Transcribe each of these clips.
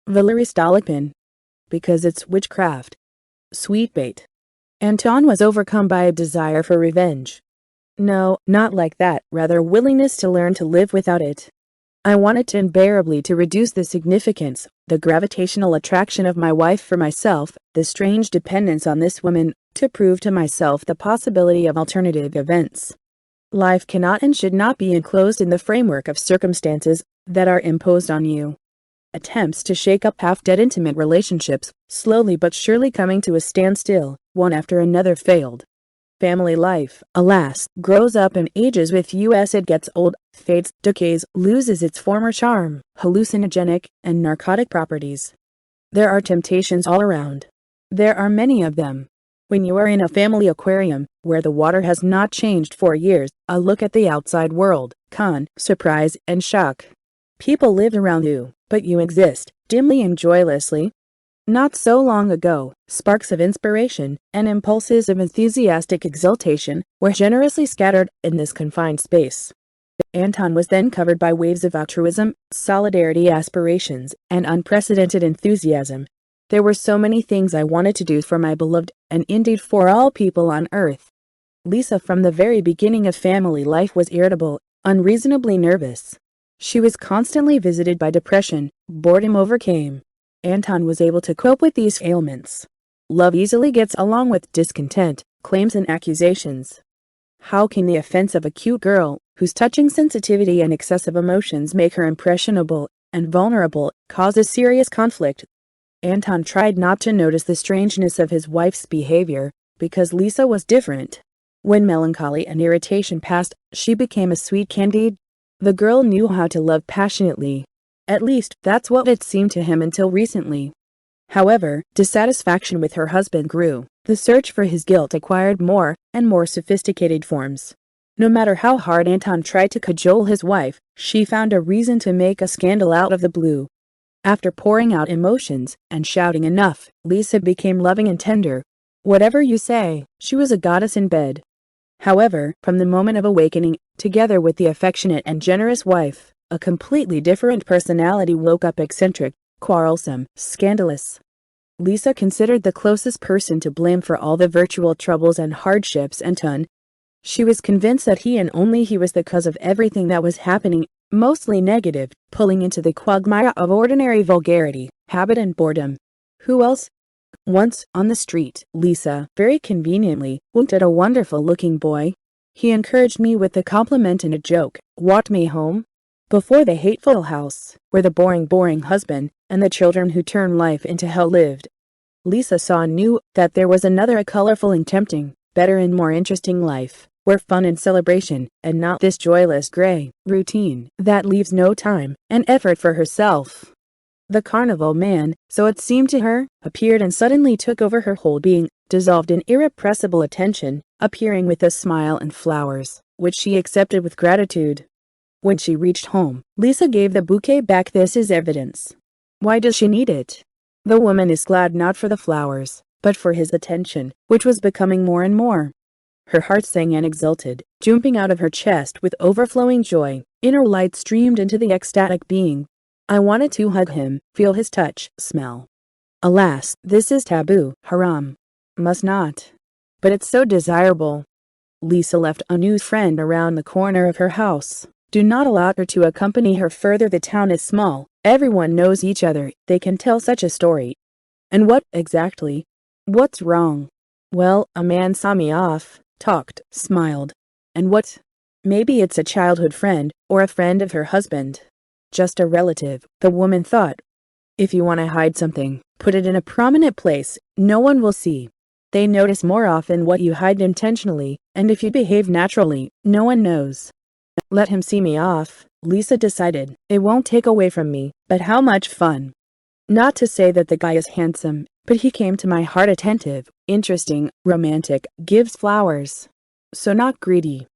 Valery Stolypin. Because it's witchcraft. Sweet bait. Anton was overcome by a desire for revenge. No, not like that, rather willingness to learn to live without it. I wanted to unbearably to reduce the significance, the gravitational attraction of my wife for myself, the strange dependence on this woman, to prove to myself the possibility of alternative events. Life cannot and should not be enclosed in the framework of circumstances that are imposed on you. Attempts to shake up half-dead intimate relationships, slowly but surely coming to a standstill, one after another failed. Family life, alas, grows up and ages with you as it gets old, fades, decays, loses its former charm, hallucinogenic, and narcotic properties. There are temptations all around. There are many of them. When you are in a family aquarium, where the water has not changed for years, a look at the outside world, surprise, and shock. People live around you, but you exist, dimly and joylessly. Not so long ago, sparks of inspiration and impulses of enthusiastic exultation were generously scattered in this confined space. Anton was then covered by waves of altruism, solidarity aspirations, and unprecedented enthusiasm. There were so many things I wanted to do for my beloved, and indeed for all people on earth. Lisa from the very beginning of family life was irritable, unreasonably nervous. She was constantly visited by depression, boredom overcame. Anton was able to cope with these ailments. Love easily gets along with discontent, claims and accusations. How can the offense of a cute girl, whose touching sensitivity and excessive emotions make her impressionable and vulnerable, cause a serious conflict? Anton tried not to notice the strangeness of his wife's behavior, because Lisa was different. When melancholy and irritation passed, she became a sweet Candide. The girl knew how to love passionately. At least, that's what it seemed to him until recently. However, dissatisfaction with her husband grew. The search for his guilt acquired more and more sophisticated forms. No matter how hard Anton tried to cajole his wife, she found a reason to make a scandal out of the blue. After pouring out emotions and shouting enough, Lisa became loving and tender. Whatever you say, she was a goddess in bed. However, from the moment of awakening, together with the affectionate and generous wife, a completely different personality woke up, eccentric, quarrelsome, scandalous. Lisa considered the closest person to blame for all the virtual troubles and hardships Anton. She was convinced that he and only he was the cause of everything that was happening, mostly negative, pulling into the quagmire of ordinary vulgarity, habit and boredom. Who else? Once, on the street, Lisa, very conveniently, winked at a wonderful-looking boy. He encouraged me with a compliment and a joke, walked me home. Before the hateful house, where the boring husband and the children who turned life into hell lived, Lisa saw and knew that there was another, a colorful and tempting, better and more interesting life, where fun and celebration, and not this joyless gray routine that leaves no time and effort for herself. The carnival man, so it seemed to her, appeared and suddenly took over her whole being, dissolved in irrepressible attention, appearing with a smile and flowers, which she accepted with gratitude. When she reached home, Lisa gave the bouquet back. This is evidence. Why does she need it? The woman is glad not for the flowers, but for his attention, which was becoming more and more. Her heart sang and exulted, jumping out of her chest with overflowing joy. Inner light streamed into the ecstatic being. I wanted to hug him, feel his touch, smell. Alas, this is taboo, haram. Must not. But it's so desirable. Lisa left a new friend around the corner of her house. Do not allow her to accompany her further. The town is small. Everyone knows each other. They can tell such a story. And what, exactly? What's wrong? Well, a man saw me off, talked, smiled. And what? Maybe it's a childhood friend, or a friend of her husband. Just a relative, the woman thought. If you want to hide something, put it in a prominent place. No one will see. They notice more often what you hide intentionally, and if you behave naturally, no one knows. Let him see me off, Lisa decided. It won't take away from me, but how much fun. Not to say that the guy is handsome, but he came to my heart attentive, interesting, romantic, gives flowers. So not greedy.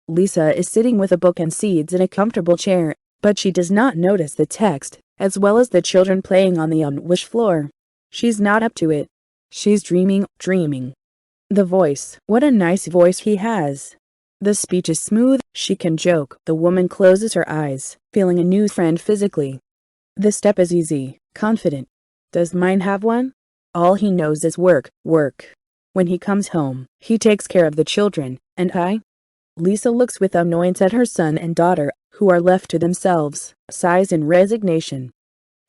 Lisa is sitting with a book and seeds in a comfortable chair, but she does not notice the text, as well as the children playing on the unwashed floor. She's not up to it. She's dreaming. The voice, what a nice voice he has. The speech is smooth, she can joke. The woman closes her eyes, feeling a new friend physically. This step is easy, confident. Does mine have one? All he knows is work, work. When he comes home, he takes care of the children, and I? Lisa looks with annoyance at her son and daughter, who are left to themselves, sighs in resignation.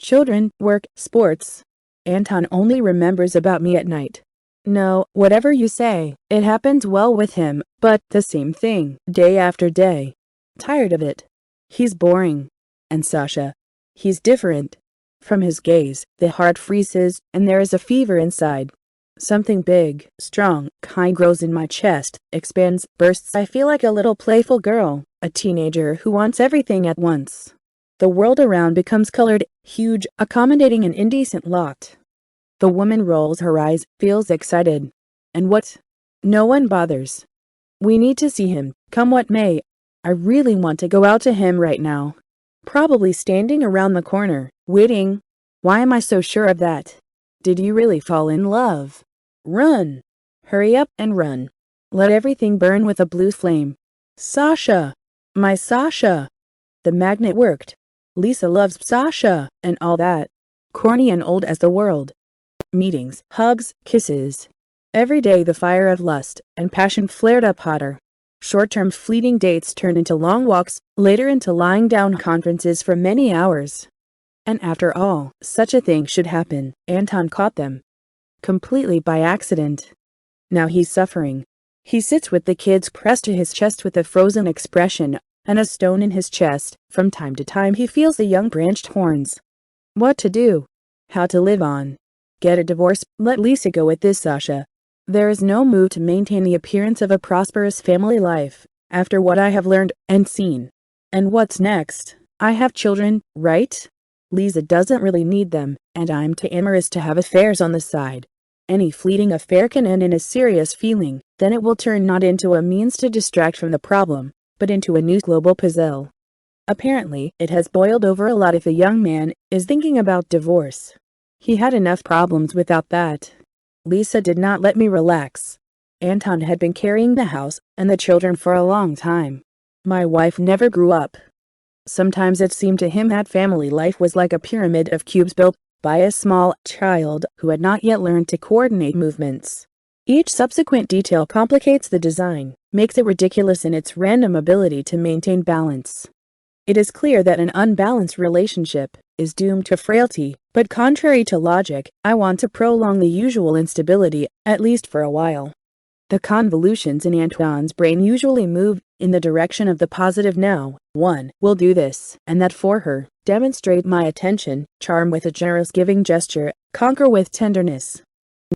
Children, work, sports. Anton only remembers about me at night. No, whatever you say, it happens well with him, but the same thing, day after day. Tired of it. He's boring. And Sasha? He's different. From his gaze, the heart freezes, and there is a fever inside. Something big, strong, kind grows in my chest, expands, bursts. I feel like a little playful girl, a teenager who wants everything at once. The world around becomes colored, huge, accommodating an indecent lot. The woman rolls her eyes, feels excited. And what? No one bothers. We need to see him, come what may. I really want to go out to him right now. Probably standing around the corner, waiting. Why am I so sure of that? Did you really fall in love? Run! Hurry up and run. Let everything burn with a blue flame. Sasha! My Sasha! The magnet worked. Lisa loves Sasha, and all that. Corny and old as the world. Meetings, hugs, kisses. Every day the fire of lust and passion flared up hotter. Short-term fleeting dates turned into long walks, later into lying down conferences for many hours. And after all, such a thing should happen. Anton caught them. Completely by accident. Now he's suffering. He sits with the kids pressed to his chest with a frozen expression and a stone in his chest. From time to time he feels the young branched horns. What to do? How to live on? Get a divorce? Let Lisa go with this Sasha. There is no move to maintain the appearance of a prosperous family life, after what I have learned and seen. And what's next? I have children, right? Lisa doesn't really need them, and I'm too amorous to have affairs on the side. Any fleeting affair can end in a serious feeling, then it will turn not into a means to distract from the problem, but into a new global puzzle. Apparently, it has boiled over a lot if a young man is thinking about divorce. He had enough problems without that. Lisa did not let me relax. Anton had been carrying the house and the children for a long time. My wife never grew up. Sometimes it seemed to him that family life was like a pyramid of cubes built by a small child who had not yet learned to coordinate movements. Each subsequent detail complicates the design, makes it ridiculous in its random ability to maintain balance. It is clear that an unbalanced relationship is doomed to frailty, but contrary to logic, I want to prolong the usual instability, at least for a while. The convolutions in Antoine's brain usually move in the direction of the positive now. 1. Will do this, and that for her. Demonstrate my attention, charm with a generous giving gesture, conquer with tenderness.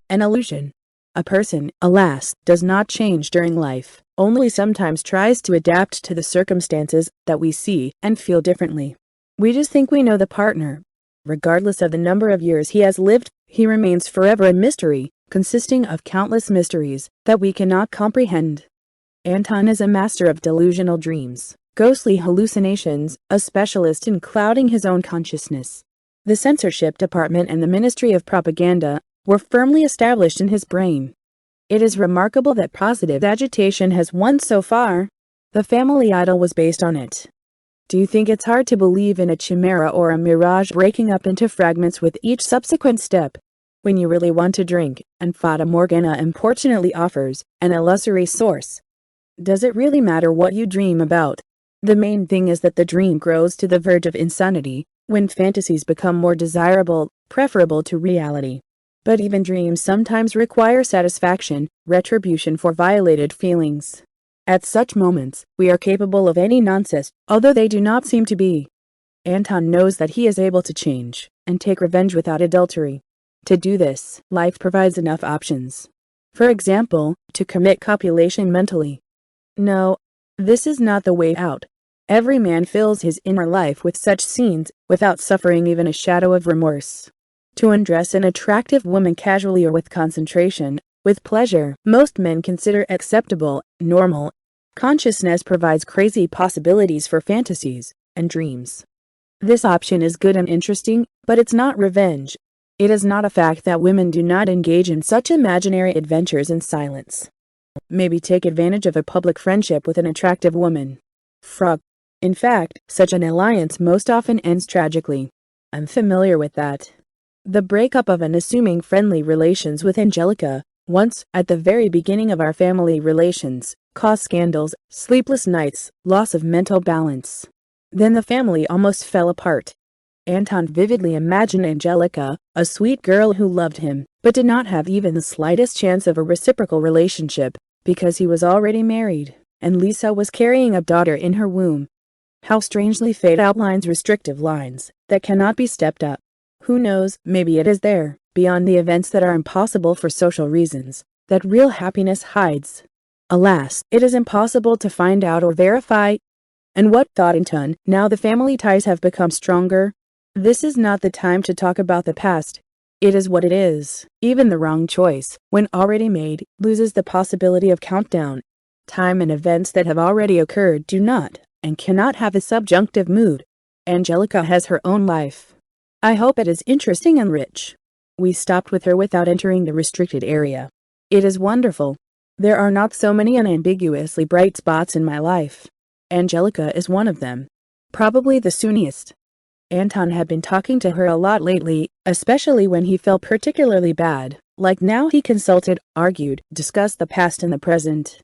An illusion. A person, alas, does not change during life, only sometimes tries to adapt to the circumstances that we see and feel differently. We just think we know the partner. Regardless of the number of years he has lived, he remains forever a mystery, consisting of countless mysteries that we cannot comprehend. Anton is a master of delusional dreams, ghostly hallucinations, a specialist in clouding his own consciousness. The censorship department and the Ministry of Propaganda were firmly established in his brain. It is remarkable that positive agitation has won so far. The family idol was based on it. Do you think it's hard to believe in a chimera or a mirage breaking up into fragments with each subsequent step? When you really want to drink, and Fata Morgana importunately offers an illusory source. Does it really matter what you dream about? The main thing is that the dream grows to the verge of insanity, when fantasies become more desirable, preferable to reality. But even dreams sometimes require satisfaction, retribution for violated feelings. At such moments, we are capable of any nonsense, although they do not seem to be. Anton knows that he is able to change, and take revenge without adultery. To do this, life provides enough options. For example, to commit copulation mentally. No, this is not the way out. Every man fills his inner life with such scenes, without suffering even a shadow of remorse. To undress an attractive woman casually or with concentration, with pleasure, most men consider acceptable, normal. Consciousness provides crazy possibilities for fantasies and dreams. This option is good and interesting, but it's not revenge. It is not a fact that women do not engage in such imaginary adventures in silence. Maybe take advantage of a public friendship with an attractive woman. Frog. In fact, such an alliance most often ends tragically. I'm familiar with that. The breakup of unassuming friendly relations with Angelica, once at the very beginning of our family relations, caused scandals, sleepless nights, loss of mental balance. Then the family almost fell apart. Anton vividly imagined Angelica, a sweet girl who loved him, but did not have even the slightest chance of a reciprocal relationship, because he was already married, and Lisa was carrying a daughter in her womb. How strangely fate outlines restrictive lines that cannot be stepped up. Who knows, maybe it is there, beyond the events that are impossible for social reasons, that real happiness hides. Alas, it is impossible to find out or verify. And what thought Anton, now the family ties have become stronger? This is not the time to talk about the past. It is what it is. Even the wrong choice, when already made, loses the possibility of countdown. Time and events that have already occurred do not, and cannot have a subjunctive mood. Angelica has her own life. I hope it is interesting and rich. We stopped with her without entering the restricted area. It is wonderful. There are not so many unambiguously bright spots in my life. Angelica is one of them. Probably the soonest. Anton had been talking to her a lot lately, especially when he felt particularly bad. Like now he consulted, argued, discussed the past and the present.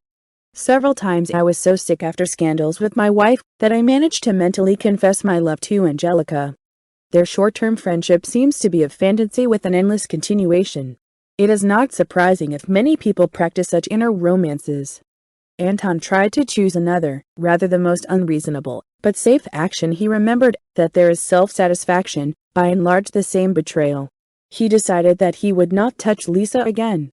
Several times I was so sick after scandals with my wife that I managed to mentally confess my love to Angelica. Their short-term friendship seems to be a fantasy with an endless continuation. It is not surprising if many people practice such inner romances. Anton tried to choose another, rather the most unreasonable, but safe action. He remembered that there is self-satisfaction, by and large the same betrayal. He decided that he would not touch Lisa again.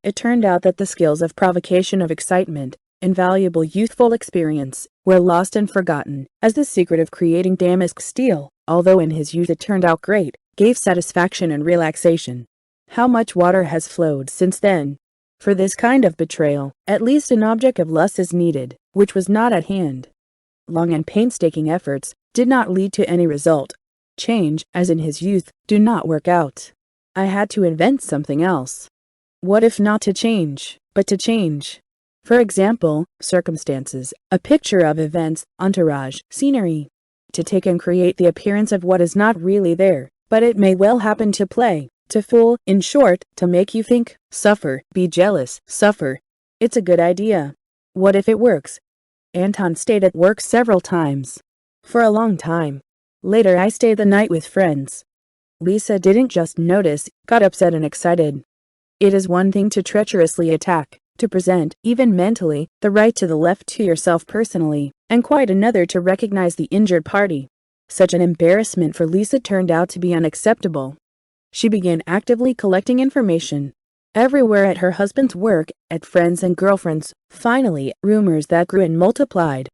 It turned out that the skills of provocation of excitement, invaluable youthful experience, were lost and forgotten, as the secret of creating damask steel, although in his youth it turned out great, gave satisfaction and relaxation. How much water has flowed since then? For this kind of betrayal, at least an object of lust is needed, which was not at hand. Long and painstaking efforts did not lead to any result. Change, as in his youth, do not work out. I had to invent something else. What if not to change, but to change? For example, circumstances, a picture of events, entourage, scenery. To take and create the appearance of what is not really there, but it may well happen to play. To fool, in short, to make you think, suffer, be jealous, suffer. It's a good idea. What if it works? Anton stayed at work several times. For a long time. Later I stayed the night with friends. Lisa didn't just notice, got upset and excited. It is one thing to treacherously attack, to present, even mentally, the right to the left to yourself personally, and quite another to recognize the injured party. Such an embarrassment for Lisa turned out to be unacceptable. She began actively collecting information. Everywhere at her husband's work, at friends and girlfriends, finally, rumors that grew and multiplied.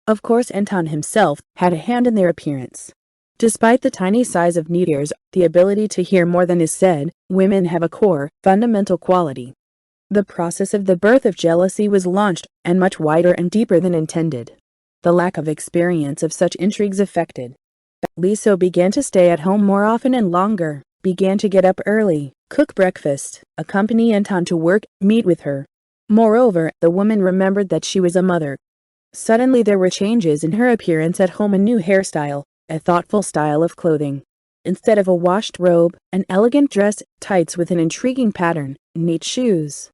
Of course Anton himself had a hand in their appearance. Despite the tiny size of need ears, the ability to hear more than is said, women have a core, fundamental quality. The process of the birth of jealousy was launched, and much wider and deeper than intended. The lack of experience of such intrigues affected. Lisa began to stay at home more often and longer. Began to get up early, cook breakfast, accompany Anton to work, meet with her. Moreover, the woman remembered that she was a mother. Suddenly there were changes in her appearance at home, a new hairstyle, a thoughtful style of clothing. Instead of a washed robe, an elegant dress, tights with an intriguing pattern, neat shoes.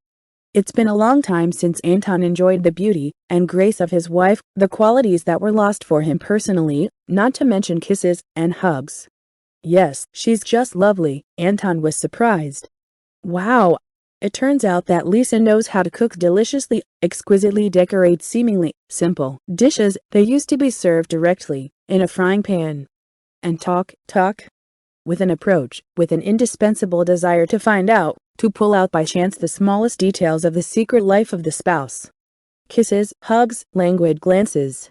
It's been a long time since Anton enjoyed the beauty and grace of his wife, the qualities that were lost for him personally, not to mention kisses and hugs. Yes, she's just lovely. Anton was surprised. Wow! It turns out that Lisa knows how to cook deliciously, exquisitely decorate seemingly simple dishes. They used to be served directly, in a frying pan. And talk, with an approach, with an indispensable desire to find out, to pull out by chance the smallest details of the secret life of the spouse. Kisses, hugs, languid glances.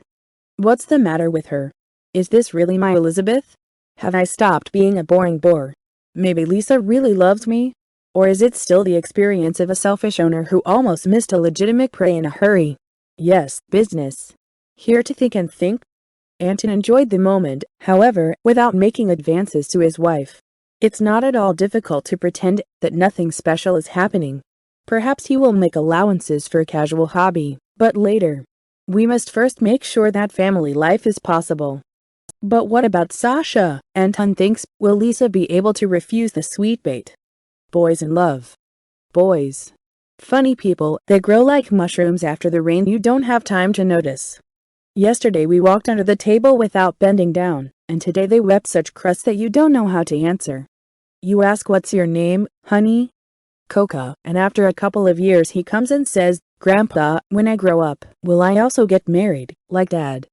What's the matter with her? Is this really my Elizabeth? Have I stopped being a boring bore? Maybe Lisa really loves me? Or is it still the experience of a selfish owner who almost missed a legitimate prey in a hurry? Yes, business. Here to think and think? Anton enjoyed the moment, however, without making advances to his wife. It's not at all difficult to pretend that nothing special is happening. Perhaps he will make allowances for a casual hobby, but later. We must first make sure that family life is possible. But what about Sasha? Anton thinks, will Lisa be able to refuse the sweet bait? Boys in love. Boys. Funny people, they grow like mushrooms after the rain, you don't have time to notice. Yesterday we walked under the table without bending down, and today they wept such crusts that you don't know how to answer. You ask, what's your name, honey? Coca, and after a couple of years he comes and says, Grandpa, when I grow up, will I also get married, like Dad?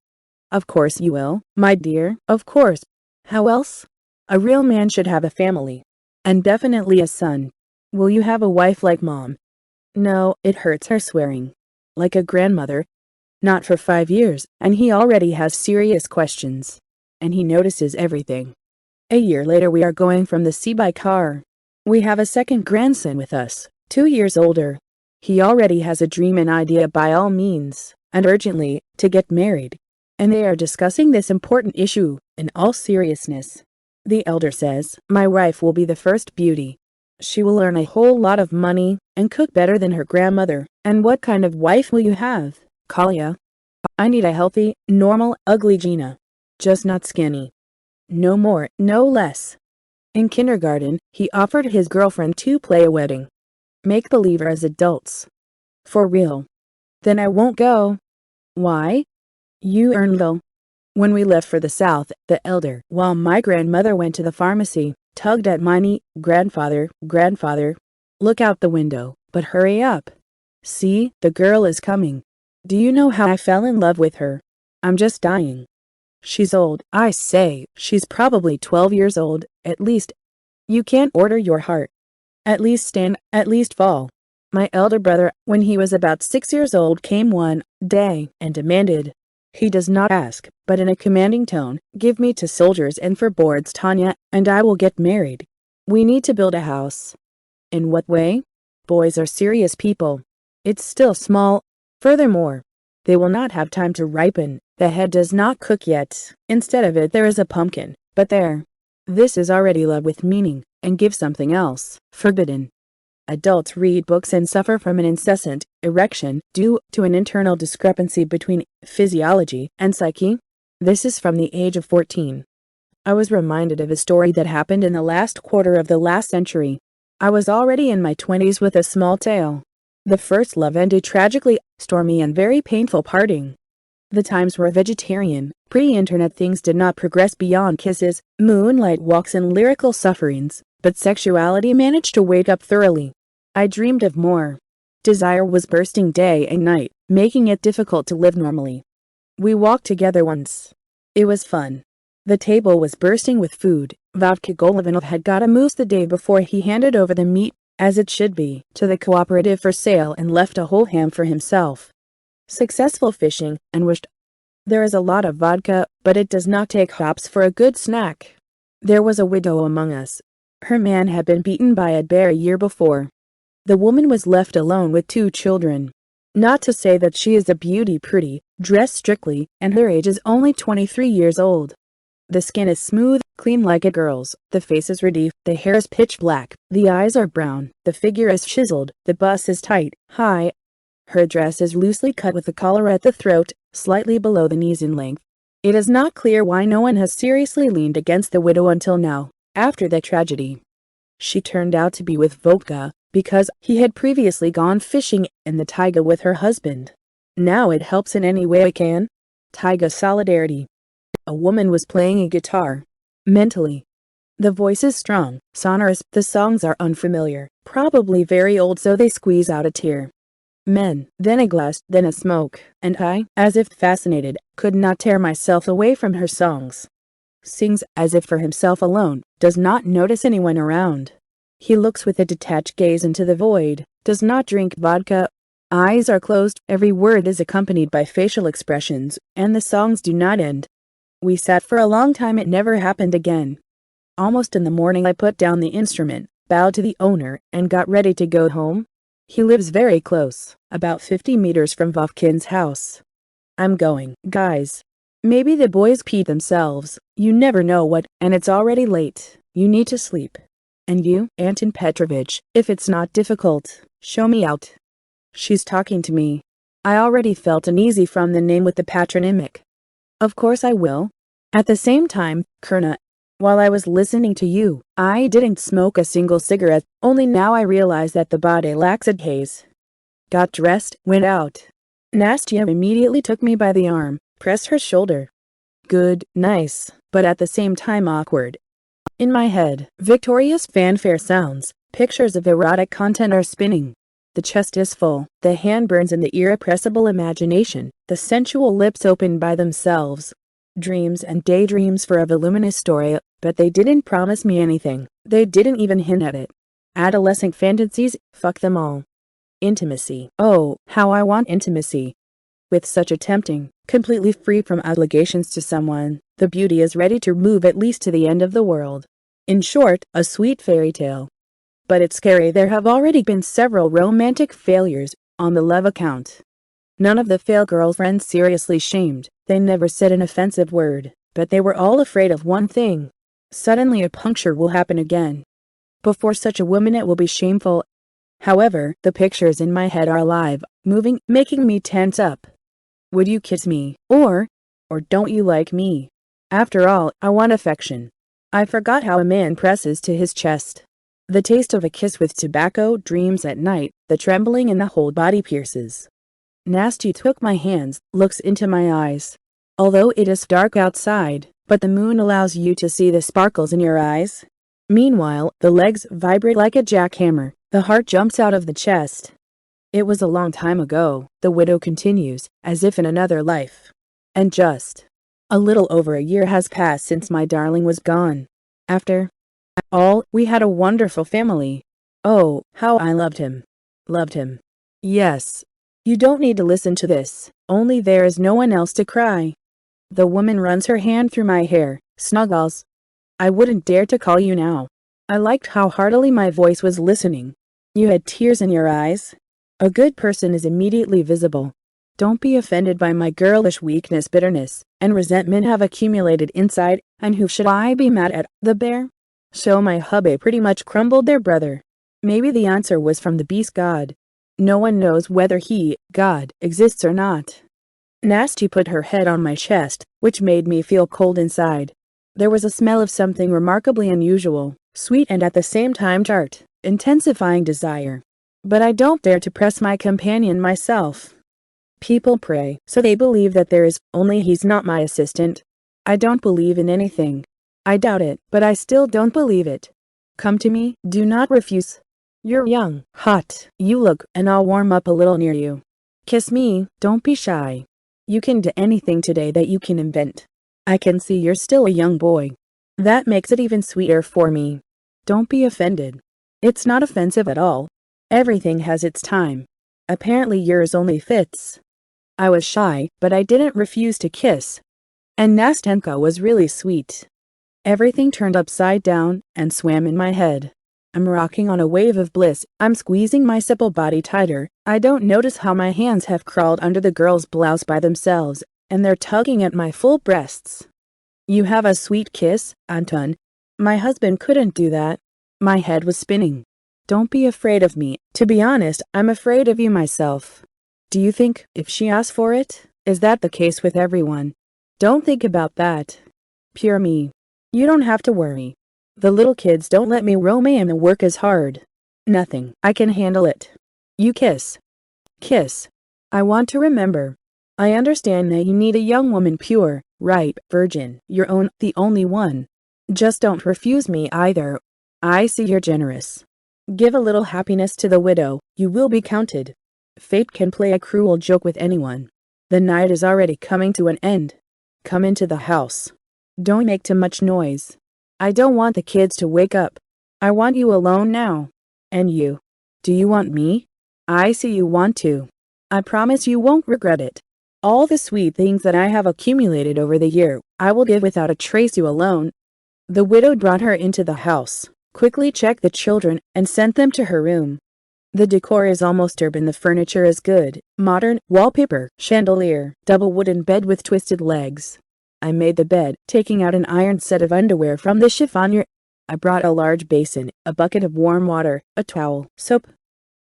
Of course you will, my dear, of course. How else? A real man should have a family. And definitely a son. Will you have a wife like Mom? No, it hurts her swearing. Like a grandmother. Not for 5 years, and he already has serious questions. And he notices everything. A year later we are going from the sea by car. We have a second grandson with us, 2 years older. He already has a dream and idea by all means, and urgently, to get married. And they are discussing this important issue, in all seriousness. The elder says, my wife will be the first beauty. She will earn a whole lot of money, and cook better than her grandmother. And what kind of wife will you have, Kalia? I need a healthy, normal, ugly Gina. Just not skinny. No more, no less. In kindergarten, he offered his girlfriend to play a wedding. Make-believer as adults. For real. Then I won't go. Why? You earn little. When we left for the south, the elder, while my grandmother went to the pharmacy, tugged at my knee, grandfather, look out the window, but hurry up. See, the girl is coming. Do you know how I fell in love with her? I'm just dying. She's old, I say, she's probably 12 years old, at least. You can't order your heart. At least stand, at least fall. My elder brother, when he was about 6 years old, came one day and demanded. He does not ask, but in a commanding tone, give me to soldiers and for boards, Tanya, and I will get married. We need to build a house. In what way? Boys are serious people. It's still small. Furthermore, they will not have time to ripen. The head does not cook yet. Instead of it there is a pumpkin, but there. This is already love with meaning, and give something else, forbidden. Adults read books and suffer from an incessant erection due to an internal discrepancy between physiology and psyche. This is from the age of 14. I was reminded of a story that happened in the last quarter of the last century. I was already in my 20s with a small tale. The first love ended tragically, stormy and very painful parting. The times were vegetarian, pre-internet things did not progress beyond kisses, moonlight walks and lyrical sufferings, but sexuality managed to wake up thoroughly. I dreamed of more. Desire was bursting day and night, making it difficult to live normally. We walked together once. It was fun. The table was bursting with food. Vodka Golovanov had got a moose the day before he handed over the meat, as it should be, to the cooperative for sale and left a whole ham for himself. Successful fishing, and wished. There is a lot of vodka, but it does not take hops for a good snack. There was a widow among us. Her man had been beaten by a bear a year before. The woman was left alone with 2 children. Not to say that she is a beauty, pretty, dressed strictly, and her age is only 23 years old. The skin is smooth, clean like a girl's, the face is ruddy, the hair is pitch black, the eyes are brown, the figure is chiseled, the bust is tight, high. Her dress is loosely cut with a collar at the throat, slightly below the knees in length. It is not clear why no one has seriously leaned against the widow until now, after the tragedy. She turned out to be with Vodka, because he had previously gone fishing in the taiga with her husband. Now it helps in any way I can. Taiga solidarity. A woman was playing a guitar. Mentally. The voice is strong, sonorous, the songs are unfamiliar, probably very old so they squeeze out a tear. Men, then a glass, then a smoke, and I, as if fascinated, could not tear myself away from her songs. Sings as if for himself alone, does not notice anyone around. He looks with a detached gaze into the void, does not drink vodka. Eyes are closed, every word is accompanied by facial expressions, and the songs do not end. We sat for a long time, it never happened again. Almost in the morning I put down the instrument, bowed to the owner, and got ready to go home. He lives very close, about 50 meters from Vovkin's house. I'm going, guys. Maybe the boys peed themselves, you never know what, and it's already late, you need to sleep. And you, Anton Petrovich, if it's not difficult, show me out. She's talking to me. I already felt uneasy from the name with the patronymic. Of course I will. At the same time, Kurna, while I was listening to you, I didn't smoke a single cigarette, only now I realize that the body lacks a haze. Got dressed, went out. Nastya immediately took me by the arm, pressed her shoulder. Good, nice, but at the same time awkward. In my head, Victoria's fanfare sounds, pictures of erotic content are spinning. The chest is full, the hand burns in the irrepressible imagination, the sensual lips open by themselves. Dreams and daydreams for a voluminous story, but they didn't promise me anything, they didn't even hint at it. Adolescent fantasies, fuck them all. Intimacy, oh, how I want intimacy. With such a tempting, completely free from obligations to someone, the beauty is ready to move at least to the end of the world. In short, a sweet fairy tale. But it's scary, there have already been several romantic failures on the love account. None of the fail girlfriends seriously shamed, they never said an offensive word, but they were all afraid of one thing. Suddenly a puncture will happen again. Before such a woman it will be shameful. However, the pictures in my head are alive, moving, making me tense up. Would you kiss me? Or don't you like me? After all, I want affection. I forgot how a man presses to his chest. The taste of a kiss with tobacco, dreams at night, the trembling in the whole body pierces. Nasty took my hands, looks into my eyes. Although it is dark outside, but the moon allows you to see the sparkles in your eyes. Meanwhile, the legs vibrate like a jackhammer, the heart jumps out of the chest. It was a long time ago, the widow continues, as if in another life. And just a little over a year has passed since my darling was gone. After all, we had a wonderful family. Oh, how I loved him. Loved him. Yes. You don't need to listen to this, only there is no one else to cry. The woman runs her hand through my hair, snuggles. I wouldn't dare to call you now. I liked how heartily my voice was listening. You had tears in your eyes. A good person is immediately visible. Don't be offended by my girlish weakness. Bitterness and resentment have accumulated inside, and who should I be mad at, the bear? So my hubby pretty much crumbled their brother. Maybe the answer was from the beast god. No one knows whether he, God, exists or not. Nasty put her head on my chest, which made me feel cold inside. There was a smell of something remarkably unusual, sweet and at the same time tart, intensifying desire. But I don't dare to press my companion myself. People pray, so they believe that there is, only he's not my assistant. I don't believe in anything. I doubt it, but I still don't believe it. Come to me, do not refuse. You're young, hot, you look, and I'll warm up a little near you. Kiss me, don't be shy. You can do anything today that you can invent. I can see you're still a young boy. That makes it even sweeter for me. Don't be offended. It's not offensive at all. Everything has its time. Apparently yours only fits. I was shy, but I didn't refuse to kiss. And Nastenka was really sweet. Everything turned upside down and swam in my head. I'm rocking on a wave of bliss, I'm squeezing my supple body tighter, I don't notice how my hands have crawled under the girl's blouse by themselves, and they're tugging at my full breasts. You have a sweet kiss, Anton. My husband couldn't do that. My head was spinning. Don't be afraid of me, to be honest, I'm afraid of you myself. Do you think, if she asks for it, is that the case with everyone? Don't think about that. Pure me. You don't have to worry. The little kids don't let me roam and the work is hard. Nothing, I can handle it. You kiss. Kiss. I want to remember. I understand that you need a young woman, pure, ripe, virgin, your own, the only one. Just don't refuse me either. I see you're generous. Give a little happiness to the widow, you will be counted. Fate can play a cruel joke with anyone. The night is already coming to an end. Come into the house. Don't make too much noise. I don't want the kids to wake up. I want you alone now. And you? Do you want me? I see you want to. I promise you won't regret it. All the sweet things that I have accumulated over the year, I will give without a trace you alone. The widow brought her into the house, quickly checked the children, and sent them to her room. The decor is almost urban, the furniture is good, modern, wallpaper, chandelier, double wooden bed with twisted legs. I made the bed, taking out an iron set of underwear from the chiffonier. I brought a large basin, a bucket of warm water, a towel, soap.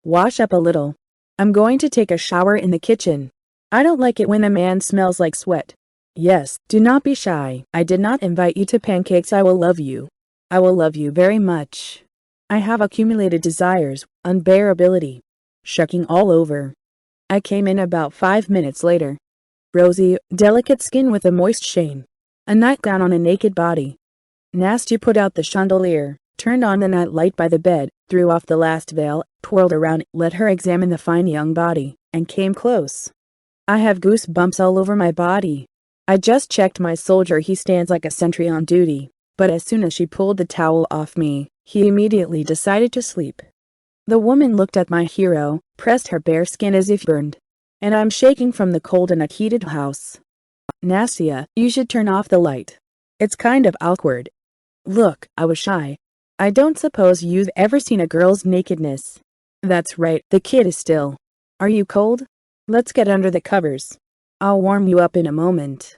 Wash up a little. I'm going to take a shower in the kitchen. I don't like it when a man smells like sweat. Yes, do not be shy. I did not invite you to pancakes. I will love you. I will love you very much. I have accumulated desires, unbearability, shucking all over. I came in about 5 minutes later. Rosy, delicate skin with a moist sheen. A nightgown on a naked body. Nasty put out the chandelier, turned on the night light by the bed, threw off the last veil, twirled around, let her examine the fine young body, and came close. I have goosebumps all over my body. I just checked my soldier. He stands like a sentry on duty, but as soon as she pulled the towel off me, he immediately decided to sleep. The woman looked at my hero, pressed her bare skin as if burned. And I'm shaking from the cold in a heated house. Nastia, you should turn off the light. It's kind of awkward. Look, I was shy. I don't suppose you've ever seen a girl's nakedness. That's right, the kid is still. Are you cold? Let's get under the covers. I'll warm you up in a moment.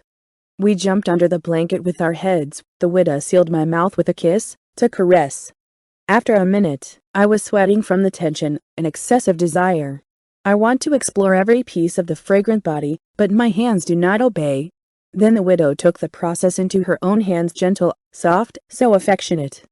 We jumped under the blanket with our heads. The widow sealed my mouth with a kiss, to caress. After a minute, I was sweating from the tension, an excessive desire. I want to explore every piece of the fragrant body, but my hands do not obey. Then the widow took the process into her own hands, gentle, soft, so affectionate.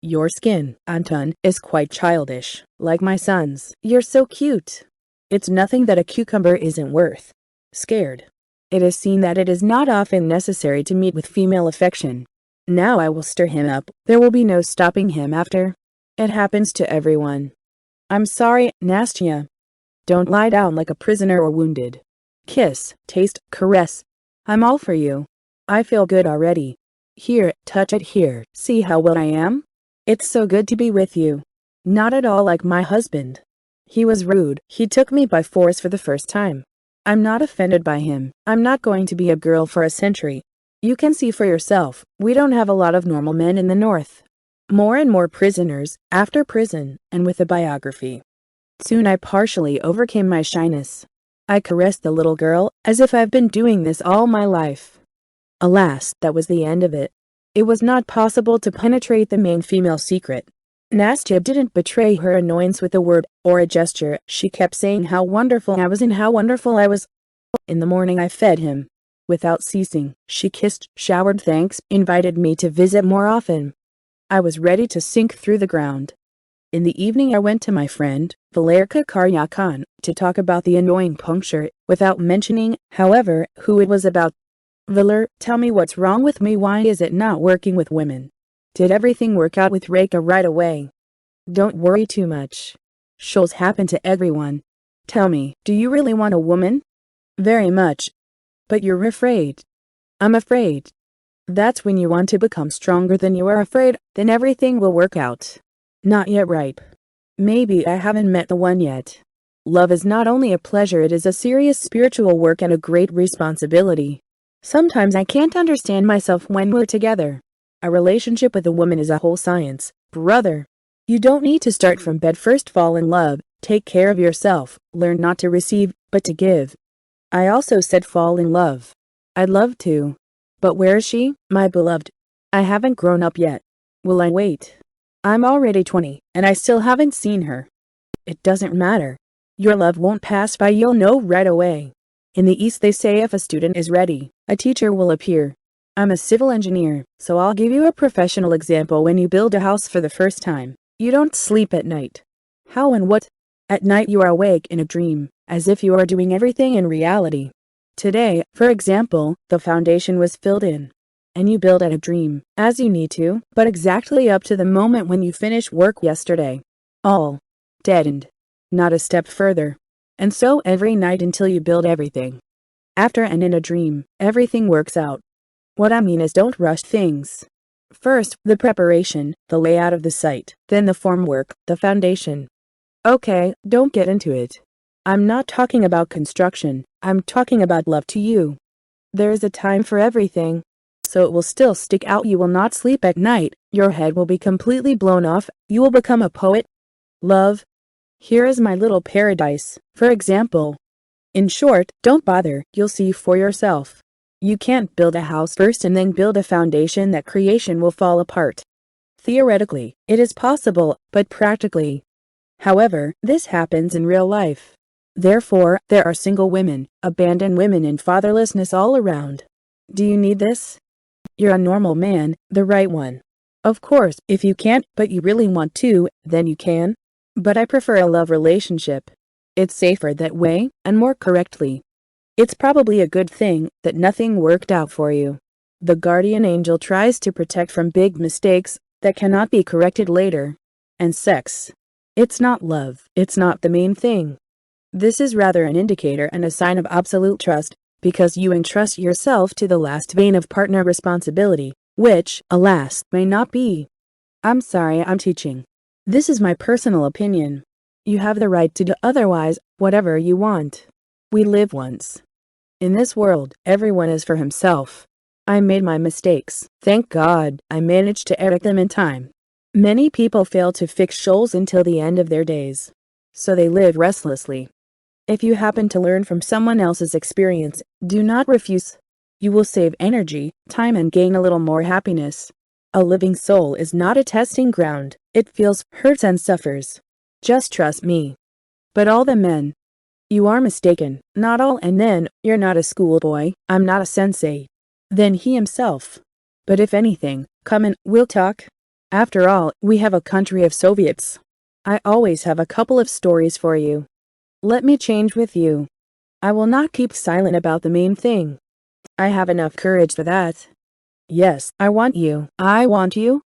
Your skin, Anton, is quite childish, like my son's. You're so cute. It's nothing that a cucumber isn't worth. Scared. It is seen that it is not often necessary to meet with female affection. Now I will stir him up. There will be no stopping him after. It happens to everyone. I'm sorry, Nastia. Don't lie down like a prisoner or wounded. Kiss, taste, caress. I'm all for you. I feel good already. Here, touch it here. See how well I am? It's so good to be with you. Not at all like my husband. He was rude. He took me by force for the first time. I'm not offended by him. I'm not going to be a girl for a century. You can see for yourself, we don't have a lot of normal men in the north. More and more prisoners, after prison, and with a biography. Soon I partially overcame my shyness. I caressed the little girl, as if I've been doing this all my life. Alas, that was the end of it. It was not possible to penetrate the main female secret. Nastia didn't betray her annoyance with a word or a gesture. She kept saying how wonderful I was and how wonderful I was. In the morning I fed him. Without ceasing, she kissed, showered thanks, invited me to visit more often. I was ready to sink through the ground. In the evening I went to my friend, Valery Stolypin, to talk about the annoying puncture, without mentioning, however, who it was about. Valery, tell me what's wrong with me. Why is it not working with women? Did everything work out with Reka right away? Don't worry too much. Shows happen to everyone. Tell me, do you really want a woman? Very much. But you're afraid. I'm afraid. That's when you want to become stronger than you are afraid, then everything will work out. Not yet ripe. Maybe I haven't met the one yet. Love is not only a pleasure, it is a serious spiritual work and a great responsibility. Sometimes I can't understand myself when we're together. A relationship with a woman is a whole science, brother. You don't need to start from bed. First fall in love, take care of yourself, learn not to receive, but to give. I also said fall in love. I'd love to. But where is she, my beloved? I haven't grown up yet. Will I wait? I'm already 20, and I still haven't seen her. It doesn't matter. Your love won't pass by, you'll know right away. In the East they say if a student is ready, a teacher will appear. I'm a civil engineer, so I'll give you a professional example. When you build a house for the first time, you don't sleep at night. How and what? At night you are awake in a dream, as if you are doing everything in reality. Today, for example, the foundation was filled in. And you build at a dream, as you need to, but exactly up to the moment when you finish work yesterday. All deadened. Not a step further. And so every night until you build everything. After and in a dream, everything works out. What I mean is don't rush things. First, the preparation, the layout of the site, then the formwork, the foundation. Okay, don't get into it. I'm not talking about construction, I'm talking about love to you. There is a time for everything. So it will still stick out. You will not sleep at night, your head will be completely blown off, you will become a poet. Love. Here is my little paradise, for example. In short, don't bother, you'll see for yourself. You can't build a house first and then build a foundation. That creation will fall apart. Theoretically, it is possible, but practically. However, this happens in real life. Therefore, there are single women, abandoned women and fatherlessness all around. Do you need this? You're a normal man, the right one. Of course, if you can't, but you really want to, then you can. But I prefer a love relationship. It's safer that way, and more correctly. It's probably a good thing that nothing worked out for you. The guardian angel tries to protect from big mistakes that cannot be corrected later. And sex. It's not love. It's not the main thing. This is rather an indicator and a sign of absolute trust, because you entrust yourself to the last vein of partner responsibility, which, alas, may not be. I'm sorry I'm teaching. This is my personal opinion. You have the right to do otherwise, whatever you want. We live once. In this world, everyone is for himself. I made my mistakes. Thank God, I managed to edit them in time. Many people fail to fix shoals until the end of their days. So they live restlessly. If you happen to learn from someone else's experience, do not refuse. You will save energy, time, and gain a little more happiness. A living soul is not a testing ground. It feels, hurts, and suffers. Just trust me. But all the men. You are mistaken. Not all, and then, you're not a schoolboy. I'm not a sensei. Then he himself. But if anything, come in, we'll talk. After all, we have a country of Soviets. I always have a couple of stories for you. Let me change with you. I will not keep silent about the main thing. I have enough courage for that. Yes, I want you. I want you.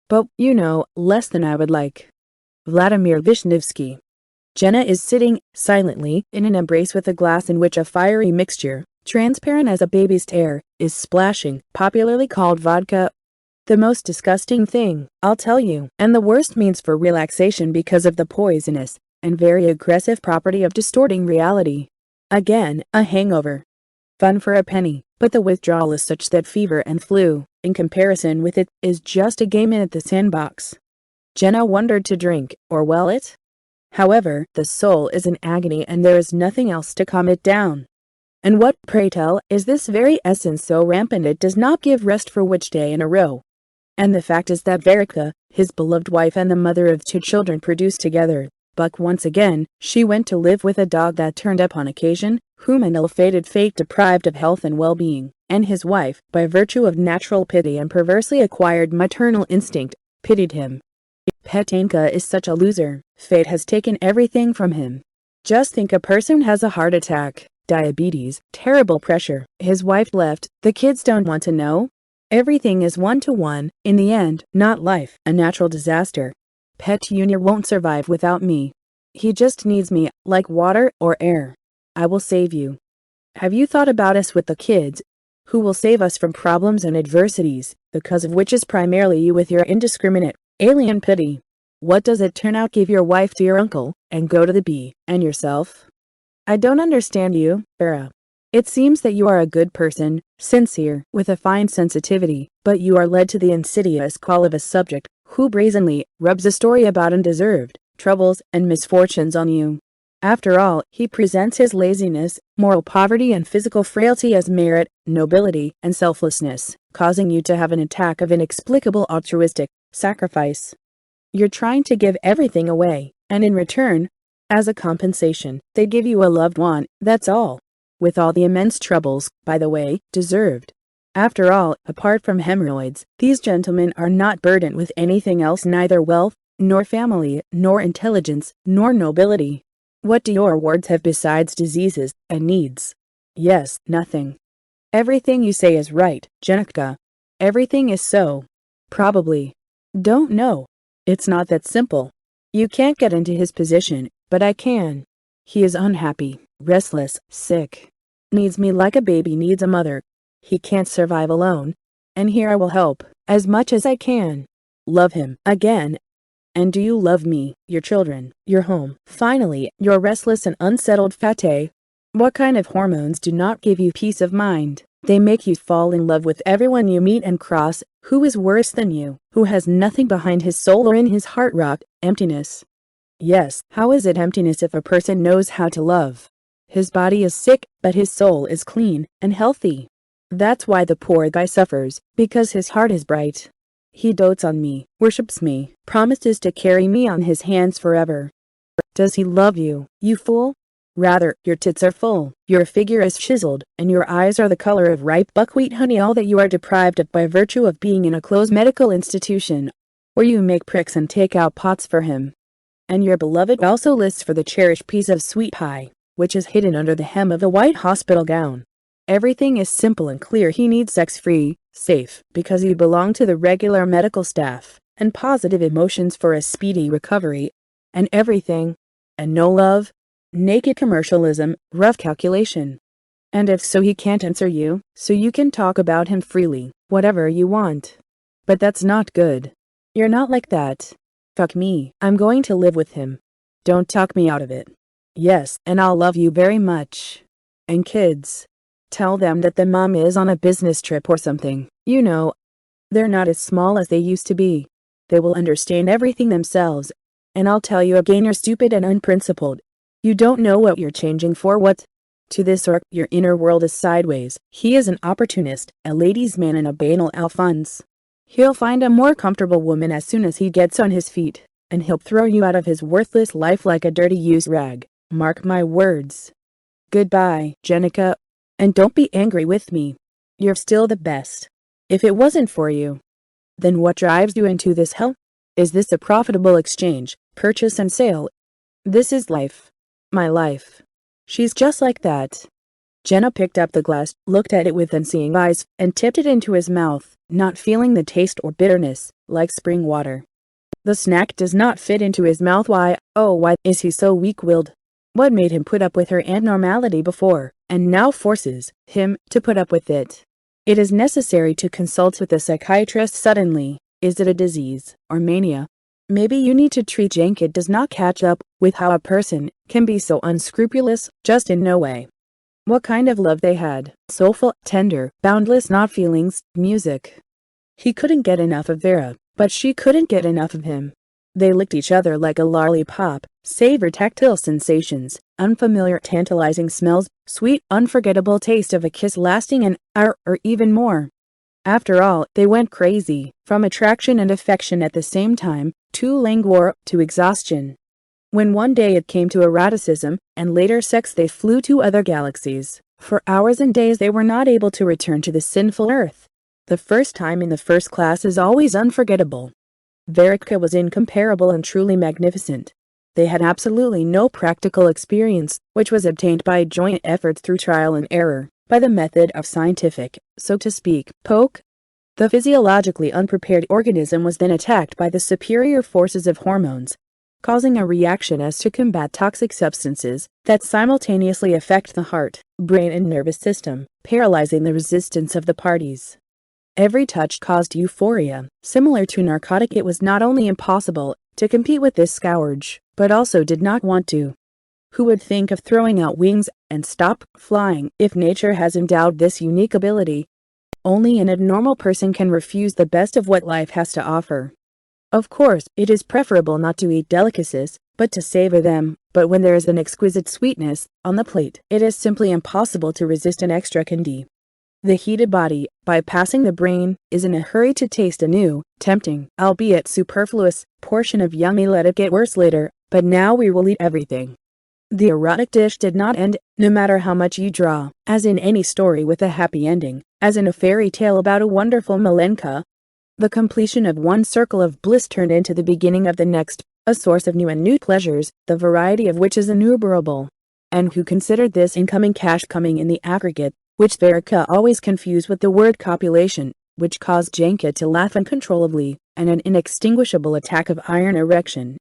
But, you know, less than I would like. Vladimir Vishnevsky. Jenna is sitting, silently, in an embrace with a glass in which a fiery mixture, transparent as a baby's hair, is splashing, popularly called vodka. The most disgusting thing, I'll tell you, and the worst means for relaxation because of the poisonous and very aggressive property of distorting reality. Again, a hangover. Fun for a penny, but the withdrawal is such that fever and flu, in comparison with it, is just a game in at the sandbox. Jenna wondered to drink, or well it. However, the soul is in agony and there is nothing else to calm it down. And what, pray tell, is this very essence so rampant it does not give rest for which day in a row? And the fact is that Erotica, his beloved wife and the mother of 2 children produced together, but once again, she went to live with a dog that turned up on occasion, whom an ill-fated fate deprived of health and well-being, and his wife, by virtue of natural pity and perversely acquired maternal instinct, pitied him. Petanka is such a loser. Fate has taken everything from him. Just think, a person has a heart attack, diabetes, terrible pressure, his wife left, the kids don't want to know. Everything is 1-to-1, in the end, not life, a natural disaster. Pet Junior won't survive without me. He just needs me, like water or air. I will save you. Have you thought about us with the kids? Who will save us from problems and adversities, the cause of which is primarily you with your indiscriminate, alien pity? What does it turn out? Give your wife to your uncle, and go to the bee, and yourself? I don't understand you, Vera. It seems that you are a good person, sincere, with a fine sensitivity, but you are led to the insidious call of a subject who brazenly rubs a story about undeserved troubles and misfortunes on you. After all, he presents his laziness, moral poverty and physical frailty as merit, nobility, and selflessness, causing you to have an attack of inexplicable altruistic sacrifice. You're trying to give everything away, and in return, as a compensation, they give you a loved one, that's all. With all the immense troubles, by the way, deserved. After all, apart from hemorrhoids, these gentlemen are not burdened with anything else, neither wealth, nor family, nor intelligence, nor nobility. What do your wards have besides diseases and needs? Yes, nothing. Everything you say is right, Jenica. Everything is so. Probably. Don't know. It's not that simple. You can't get into his position, but I can. He is unhappy, restless, sick. Needs me like a baby needs a mother. He can't survive alone. And here I will help, as much as I can. Love him, again. And do you love me, your children, your home, finally, your restless and unsettled fate? What kind of hormones do not give you peace of mind? They make you fall in love with everyone you meet and cross, who is worse than you, who has nothing behind his soul or in his heart rock, emptiness. Yes, how is it emptiness if a person knows how to love? His body is sick, but his soul is clean and healthy. That's why the poor guy suffers, because his heart is bright. He dotes on me, worships me, promises to carry me on his hands forever. Does he love you, you fool? Rather, your tits are full, your figure is chiseled, and your eyes are the color of ripe buckwheat honey, all that you are deprived of by virtue of being in a closed medical institution, where you make pricks and take out pots for him. And your beloved also lists for the cherished piece of sweet pie, which is hidden under the hem of a white hospital gown. Everything is simple and clear. He needs sex-free, safe, because you belong to the regular medical staff, and positive emotions for a speedy recovery, and everything, and no love, naked commercialism, rough calculation. And if so, he can't answer you, so you can talk about him freely, whatever you want. But that's not good. You're not like that. Fuck me, I'm going to live with him. Don't talk me out of it. Yes, and I'll love you very much. And kids, tell them that the mom is on a business trip or something, you know. They're not as small as they used to be. They will understand everything themselves. And I'll tell you again, you're stupid and unprincipled. You don't know what you're changing for. What? To this orc, your inner world is sideways. He is an opportunist, a ladies' man, and a banal Alphonse. He'll find a more comfortable woman as soon as he gets on his feet, and he'll throw you out of his worthless life like a dirty used rag. Mark my words. Goodbye, Jenica. And don't be angry with me. You're still the best. If it wasn't for you, then what drives you into this hell? Is this a profitable exchange, purchase and sale? This is life. My life. She's just like that. Jenna picked up the glass, looked at it with unseeing eyes, and tipped it into his mouth, not feeling the taste or bitterness, like spring water. The snack does not fit into his mouth. Why is he so weak-willed? What made him put up with her abnormality before, and now forces him to put up with it? It is necessary to consult with a psychiatrist suddenly. Is it a disease, or mania? Maybe you need to treat Jank. It does not catch up with how a person can be so unscrupulous, just in no way. What kind of love they had, soulful, tender, boundless, not feelings, music. He couldn't get enough of Vera, but she couldn't get enough of him. They licked each other like a lollipop, savored tactile sensations, unfamiliar tantalizing smells, sweet unforgettable taste of a kiss lasting an hour or even more. After all, they went crazy, from attraction and affection at the same time, to languor, to exhaustion. When one day it came to eroticism, and later sex, they flew to other galaxies. For hours and days they were not able to return to the sinful earth. The first time in the first class is always unforgettable. Erotica was incomparable and truly magnificent. They had absolutely no practical experience, which was obtained by joint efforts through trial and error, by the method of scientific, so to speak, poke. The physiologically unprepared organism was then attacked by the superior forces of hormones, causing a reaction as to combat toxic substances that simultaneously affect the heart, brain and nervous system, paralyzing the resistance of the parties. Every touch caused euphoria. Similar to narcotic, it was not only impossible to compete with this scourge, but also did not want to. Who would think of throwing out wings and stop flying if nature has endowed this unique ability? Only an abnormal person can refuse the best of what life has to offer. Of course, it is preferable not to eat delicacies, but to savor them. But when there is an exquisite sweetness on the plate, it is simply impossible to resist an extra candy. The heated body, bypassing the brain, is in a hurry to taste a new, tempting, albeit superfluous, portion of yummy. Let it get worse later, but now we will eat everything. The erotic dish did not end, no matter how much you draw, as in any story with a happy ending, as in a fairy tale about a wonderful Malenka. The completion of one circle of bliss turned into the beginning of the next, a source of new and new pleasures, the variety of which is innumerable. And who considered this incoming cash coming in the aggregate, which Erotica always confused with the word copulation, which caused Janka to laugh uncontrollably, and an inextinguishable attack of iron erection.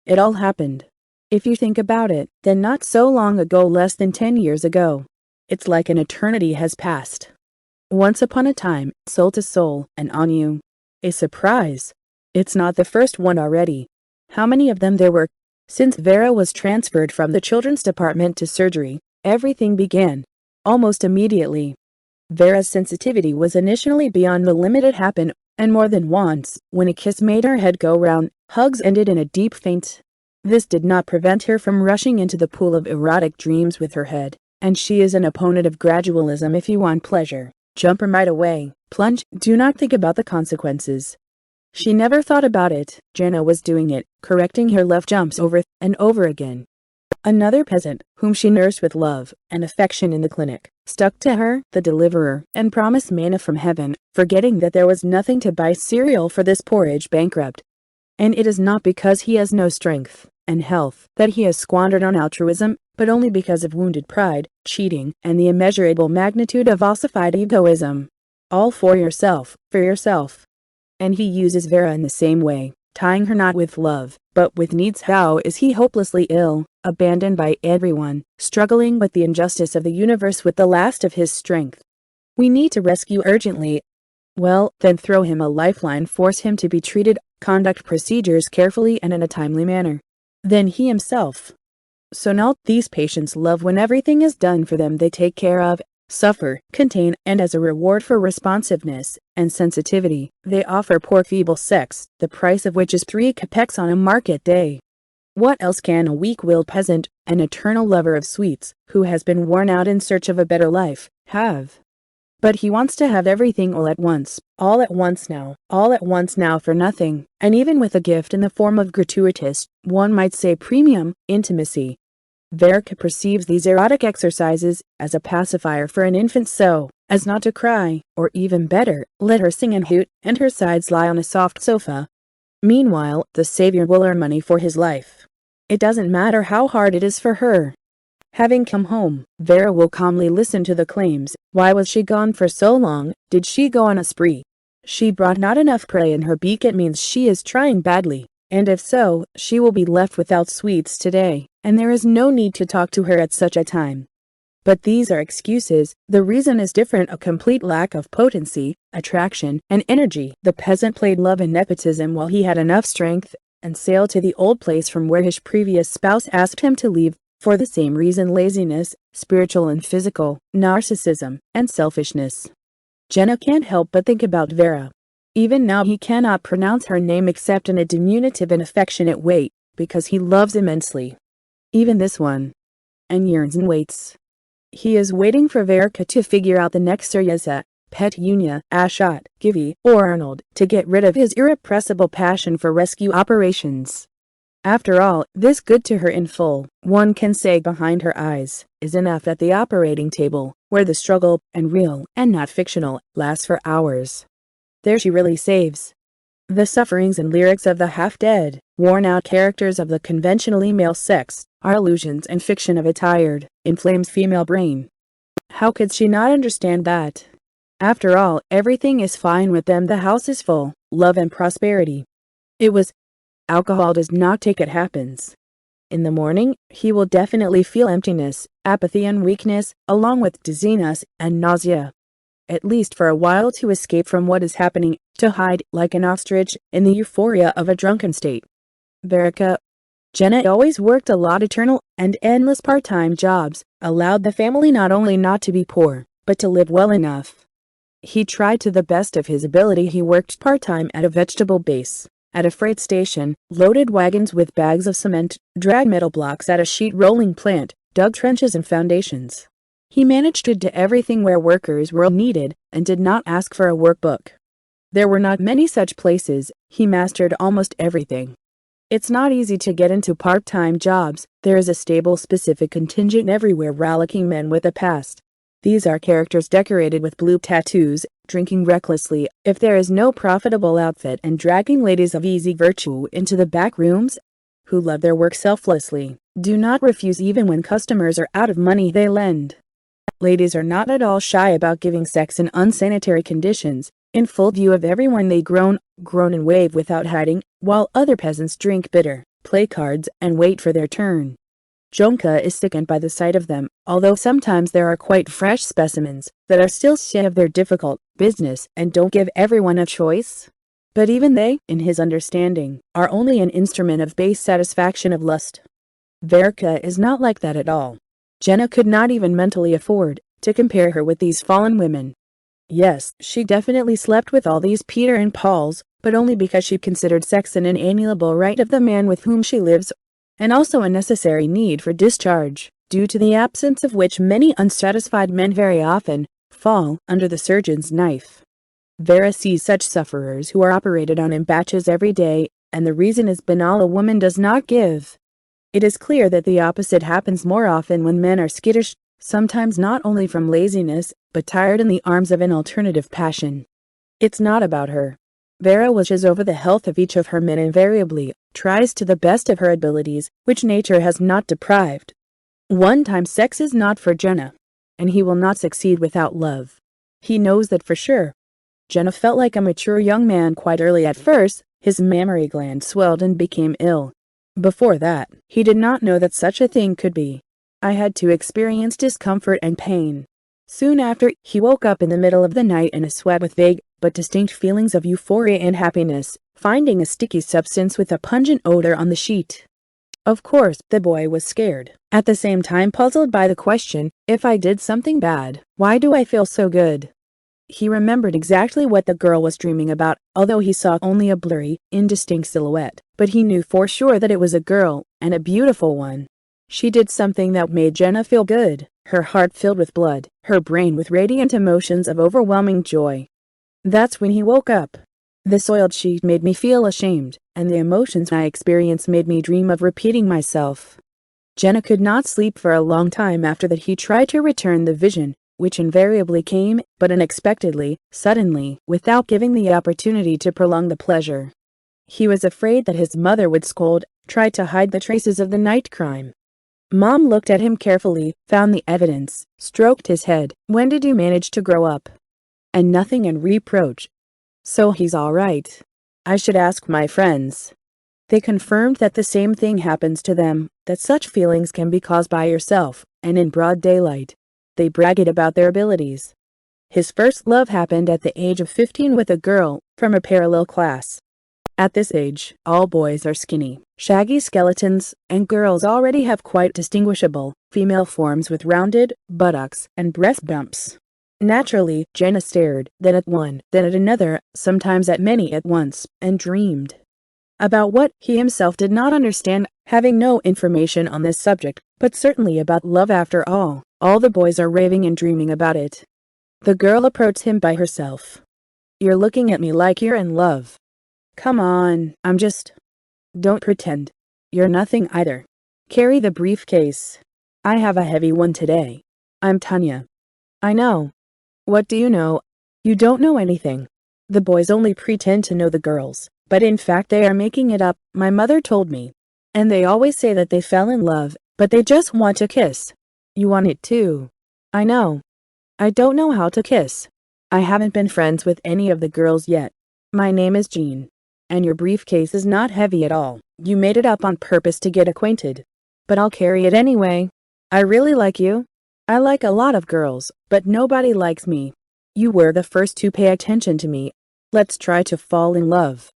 It all happened, if you think about it, then not so long ago, less than 10 years ago. It's like an eternity has passed. Once upon a time, soul to soul, and on you. A surprise. It's not the first one already. How many of them there were? Since Vera was transferred from the children's department to surgery, everything began. Almost immediately. Vera's sensitivity was initially beyond the limit. It happened, and more than once, when a kiss made her head go round, hugs ended in a deep faint. This did not prevent her from rushing into the pool of erotic dreams with her head, and she is an opponent of gradualism. If you want pleasure, jump right away, plunge, do not think about the consequences. She never thought about it. Jenna was doing it, correcting her left jumps over and over again. Another peasant, whom she nursed with love and affection in the clinic, stuck to her, the deliverer, and promised manna from heaven, forgetting that there was nothing to buy cereal for this porridge bankrupt. And it is not because he has no strength and health that he has squandered on altruism, but only because of wounded pride, cheating, and the immeasurable magnitude of ossified egoism. All for yourself, for yourself. And he uses Vera in the same way, tying her not with love, but with needs. How is he hopelessly ill, abandoned by everyone, struggling with the injustice of the universe with the last of his strength? We need to rescue urgently. Well, then throw him a lifeline, force him to be treated, conduct procedures carefully and in a timely manner. Then he himself. So now these patients love when everything is done for them. They take care of, suffer, contain, and as a reward for responsiveness and sensitivity, they offer poor feeble sex, the price of which is 3 kopecks on a market day. What else can a weak-willed peasant, an eternal lover of sweets, who has been worn out in search of a better life, have? But he wants to have everything all at once now for nothing, and even with a gift in the form of gratuitous, one might say premium, intimacy. Verka perceives these erotic exercises as a pacifier for an infant so as not to cry, or even better, let her sing and hoot, and her sides lie on a soft sofa. Meanwhile, the savior will earn money for his life. It doesn't matter how hard it is for her. Having come home, Vera will calmly listen to the claims. Why was she gone for so long? Did she go on a spree? She brought not enough prey in her beak. It means she is trying badly, and if so, she will be left without sweets today, and there is no need to talk to her at such a time. But these are excuses. The reason is different: a complete lack of potency, attraction, and energy. The peasant played love and nepotism while he had enough strength, and sailed to the old place from where his previous spouse asked him to leave. For the same reason: laziness, spiritual and physical, narcissism, and selfishness. Jenna can't help but think about Vera. Even now he cannot pronounce her name except in a diminutive and affectionate way, because he loves immensely. Even this one. And yearns and waits. He is waiting for Verka to figure out the next Suryasa, Petunia, Ashat, Givi, or Arnold, to get rid of his irrepressible passion for rescue operations. After all, this good to her in full, one can say behind her eyes, is enough at the operating table, where the struggle, and real, and not fictional, lasts for hours. There she really saves. The sufferings and lyrics of the half-dead, worn-out characters of the conventionally male sex are illusions and fiction of a tired, inflamed female brain. How could she not understand that? After all, everything is fine with them. The house is full, love and prosperity. It was. Alcohol does not take it happens. In the morning, he will definitely feel emptiness, apathy and weakness, along with dizziness and nausea. At least for a while, to escape from what is happening, to hide, like an ostrich, in the euphoria of a drunken state. Verka. Jenna always worked a lot. Eternal and endless part-time jobs allowed the family not only not to be poor, but to live well enough. He tried to the best of his ability. He worked part-time at a vegetable base, at a freight station, loaded wagons with bags of cement, dragged metal blocks at a sheet rolling plant, dug trenches and foundations. He managed to do everything where workers were needed, and did not ask for a workbook. There were not many such places. He mastered almost everything. It's not easy to get into part-time jobs. There is a stable, specific contingent everywhere, rollicking men with a past. These are characters decorated with blue tattoos, drinking recklessly if there is no profitable outfit, and dragging ladies of easy virtue into the back rooms, who love their work selflessly, do not refuse even when customers are out of money they lend. Ladies are not at all shy about giving sex in unsanitary conditions, in full view of everyone. They groan and wave without hiding, while other peasants drink bitter, play cards, and wait for their turn. Jonka is sickened by the sight of them, although sometimes there are quite fresh specimens that are still shy of their difficult business and don't give everyone a choice. But even they, in his understanding, are only an instrument of base satisfaction of lust. Verka is not like that at all. Jenna could not even mentally afford to compare her with these fallen women. Yes, she definitely slept with all these Peter and Pauls, but only because she considered sex an inalienable right of the man with whom she lives, and also a necessary need for discharge, due to the absence of which many unsatisfied men very often fall under the surgeon's knife. Vera sees such sufferers who are operated on in batches every day, and the reason is banal: a woman does not give. It is clear that the opposite happens more often when men are skittish, sometimes not only from laziness, but tired in the arms of an alternative passion. It's not about her. Vera watches over the health of each of her men invariably, tries to the best of her abilities, which nature has not deprived. One-time sex is not for Jenna, and he will not succeed without love. He knows that for sure. Jenna felt like a mature young man quite early at first. His mammary gland swelled and became ill. Before that, he did not know that such a thing could be. I had to experience discomfort and pain. Soon after, he woke up in the middle of the night in a sweat with vague but distinct feelings of euphoria and happiness, finding a sticky substance with a pungent odor on the sheet. Of course, the boy was scared, at the same time puzzled by the question, if I did something bad, why do I feel so good? He remembered exactly what the girl was dreaming about, although he saw only a blurry, indistinct silhouette, but he knew for sure that it was a girl, and a beautiful one. She did something that made Jenna feel good, her heart filled with blood, her brain with radiant emotions of overwhelming joy. That's when he woke up. The soiled sheet made me feel ashamed, and the emotions I experienced made me dream of repeating myself. Jenna could not sleep for a long time after that. He tried to return the vision, which invariably came, but unexpectedly, suddenly, without giving the opportunity to prolong the pleasure. He was afraid that his mother would scold, tried to hide the traces of the night crime. Mom looked at him carefully, found the evidence, stroked his head. When did you manage to grow up? And nothing in reproach. So he's all right. I should ask my friends. They confirmed that the same thing happens to them, that such feelings can be caused by yourself, and in broad daylight. They bragged about their abilities. His first love happened at the age of 15 with a girl from a parallel class. At this age, all boys are skinny, shaggy skeletons, and girls already have quite distinguishable female forms with rounded buttocks and breast bumps. Naturally, Jenna stared, then at one, then at another, sometimes at many at once, and dreamed about what he himself did not understand, having no information on this subject, but certainly about love after all. All the boys are raving and dreaming about it. The girl approached him by herself. You're looking at me like you're in love. Come on, I'm just... Don't pretend. You're nothing either. Carry the briefcase. I have a heavy one today. I'm Tanya. I know. What do you know? You don't know anything. The boys only pretend to know the girls, but in fact they are making it up, my mother told me. And they always say that they fell in love, but they just want to kiss. You want it too. I know. I don't know how to kiss. I haven't been friends with any of the girls yet. My name is Jean. And your briefcase is not heavy at all. You made it up on purpose to get acquainted. But I'll carry it anyway. I really like you. I like a lot of girls, but nobody likes me. You were the first to pay attention to me. Let's try to fall in love.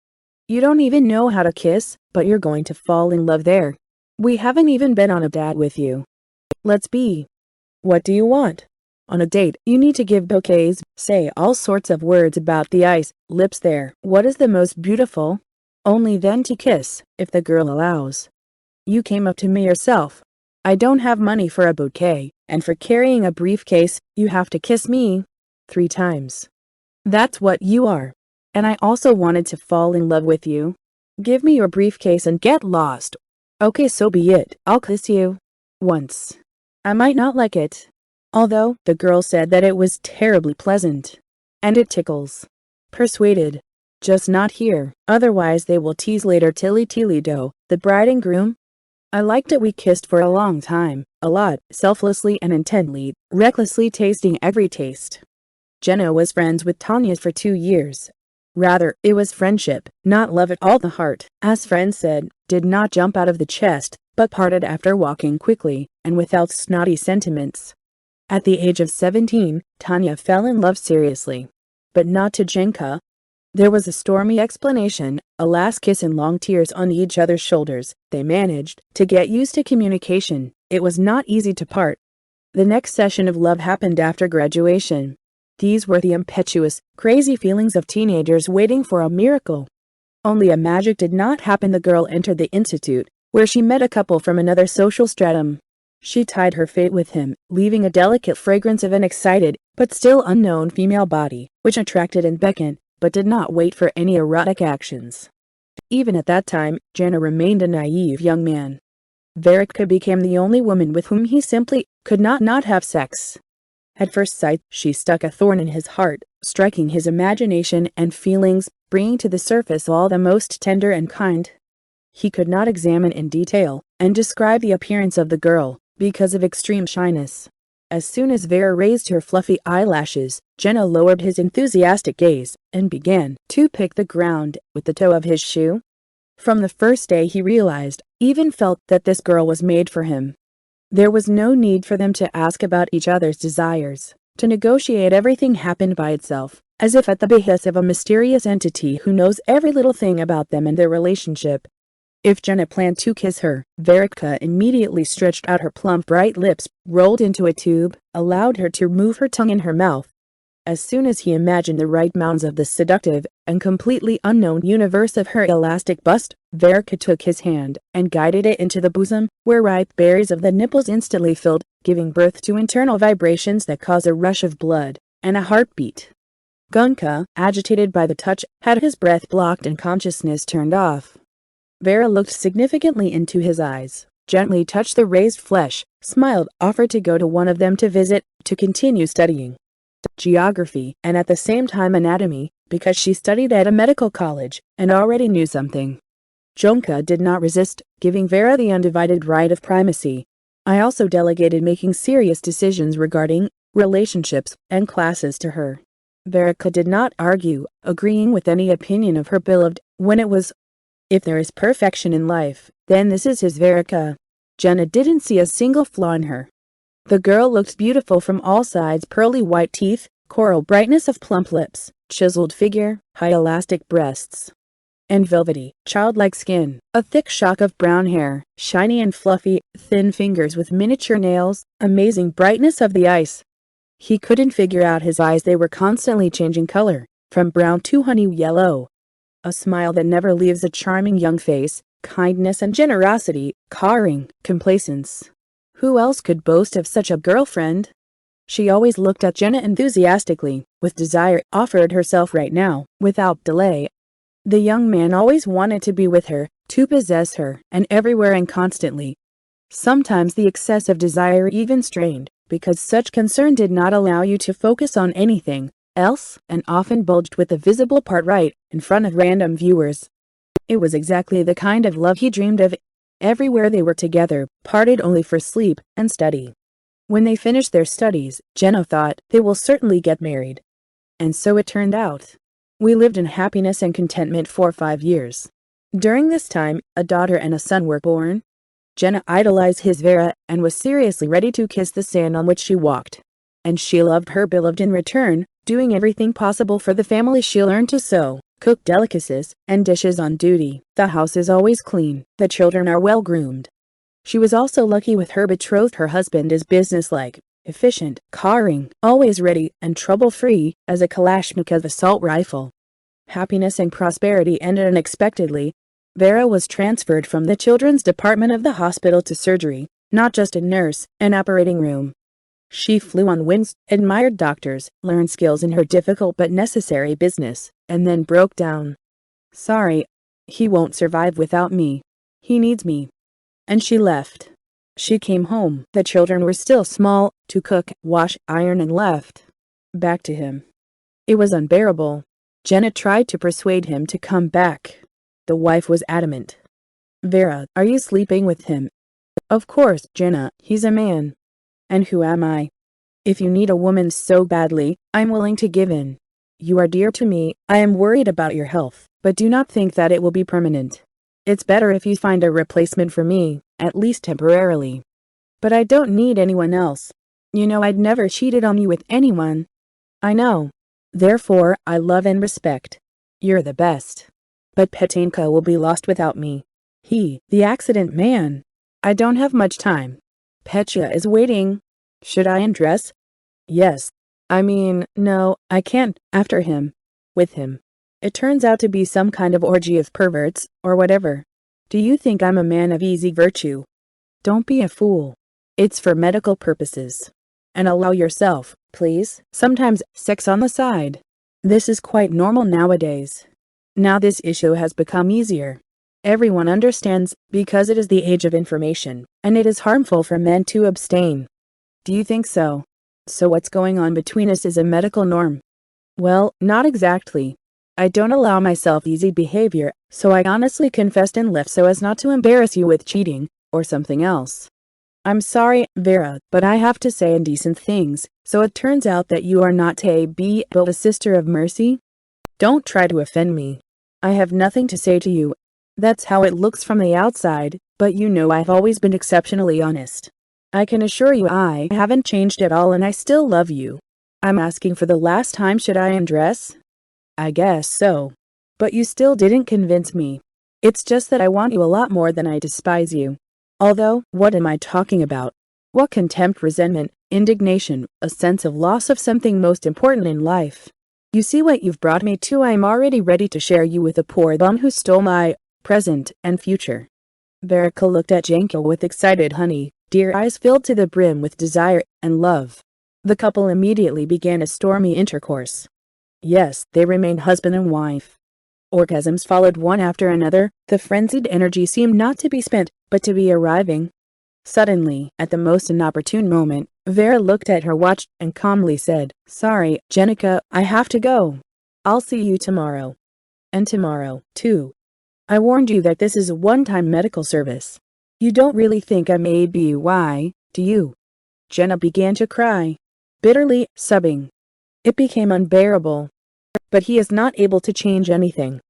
You don't even know how to kiss, but you're going to fall in love there. We haven't even been on a date with you. Let's be. What do you want? On a date, you need to give bouquets, say all sorts of words about the eyes, lips there. What is the most beautiful? Only then to kiss, if the girl allows. You came up to me yourself. I don't have money for a bouquet, and for carrying a briefcase, you have to kiss me 3 times. That's what you are. And I also wanted to fall in love with you. Give me your briefcase and get lost. Okay, so be it. I'll kiss you. Once. I might not like it. Although, the girl said that it was terribly pleasant. And it tickles. Persuaded. Just not here, otherwise they will tease later. Tilly-do, the bride and groom. I liked it. We kissed for a long time, a lot, selflessly and intently, recklessly tasting every taste. Jenna was friends with Tanya for 2 years. Rather, it was friendship, not love at all. The heart, as friends said, did not jump out of the chest, but parted after walking quickly, and without snotty sentiments. At the age of 17, Tanya fell in love seriously. But not to Jenka. There was a stormy explanation, a last kiss and long tears on each other's shoulders. They managed to get used to communication. It was not easy to part. The next session of love happened after graduation. These were the impetuous, crazy feelings of teenagers waiting for a miracle. Only a magic did not happen. The girl entered the institute, where she met a couple from another social stratum. She tied her fate with him, leaving a delicate fragrance of an excited, but still unknown female body, which attracted and beckoned, but did not wait for any erotic actions. Even at that time, Jenna remained a naive young man. Erotica became the only woman with whom he simply could not have sex. At first sight, she stuck a thorn in his heart, striking his imagination and feelings, bringing to the surface all the most tender and kind. He could not examine in detail and describe the appearance of the girl, because of extreme shyness. As soon as Vera raised her fluffy eyelashes, Jenna lowered his enthusiastic gaze and began to pick the ground with the toe of his shoe. From the first day he realized, even felt, that this girl was made for him. There was no need for them to ask about each other's desires. To negotiate, everything happened by itself, as if at the behest of a mysterious entity who knows every little thing about them and their relationship. If Jenna planned to kiss her, Erotica immediately stretched out her plump bright lips, rolled into a tube, allowed her to move her tongue in her mouth. As soon as he imagined the right mounds of the seductive and completely unknown universe of her elastic bust, Erotica took his hand and guided it into the bosom, where ripe berries of the nipples instantly filled, giving birth to internal vibrations that cause a rush of blood and a heartbeat. Gunka, agitated by the touch, had his breath blocked and consciousness turned off. Vera looked significantly into his eyes, gently touched the raised flesh, smiled, offered to go to one of them to visit, to continue studying geography and at the same time anatomy, because she studied at a medical college and already knew something. Jonka did not resist, giving Vera the undivided right of primacy. I also delegated making serious decisions regarding relationships and classes to her. Erotica did not argue, agreeing with any opinion of her beloved, when it was, if there is perfection in life, then this is his Erotica. Jenna didn't see a single flaw in her. The girl looked beautiful from all sides: pearly white teeth, coral brightness of plump lips, chiseled figure, high elastic breasts, and velvety, childlike skin, a thick shock of brown hair, shiny and fluffy, thin fingers with miniature nails, amazing brightness of the eyes. He couldn't figure out his eyes, they were constantly changing color, from brown to honey yellow. A smile that never leaves a charming young face, kindness and generosity, caring, complacence. Who else could boast of such a girlfriend? She always looked at Jenna enthusiastically, with desire, offered herself right now, without delay. The young man always wanted to be with her, to possess her, and everywhere and constantly. Sometimes the excess of desire even strained, because such concern did not allow you to focus on anything else, and often bulged with the visible part right in front of random viewers. It was exactly the kind of love he dreamed of. Everywhere they were together, parted only for sleep and study. When they finished their studies, Jenna thought, they will certainly get married. And so it turned out. We lived in happiness and contentment for 5 years. During this time, a daughter and a son were born. Jenna idolized his Vera and was seriously ready to kiss the sand on which she walked. And she loved her beloved in return, doing everything possible for the family. She learned to sew, cook delicacies and dishes on duty. The house is always clean, the children are well groomed. She was also lucky with her betrothed. Her husband is businesslike, efficient, caring, always ready, and trouble-free as a Kalashnikov assault rifle. Happiness and prosperity ended unexpectedly. Vera was transferred from the children's department of the hospital to surgery, not just a nurse, an operating room. She flew on wings, admired doctors, learned skills in her difficult but necessary business, and then broke down. Sorry, he won't survive without me. He needs me. And she left. She came home. The children were still small, to cook, wash, iron, and left. Back to him. It was unbearable. Jenna tried to persuade him to come back. The wife was adamant. Vera, are you sleeping with him? Of course, Jenna, he's a man. And who am I? If you need a woman so badly, I'm willing to give in. You are dear to me. I am worried about your health, but do not think that it will be permanent. It's better if you find a replacement for me, at least temporarily. But I don't need anyone else. You know I'd never cheated on you with anyone. I know. Therefore, I love and respect. You're the best. But Petenka will be lost without me. He, the accident man. I don't have much time. Petya is waiting. Should I undress? Yes. I mean, no, I can't, after him. With him. It turns out to be some kind of orgy of perverts, or whatever. Do you think I'm a man of easy virtue? Don't be a fool. It's for medical purposes. And allow yourself, please, sometimes sex on the side. This is quite normal nowadays. Now this issue has become easier. Everyone understands, because it is the age of information, and it is harmful for men to abstain. Do you think so? So what's going on between us is a medical norm? Well, not exactly. I don't allow myself easy behavior, so I honestly confessed and left so as not to embarrass you with cheating, or something else. I'm sorry, Vera, but I have to say indecent things, so it turns out that you are not a B but a sister of mercy? Don't try to offend me. I have nothing to say to you. That's how it looks from the outside, but you know I've always been exceptionally honest. I can assure you I haven't changed at all and I still love you. I'm asking for the last time, should I undress? I guess so. But you still didn't convince me. It's just that I want you a lot more than I despise you. Although, what am I talking about? What contempt, resentment, indignation, a sense of loss of something most important in life. You see what you've brought me to. I'm already ready to share you with a poor bum who stole my present and future. Verica looked at Janko with excited dear eyes filled to the brim with desire and love. The couple immediately began a stormy intercourse. Yes, they remained husband and wife. Orgasms followed one after another. The frenzied energy seemed not to be spent, but to be arriving. Suddenly, at the most inopportune moment, Vera looked at her watch and calmly said, "Sorry, Jenica, I have to go. I'll see you tomorrow. And tomorrow, too. I warned you that this is a one-time medical service. You don't really think I made BUY, do you?" Jenna began to cry, bitterly, sobbing. It became unbearable. But he is not able to change anything.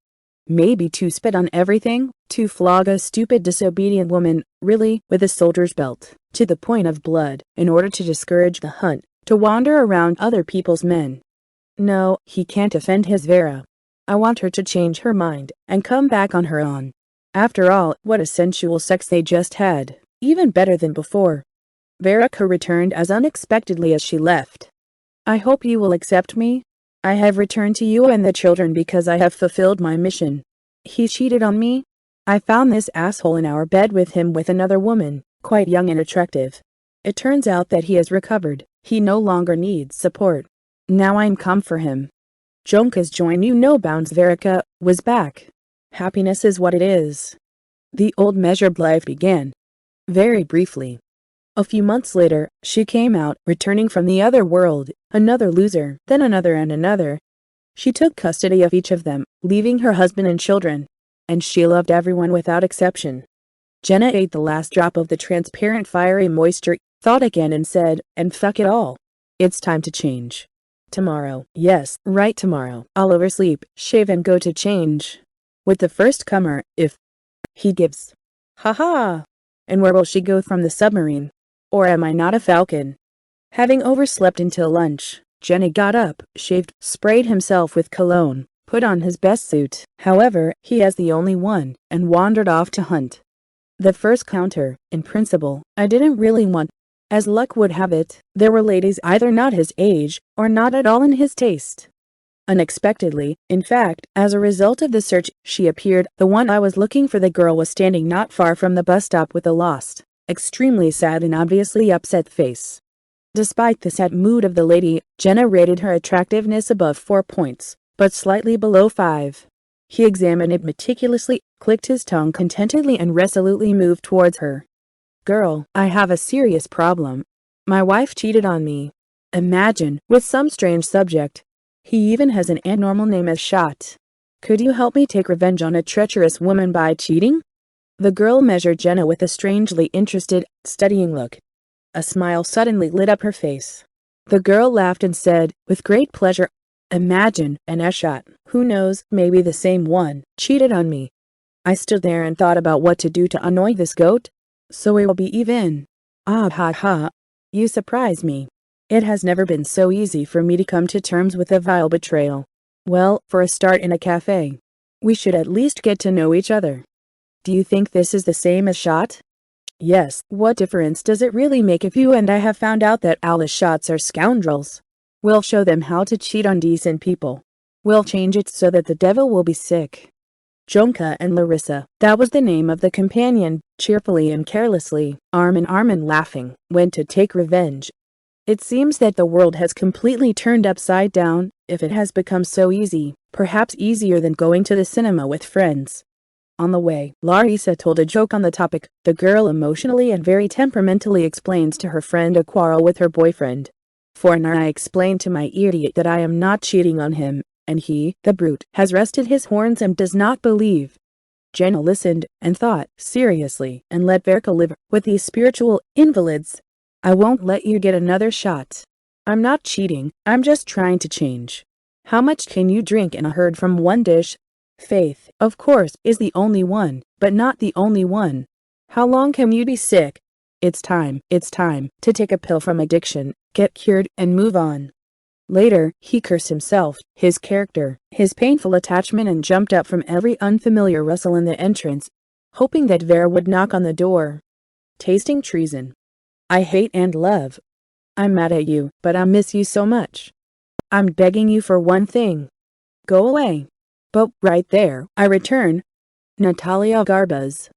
Maybe to spit on everything, to flog a stupid disobedient woman, really, with a soldier's belt, to the point of blood, in order to discourage the hunt, to wander around other people's men. No, he can't offend his Vera. I want her to change her mind, and come back on her own. After all, what a sensual sex they just had, even better than before. Verica returned as unexpectedly as she left. I hope you will accept me. I have returned to you and the children because I have fulfilled my mission. He cheated on me. I found this asshole in our bed with him with another woman, quite young and attractive. It turns out that he has recovered. He no longer needs support. Now I'm come for him. Jonka's joy knew no bounds. Verica was back. Happiness is what it is. The old measured life began. Very briefly. A few months later, she came out, returning from the other world, another loser, then another and another. She took custody of each of them, leaving her husband and children. And she loved everyone without exception. Jenna ate the last drop of the transparent fiery moisture, thought again and said, and fuck it all. It's time to change. Tomorrow, yes, right tomorrow, I'll oversleep, shave and go to change. With the first comer, if he gives. Ha ha! And where will she go from the submarine? Or am I not a falcon? Having overslept until lunch, Jenny got up, shaved, sprayed himself with cologne, put on his best suit, however, he has the only one, and wandered off to hunt. The first counter, in principle, I didn't really want. As luck would have it, there were ladies either not his age, or not at all in his taste. Unexpectedly, in fact, as a result of the search, she appeared. The one I was looking for. The girl was standing not far from the bus stop with a lost, extremely sad and obviously upset face. Despite the sad mood of the lady, Jenna rated her attractiveness above 4 points, but slightly below 5. He examined it meticulously, clicked his tongue contentedly and resolutely moved towards her. Girl, I have a serious problem. My wife cheated on me. Imagine, with some strange subject. He even has an abnormal name as Shot. Could you help me take revenge on a treacherous woman by cheating? The girl measured Jenna with a strangely interested, studying look. A smile suddenly lit up her face. The girl laughed and said, with great pleasure, imagine, and Shot, who knows, maybe the same one, cheated on me. I stood there and thought about what to do to annoy this goat. So it will be even. Ah ha ha. You surprise me. It has never been so easy for me to come to terms with a vile betrayal. Well, for a start in a cafe. We should at least get to know each other. Do you think this is the same as Shot? Yes, what difference does it really make if you and I have found out that all the Shots are scoundrels? We'll show them how to cheat on decent people. We'll change it so that the devil will be sick. Jonka and Larissa, that was the name of the companion, cheerfully and carelessly, arm in arm and laughing, went to take revenge. It seems that the world has completely turned upside down, if it has become so easy, perhaps easier than going to the cinema with friends. On the way, Larissa told a joke on the topic. The girl emotionally and very temperamentally explains to her friend a quarrel with her boyfriend. Foreigner, I explained to my idiot that I am not cheating on him, and he, the brute, has rested his horns and does not believe. Jenna listened and thought, seriously, and let Verka live with these spiritual invalids. I won't let you get another shot. I'm not cheating, I'm just trying to change. How much can you drink in a herd from one dish? Faith, of course, is the only one, but not the only one. How long can you be sick? It's time to take a pill from addiction, get cured, and move on. Later, he cursed himself, his character, his painful attachment, and jumped up from every unfamiliar rustle in the entrance, hoping that Vera would knock on the door. Tasting treason. I hate and love. I'm mad at you, but I miss you so much. I'm begging you for one thing. Go away. But right there, I return. Natalia Garbaz.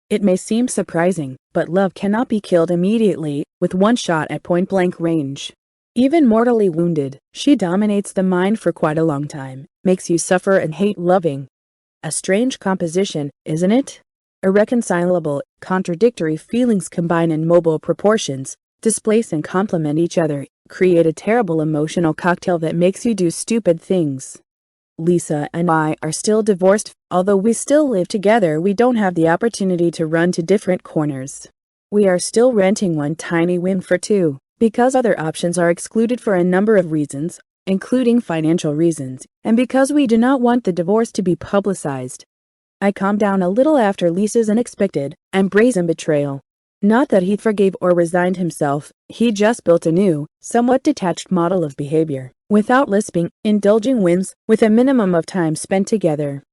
It may seem surprising, but love cannot be killed immediately, with one shot at point-blank range. Even mortally wounded, she dominates the mind for quite a long time, makes you suffer and hate loving. A strange composition, isn't it? Irreconcilable, contradictory feelings combine in mobile proportions, displace and complement each other, create a terrible emotional cocktail that makes you do stupid things. Lisa and I are still divorced. Although we still live together, we don't have the opportunity to run to different corners. We are still renting one tiny wing for two, because other options are excluded for a number of reasons, including financial reasons, and because we do not want the divorce to be publicized. I calmed down a little after Lisa's unexpected and brazen betrayal. Not that he forgave or resigned himself, he just built a new, somewhat detached model of behavior, without lisping, indulging whims, with a minimum of time spent together.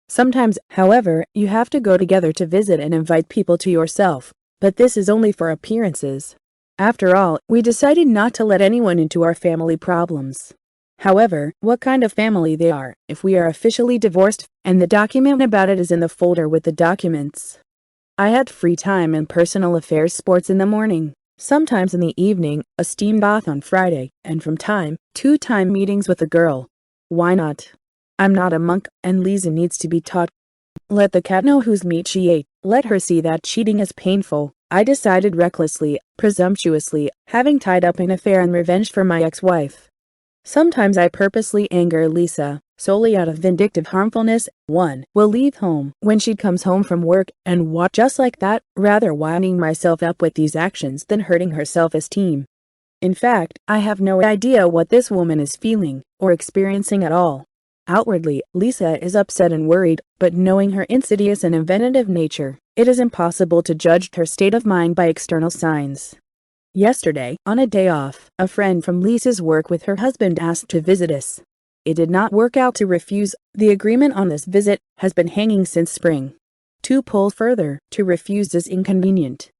Sometimes, however, you have to go together to visit and invite people to yourself, but this is only for appearances. After all, we decided not to let anyone into our family problems. However, what kind of family they are, if we are officially divorced, and the document about it is in the folder with the documents. I had free time and personal affairs, sports in the morning, sometimes in the evening, a steam bath on Friday, and from time to time meetings with a girl. Why not? I'm not a monk, and Lisa needs to be taught. Let the cat know whose meat she ate, let her see that cheating is painful. I decided recklessly, presumptuously, having tied up an affair in revenge for my ex-wife. Sometimes I purposely anger Lisa, solely out of vindictive harmfulness. One will leave home when she comes home from work and walk just like that, rather winding myself up with these actions than hurting her self-esteem. In fact, I have no idea what this woman is feeling or experiencing at all. Outwardly, Lisa is upset and worried, but knowing her insidious and inventive nature, it is impossible to judge her state of mind by external signs. Yesterday, on a day off, a friend from Lisa's work with her husband asked to visit us. It did not work out to refuse. The agreement on this visit has been hanging since spring. To pull further, to refuse is inconvenient.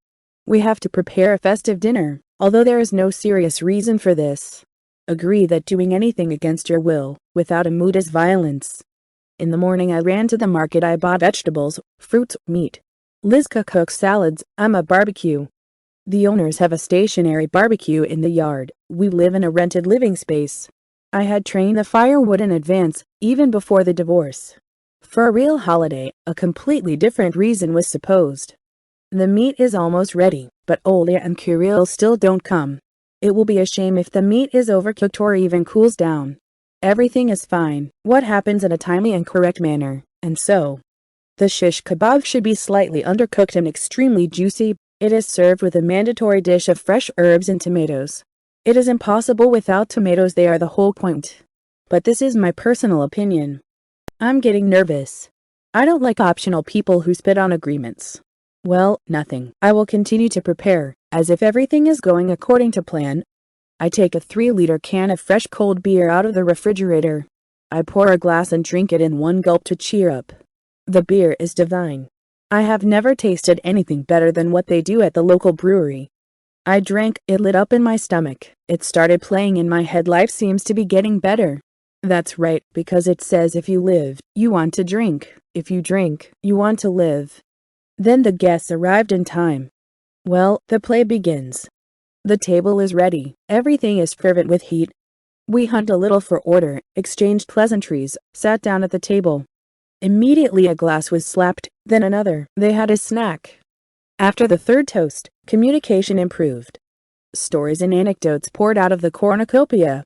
We have to prepare a festive dinner, although there is no serious reason for this. Agree that doing anything against your will, without a mood, is violence. In the morning I ran to the market. I bought vegetables, fruits, meat. Lizka cooks salads. I'm a barbecue. The owners have a stationary barbecue in the yard. We live in a rented living space. I had trained the firewood in advance, even before the divorce. For a real holiday, a completely different reason was supposed. The meat is almost ready, but Olya and Kirill still don't come. It will be a shame if the meat is overcooked or even cools down. Everything is fine. What happens in a timely and correct manner, and so. The shish kebab should be slightly undercooked and extremely juicy. It is served with a mandatory dish of fresh herbs and tomatoes. It is impossible without tomatoes, they are the whole point. But this is my personal opinion. I'm getting nervous. I don't like optional people who spit on agreements. Well, nothing. I will continue to prepare, as if everything is going according to plan. I take a 3-liter can of fresh cold beer out of the refrigerator. I pour a glass and drink it in one gulp to cheer up. The beer is divine. I have never tasted anything better than what they do at the local brewery. I drank, it lit up in my stomach. It started playing in my head, life seems to be getting better. That's right, because it says if you live, you want to drink. If you drink, you want to live. Then the guests arrived in time. Well, the play begins. The table is ready. Everything is fervent with heat. We hunt a little for order, exchanged pleasantries, sat down at the table. Immediately a glass was slapped, then another. They had a snack. After the third toast, communication improved. Stories and anecdotes poured out of the cornucopia.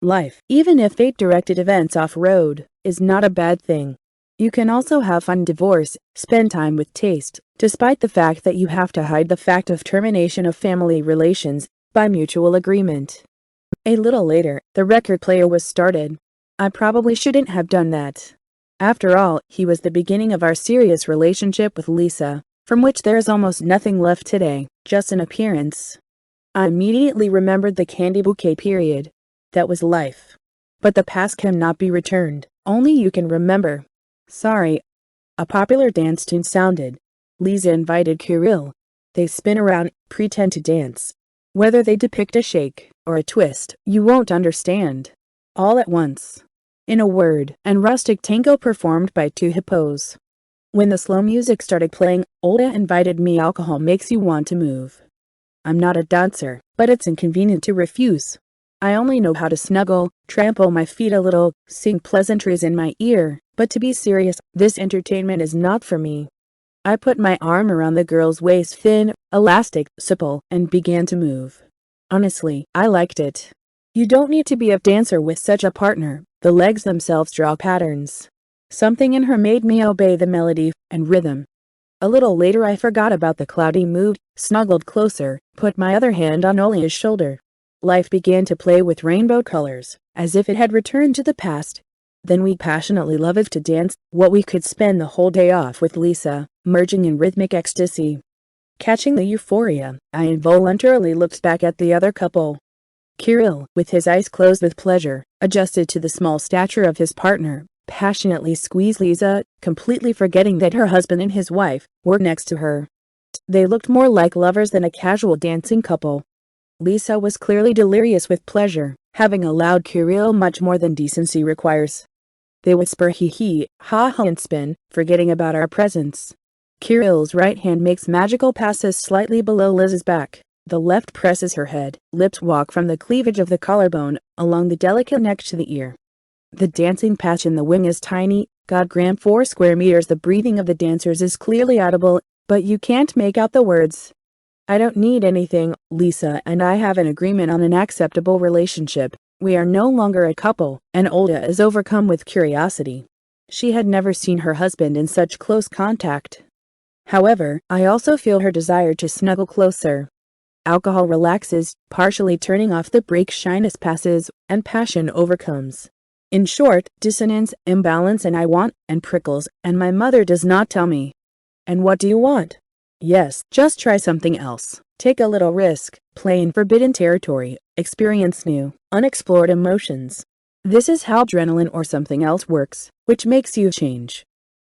Life, even if fate-directed events off-road, is not a bad thing. You can also have fun divorce, spend time with taste, despite the fact that you have to hide the fact of termination of family relations by mutual agreement. A little later, the record player was started. I probably shouldn't have done that. After all, he was the beginning of our serious relationship with Lisa, from which there is almost nothing left today, just an appearance. I immediately remembered the candy bouquet period. That was life. But the past cannot be returned, only you can remember. Sorry. A popular dance tune sounded. Lisa invited Kirill. They spin around, pretend to dance. Whether they depict a shake or a twist, you won't understand. All at once. In a word, and rustic tango performed by two hippos. When the slow music started playing, Olga invited me. Alcohol makes you want to move. I'm not a dancer, but it's inconvenient to refuse. I only know how to snuggle, trample my feet a little, sing pleasantries in my ear, but to be serious, this entertainment is not for me. I put my arm around the girl's waist, thin, elastic, supple, and began to move. Honestly, I liked it. You don't need to be a dancer with such a partner, the legs themselves draw patterns. Something in her made me obey the melody and rhythm. A little later I forgot about the cloudy mood, snuggled closer, put my other hand on Olia's shoulder. Life began to play with rainbow colors, as if it had returned to the past. Then we passionately loved to dance, what we could spend the whole day off with Lisa, merging in rhythmic ecstasy. Catching the euphoria, I involuntarily looked back at the other couple. Kirill, with his eyes closed with pleasure, adjusted to the small stature of his partner, passionately squeezed Lisa, completely forgetting that her husband and his wife were next to her. They looked more like lovers than a casual dancing couple. Lisa was clearly delirious with pleasure, having allowed Kirill much more than decency requires. They whisper hee-hee, ha-ha and spin, forgetting about our presence. Kirill's right hand makes magical passes slightly below Liz's back. The left presses her head, lips walk from the cleavage of the collarbone, along the delicate neck to the ear. The dancing patch in the wing is tiny, God grant 4 square meters. The breathing of the dancers is clearly audible, but you can't make out the words. I don't need anything. Lisa and I have an agreement on an acceptable relationship. We are no longer a couple, and Olga is overcome with curiosity. She had never seen her husband in such close contact. However, I also feel her desire to snuggle closer. Alcohol relaxes, partially turning off the brake. Shyness passes, and passion overcomes. In short, dissonance, imbalance, and I want, and prickles, and my mother does not tell me. And what do you want? Yes, just try something else. Take a little risk, play in forbidden territory, experience new, unexplored emotions. This is how adrenaline or something else works, which makes you change.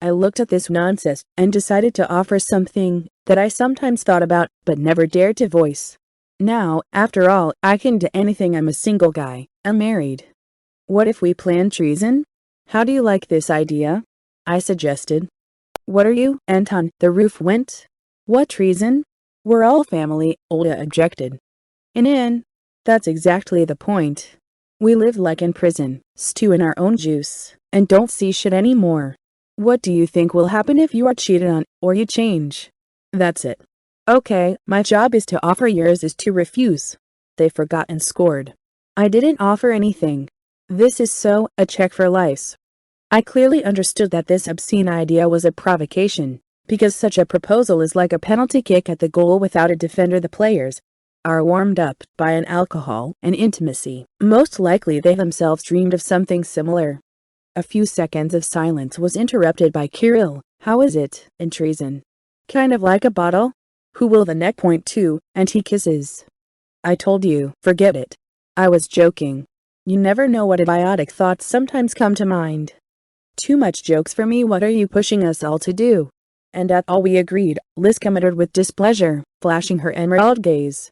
I looked at this nonsense and decided to offer something that I sometimes thought about but never dared to voice. Now, after all, I can do anything. I'm a single guy, unmarried. What if we plan treason? How do you like this idea? I suggested. What are you, Anton? The roof went. What treason? We're all family, Olga objected. In. That's exactly the point. We live like in prison, stew in our own juice, and don't see shit anymore. What do you think will happen if you are cheated on, or you change? That's it. Okay, my job is to offer, yours is to refuse. They forgot and scored. I didn't offer anything. This is so, a check for lice. I clearly understood that this obscene idea was a provocation, because such a proposal is like a penalty kick at the goal without a defender. The players are warmed up by an alcohol and intimacy. Most likely they themselves dreamed of something similar. A few seconds of silence was interrupted by Kirill. How is it, in treason? Kind of like a bottle? Who will the neck point to, and he kisses? I told you, forget it. I was joking. You never know what idiotic thoughts sometimes come to mind. Too much jokes for me. What are you pushing us all to do? And at all we agreed. Liz commented with displeasure, flashing her emerald gaze.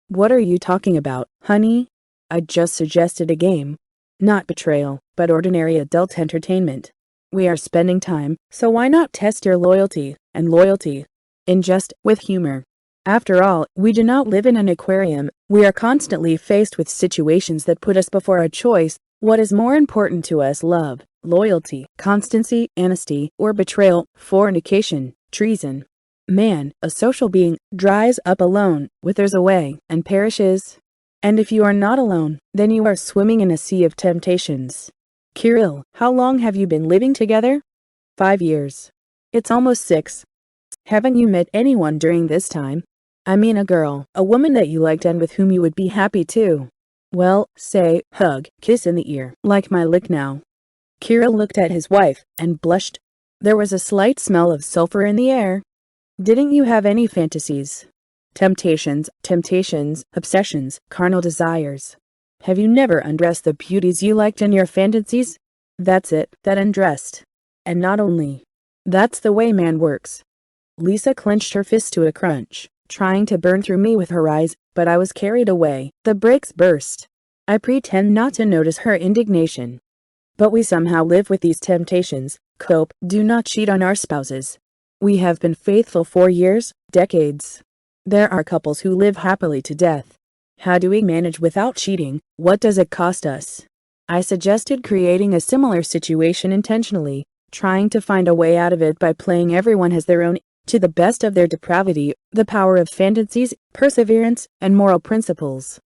What are you talking about, honey? I just suggested a game. Not betrayal, but ordinary adult entertainment. We are spending time, so why not test your loyalty, and loyalty, in jest, with humor. After all, we do not live in an aquarium. We are constantly faced with situations that put us before a choice. What is more important to us, love, loyalty, constancy, honesty, or betrayal, fornication, treason? Man, a social being, dries up alone, withers away, and perishes. And if you are not alone, then you are swimming in a sea of temptations. Kirill, how long have you been living together? 5 years. It's almost 6. Haven't you met anyone during this time? I mean a girl, a woman that you liked and with whom you would be happy too. Well, say, hug, kiss in the ear, like my lick now. Kirill looked at his wife, and blushed. There was a slight smell of sulfur in the air. Didn't you have any fantasies? Temptations, obsessions, carnal desires. Have you never undressed the beauties you liked in your fantasies? That's it, that undressed. And not only. That's the way man works. Lisa clenched her fist to a crunch, trying to burn through me with her eyes, but I was carried away. The brakes burst. I pretend not to notice her indignation. But we somehow live with these temptations, cope, do not cheat on our spouses. We have been faithful for years, decades. There are couples who live happily to death. How do we manage without cheating? What does it cost us? I suggested creating a similar situation intentionally, trying to find a way out of it by playing everyone has their own, to the best of their depravity, the power of fantasies, perseverance, and moral principles.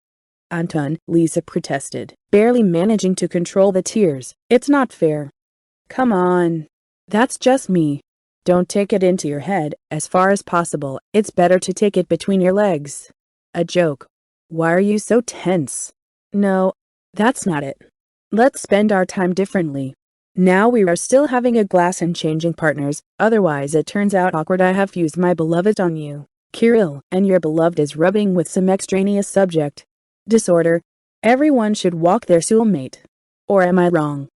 Anton, Lisa protested, barely managing to control the tears. It's not fair. Come on. That's just me. Don't take it into your head. As far as possible, it's better to take it between your legs. A joke. Why are you so tense? No, that's not it. Let's spend our time differently. Now we are still having a glass and changing partners, otherwise it turns out awkward. I have used my beloved on you, Kirill, and your beloved is rubbing with some extraneous subject. Disorder. Everyone should walk their soulmate. Or am I wrong?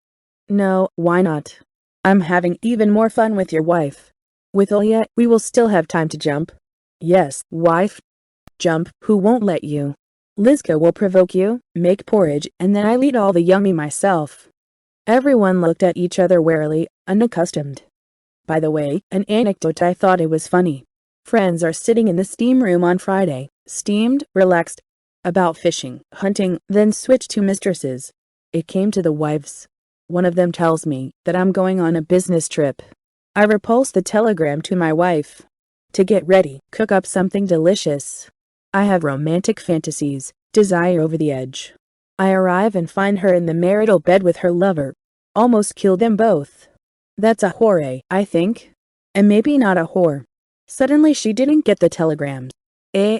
No, why not? I'm having even more fun with your wife. With Ilya, we will still have time to jump. Yes, wife. Jump, who won't let you? Lizka will provoke you, make porridge, and then I'll eat all the yummy myself. Everyone looked at each other warily, unaccustomed. By the way, an anecdote, I thought it was funny. Friends are sitting in the steam room on Friday, steamed, relaxed, about fishing, hunting, then switched to mistresses. It came to the wives. One of them tells me that I'm going on a business trip. I repulse the telegram to my wife. To get ready, cook up something delicious. I have romantic fantasies, desire over the edge. I arrive and find her in the marital bed with her lover. Almost kill them both. That's a whore, I think. And maybe not a whore. Suddenly she didn't get the telegrams. Eh?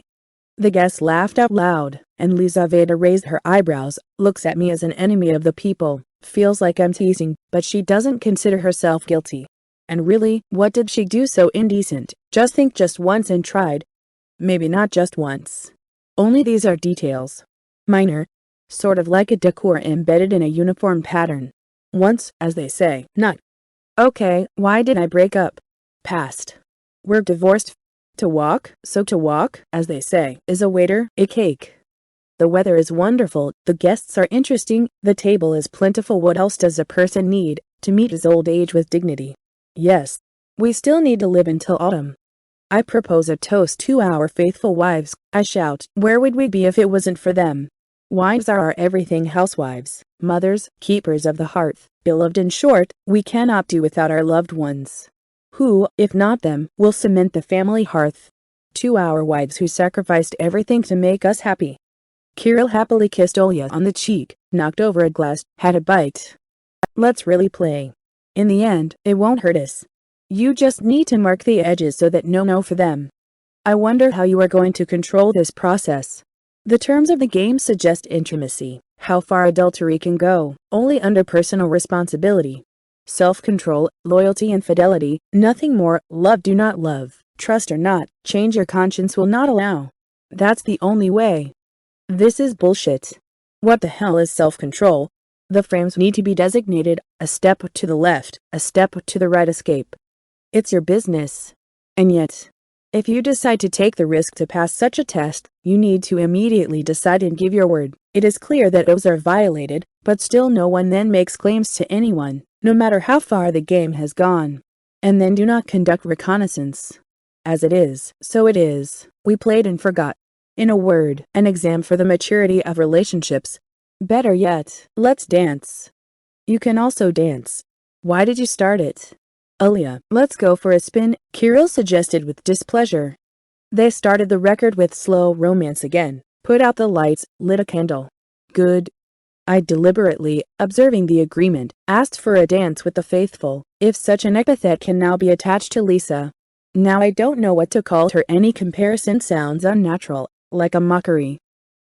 The guest laughed out loud, and Lizaveta raised her eyebrows, looks at me as an enemy of the people, feels like I'm teasing, but she doesn't consider herself guilty. And really, what did she do so indecent? Just think just once and tried. Maybe not just once. Only these are details. Minor. Sort of like a decor embedded in a uniform pattern. Once, as they say, not. Okay, why did I break up? Past. We're divorced. To walk, so to walk, as they say, is a waiter, a cake. The weather is wonderful, the guests are interesting, the table is plentiful. What else does a person need to meet his old age with dignity? Yes, we still need to live until autumn. I propose a toast to our faithful wives. I shout, where would we be if it wasn't for them? Wives are our everything, housewives, mothers, keepers of the hearth, beloved. In short, we cannot do without our loved ones. Who, if not them, will cement the family hearth? To our wives who sacrificed everything to make us happy. Kirill happily kissed Olya on the cheek, knocked over a glass, had a bite. Let's really play. In the end, it won't hurt us. You just need to mark the edges so that no for them. I wonder how you are going to control this process. The terms of the game suggest intimacy, how far adultery can go, only under personal responsibility. Self-control, loyalty and fidelity, nothing more. Love, do not love, trust or not, change your conscience will not allow. That's the only way. This is bullshit. What the hell is self-control? The frames need to be designated, a step to the left, a step to the right, escape. It's your business. And yet, if you decide to take the risk to pass such a test, you need to immediately decide and give your word. It is clear that oaths are violated, but still no one then makes claims to anyone, no matter how far the game has gone. And then do not conduct reconnaissance. As it is, so it is. We played and forgot. In a word, an exam for the maturity of relationships. Better yet, let's dance. You can also dance. Why did you start it? Alia, let's go for a spin, Kirill suggested with displeasure. They started the record with slow romance again, put out the lights, lit a candle. Good. I deliberately, observing the agreement, asked for a dance with the faithful, if such an epithet can now be attached to Lisa. Now I don't know what to call her. Any comparison sounds unnatural, like a mockery.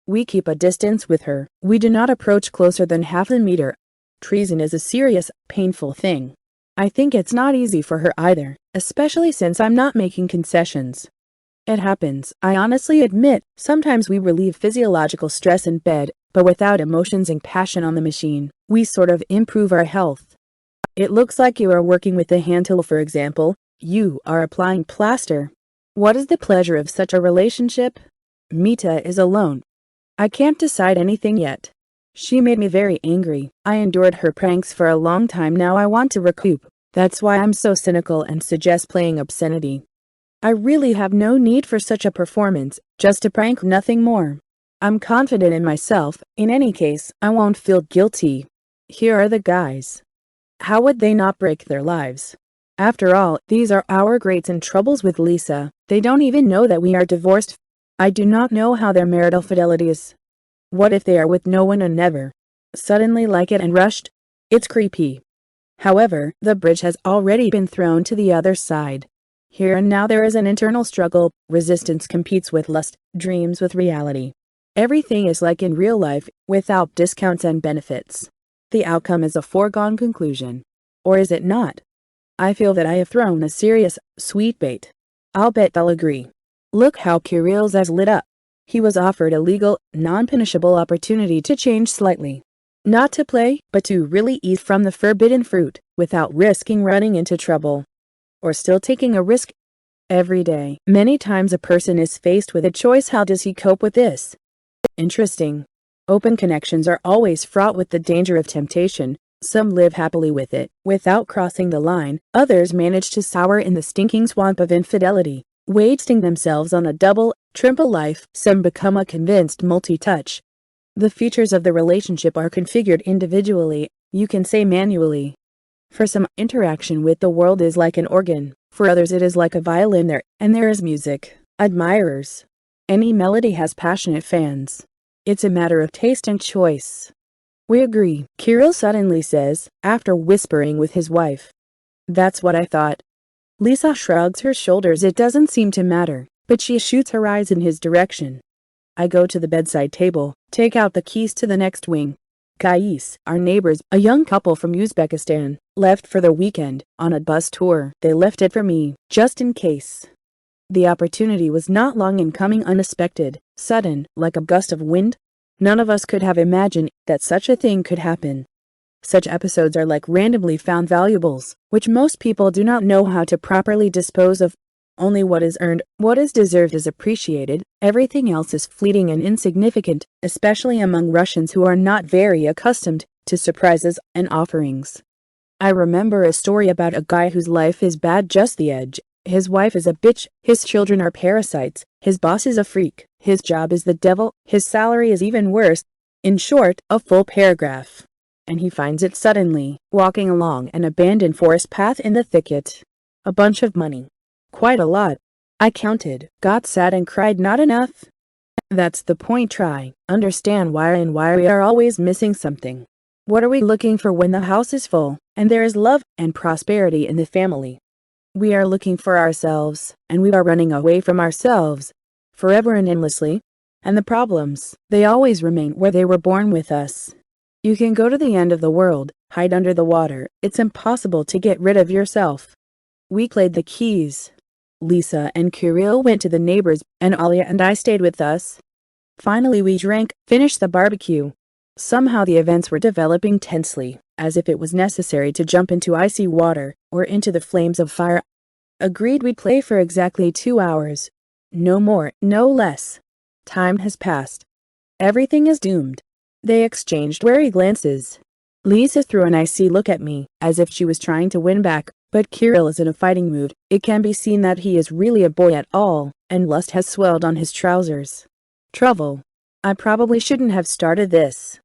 We keep a distance with her. We do not approach closer than half a meter. Treason is a serious, painful thing. I think it's not easy for her either, especially since I'm not making concessions. It happens, I honestly admit, sometimes we relieve physiological stress in bed, but without emotions and passion on the machine, we sort of improve our health. It looks like you are working with the hand tool, for example. You are applying plaster. What is the pleasure of such a relationship? Mita is alone. I can't decide anything yet. She made me very angry. I endured her pranks for a long time. Now I want to recoup. That's why I'm so cynical and suggest playing obscenity. I really have no need for such a performance, just a prank, nothing more. I'm confident in myself. In any case, I won't feel guilty. Here are the guys. How would they not break their lives? After all, these are our greats and troubles with Lisa. They don't even know that we are divorced. I do not know how their marital fidelity is. What if they are with no one and never suddenly like it and rushed? It's creepy. However, the bridge has already been thrown to the other side. Here and now there is an internal struggle. Resistance competes with lust, dreams with reality. Everything is like in real life, without discounts and benefits. The outcome is a foregone conclusion. Or is it not? I feel that I have thrown a serious, sweet bait. I'll bet they'll agree. Look how Kirill's eyes lit up. He was offered a legal, non-punishable opportunity to change slightly. Not to play, but to really eat from the forbidden fruit, without risking running into trouble. Or still taking a risk. Every day, many times a person is faced with a choice. How does he cope with this? Interesting. Open connections are always fraught with the danger of temptation. Some live happily with it, without crossing the line. Others manage to sour in the stinking swamp of infidelity, wasting themselves on a double, triple life. Some become a convinced multi-touch. The features of the relationship are configured individually, you can say manually. For some, interaction with the world is like an organ. For others it is like a violin. There is music, admirers. Any melody has passionate fans. It's a matter of taste and choice. We agree, Kirill suddenly says, after whispering with his wife. That's what I thought. Lisa shrugs her shoulders. It doesn't seem to matter, but she shoots her eyes in his direction. I go to the bedside table, take out the keys to the next wing. Kais, our neighbors, a young couple from Uzbekistan, left for the weekend, on a bus tour. They left it for me, just in case. The opportunity was not long in coming, unexpected, sudden, like a gust of wind. None of us could have imagined that such a thing could happen. Such episodes are like randomly found valuables, which most people do not know how to properly dispose of. Only what is earned, what is deserved is appreciated. Everything else is fleeting and insignificant, especially among Russians who are not very accustomed to surprises and offerings. I remember a story about a guy whose life is bad, just the edge. His wife is a bitch, his children are parasites, his boss is a freak, his job is the devil, his salary is even worse. In short, a full paragraph. And he finds it suddenly, walking along an abandoned forest path in the thicket. A bunch of money. Quite a lot. I counted, got sad and cried. Not enough? That's the point. Try, understand why we are always missing something. What are we looking for when the house is full, and there is love and prosperity in the family? We are looking for ourselves, and we are running away from ourselves, forever and endlessly. And the problems, they always remain where they were born with us. You can go to the end of the world, hide under the water. It's impossible to get rid of yourself. We played the keys. Lisa and Kirill went to the neighbors, and Alia and I stayed with us. Finally we drank, finished the barbecue. Somehow the events were developing tensely, as if it was necessary to jump into icy water, or into the flames of fire. Agreed we'd play for exactly 2 hours. No more, no less. Time has passed. Everything is doomed. They exchanged wary glances. Lisa threw an icy look at me, as if she was trying to win back, but Kirill is in a fighting mood. It can be seen that he is really a boy at all, and lust has swelled on his trousers. Trouble. I probably shouldn't have started this.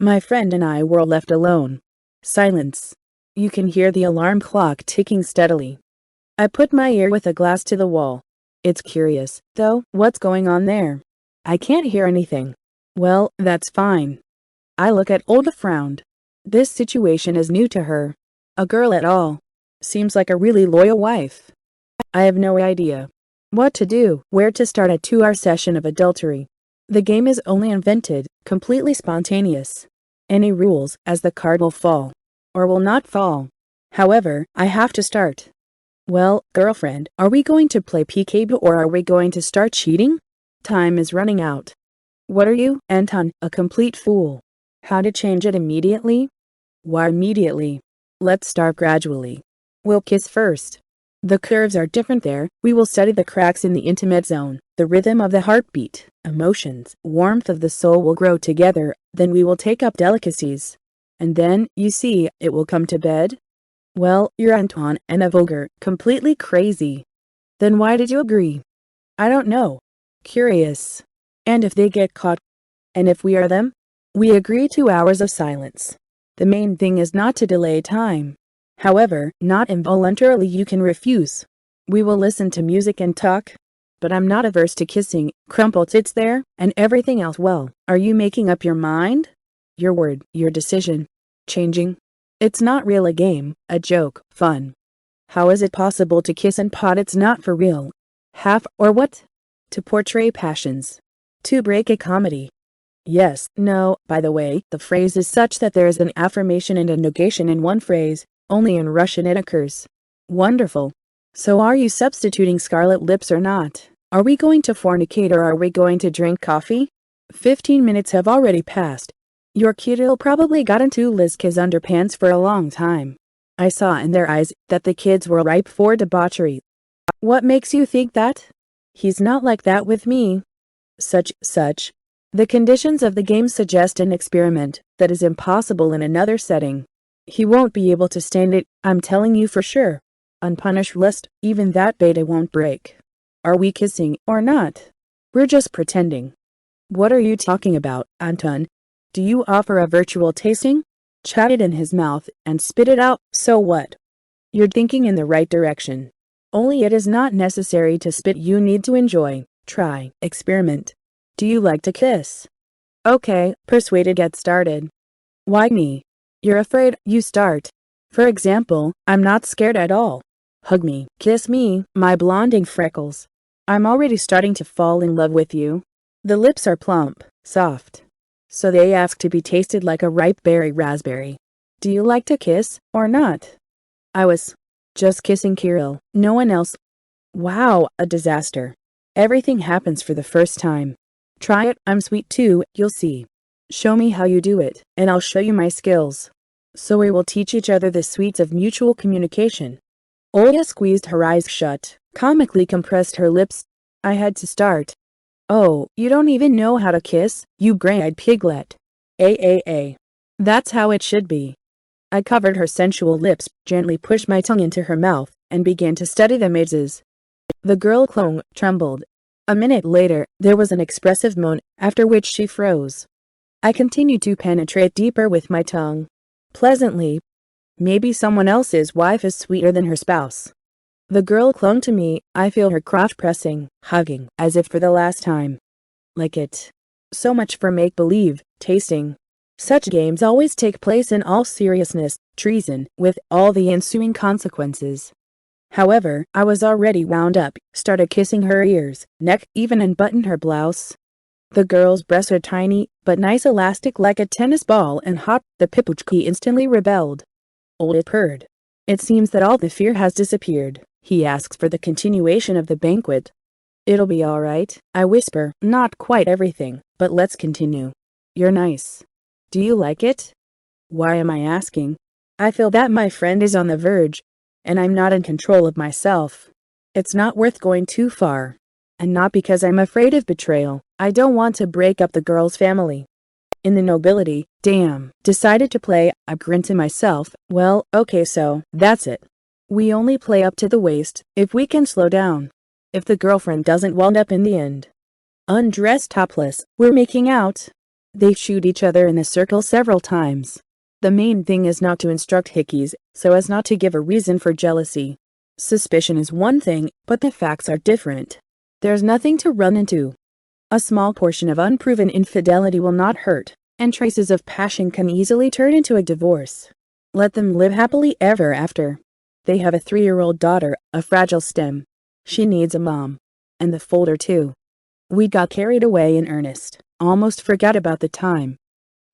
My friend and I were left alone. Silence. You can hear the alarm clock ticking steadily. I put my ear with a glass to the wall. It's curious, though, what's going on there? I can't hear anything. Well, that's fine. I look at Olga frowned. This situation is new to her. A girl at all. Seems like a really loyal wife. I have no idea what to do, where to start a 2-hour session of adultery. The game is only invented, completely spontaneous. Any rules, as the card will fall. Or will not fall. However, I have to start. Well, girlfriend, are we going to play peekaboo or are we going to start cheating? Time is running out. What are you, Anton, a complete fool? How to change it immediately? Why immediately? Let's start gradually. We'll kiss first. The curves are different there. We will study the cracks in the intimate zone, the rhythm of the heartbeat, emotions, warmth of the soul will grow together, then we will take up delicacies. And then, you see, it will come to bed. Well, you're Antoine and a vulgar, completely crazy. Then why did you agree? I don't know. Curious. And if they get caught? And if we are them? We agree 2 hours of silence. The main thing is not to delay time. However, not involuntarily you can refuse. We will listen to music and talk. But I'm not averse to kissing, crumple tits there, and everything else. Well, are you making up your mind? Your word, your decision. Changing? It's not real a game, a joke, fun. How is it possible to kiss and pot? It's not for real. Half or what? To portray passions. To break a comedy. Yes, no, by the way, the phrase is such that there is an affirmation and a negation in one phrase, only in Russian it occurs. Wonderful. So are you substituting scarlet lips or not? Are we going to fornicate or are we going to drink coffee? 15 minutes have already passed. Your kid'll probably got into Lizka's underpants for a long time. I saw in their eyes that the kids were ripe for debauchery. What makes you think that? He's not like that with me. Such. The conditions of the game suggest an experiment that is impossible in another setting. He won't be able to stand it, I'm telling you for sure. Unpunished list, even that beta won't break. Are we kissing or not? We're just pretending. What are you talking about, Anton? Do you offer a virtual tasting? Chat it in his mouth and spit it out, so what? You're thinking in the right direction. Only it is not necessary to spit, you need to enjoy, try, experiment. Do you like to kiss? Okay, persuaded, get started. Why me? You're afraid, you start. For example, I'm not scared at all. Hug me, kiss me, my blonding freckles. I'm already starting to fall in love with you. The lips are plump, soft. So they ask to be tasted like a ripe berry raspberry. Do you like to kiss, or not? I was just kissing Kirill, no one else. Wow, a disaster. Everything happens for the first time. Try it, I'm sweet too, you'll see. Show me how you do it, and I'll show you my skills. So we will teach each other the sweets of mutual communication. Olga squeezed her eyes shut, comically compressed her lips. I had to start. Oh, you don't even know how to kiss, you gray-eyed piglet. That's how it should be. I covered her sensual lips, gently pushed my tongue into her mouth, and began to study the mazes. The girl clung, trembled. A minute later, there was an expressive moan, after which she froze. I continued to penetrate deeper with my tongue. Pleasantly. Maybe someone else's wife is sweeter than her spouse. The girl clung to me, I feel her crotch pressing, hugging, as if for the last time. Like it. So much for make-believe, tasting. Such games always take place in all seriousness, treason, with all the ensuing consequences. However, I was already wound up, started kissing her ears, neck, even unbuttoned her blouse. The girl's breasts are tiny, but nice elastic like a tennis ball and hot. The Pipuchki instantly rebelled. Old purred. It seems that all the fear has disappeared. He asks for the continuation of the banquet. It'll be all right, I whisper, not quite everything, but let's continue. You're nice. Do you like it? Why am I asking? I feel that my friend is on the verge, and I'm not in control of myself. It's not worth going too far. And not because I'm afraid of betrayal, I don't want to break up the girl's family. In the nobility, damn, decided to play, I grinned to myself, well, okay, so, that's it. We only play up to the waist, if we can slow down. If the girlfriend doesn't wound up in the end. Undressed topless, we're making out. They shoot each other in a circle several times. The main thing is not to instruct hickeys, so as not to give a reason for jealousy. Suspicion is one thing, but the facts are different. There's nothing to run into. A small portion of unproven infidelity will not hurt, and traces of passion can easily turn into a divorce. Let them live happily ever after. They have a 3-year-old daughter, a fragile stem. She needs a mom. And the folder too. We got carried away in earnest, almost forgot about the time.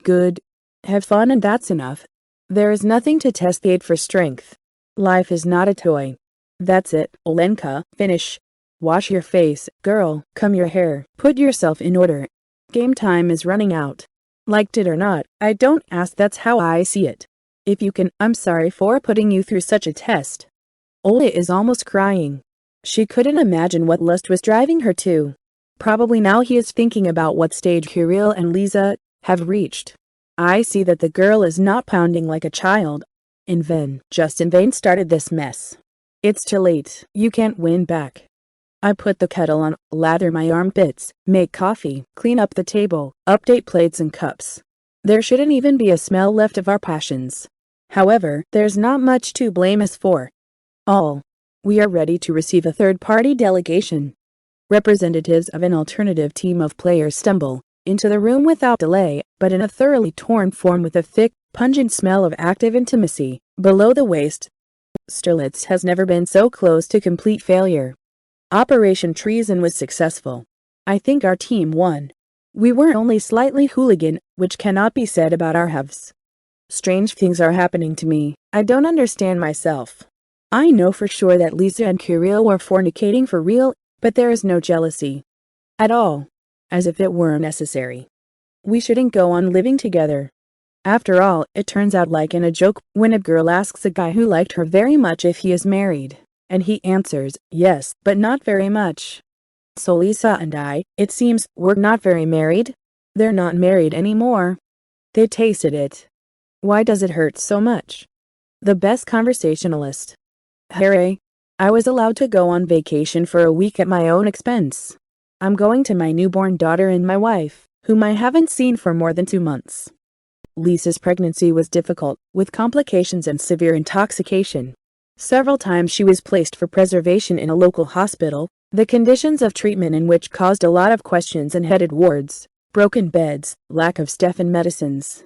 Good. Have fun and that's enough. There is nothing to test the aid for strength. Life is not a toy. That's it, Olenka, finish. Wash your face, girl, comb your hair, put yourself in order. Game time is running out. Liked it or not, I don't ask, that's how I see it. If you can, I'm sorry for putting you through such a test. Ola is almost crying. She couldn't imagine what lust was driving her to. Probably now he is thinking about what stage Kirill and Lisa have reached. I see that the girl is not pounding like a child. In vain, just in vain started this mess. It's too late, you can't win back. I put the kettle on, lather my armpits, make coffee, clean up the table, update plates and cups. There shouldn't even be a smell left of our passions. However, there's not much to blame us for. We are ready to receive a third-party delegation. Representatives of an alternative team of players stumble into the room without delay, but in a thoroughly torn form with a thick, pungent smell of active intimacy below the waist. Sterlitz has never been so close to complete failure. Operation Treason was successful. I think our team won. We were only slightly hooligan, which cannot be said about our halves. Strange things are happening to me. I don't understand myself. I know for sure that Lisa and Kirill were fornicating for real, but there is no jealousy. At all. As if it were necessary. We shouldn't go on living together. After all, it turns out like in a joke when a girl asks a guy who liked her very much if he is married, and he answers, yes, but not very much. So Lisa and I, it seems, were not very married. They're not married anymore. They tasted it. Why does it hurt so much? The best conversationalist. Harry, I was allowed to go on vacation for a week at my own expense. I'm going to my newborn daughter and my wife, whom I haven't seen for more than 2 months. Lisa's pregnancy was difficult, with complications and severe intoxication. Several times she was placed for preservation in a local hospital, the conditions of treatment in which caused a lot of questions and headed wards, broken beds, lack of staff and medicines.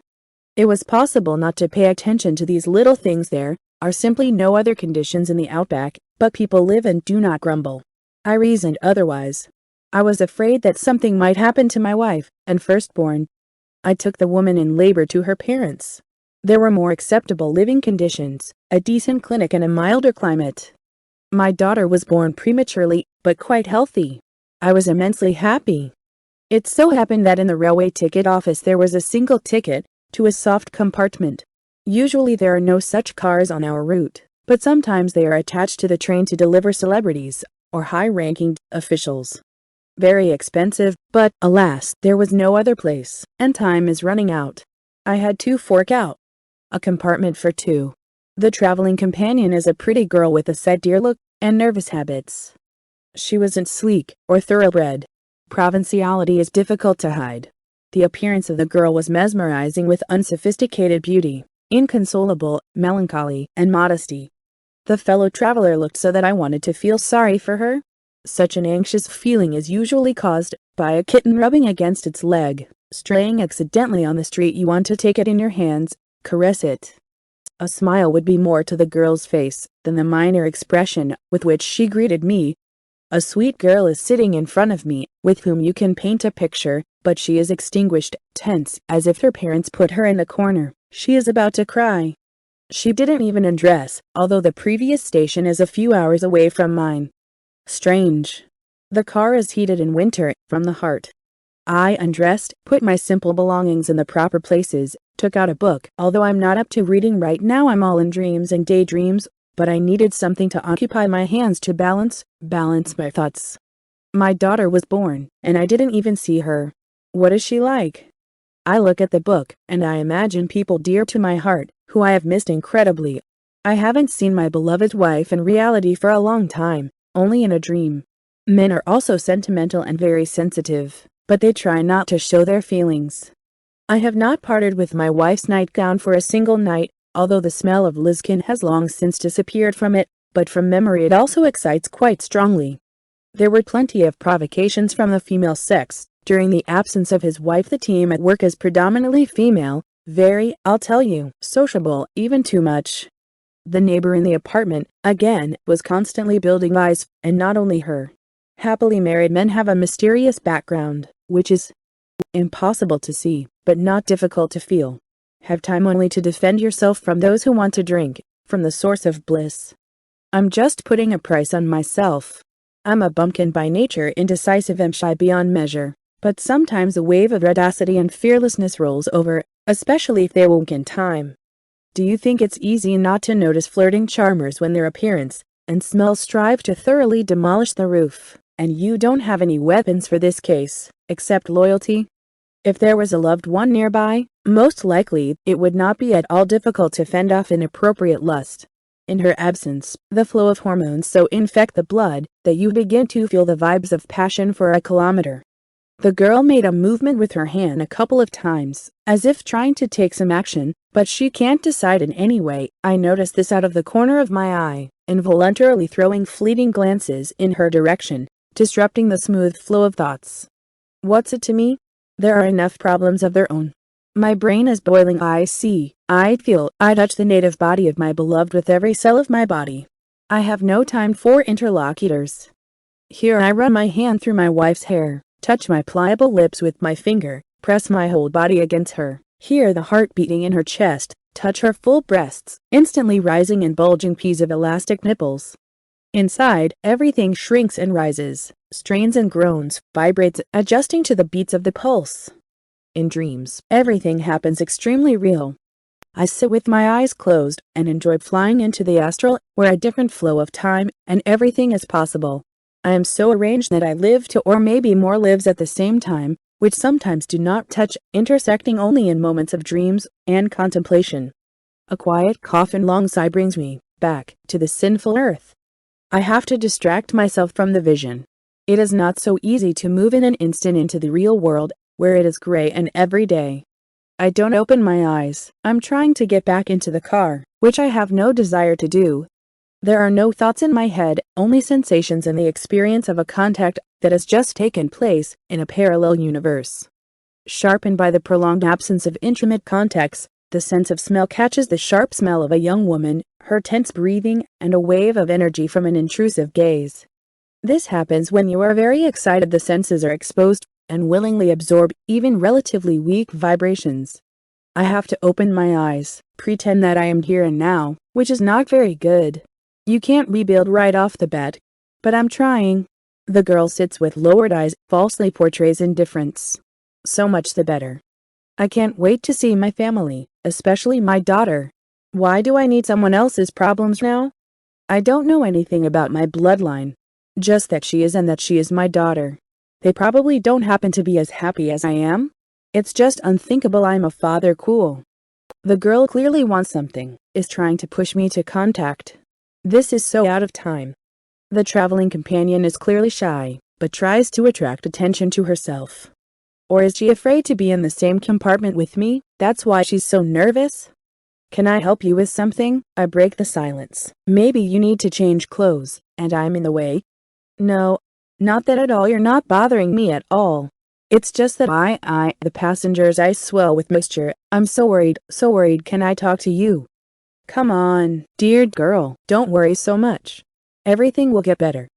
It was possible not to pay attention to these little things. There are simply no other conditions in the outback, but people live and do not grumble. I reasoned otherwise. I was afraid that something might happen to my wife and firstborn. I took the woman in labor to her parents. There were more acceptable living conditions, a decent clinic and a milder climate. My daughter was born prematurely, but quite healthy. I was immensely happy. It so happened that in the railway ticket office there was a single ticket to a soft compartment. Usually there are no such cars on our route, but sometimes they are attached to the train to deliver celebrities or high-ranking officials. Very expensive, but, alas, there was no other place, and time is running out. I had to fork out a compartment for 2. The traveling companion is a pretty girl with a set dear look and nervous habits. She wasn't sleek or thoroughbred. Provinciality is difficult to hide. The appearance of the girl was mesmerizing with unsophisticated beauty, inconsolable melancholy, and modesty. The fellow traveler looked so that I wanted to feel sorry for her. Such an anxious feeling is usually caused by a kitten rubbing against its leg, straying accidentally on the street. You want to take it in your hands, caress it. A smile would be more to the girl's face than the minor expression with which she greeted me. A sweet girl is sitting in front of me, with whom you can paint a picture, but she is extinguished, tense, as if her parents put her in a corner. She is about to cry. She didn't even undress, although the previous station is a few hours away from mine. Strange. The car is heated in winter, from the heart. I undressed, put my simple belongings in the proper places, took out a book. Although I'm not up to reading right now, I'm all in dreams and daydreams, but I needed something to occupy my hands to balance my thoughts. My daughter was born, and I didn't even see her. What is she like? I look at the book, and I imagine people dear to my heart, who I have missed incredibly. I haven't seen my beloved wife in reality for a long time, only in a dream. Men are also sentimental and very sensitive, but they try not to show their feelings. I have not parted with my wife's nightgown for a single night, although the smell of Liskin has long since disappeared from it, but from memory it also excites quite strongly. There were plenty of provocations from the female sex. During the absence of his wife, the team at work is predominantly female, very, I'll tell you, sociable, even too much. The neighbor in the apartment, again, was constantly building lies, and not only her. Happily married men have a mysterious background, which is impossible to see, but not difficult to feel. Have time only to defend yourself from those who want to drink, from the source of bliss. I'm just putting a price on myself. I'm a bumpkin by nature, indecisive and shy beyond measure, but sometimes a wave of audacity and fearlessness rolls over, especially if they won't in time. Do you think it's easy not to notice flirting charmers when their appearance and smell strive to thoroughly demolish the roof, and you don't have any weapons for this case, except loyalty? If there was a loved one nearby, most likely it would not be at all difficult to fend off inappropriate lust. In her absence, the flow of hormones so infect the blood that you begin to feel the vibes of passion for a kilometer. The girl made a movement with her hand a couple of times, as if trying to take some action, but she can't decide in any way. I noticed this out of the corner of my eye, involuntarily throwing fleeting glances in her direction, disrupting the smooth flow of thoughts. What's it to me? There are enough problems of their own. My brain is boiling. I see, I feel, I touch the native body of my beloved with every cell of my body. I have no time for interlocutors. Here I run my hand through my wife's hair, touch my pliable lips with my finger, press my whole body against her, hear the heart beating in her chest, touch her full breasts, instantly rising and bulging peas of elastic nipples. Inside, everything shrinks and rises, strains and groans, vibrates, adjusting to the beats of the pulse. In dreams, everything happens extremely real. I sit with my eyes closed and enjoy flying into the astral, where a different flow of time and everything is possible. I am so arranged that I live two or maybe more lives at the same time, which sometimes do not touch, intersecting only in moments of dreams and contemplation. A quiet cough and long sigh brings me back to the sinful earth. I have to distract myself from the vision. It is not so easy to move in an instant into the real world, where it is gray and everyday. I don't open my eyes. I'm trying to get back into the car, which I have no desire to do. There are no thoughts in my head, only sensations and the experience of a contact that has just taken place in a parallel universe. Sharpened by the prolonged absence of intimate contacts, the sense of smell catches the sharp smell of a young woman, her tense breathing, and a wave of energy from an intrusive gaze. This happens when you are very excited. The senses are exposed and willingly absorb even relatively weak vibrations. I have to open my eyes, pretend that I am here and now, which is not very good. You can't rebuild right off the bat, but I'm trying. The girl sits with lowered eyes, falsely portrays indifference. So much the better. I can't wait to see my family, especially my daughter. Why do I need someone else's problems now? I don't know anything about my bloodline, just that she is and that she is my daughter. They probably don't happen to be as happy as I am. It's just unthinkable I'm a father. Cool. The girl clearly wants something, is trying to push me to contact. This is so out of time. The traveling companion is clearly shy, but tries to attract attention to herself. Or is she afraid to be in the same compartment with me? That's why she's so nervous? Can I help you with something? I break the silence. Maybe you need to change clothes, and I'm in the way? No. Not that at all. You're not bothering me at all. It's just that the passenger's eyes swell with moisture. I'm so worried, so worried. Can I talk to you? Come on, dear girl, don't worry so much. Everything will get better.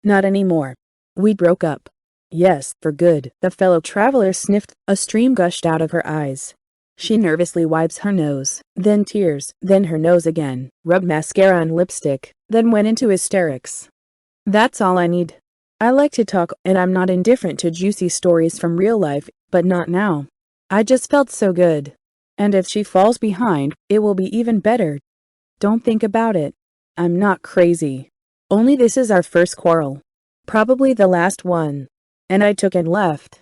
Not anymore. We broke up. Yes, for good. The fellow traveler sniffed. A stream gushed out of her eyes. She nervously wipes her nose, then tears, then her nose again, rubbed mascara and lipstick, then went into hysterics. That's all I need. I like to talk, and I'm not indifferent to juicy stories from real life, but not now. I just felt so good. And if she falls behind, it will be even better. Don't think about it. I'm not crazy. Only this is our first quarrel. Probably the last one. And I took and left.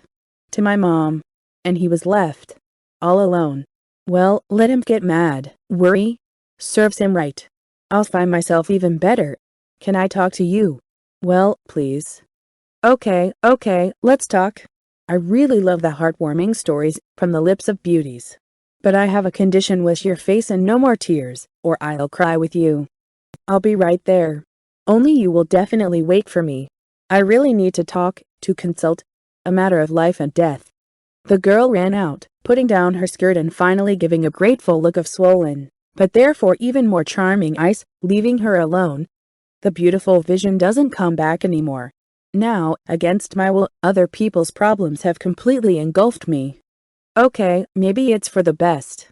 To my mom. And he was left. All alone. Well, let him get mad. Worry? Serves him right. I'll find myself even better. Can I talk to you? Well, please. Okay, let's talk. I really love the heartwarming stories from the lips of beauties. But I have a condition with your face and no more tears, or I'll cry with you. I'll be right there. Only you will definitely wait for me. I really need to talk, to consult. A matter of life and death. The girl ran out, putting down her skirt and finally giving a grateful look of swollen, but therefore even more charming eyes, leaving her alone. The beautiful vision doesn't come back anymore. Now, against my will, other people's problems have completely engulfed me. Okay, maybe it's for the best.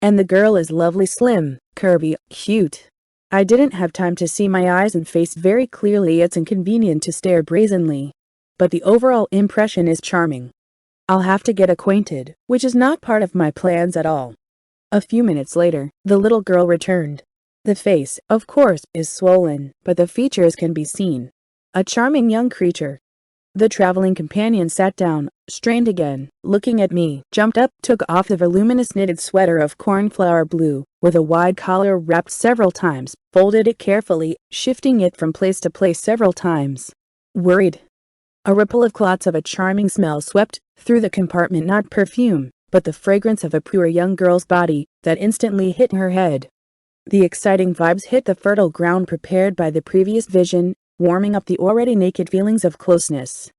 And the girl is lovely, slim, curvy, cute. I didn't have time to see my eyes and face very clearly. It's inconvenient to stare brazenly. But the overall impression is charming. I'll have to get acquainted, which is not part of my plans at all. A few minutes later, the little girl returned. The face, of course, is swollen, but the features can be seen. A charming young creature. The traveling companion sat down, strained again, looking at me, jumped up, took off the voluminous knitted sweater of cornflower blue, with a wide collar wrapped several times, folded it carefully, shifting it from place to place several times. Worried. A ripple of clots of a charming smell swept through the compartment, not perfume, but the fragrance of a pure young girl's body, that instantly hit her head. The exciting vibes hit the fertile ground prepared by the previous vision, warming up the already naked feelings of closeness.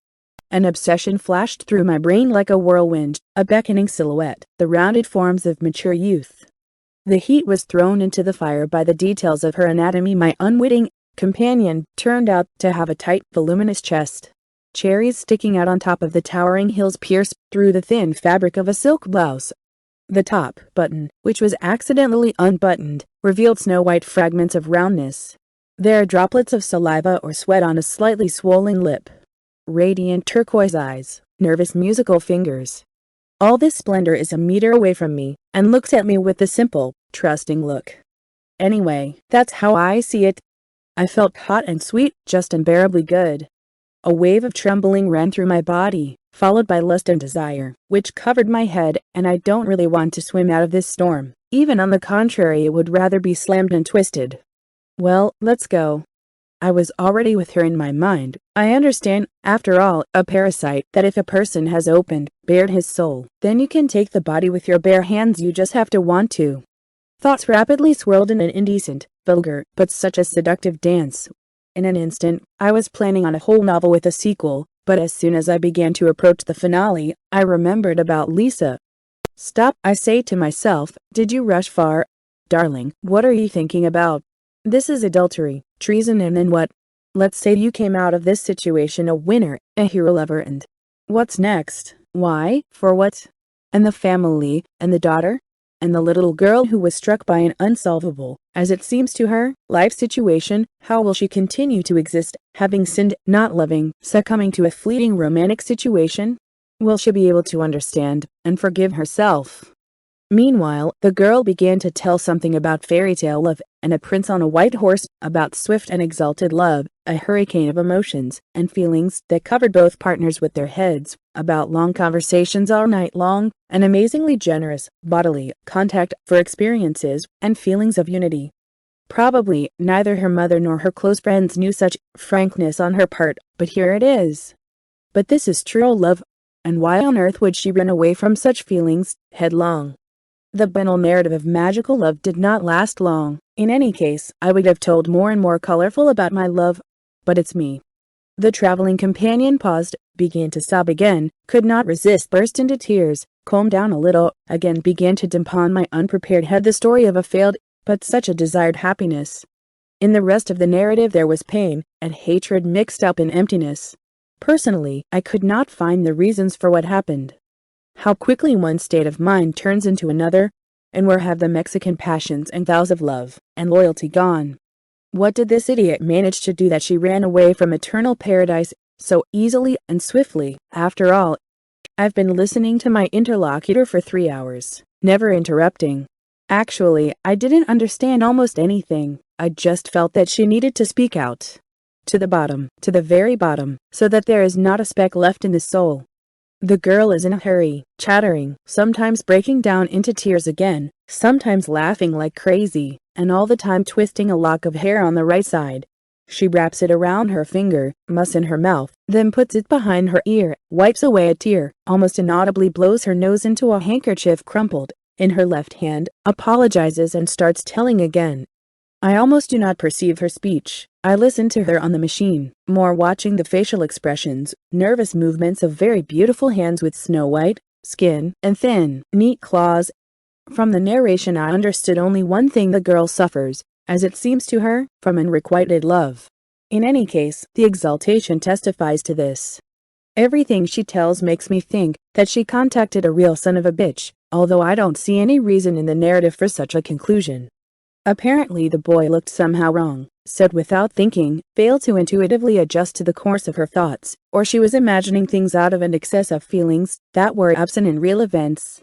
An obsession flashed through my brain like a whirlwind, a beckoning silhouette, the rounded forms of mature youth. The heat was thrown into the fire by the details of her anatomy. My unwitting companion turned out to have a tight, voluminous chest. Cherries sticking out on top of the towering heels pierced through the thin fabric of a silk blouse. The top button, which was accidentally unbuttoned, revealed snow-white fragments of roundness. There are droplets of saliva or sweat on a slightly swollen lip. Radiant turquoise eyes, nervous musical fingers. All this splendor is a meter away from me, and looks at me with a simple, trusting look. Anyway, that's how I see it. I felt hot and sweet, just unbearably good. A wave of trembling ran through my body, followed by lust and desire, which covered my head, and I don't really want to swim out of this storm. Even on the contrary, it would rather be slammed and twisted. Well, let's go. I was already with her in my mind. I understand, after all, a parasite, that if a person has opened, bared his soul, then you can take the body with your bare hands. You just have to want to. Thoughts rapidly swirled in an indecent, vulgar, but such a seductive dance. In an instant, I was planning on a whole novel with a sequel, but as soon as I began to approach the finale, I remembered about Lisa. Stop, I say to myself, did you rush far? Darling, what are you thinking about? This is adultery, treason, and then what? Let's say you came out of this situation a winner, a hero lover, and what's next? Why? For what? And the family, and the daughter? And the little girl who was struck by an unsolvable, as it seems to her, life situation. How will she continue to exist, having sinned, not loving, succumbing to a fleeting romantic situation? Will she be able to understand and forgive herself? Meanwhile, the girl began to tell something about fairy tale love, and a prince on a white horse, about swift and exalted love, a hurricane of emotions and feelings that covered both partners with their heads, about long conversations all night long, an amazingly generous bodily contact for experiences and feelings of unity. Probably neither her mother nor her close friends knew such frankness on her part, but here it is. But this is true love, and why on earth would she run away from such feelings, headlong? The banal narrative of magical love did not last long. In any case, I would have told more and more colorful about my love, but it's me. The traveling companion paused, began to sob again, could not resist, burst into tears, calmed down a little, again began to dump on my unprepared head the story of a failed, but such a desired happiness. In the rest of the narrative there was pain and hatred mixed up in emptiness. Personally, I could not find the reasons for what happened. How quickly one state of mind turns into another, and where have the Mexican passions and vows of love and loyalty gone? What did this idiot manage to do that she ran away from eternal paradise so easily and swiftly? After all, I've been listening to my interlocutor for 3 hours, never interrupting. Actually, I didn't understand almost anything. I just felt that she needed to speak out. To the bottom, to the very bottom, so that there is not a speck left in the soul. The girl is in a hurry, chattering, sometimes breaking down into tears again, sometimes laughing like crazy, and all the time twisting a lock of hair on the right side. She wraps it around her finger, muss in her mouth, then puts it behind her ear, wipes away a tear, almost inaudibly blows her nose into a handkerchief crumpled in her left hand, apologizes and starts telling again. I almost do not perceive her speech. I listen to her on the machine, more watching the facial expressions, nervous movements of very beautiful hands with snow-white skin and thin, neat claws. From the narration I understood only one thing: the girl suffers, as it seems to her, from unrequited love. In any case, the exaltation testifies to this. Everything she tells makes me think that she contacted a real son of a bitch, although I don't see any reason in the narrative for such a conclusion. Apparently the boy looked somehow wrong, said without thinking, failed to intuitively adjust to the course of her thoughts, or she was imagining things out of an excess of feelings that were absent in real events.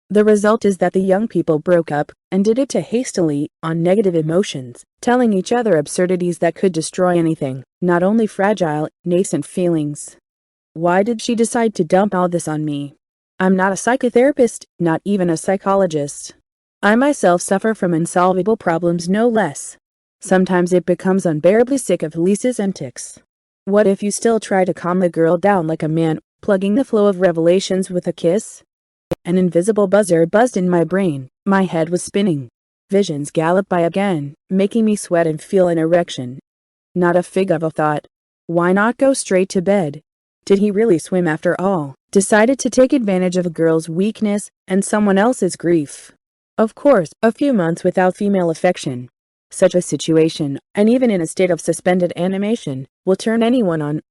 The result is that the young people broke up, and did it too hastily, on negative emotions, telling each other absurdities that could destroy anything, not only fragile, nascent feelings. Why did she decide to dump all this on me? I'm not a psychotherapist, not even a psychologist. I myself suffer from insolvable problems no less. Sometimes it becomes unbearably sick of Lisa's antics. What if you still try to calm the girl down like a man, plugging the flow of revelations with a kiss? An invisible buzzer buzzed in my brain. My head was spinning. Visions galloped by again, making me sweat and feel an erection. Not a fig of a thought. Why not go straight to bed? Did he really swim after all? Decided to take advantage of a girl's weakness and someone else's grief? Of course, a few months without female affection. Such a situation, and even in a state of suspended animation, will turn anyone on.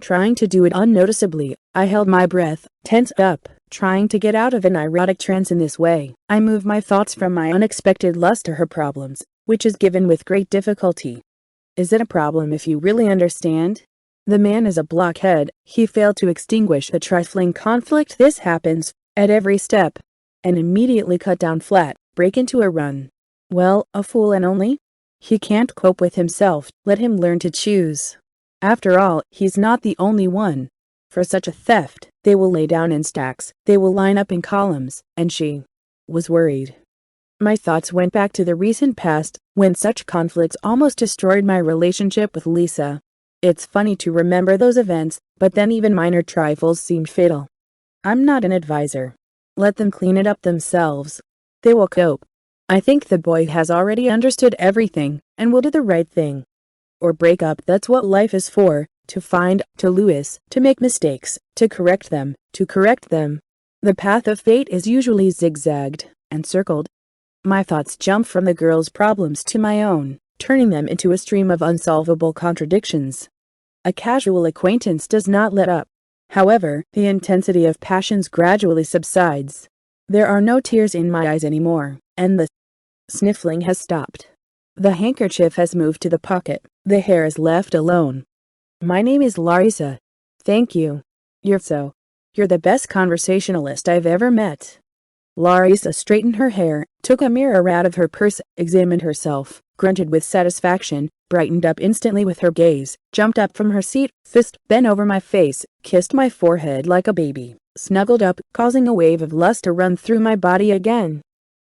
Trying to do it unnoticeably, I held my breath, tensed up, trying to get out of an erotic trance in this way. I moved my thoughts from my unexpected lust to her problems, which is given with great difficulty. Is it a problem if you really understand? The man is a blockhead. He failed to extinguish the trifling conflict. This happens at every step, and immediately cut down flat, break into a run. Well, a fool and only? He can't cope with himself. Let him learn to choose. After all, he's not the only one. For such a theft, they will lay down in stacks, they will line up in columns, and she was worried. My thoughts went back to the recent past, when such conflicts almost destroyed my relationship with Lisa. It's funny to remember those events, but then even minor trifles seemed fatal. I'm not an advisor. Let them clean it up themselves. They will cope. I think the boy has already understood everything, and will do the right thing. Or break up. That's what life is for, to find, to lose, to make mistakes, to correct them, The path of fate is usually zigzagged and circled. My thoughts jump from the girl's problems to my own, turning them into a stream of unsolvable contradictions. A casual acquaintance does not let up. However, the intensity of passions gradually subsides. There are no tears in my eyes anymore, and the sniffling has stopped. The handkerchief has moved to the pocket. The hair is left alone. My name is Larissa. Thank you. You're the best conversationalist I've ever met. Larissa straightened her hair, took a mirror out of her purse, examined herself, grunted with satisfaction, brightened up instantly with her gaze, jumped up from her seat, fist bent over my face, kissed my forehead like a baby, snuggled up, causing a wave of lust to run through my body again.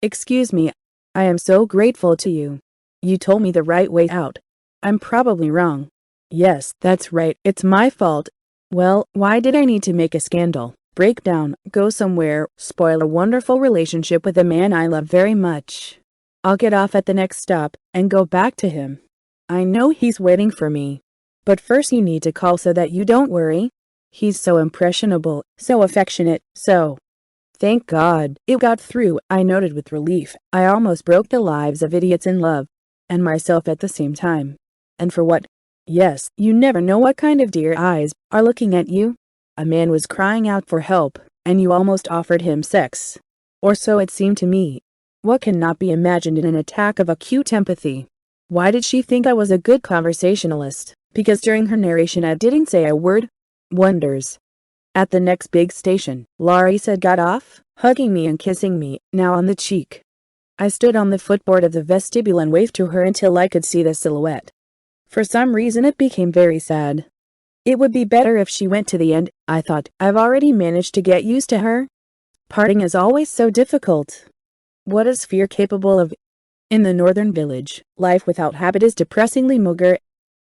Excuse me, I am so grateful to you. You told me the right way out. I'm probably wrong. Yes, that's right, it's my fault. Well, why did I need to make a scandal, break down, go somewhere, spoil a wonderful relationship with a man I love very much? I'll get off at the next stop, and go back to him. I know he's waiting for me. But first you need to call so that you don't worry. He's so impressionable, so affectionate, so... Thank God, it got through, I noted with relief. I almost broke the lives of idiots in love, and myself at the same time. And for what? Yes, you never know what kind of dear eyes are looking at you. A man was crying out for help, and you almost offered him sex. Or so it seemed to me. What cannot be imagined in an attack of acute empathy? Why did she think I was a good conversationalist? Because during her narration I didn't say a word? Wonders. At the next big station, Larissa got off, hugging me and kissing me, now on the cheek. I stood on the footboard of the vestibule and waved to her until I could see the silhouette. For some reason it became very sad. It would be better if she went to the end, I thought. I've already managed to get used to her. Parting is always so difficult. What is fear capable of? In the northern village, life without habit is depressingly maugre.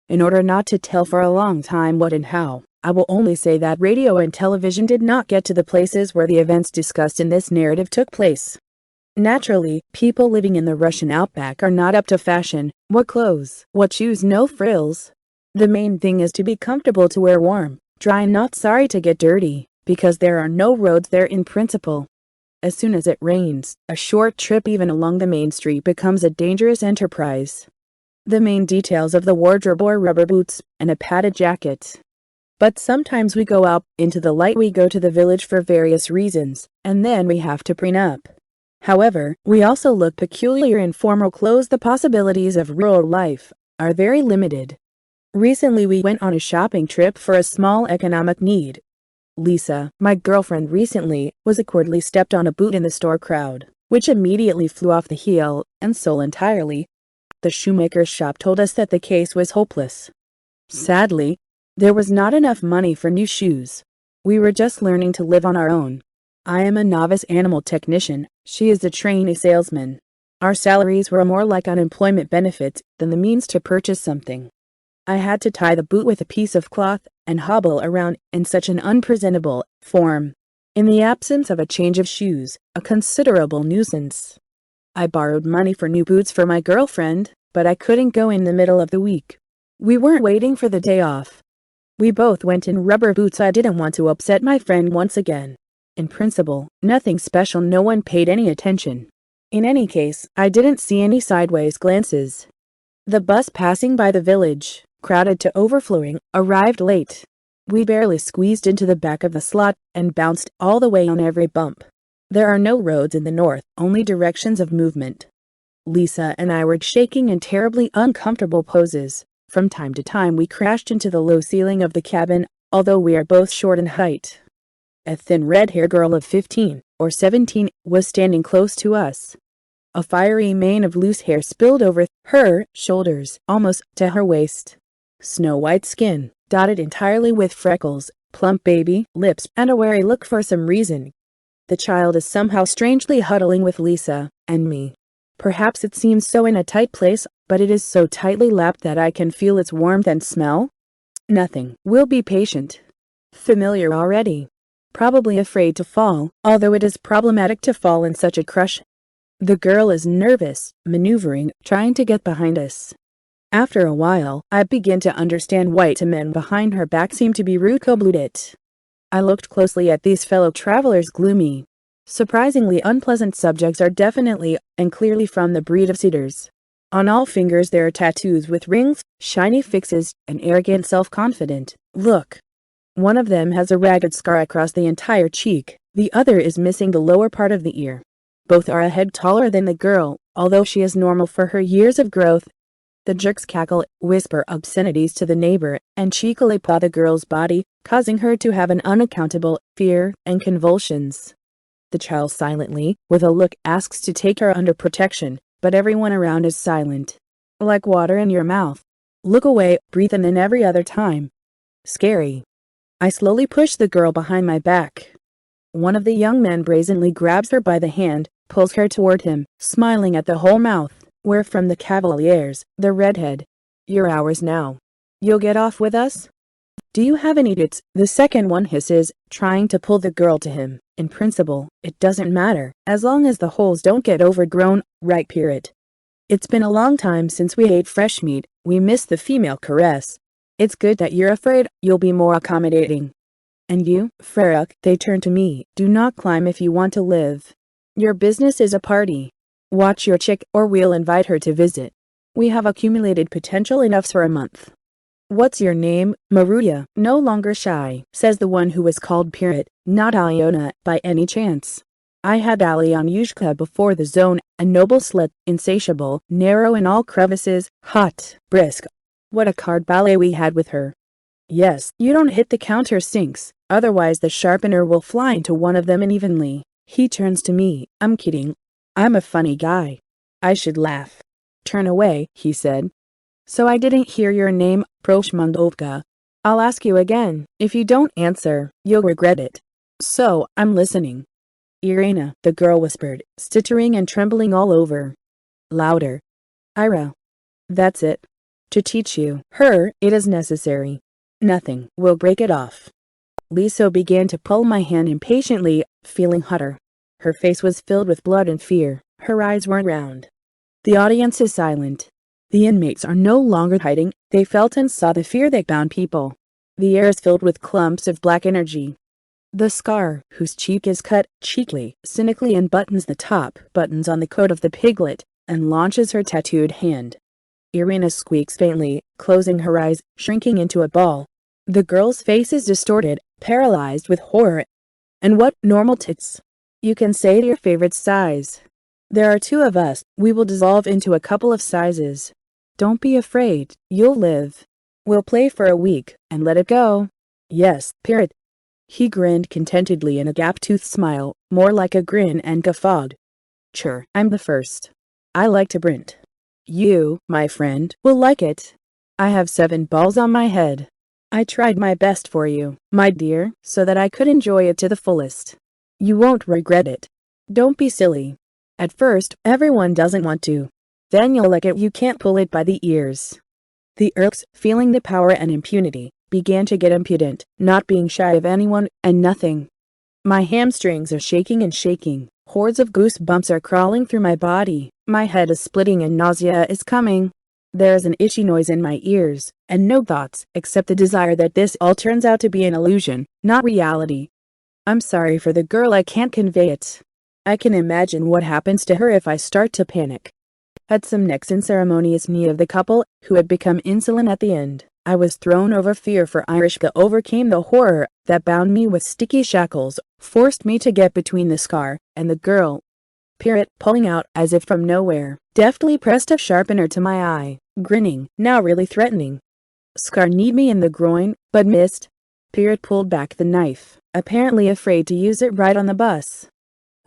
In order not to tell for a long time what and how, I will only say that radio and television did not get to the places where the events discussed in this narrative took place. Naturally, people living in the Russian outback are not up to fashion. What clothes, what shoes, no frills. The main thing is to be comfortable, to wear warm, dry and not sorry to get dirty, because there are no roads there in principle. As soon as it rains, a short trip even along the main street becomes a dangerous enterprise. The main details of the wardrobe are rubber boots and a padded jacket. But sometimes we go out into the light. We go to the village for various reasons, and then we have to preen up. However, we also look peculiar in formal clothes. The possibilities of rural life are very limited. Recently we went on a shopping trip for a small economic need. Lisa, my girlfriend, recently was awkwardly stepped on a boot in the store crowd, which immediately flew off the heel and sole entirely. The shoemaker's shop told us that the case was hopeless. Sadly, there was not enough money for new shoes. We were just learning to live on our own. I am a novice animal technician, she is a trainee salesman. Our salaries were more like unemployment benefits than the means to purchase something. I had to tie the boot with a piece of cloth and hobble around in such an unpresentable form. In the absence of a change of shoes, a considerable nuisance. I borrowed money for new boots for my girlfriend, but I couldn't go in the middle of the week. We weren't waiting for the day off. We both went in rubber boots. I didn't want to upset my friend once again. In principle, nothing special, no one paid any attention. In any case, I didn't see any sideways glances. The bus passing by the village, crowded to overflowing, arrived late. We barely squeezed into the back of the slot and bounced all the way on every bump. There are no roads in the north, only directions of movement. Lisa and I were shaking in terribly uncomfortable poses. From time to time we crashed into the low ceiling of the cabin, although we are both short in height. A thin red-haired girl of 15 or 17 was standing close to us. A fiery mane of loose hair spilled over her shoulders, almost to her waist. Snow-white skin, dotted entirely with freckles, plump baby lips, and a wary look for some reason. The child is somehow strangely huddling with Lisa and me. Perhaps it seems so in a tight place, but it is so tightly lapped that I can feel its warmth and smell. Nothing. We'll be patient. Familiar already. Probably afraid to fall, although it is problematic to fall in such a crush. The girl is nervous, maneuvering, trying to get behind us. After a while, I begin to understand why the men behind her back seem to be rude-blooded. I looked closely at these fellow travelers. Gloomy, surprisingly unpleasant subjects are definitely and clearly from the breed of cedars. On all fingers there are tattoos with rings, shiny fixes, and arrogant self-confident look. One of them has a ragged scar across the entire cheek, the other is missing the lower part of the ear. Both are a head taller than the girl, although she is normal for her years of growth. The jerks cackle, whisper obscenities to the neighbor, and cheekily paw the girl's body, causing her to have an unaccountable fear and convulsions. The child silently, with a look, asks to take her under protection, but everyone around is silent. Like water in your mouth. Look away, breathe in every other time. Scary. I slowly push the girl behind my back. One of the young men brazenly grabs her by the hand, pulls her toward him, smiling at the whole mouth. We're from the Cavaliers, the redhead. You're ours now. You'll get off with us? Do you have any tits? The second one hisses, trying to pull the girl to him. In principle, it doesn't matter, as long as the holes don't get overgrown, right? Period. It's been a long time since we ate fresh meat, we miss the female caress. It's good that you're afraid, you'll be more accommodating. And you, Farrukh, they turn to me, do not climb if you want to live. Your business is a party. Watch your chick, or we'll invite her to visit. We have accumulated potential enough for a month. What's your name, Maruya? No longer shy, says the one who was called Pirat, not Iona, by any chance. I had Alyonyushka before the zone, a noble slut, insatiable, narrow in all crevices, hot, brisk. What a card ballet we had with her. Yes, you don't hit the counter sinks, otherwise the sharpener will fly into one of them unevenly. He turns to me, I'm kidding. I'm a funny guy. I should laugh. Turn away, he said. So I didn't hear your name, Proshmundovka. I'll ask you again. If you don't answer, you'll regret it. So, I'm listening. Irina, the girl whispered, stuttering and trembling all over. Louder. Ira. That's it. To teach you. Her, it is necessary. Nothing will break it off. Lisa began to pull my hand impatiently, feeling hotter. Her face was filled with blood and fear. Her eyes were round. The audience is silent. The inmates are no longer hiding. They felt and saw the fear that bound people. The air is filled with clumps of black energy. The scar, whose cheek is cut cheekily, cynically unbuttons the top buttons on the coat of the piglet, and launches her tattooed hand. Irina squeaks faintly, closing her eyes, shrinking into a ball. The girl's face is distorted, paralyzed with horror. And what normal tits? You can say your favorite size. There are 2 of us. We will dissolve into a couple of sizes. Don't be afraid. You'll live. We'll play for a week, and let it go. Yes, Pirate. He grinned contentedly in a gap-toothed smile, more like a grin, and guffawed. Sure, I'm the first. I like to print. You, my friend, will like it. I have 7 balls on my head. I tried my best for you, my dear, so that I could enjoy it to the fullest. You won't regret it. Don't be silly. At first, everyone doesn't want to. Then you'll like it. You can't pull it by the ears. The Urks, feeling the power and impunity, began to get impudent, not being shy of anyone and nothing. My hamstrings are shaking and shaking. Hordes of goosebumps are crawling through my body. My head is splitting and nausea is coming. There is an itchy noise in my ears, and no thoughts except the desire that this all turns out to be an illusion, not reality. I'm sorry for the girl. I can't convey it. I can imagine what happens to her if I start to panic. At some next unceremonious knee of the couple, who had become insolent at the end, I was thrown over. Fear for Irish that overcame the horror that bound me with sticky shackles, forced me to get between the scar and the girl. Pirate, pulling out, as if from nowhere, deftly pressed a sharpener to my eye, grinning, now really threatening. Scar kneed me in the groin, but missed. Pirate pulled back the knife, apparently afraid to use it right on the bus.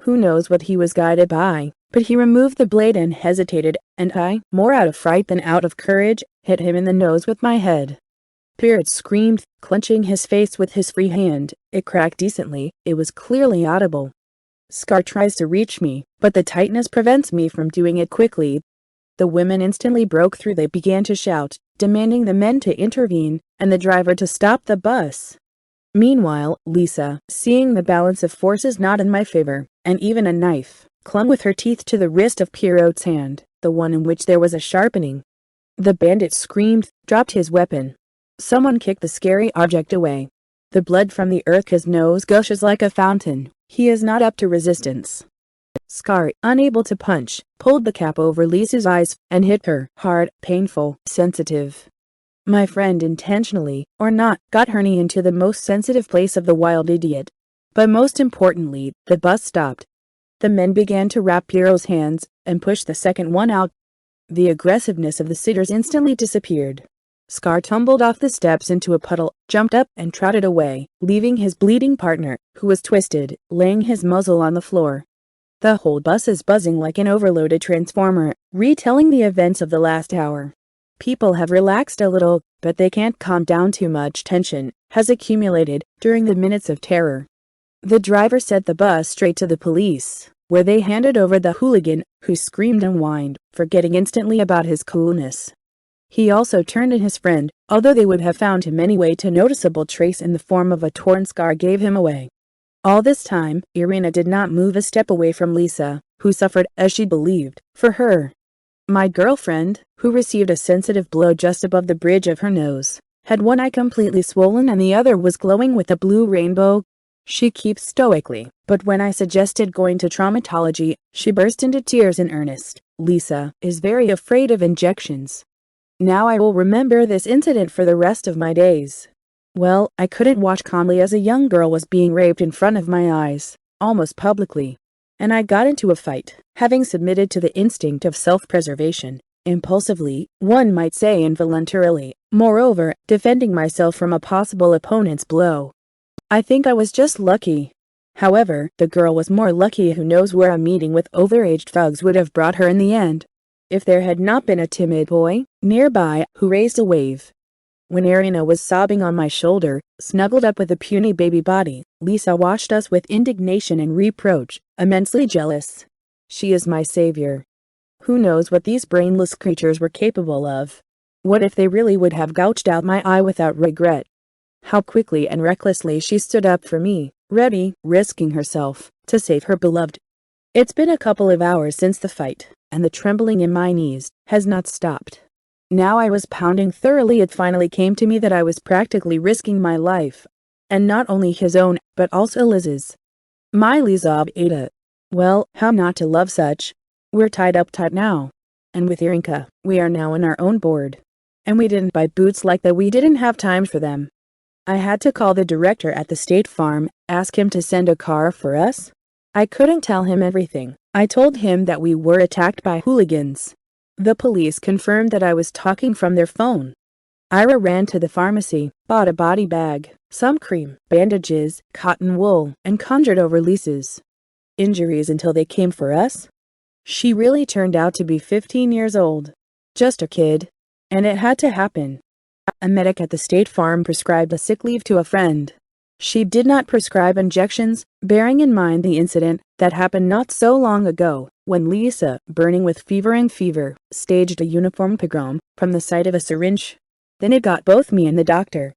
Who knows what he was guided by, but he removed the blade and hesitated, and I, more out of fright than out of courage, hit him in the nose with my head. Pirate screamed, clenching his face with his free hand. It cracked decently. It was clearly audible. Scar tries to reach me, but the tightness prevents me from doing it quickly. The women instantly broke through. They began to shout, demanding the men to intervene, and the driver to stop the bus. Meanwhile, Lisa, seeing the balance of forces not in my favor, and even a knife, clung with her teeth to the wrist of Pierrot's hand, the one in which there was a sharpening. The bandit screamed, dropped his weapon. Someone kicked the scary object away. The blood from the Urka's nose gushes like a fountain. He is not up to resistance. Scar, unable to punch, pulled the cap over Lisa's eyes and hit her, hard, painful, sensitive. My friend intentionally, or not, got her knee into the most sensitive place of the wild idiot. But most importantly, the bus stopped. The men began to wrap Pierrot's hands and push the second one out. The aggressiveness of the sitters instantly disappeared. Scar tumbled off the steps into a puddle, jumped up and trotted away, leaving his bleeding partner, who was twisted, laying his muzzle on the floor. The whole bus is buzzing like an overloaded transformer, retelling the events of the last hour. People have relaxed a little, but they can't calm down. Too much tension has accumulated during the minutes of terror. The driver set the bus straight to the police, where they handed over the hooligan, who screamed and whined, forgetting instantly about his coolness. He also turned in his friend, although they would have found him anyway. A noticeable trace in the form of a torn scar gave him away. All this time, Irina did not move a step away from Lisa, who suffered, as she believed, for her. My girlfriend, who received a sensitive blow just above the bridge of her nose, had one eye completely swollen and the other was glowing with a blue rainbow. She keeps stoically, but when I suggested going to traumatology, she burst into tears in earnest. Lisa is very afraid of injections. Now I will remember this incident for the rest of my days. Well, I couldn't watch calmly as a young girl was being raped in front of my eyes, almost publicly. And I got into a fight, having submitted to the instinct of self-preservation, impulsively, one might say involuntarily, moreover, defending myself from a possible opponent's blow. I think I was just lucky. However, the girl was more lucky. Who knows where a meeting with overaged thugs would have brought her in the end, if there had not been a timid boy nearby who raised a wave. When Irina was sobbing on my shoulder, snuggled up with a puny baby body, Lisa watched us with indignation and reproach, immensely jealous. She is my savior. Who knows what these brainless creatures were capable of? What if they really would have gouged out my eye without regret? How quickly and recklessly she stood up for me, ready, risking herself, to save her beloved. It's been a couple of hours since the fight, and the trembling in my knees has not stopped. Now I was pounding thoroughly. It finally came to me that I was practically risking my life. And not only his own, but also Liz's. My Lizov Ada. Well, how not to love such? We're tied up tight now. And with Erotica, we are now on our own board. And we didn't buy boots like that. We didn't have time for them. I had to call the director at the State Farm, ask him to send a car for us. I couldn't tell him everything. I told him that we were attacked by hooligans. The police confirmed that I was talking from their phone. Ira ran to the pharmacy, bought a body bag, some cream, bandages, cotton wool, and conjured over Lisa's injuries until they came for us. She really turned out to be 15 years old. Just a kid. And it had to happen. A medic at the State Farm prescribed a sick leave to a friend. She did not prescribe injections, bearing in mind the incident that happened not so long ago, when Lisa, burning with fever, staged a uniform pogrom from the sight of a syringe. Then it got both me and the doctor.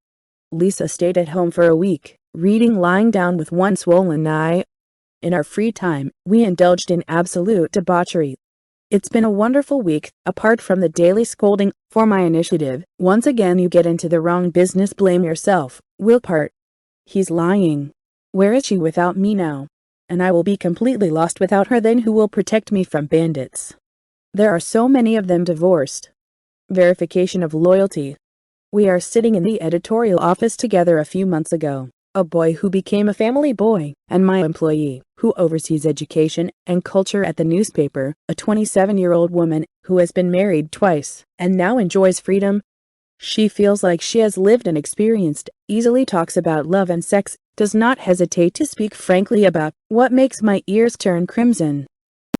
Lisa stayed at home for a week, reading lying down with one swollen eye. In our free time, we indulged in absolute debauchery. It's been a wonderful week, apart from the daily scolding for my initiative. Once again you get into the wrong business. Blame yourself, Wilpart. He's lying. Where is she without me now? And I will be completely lost without her. Then who will protect me from bandits? There are so many of them. Divorced. Verification of loyalty. We are sitting in the editorial office together a few months ago. A boy who became a family boy, and my employee, who oversees education and culture at the newspaper, a 27-year-old woman who has been married twice and now enjoys freedom. She feels like she has lived and experienced, easily talks about love and sex, does not hesitate to speak frankly about what makes my ears turn crimson.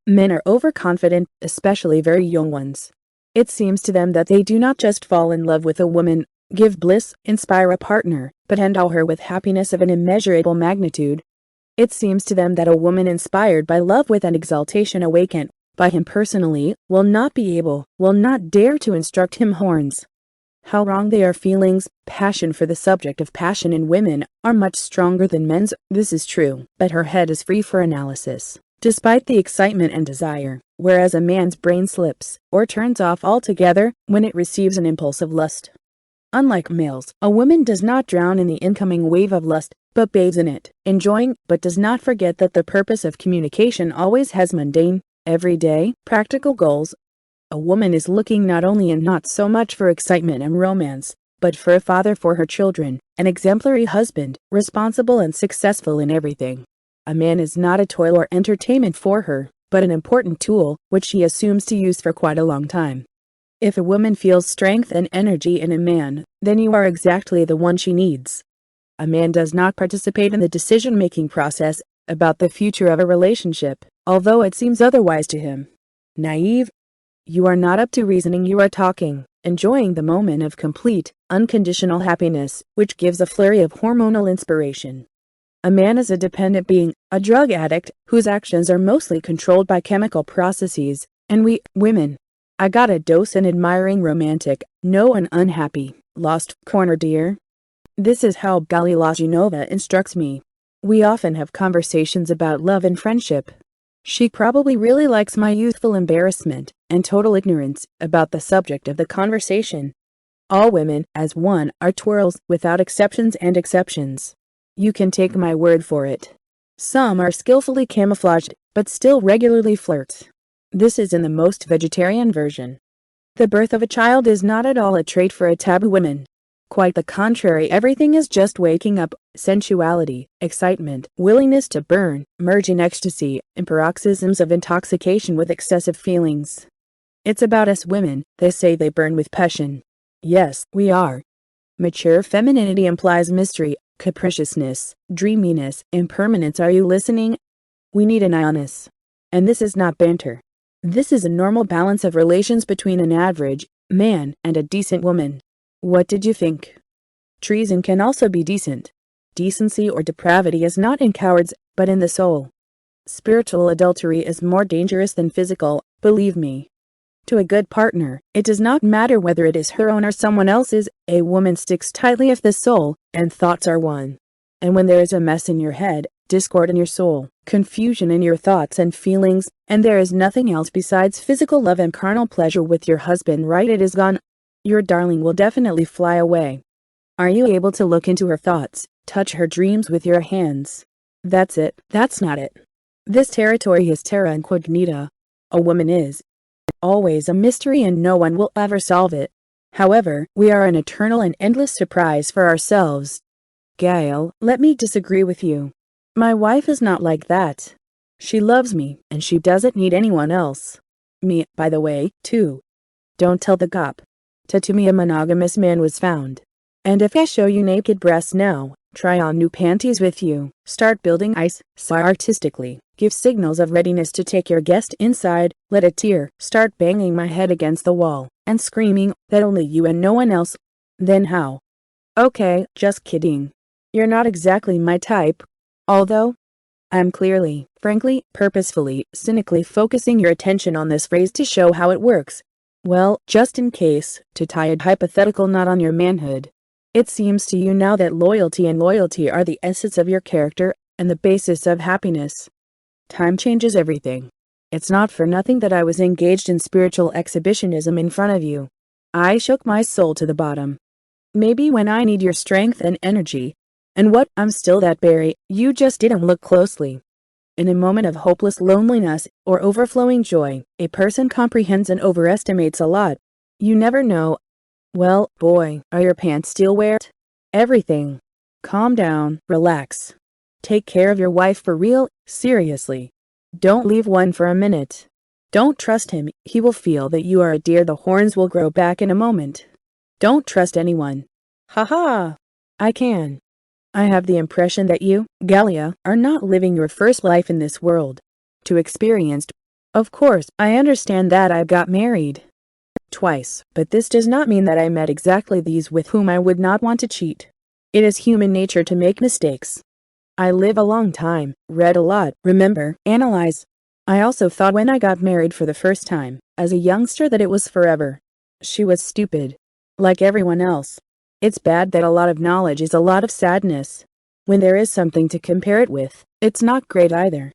Men are overconfident, especially very young ones. It seems to them that they do not just fall in love with a woman, give bliss, inspire a partner, but endow her with happiness of an immeasurable magnitude. It seems to them that a woman inspired by love with an exaltation awakened by him personally will not dare to instruct him horns. How wrong they are. Feelings, passion for the subject of passion in women are much stronger than men's. This is true, but her head is free for analysis, despite the excitement and desire, whereas a man's brain slips or turns off altogether when it receives an impulse of lust. Unlike males, a woman does not drown in the incoming wave of lust, but bathes in it, enjoying, but does not forget that the purpose of communication always has mundane, everyday, practical goals. A woman is looking not only and not so much for excitement and romance, but for a father for her children, an exemplary husband, responsible and successful in everything. A man is not a toil or entertainment for her, but an important tool, which she assumes to use for quite a long time. If a woman feels strength and energy in a man, then you are exactly the one she needs. A man does not participate in the decision-making process about the future of a relationship, although it seems otherwise to him. Naive? You are not up to reasoning. You are talking, enjoying the moment of complete, unconditional happiness, which gives a flurry of hormonal inspiration. A man is a dependent being, a drug addict, whose actions are mostly controlled by chemical processes, and we, women, I got a dose an admiring romantic, no an unhappy, lost corner dear. This is how Galilajinova instructs me. We often have conversations about love and friendship. She probably really likes my youthful embarrassment and total ignorance about the subject of the conversation. All women, as one, are twirls, without exceptions and exceptions. You can take my word for it. Some are skillfully camouflaged, but still regularly flirt. This is in the most vegetarian version. The birth of a child is not at all a trait for a taboo woman. Quite the contrary, everything is just waking up, sensuality, excitement, willingness to burn, merge in ecstasy, and paroxysms of intoxication with excessive feelings. It's about us women. They say they burn with passion. Yes, we are. Mature femininity implies mystery, capriciousness, dreaminess, impermanence. Are you listening? We need an ioness. And this is not banter. This is a normal balance of relations between an average man and a decent woman. What did you think? Treason can also be decent. Decency or depravity is not in cowards, but in the soul. Spiritual adultery is more dangerous than physical, believe me. To a good partner, it does not matter whether it is her own or someone else's, a woman sticks tightly if the soul and thoughts are one. And when there is a mess in your head, discord in your soul, confusion in your thoughts and feelings, and there is nothing else besides physical love and carnal pleasure with your husband, right, it is gone. Your darling will definitely fly away. Are you able to look into her thoughts, touch her dreams with your hands? That's it. That's not it. This territory is terra incognita. A woman is always a mystery and no one will ever solve it. However, we are an eternal and endless surprise for ourselves. Gail, let me disagree with you. My wife is not like that. She loves me, and she doesn't need anyone else. Me, by the way, too. Don't tell the cop. To me a monogamous man was found. And if I show you naked breasts now, try on new panties with you, start building ice, sigh artistically, give signals of readiness to take your guest inside, let a tear, start banging my head against the wall, and screaming that only you and no one else, then how? Okay, just kidding. You're not exactly my type. Although, I'm clearly, frankly, purposefully, cynically focusing your attention on this phrase to show how it works. Well, just in case, to tie a hypothetical knot on your manhood. It seems to you now that loyalty and loyalty are the essence of your character and the basis of happiness. Time changes everything. It's not for nothing that I was engaged in spiritual exhibitionism in front of you. I shook my soul to the bottom. Maybe when I need your strength and energy, and what, I'm still that berry, you just didn't look closely. In a moment of hopeless loneliness or overflowing joy, a person comprehends and overestimates a lot. You never know. Well, boy, are your pants still wet? Everything. Calm down, relax. Take care of your wife for real, seriously. Don't leave one for a minute. Don't trust him, he will feel that you are a deer, the horns will grow back in a moment. Don't trust anyone. Ha ha! I can. I have the impression that you, Galia, are not living your first life in this world. Too experienced. Of course, I understand that I got married twice, but this does not mean that I met exactly these with whom I would not want to cheat. It is human nature to make mistakes. I live a long time, read a lot, remember, analyze. I also thought when I got married for the first time, as a youngster, that it was forever. She was stupid. Like everyone else. It's bad that a lot of knowledge is a lot of sadness. When there is something to compare it with, it's not great either.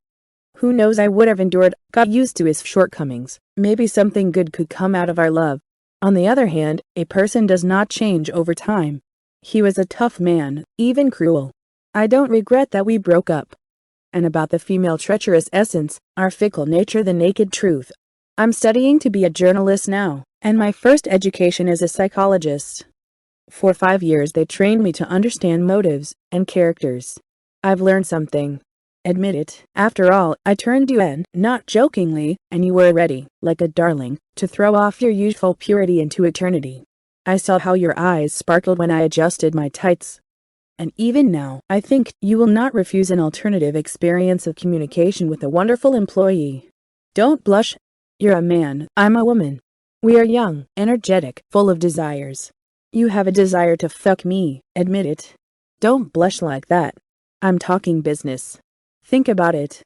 Who knows, I would have endured, got used to his shortcomings. Maybe something good could come out of our love. On the other hand, a person does not change over time. He was a tough man, even cruel. I don't regret that we broke up. And about the female treacherous essence, our fickle nature, the naked truth. I'm studying to be a journalist now, and my first education is a psychologist. For 5 years they trained me to understand motives and characters. I've learned something. Admit it. After all, I turned you in, not jokingly, and you were ready, like a darling, to throw off your youthful purity into eternity. I saw how your eyes sparkled when I adjusted my tights. And even now, I think you will not refuse an alternative experience of communication with a wonderful employee. Don't blush. You're a man, I'm a woman. We are young, energetic, full of desires. You have a desire to fuck me, admit it. Don't blush like that. I'm talking business. Think about it.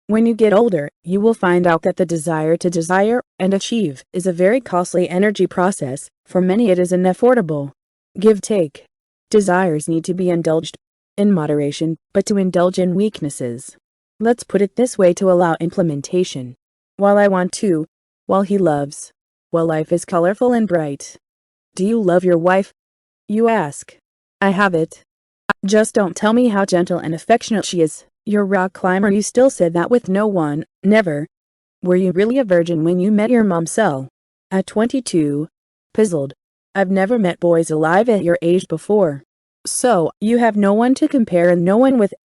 When you get older, you will find out that the desire to desire and achieve is a very costly energy process. For many it is unaffordable. Give-take. Desires need to be indulged in moderation, but to indulge in weaknesses. Let's put it this way to allow implementation. While I want to, while he loves, while life is colorful and bright. Do you love your wife? You ask. I have it. Just don't tell me how gentle and affectionate she is. You're rock climber, you still said that with no one, never. Were you really a virgin when you met your mom cell? At 22. Puzzled. I've never met boys alive at your age before. So, you have no one to compare and no one with.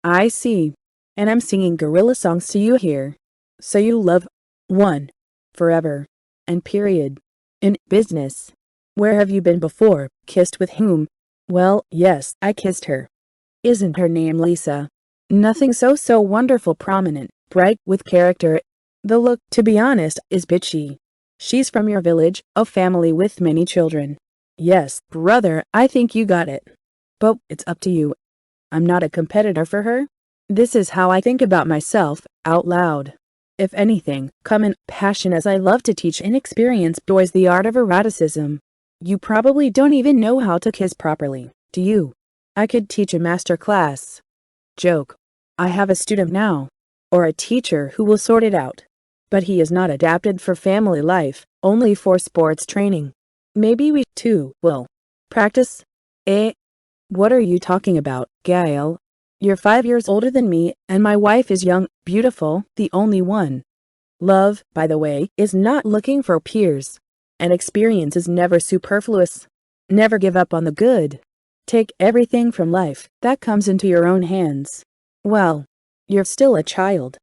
I see. And I'm singing gorilla songs to you here. So you love one. Forever. And period. In business. Where have you been before? Kissed with whom? Well, yes, I kissed her. Isn't her name Lisa? Nothing so wonderful, prominent, bright, with character. The look, to be honest, is bitchy. She's from your village, a family with many children. Yes, brother, I think you got it. But it's up to you. I'm not a competitor for her. This is how I think about myself, out loud. If anything, common passion, as I love to teach inexperienced boys the art of eroticism. You probably don't even know how to kiss properly, do you? I could teach a master class. Joke. I have a student now. Or a teacher who will sort it out. But he is not adapted for family life, only for sports training. Maybe we, too, will practice? Eh? What are you talking about, Gail? You're 5 years older than me, and my wife is young, beautiful, the only one. Love, by the way, is not looking for peers. And experience is never superfluous. Never give up on the good. Take everything from life that comes into your own hands. Well, you're still a child.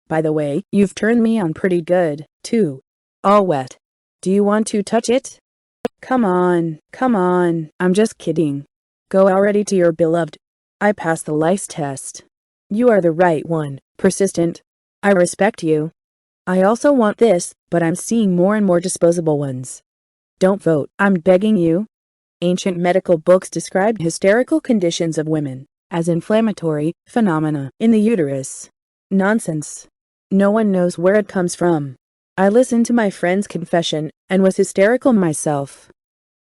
By the way, you've turned me on pretty good, too. All wet. Do you want to touch it? Come on, I'm just kidding. Go already to your beloved. I passed the lice test. You are the right one, persistent. I respect you. I also want this, but I'm seeing more and more disposable ones. Don't vote, I'm begging you. Ancient medical books described hysterical conditions of women as inflammatory phenomena in the uterus. Nonsense. No one knows where it comes from. I listened to my friend's confession and was hysterical myself.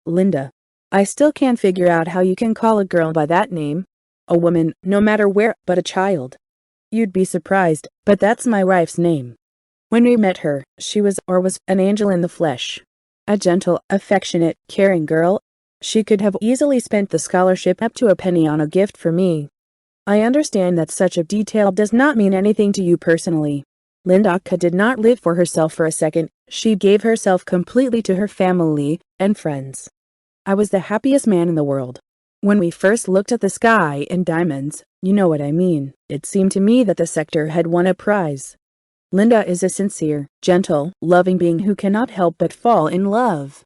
Linda, I still can't figure out how you can call a girl by that name. A woman, no matter where, but a child. You'd be surprised, but that's my wife's name. When we met her, she was an angel in the flesh. A gentle, affectionate, caring girl. She could have easily spent the scholarship up to a penny on a gift for me. I understand that such a detail does not mean anything to you personally. Linda did not live for herself for a second. She gave herself completely to her family and friends. I was the happiest man in the world. When we first looked at the sky in diamonds, you know what I mean, it seemed to me that the sector had won a prize. Linda is a sincere, gentle, loving being who cannot help but fall in love.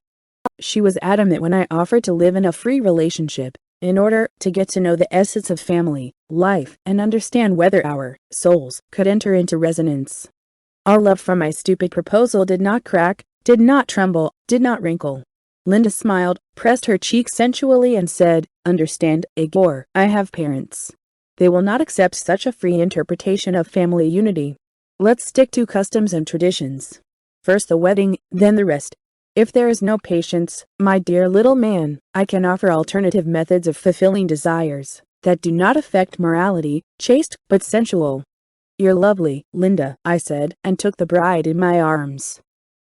She was adamant when I offered to live in a free relationship, in order to get to know the essence of family, life, and understand whether our souls could enter into resonance. Our love for my stupid proposal did not crack, did not tremble, did not wrinkle. Linda smiled, pressed her cheek sensually and said, "Understand, Igor, I have parents. They will not accept such a free interpretation of family unity. Let's stick to customs and traditions. First the wedding, then the rest. If there is no patience, my dear little man, I can offer alternative methods of fulfilling desires that do not affect morality, chaste but sensual." "You're lovely, Linda," I said, and took the bride in my arms.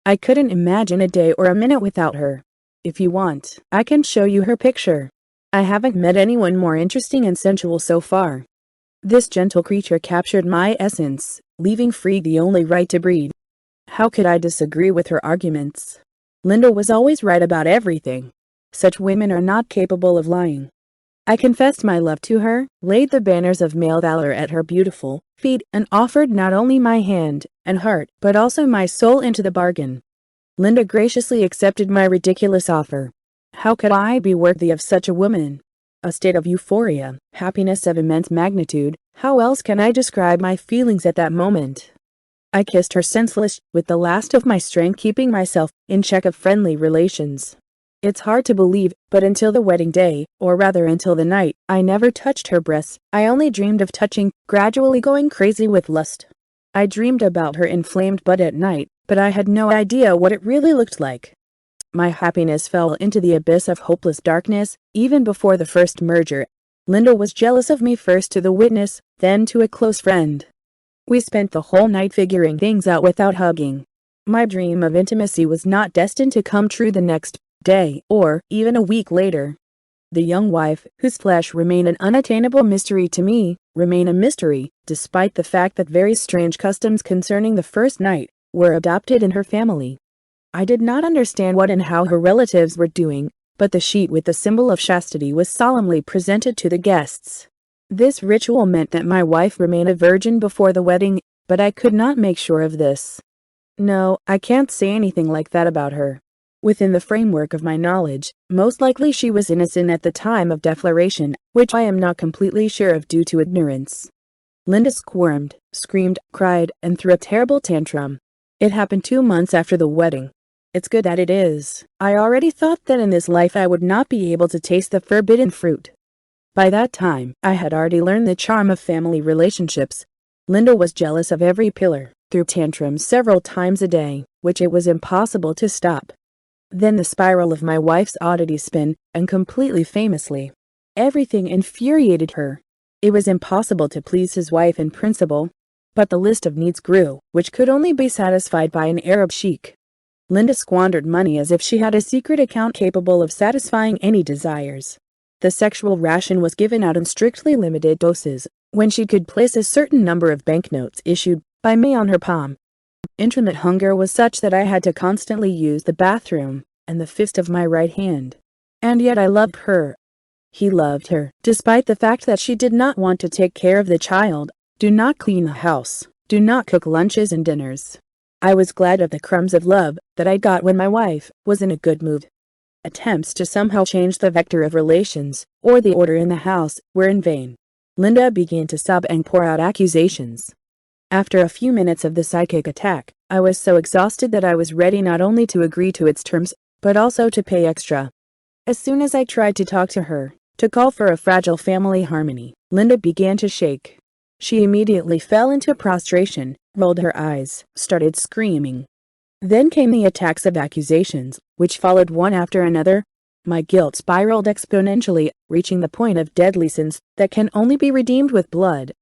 I couldn't imagine a day or a minute without her. If you want, I can show you her picture. I haven't met anyone more interesting and sensual so far. This gentle creature captured my essence, leaving free the only right to breed. How could I disagree with her arguments? Linda was always right about everything. Such women are not capable of lying. I confessed my love to her, laid the banners of male valor at her beautiful feet, and offered not only my hand and heart, but also my soul into the bargain. Linda graciously accepted my ridiculous offer. How could I be worthy of such a woman? A state of euphoria, happiness of immense magnitude. How else can I describe my feelings at that moment? I kissed her senseless, with the last of my strength, keeping myself in check of friendly relations. It's hard to believe, but until the wedding day, or rather until the night, I never touched her breasts. I only dreamed of touching, gradually going crazy with lust. I dreamed about her inflamed butt at night, but I had no idea what it really looked like. My happiness fell into the abyss of hopeless darkness, even before the first merger. Linda was jealous of me, first to the witness, then to a close friend. We spent the whole night figuring things out without hugging. My dream of intimacy was not destined to come true the next day, or even a week later. The young wife, whose flesh remained an unattainable mystery to me, remained a mystery, despite the fact that very strange customs concerning the first night were adopted in her family. I did not understand what and how her relatives were doing, but the sheet with the symbol of chastity was solemnly presented to the guests. This ritual meant that my wife remained a virgin before the wedding, but I could not make sure of this. No, I can't say anything like that about her. Within the framework of my knowledge, most likely she was innocent at the time of declaration, which I am not completely sure of due to ignorance. Linda squirmed, screamed, cried, and threw a terrible tantrum. It happened 2 months after the wedding. It's good that it is. I already thought that in this life I would not be able to taste the forbidden fruit. By that time, I had already learned the charm of family relationships. Linda was jealous of every pillar, threw tantrums several times a day, which it was impossible to stop. Then the spiral of my wife's oddity spin, and completely famously. Everything infuriated her. It was impossible to please his wife in principle. But the list of needs grew, which could only be satisfied by an Arab sheikh. Linda squandered money as if she had a secret account capable of satisfying any desires. The sexual ration was given out in strictly limited doses, when she could place a certain number of banknotes issued by me on her palm. Intimate hunger was such that I had to constantly use the bathroom and the fist of my right hand. And yet I loved her. He loved her, despite the fact that she did not want to take care of the child, do not clean the house, do not cook lunches and dinners. I was glad of the crumbs of love that I got when my wife was in a good mood. Attempts to somehow change the vector of relations, or the order in the house, were in vain. Linda began to sob and pour out accusations. After a few minutes of the psychic attack, I was so exhausted that I was ready not only to agree to its terms, but also to pay extra. As soon as I tried to talk to her, to call for a fragile family harmony, Linda began to shake. She immediately fell into prostration, rolled her eyes, started screaming. Then came the attacks of accusations, which followed one after another. My guilt spiraled exponentially, reaching the point of deadly sins that can only be redeemed with blood.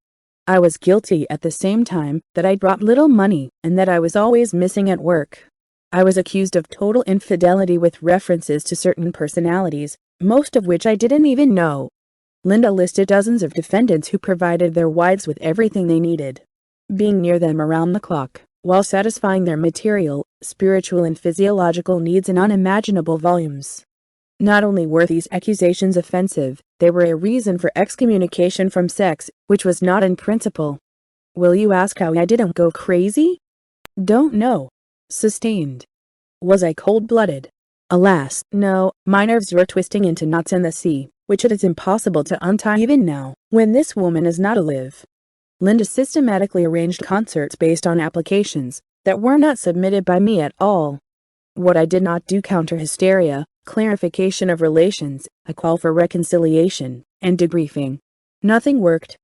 I was guilty at the same time that I brought little money and that I was always missing at work. I was accused of total infidelity with references to certain personalities, most of which I didn't even know. Linda listed dozens of defendants who provided their wives with everything they needed, being near them around the clock, while satisfying their material, spiritual and physiological needs in unimaginable volumes. Not only were these accusations offensive, they were a reason for excommunication from sex, which was not in principle. Will you ask how I didn't go crazy? Don't know. Sustained. Was I cold-blooded? Alas, no, my nerves were twisting into knots in the sea, which it is impossible to untie even now, when this woman is not alive. Linda systematically arranged concerts based on applications that were not submitted by me at all. What I did not do: counter-hysteria, clarification of relations, a call for reconciliation, and debriefing. Nothing worked.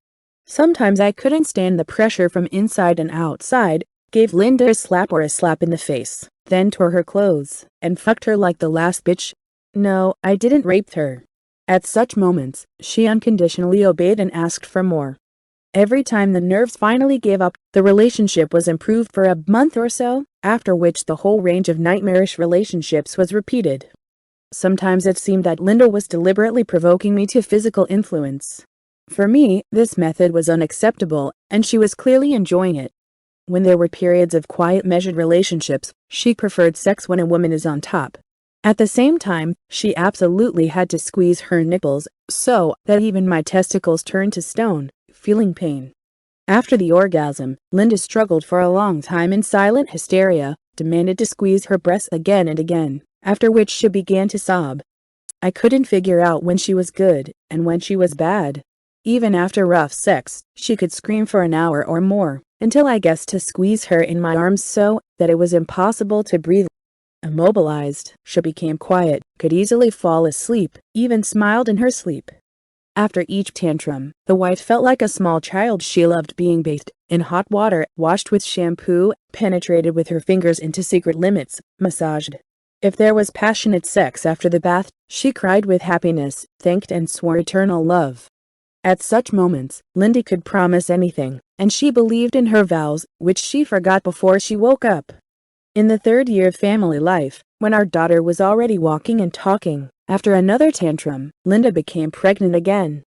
Sometimes I couldn't stand the pressure from inside and outside, gave Linda a slap or a slap in the face, then tore her clothes, and fucked her like the last bitch. No, I didn't rape her. At such moments, she unconditionally obeyed and asked for more. Every time the nerves finally gave up, the relationship was improved for a month or so, after which the whole range of nightmarish relationships was repeated. Sometimes it seemed that Linda was deliberately provoking me to physical influence. For me, this method was unacceptable, and she was clearly enjoying it. When there were periods of quiet, measured relationships, she preferred sex when a woman is on top. At the same time, she absolutely had to squeeze her nipples, so that even my testicles turned to stone, feeling pain. After the orgasm, Linda struggled for a long time in silent hysteria, demanded to squeeze her breasts again and again, after which she began to sob. I couldn't figure out when she was good and when she was bad. Even after rough sex, she could scream for an hour or more, until I guessed to squeeze her in my arms so that it was impossible to breathe. Immobilized, she became quiet, could easily fall asleep, even smiled in her sleep. After each tantrum, the wife felt like a small child. She loved being bathed in hot water, washed with shampoo, penetrated with her fingers into secret limits, massaged. If there was passionate sex after the bath, she cried with happiness, thanked and swore eternal love. At such moments, Lindy could promise anything, and she believed in her vows, which she forgot before she woke up. In the third year of family life, when our daughter was already walking and talking, after another tantrum, Linda became pregnant again.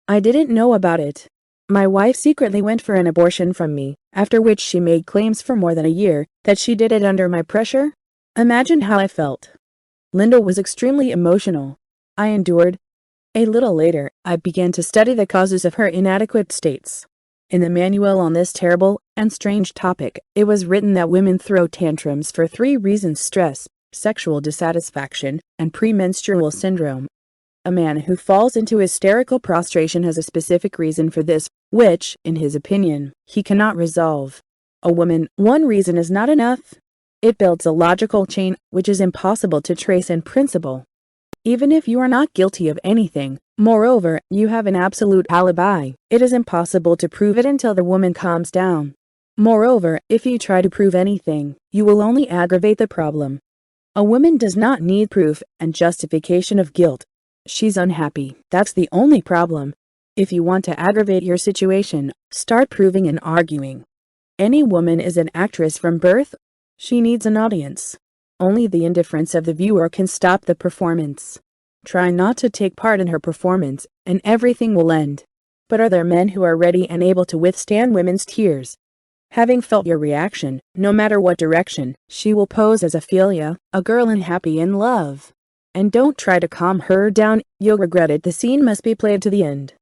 I didn't know about it. My wife secretly went for an abortion from me, after which she made claims for more than a year that she did it under my pressure. Imagine how I felt. Linda was extremely emotional. I endured. A little later, I began to study the causes of her inadequate states. In the manual on this terrible and strange topic, it was written that women throw tantrums for 3 reasons: stress, sexual dissatisfaction, and premenstrual syndrome. A man who falls into hysterical prostration has a specific reason for this, which, in his opinion, he cannot resolve. A woman, one reason is not enough. It builds a logical chain which is impossible to trace in principle. Even if you are not guilty of anything, moreover, you have an absolute alibi, it is impossible to prove it until the woman calms down. Moreover, if you try to prove anything, you will only aggravate the problem. A woman does not need proof and justification of guilt. She's unhappy, that's the only problem. If you want to aggravate your situation, start proving and arguing. Any woman is an actress from birth. She needs an audience. Only the indifference of the viewer can stop the performance. Try not to take part in her performance, and everything will end. But are there men who are ready and able to withstand women's tears? Having felt your reaction, no matter what direction, she will pose as Ophelia, a girl unhappy in love. And don't try to calm her down, you'll regret it. The scene must be played to the end.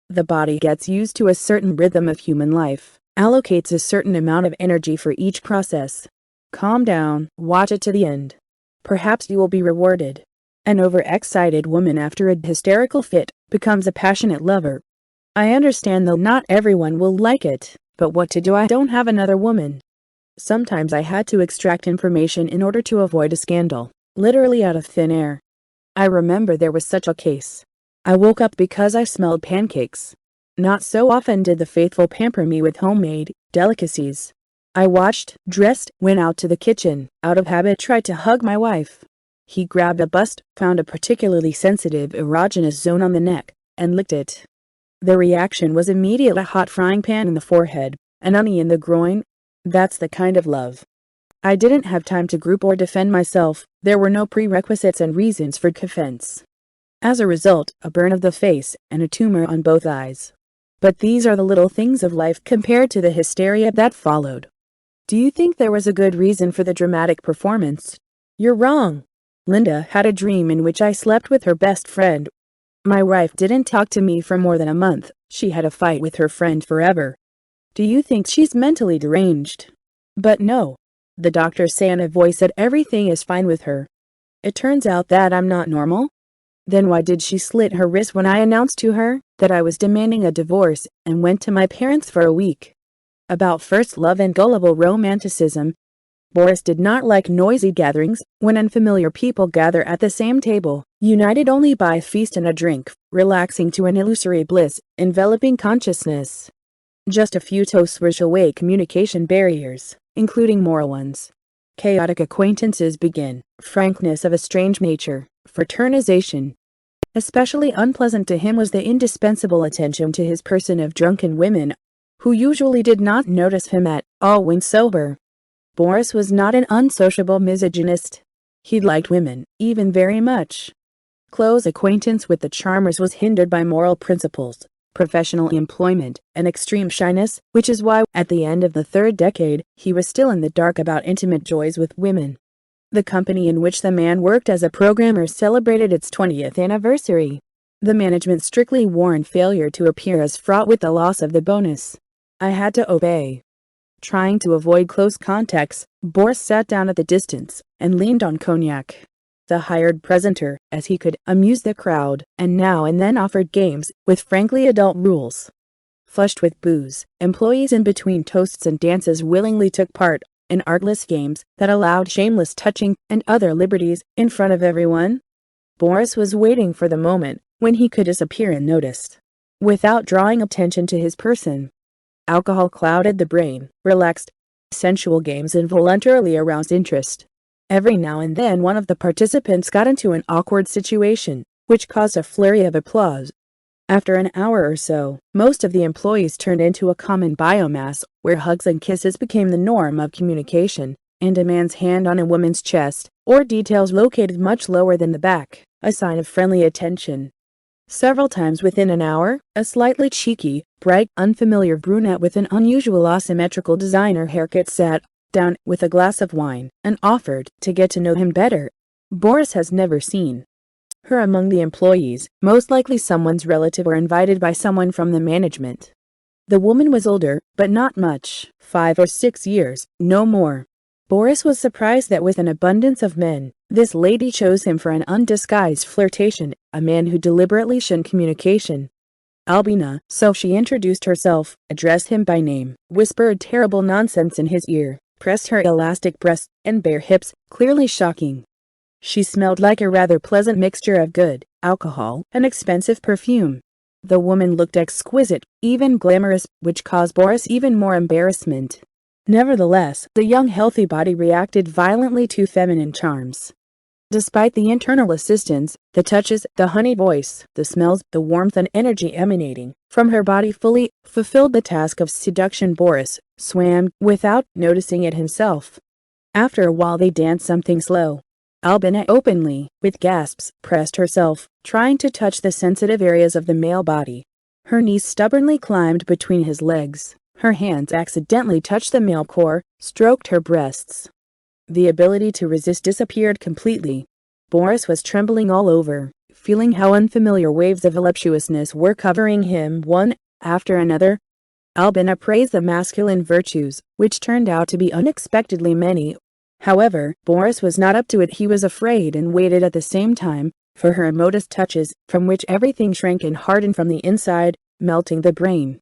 The body gets used to a certain rhythm of human life, allocates a certain amount of energy for each process. Calm down, watch it to the end. Perhaps you will be rewarded. An overexcited woman after a hysterical fit becomes a passionate lover. I understand though not everyone will like it, but what to do? I don't have another woman. Sometimes I had to extract information in order to avoid a scandal, literally out of thin air. I remember there was such a case. I woke up because I smelled pancakes. Not so often did the faithful pamper me with homemade delicacies. I watched, dressed, went out to the kitchen, out of habit tried to hug my wife. He grabbed a bust, found a particularly sensitive erogenous zone on the neck, and licked it. The reaction was immediate: a hot frying pan in the forehead, an onion in the groin. That's the kind of love. I didn't have time to group or defend myself. There were no prerequisites and reasons for defense. As a result, a burn of the face and a tumor on both eyes. But these are the little things of life compared to the hysteria that followed. Do you think there was a good reason for the dramatic performance? You're wrong. Linda had a dream in which I slept with her best friend. My wife didn't talk to me for more than a month. She had a fight with her friend forever. Do you think she's mentally deranged? But no. The doctors say in a voice that everything is fine with her. It turns out that I'm not normal. Then why did she slit her wrist when I announced to her that I was demanding a divorce and went to my parents for a week? About first love and gullible romanticism. Boris did not like noisy gatherings, when unfamiliar people gather at the same table, united only by a feast and a drink, relaxing to an illusory bliss, enveloping consciousness. Just a few toasts wish away communication barriers, including moral ones. Chaotic acquaintances begin, frankness of a strange nature, fraternization. Especially unpleasant to him was the indispensable attention to his person of drunken women, who usually did not notice him at all when sober. Boris was not an unsociable misogynist. He liked women, even very much. Close acquaintance with the charmers was hindered by moral principles, professional employment, and extreme shyness, which is why, at the end of the third decade, he was still in the dark about intimate joys with women. The company in which the man worked as a programmer celebrated its 20th anniversary. The management strictly warned failure to appear as fraught with the loss of the bonus. I had to obey. Trying to avoid close contacts, Boris sat down at the distance and leaned on cognac. The hired presenter, as he could, amused the crowd, and now and then offered games, with frankly adult rules. Flushed with booze, employees in between toasts and dances willingly took part in artless games that allowed shameless touching and other liberties in front of everyone. Boris was waiting for the moment when he could disappear unnoticed, without drawing attention to his person. Alcohol clouded the brain, relaxed. Sensual games involuntarily aroused interest. Every now and then one of the participants got into an awkward situation, which caused a flurry of applause. After an hour or so, most of the employees turned into a common biomass, where hugs and kisses became the norm of communication, and a man's hand on a woman's chest, or details located much lower than the back, a sign of friendly attention. Several times within an hour, a slightly cheeky, bright, unfamiliar brunette with an unusual asymmetrical designer haircut sat down with a glass of wine and offered to get to know him better. Boris has never seen her among the employees, most likely someone's relative or invited by someone from the management. The woman was older, but not much, 5 or 6 years, no more. Boris was surprised that with an abundance of men, this lady chose him for an undisguised flirtation, a man who deliberately shunned communication. Albina, so she introduced herself, addressed him by name, whispered terrible nonsense in his ear, pressed her elastic breasts and bare hips, clearly shocking. She smelled like a rather pleasant mixture of good alcohol and expensive perfume. The woman looked exquisite, even glamorous, which caused Boris even more embarrassment. Nevertheless, the young healthy body reacted violently to feminine charms. Despite the internal assistance, the touches, the honey voice, the smells, the warmth and energy emanating from her body fully fulfilled the task of seduction. Boris swam without noticing it himself. After a while they danced something slow. Albina openly, with gasps, pressed herself, trying to touch the sensitive areas of the male body. Her knees stubbornly climbed between his legs. Her hands accidentally touched the male core, stroked her breasts. The ability to resist disappeared completely. Boris was trembling all over, feeling how unfamiliar waves of voluptuousness were covering him one after another. Albina praised the masculine virtues, which turned out to be unexpectedly many. However, Boris was not up to it. He was afraid and waited at the same time for her modest touches, from which everything shrank and hardened from the inside, melting the brain.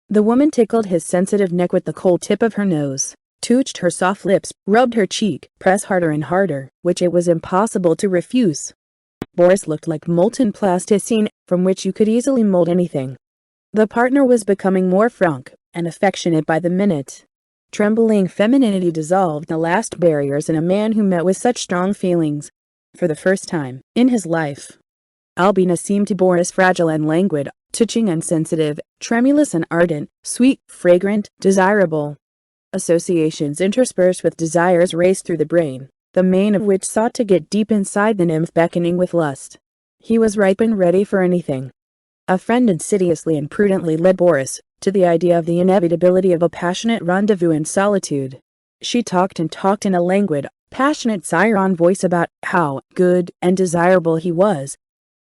The woman tickled his sensitive neck with the cold tip of her nose, touched her soft lips, rubbed her cheek, pressed harder and harder, which it was impossible to refuse. Boris looked like molten plasticine, from which you could easily mold anything. The partner was becoming more frank and affectionate by the minute. Trembling femininity dissolved the last barriers in a man who met with such strong feelings. For the first time in his life, Albina seemed to Boris fragile and languid, touching and sensitive, tremulous and ardent, sweet, fragrant, desirable. Associations interspersed with desires raced through the brain, the main of which sought to get deep inside the nymph, beckoning with lust. He was ripe and ready for anything. A friend insidiously and prudently led Boris to the idea of the inevitability of a passionate rendezvous in solitude. She talked in a languid, passionate siren voice about how good and desirable he was.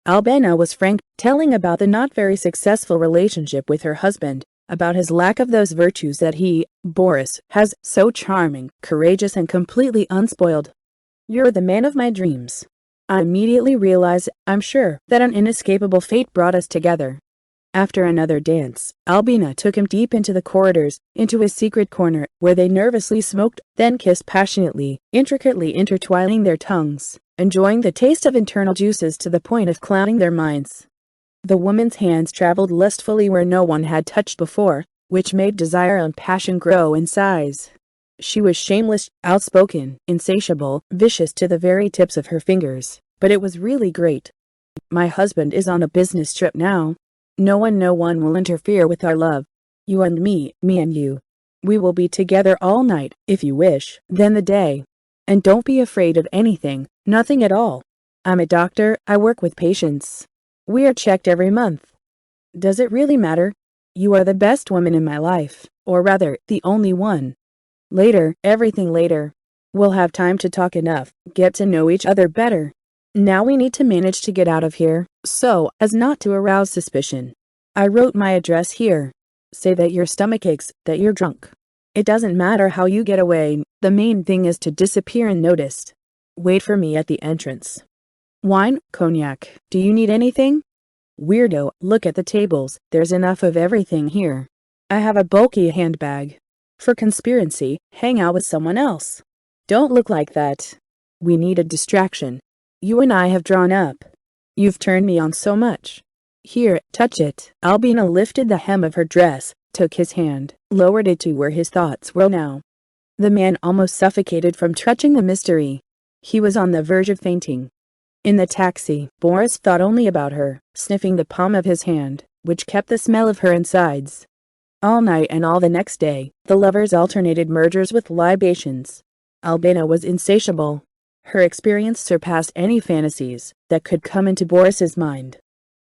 Albina was frank, telling about the not very successful relationship with her husband, about his lack of those virtues that he, Boris, has, so charming, courageous and completely unspoiled. "You're the man of my dreams." I immediately realized, I'm sure, that an inescapable fate brought us together. After another dance, Albina took him deep into the corridors, into a secret corner, where they nervously smoked, then kissed passionately, intricately intertwining their tongues, enjoying the taste of internal juices to the point of clouding their minds. The woman's hands traveled lustfully where no one had touched before, which made desire and passion grow in size. She was shameless, outspoken, insatiable, vicious to the very tips of her fingers, but it was really great. "My husband is on a business trip now. No one will interfere with our love. You and me and you. We will be together all night, if you wish, then the day. And don't be afraid of anything, nothing at all. I'm a doctor, I work with patients. We are checked every month. Does it really matter? You are the best woman in my life, or rather, the only one. Later, everything later. We'll have time to talk enough, get to know each other better. Now we need to manage to get out of here, so as not to arouse suspicion. I wrote my address here. Say that your stomach aches, that you're drunk. It doesn't matter how you get away, the main thing is to disappear unnoticed. Wait for me at the entrance. Wine, cognac, do you need anything? Weirdo, look at the tables, there's enough of everything here. I have a bulky handbag. For conspiracy, hang out with someone else. Don't look like that. We need a distraction. You and I have drawn up. You've turned me on so much. Here, touch it." Albina lifted the hem of her dress, took his hand, lowered it to where his thoughts were now. The man almost suffocated from touching the mystery. He was on the verge of fainting. In the taxi, Boris thought only about her, sniffing the palm of his hand, which kept the smell of her insides. All night and all the next day, the lovers alternated murders with libations. Albina was insatiable. Her experience surpassed any fantasies that could come into Boris's mind.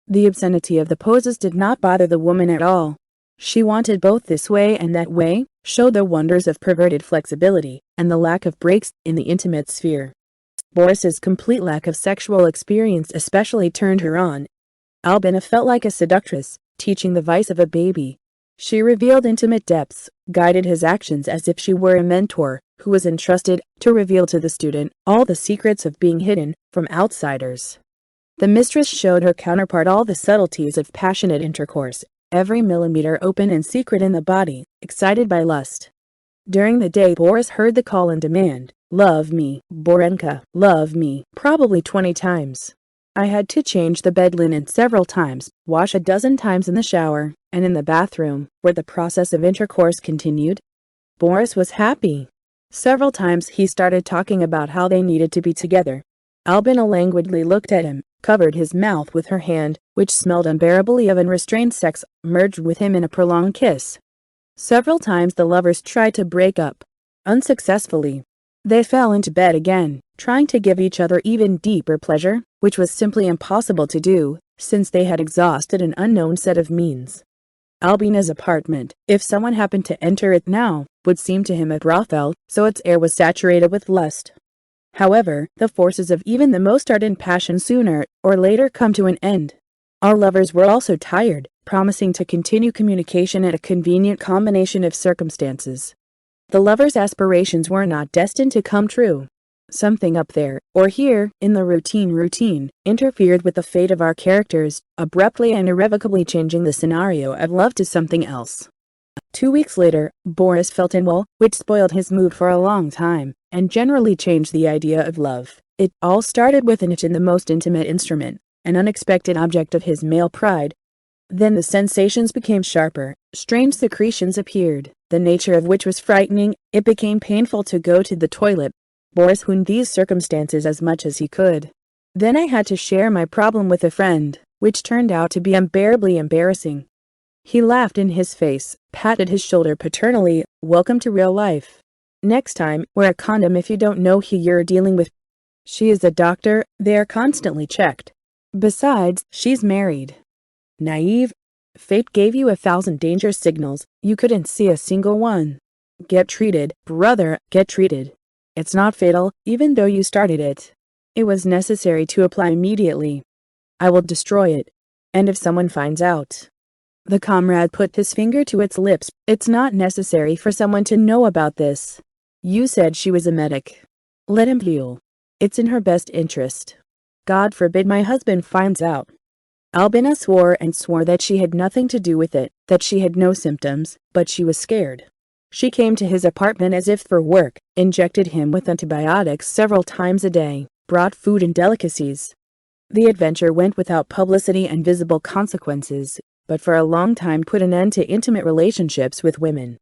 The obscenity of the poses did not bother the woman at all. She wanted both this way and that way, showed the wonders of perverted flexibility and the lack of breaks in the intimate sphere. Boris's complete lack of sexual experience especially turned her on. Albina felt like a seductress, teaching the vice of a baby. She revealed intimate depths, guided his actions as if she were a mentor who was entrusted to reveal to the student all the secrets of being hidden from outsiders. The mistress showed her counterpart all the subtleties of passionate intercourse, every millimeter open and secret in the body, excited by lust. During the day Boris heard the call and demand, "Love me, Borenka, love me," probably 20 times. I had to change the bed linen several times, wash a dozen times in the shower, and in the bathroom, where the process of intercourse continued. Boris was happy. Several times he started talking about how they needed to be together. Albina languidly looked at him, covered his mouth with her hand, which smelled unbearably of unrestrained sex, merged with him in a prolonged kiss. Several times the lovers tried to break up. Unsuccessfully. They fell into bed again, trying to give each other even deeper pleasure, which was simply impossible to do, since they had exhausted an unknown set of means. Albina's apartment, if someone happened to enter it now, would seem to him a brothel, so its air was saturated with lust. However, the forces of even the most ardent passion sooner or later come to an end. Our lovers were also tired, promising to continue communication at a convenient combination of circumstances. The lovers' aspirations were not destined to come true. Something up there, or here, in the routine, interfered with the fate of our characters, abruptly and irrevocably changing the scenario of love to something else. 2 weeks later, Boris felt unwell, which spoiled his mood for a long time, and generally changed the idea of love. It all started with an itch in the most intimate instrument, an unexpected object of his male pride. Then the sensations became sharper, strange secretions appeared, the nature of which was frightening. It became painful to go to the toilet. Boris wound these circumstances as much as he could. Then I had to share my problem with a friend, which turned out to be unbearably embarrassing. He laughed in his face, patted his shoulder paternally. Welcome to real life. Next time, wear a condom if you don't know who you're dealing with. She is a doctor, they are constantly checked. Besides, she's married. Naive. Fate gave you 1,000 danger signals, you couldn't see a single one. Get treated, brother, get treated. It's not fatal, even though you started it. It was necessary to apply immediately. I will destroy it. And if someone finds out. The comrade put his finger to its lips. It's not necessary for someone to know about this. You said she was a medic. Let him heal. It's in her best interest. God forbid my husband finds out. Albina swore and swore that she had nothing to do with it, that she had no symptoms, but she was scared. She came to his apartment as if for work, injected him with antibiotics several times a day, brought food and delicacies. The adventure went without publicity and visible consequences, but for a long time put an end to intimate relationships with women.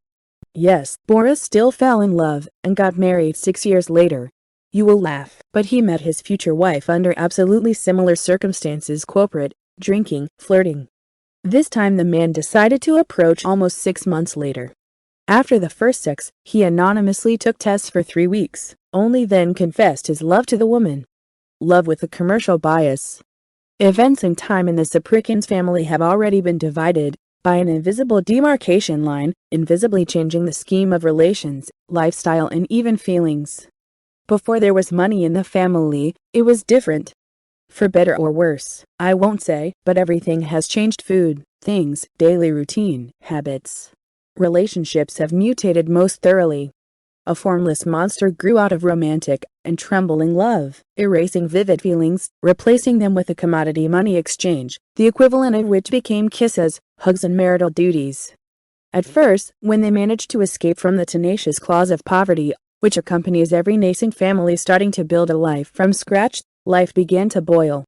Yes, Boris still fell in love and got married 6 years later. You will laugh, but he met his future wife under absolutely similar circumstances: corporate, drinking, flirting. This time the man decided to approach almost 6 months later. After the first sex, he anonymously took tests for 3 weeks, only then confessed his love to the woman. Love with a commercial bias. Events and time in the Saprikins family have already been divided by an invisible demarcation line, invisibly changing the scheme of relations, lifestyle, and even feelings. Before there was money in the family, it was different. For better or worse, I won't say, but everything has changed: food, things, daily routine, habits. Relationships have mutated most thoroughly. A formless monster grew out of romantic and trembling love, erasing vivid feelings, replacing them with a commodity money exchange, the equivalent of which became kisses, hugs, and marital duties. At first, when they managed to escape from the tenacious claws of poverty, which accompanies every nascent family starting to build a life from scratch, life began to boil.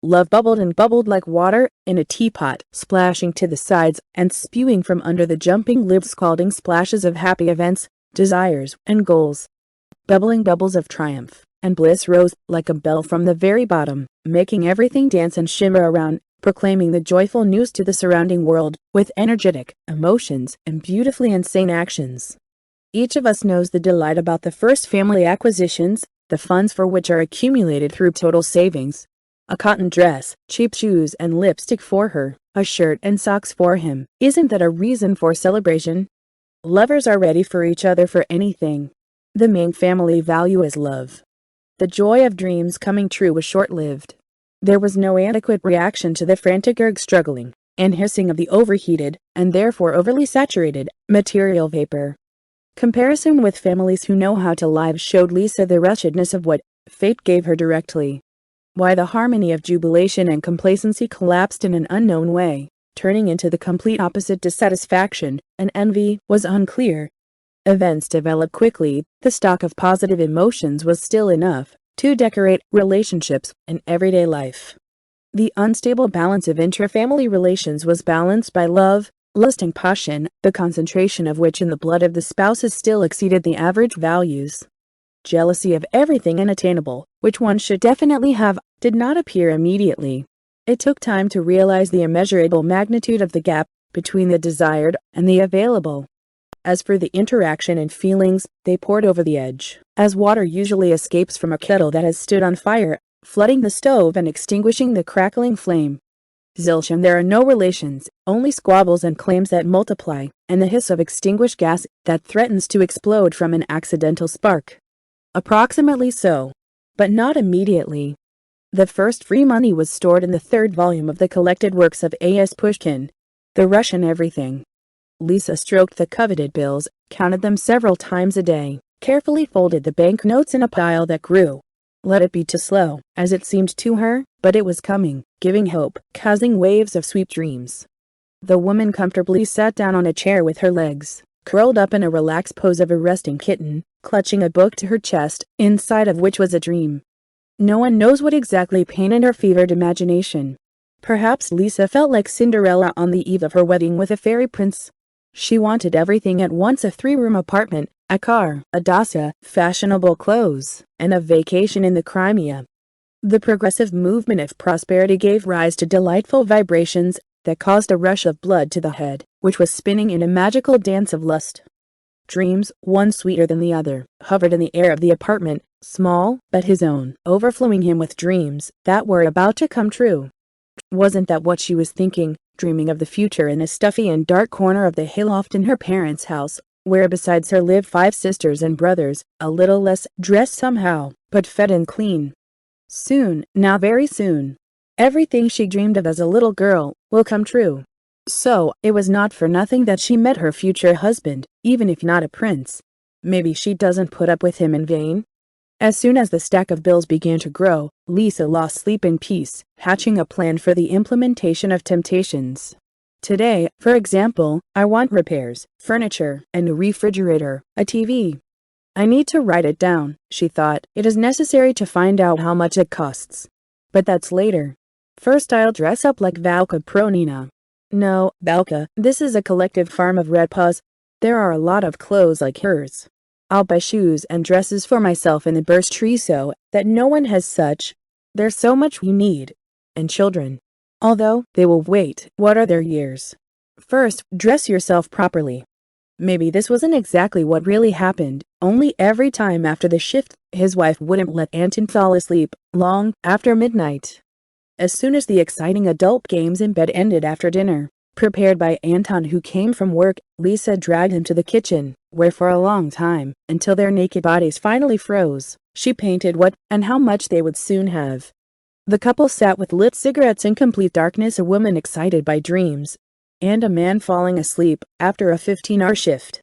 Love bubbled and bubbled like water in a teapot, splashing to the sides and spewing from under the jumping lid scalding splashes of happy events, desires, and goals. Bubbling bubbles of triumph and bliss rose like a bell from the very bottom, making everything dance and shimmer around, proclaiming the joyful news to the surrounding world, with energetic emotions and beautifully insane actions. Each of us knows the delight about the first family acquisitions, the funds for which are accumulated through total savings. A cotton dress, cheap shoes and lipstick for her, a shirt and socks for him. Isn't that a reason for celebration? Lovers are ready for each other for anything. The main family value is love. The joy of dreams coming true was short-lived. There was no adequate reaction to the frantic struggling and hissing of the overheated, and therefore overly saturated, material vapor. Comparison with families who know how to live showed Lisa the wretchedness of what fate gave her directly. Why the harmony of jubilation and complacency collapsed in an unknown way, turning into the complete opposite: dissatisfaction and envy, was unclear. Events developed quickly. The stock of positive emotions was still enough to decorate relationships and everyday life. The unstable balance of intra-family relations was balanced by love, Lust and passion, the concentration of which in the blood of the spouses still exceeded the average values. Jealousy of everything unattainable, which one should definitely have, did not appear immediately. It took time to realize the immeasurable magnitude of the gap between the desired and the available. As for the interaction and feelings, they poured over the edge, as water usually escapes from a kettle that has stood on fire, flooding the stove and extinguishing the crackling flame. Zilch, and there are no relations, only squabbles and claims that multiply, and the hiss of extinguished gas that threatens to explode from an accidental spark. Approximately so, but not immediately. The first free money was stored in the third volume of the collected works of A.S. Pushkin, The Russian Everything. Lisa stroked the coveted bills, counted them several times a day, carefully folded the banknotes in a pile that grew. Let it be too slow, as it seemed to her, but it was coming, giving hope, causing waves of sweet dreams. The woman comfortably sat down on a chair with her legs curled up in a relaxed pose of a resting kitten, clutching a book to her chest, inside of which was a dream. No one knows what exactly painted her fevered imagination. Perhaps Lisa felt like Cinderella on the eve of her wedding with a fairy prince. She wanted everything at once: a 3-room apartment, a car, a dacha, fashionable clothes, and a vacation in the Crimea. The progressive movement of prosperity gave rise to delightful vibrations that caused a rush of blood to the head, which was spinning in a magical dance of lust. Dreams, one sweeter than the other, hovered in the air of the apartment, small, but his own, overflowing him with dreams that were about to come true. Wasn't that what she was thinking, dreaming of the future in a stuffy and dark corner of the hayloft in her parents' house, where besides her lived 5 sisters and brothers, a little less dressed somehow, but fed and clean? Soon, now very soon, everything she dreamed of as a little girl will come true. So, it was not for nothing that she met her future husband, even if not a prince. Maybe she doesn't put up with him in vain. As soon as the stack of bills began to grow, Lisa lost sleep in peace, hatching a plan for the implementation of temptations. Today, for example, I want repairs, furniture, and a refrigerator, a TV. I need to write it down, she thought. It is necessary to find out how much it costs. But that's later. First I'll dress up like Valka Pronina. No, Valka, this is a collective farm of red paws. There are a lot of clothes like hers. I'll buy shoes and dresses for myself in the birch tree so that no one has such. There's so much we need. And children. Although, they will wait. What are their years? First, dress yourself properly. Maybe this wasn't exactly what really happened, only every time after the shift, his wife wouldn't let Anton fall asleep, long after midnight. As soon as the exciting adult games in bed ended after dinner, prepared by Anton who came from work, Lisa dragged him to the kitchen, where for a long time, until their naked bodies finally froze, she painted what and how much they would soon have. The couple sat with lit cigarettes in complete darkness, a woman excited by dreams, and a man falling asleep after a 15-hour shift.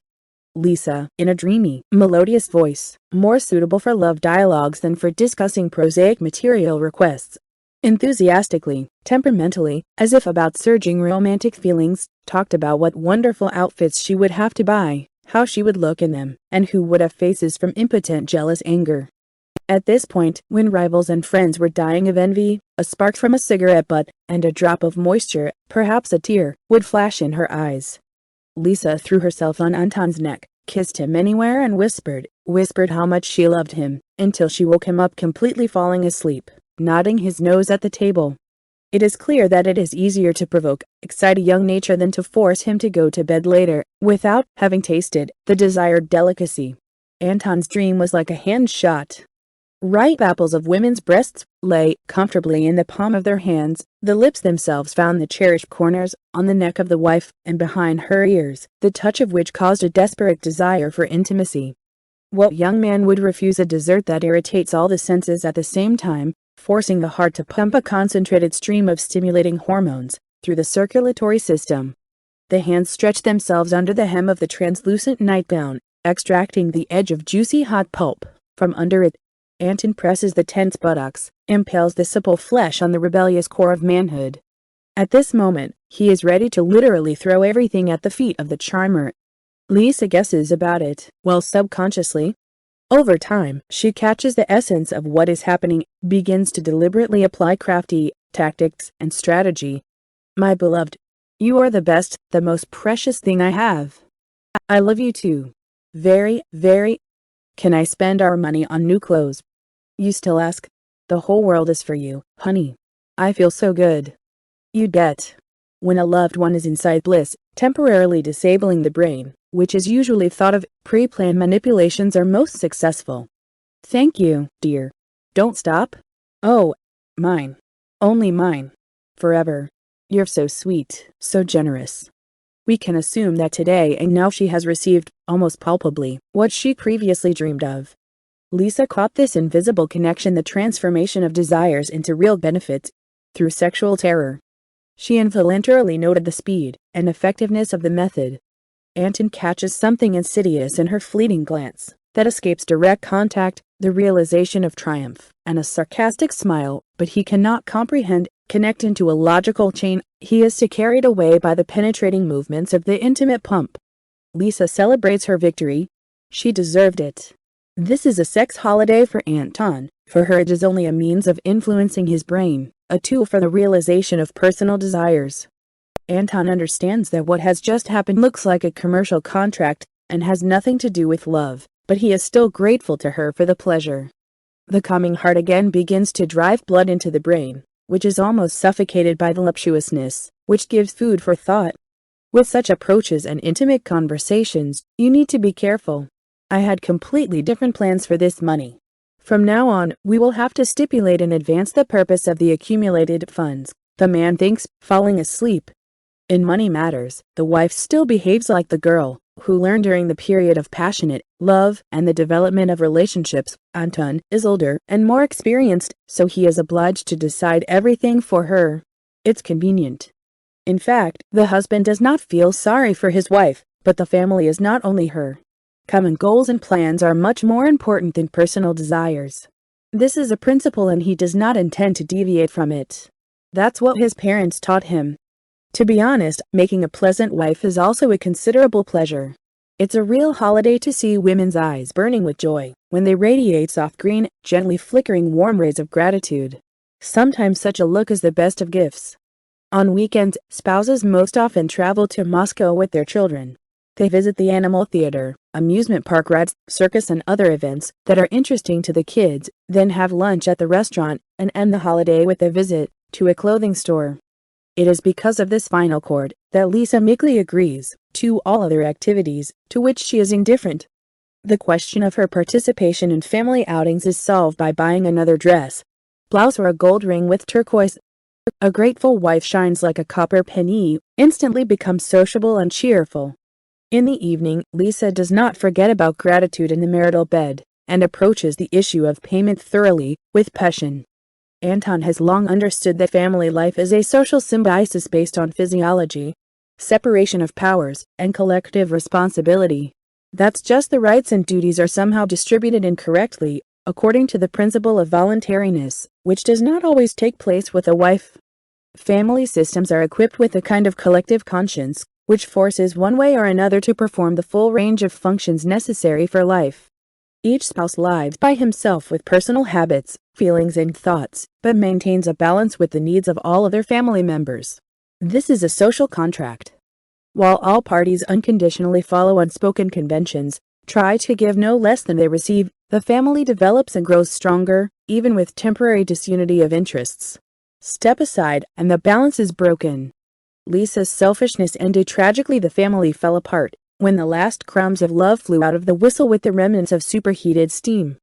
Lisa, in a dreamy, melodious voice, more suitable for love dialogues than for discussing prosaic material requests, enthusiastically, temperamentally, as if about surging romantic feelings, talked about what wonderful outfits she would have to buy, how she would look in them, and who would have faces from impotent jealous anger. At this point, when rivals and friends were dying of envy, a spark from a cigarette butt, and a drop of moisture, perhaps a tear, would flash in her eyes. Lisa threw herself on Anton's neck, kissed him anywhere and whispered how much she loved him, until she woke him up completely falling asleep, nodding his nose at the table. It is clear that it is easier to provoke, excite a young nature than to force him to go to bed later, without having tasted the desired delicacy. Anton's dream was like a hand shot. Ripe apples of women's breasts lay comfortably in the palm of their hands. The lips themselves found the cherished corners on the neck of the wife and behind her ears, the touch of which caused a desperate desire for intimacy. What young man would refuse a dessert that irritates all the senses at the same time, forcing the heart to pump a concentrated stream of stimulating hormones through the circulatory system? The hands stretched themselves under the hem of the translucent nightgown, extracting the edge of juicy hot pulp from under it. Anton presses the tense buttocks, impales the supple flesh on the rebellious core of manhood. At this moment, he is ready to literally throw everything at the feet of the charmer. Lisa guesses about it, while subconsciously. Over time, she catches the essence of what is happening, begins to deliberately apply crafty tactics and strategy. My beloved, You are the best, the most precious thing I have. I love you too. Very, very. Can I spend our money on new clothes? You still ask? The whole world is for you, honey. I feel so good. You get. When a loved one is inside bliss, temporarily disabling the brain, which is usually thought of, pre-planned manipulations are most successful. Thank you, dear. Don't stop. Oh, mine. Only mine. Forever. You're so sweet, so generous. We can assume that today and now she has received, almost palpably, what she previously dreamed of. Lisa caught this invisible connection, the transformation of desires into real benefits, through sexual terror. She involuntarily noted the speed and effectiveness of the method. Anton catches something insidious in her fleeting glance that escapes direct contact, the realization of triumph, and a sarcastic smile, but he cannot comprehend, connect into a logical chain. He is too carried away by the penetrating movements of the intimate pump. Lisa celebrates her victory. She deserved it. This is a sex holiday for Anton. For her it is only a means of influencing his brain, a tool for the realization of personal desires. Anton understands that what has just happened looks like a commercial contract and has nothing to do with love, but he is still grateful to her for the pleasure. The calming heart again begins to drive blood into the brain, which is almost suffocated by voluptuousness, which gives food for thought. With such approaches and intimate conversations, you need to be careful. I had completely different plans for this money. From now on, we will have to stipulate in advance the purpose of the accumulated funds, the man thinks, falling asleep. In money matters, the wife still behaves like the girl, who learned during the period of passionate love and the development of relationships. Anton is older and more experienced, so he is obliged to decide everything for her. It's convenient. In fact, the husband does not feel sorry for his wife, but the family is not only her. Common goals and plans are much more important than personal desires. This is a principle and he does not intend to deviate from it. That's what his parents taught him. To be honest, making a pleasant wife is also a considerable pleasure. It's a real holiday to see women's eyes burning with joy when they radiate soft green, gently flickering warm rays of gratitude. Sometimes such a look is the best of gifts. On weekends, spouses most often travel to Moscow with their children. They visit the animal theater, amusement park rides, circus and other events that are interesting to the kids, then have lunch at the restaurant and end the holiday with a visit to a clothing store. It is because of this final chord that Lisa meekly agrees to all other activities to which she is indifferent. The question of her participation in family outings is solved by buying another dress, blouse or a gold ring with turquoise. A grateful wife shines like a copper penny, instantly becomes sociable and cheerful. In the evening, Lisa does not forget about gratitude in the marital bed, and approaches the issue of payment thoroughly, with passion. Anton has long understood that family life is a social symbiosis based on physiology, separation of powers, and collective responsibility. That's just the rights and duties are somehow distributed incorrectly, according to the principle of voluntariness, which does not always take place with a wife. Family systems are equipped with a kind of collective conscience, which forces one way or another to perform the full range of functions necessary for life. Each spouse lives by himself with personal habits, feelings and thoughts, but maintains a balance with the needs of all other family members. This is a social contract. While all parties unconditionally follow unspoken conventions, try to give no less than they receive, the family develops and grows stronger, even with temporary disunity of interests. Step aside, and the balance is broken. Lisa's selfishness ended tragically. The family fell apart when the last crumbs of love flew out of the whistle with the remnants of superheated steam.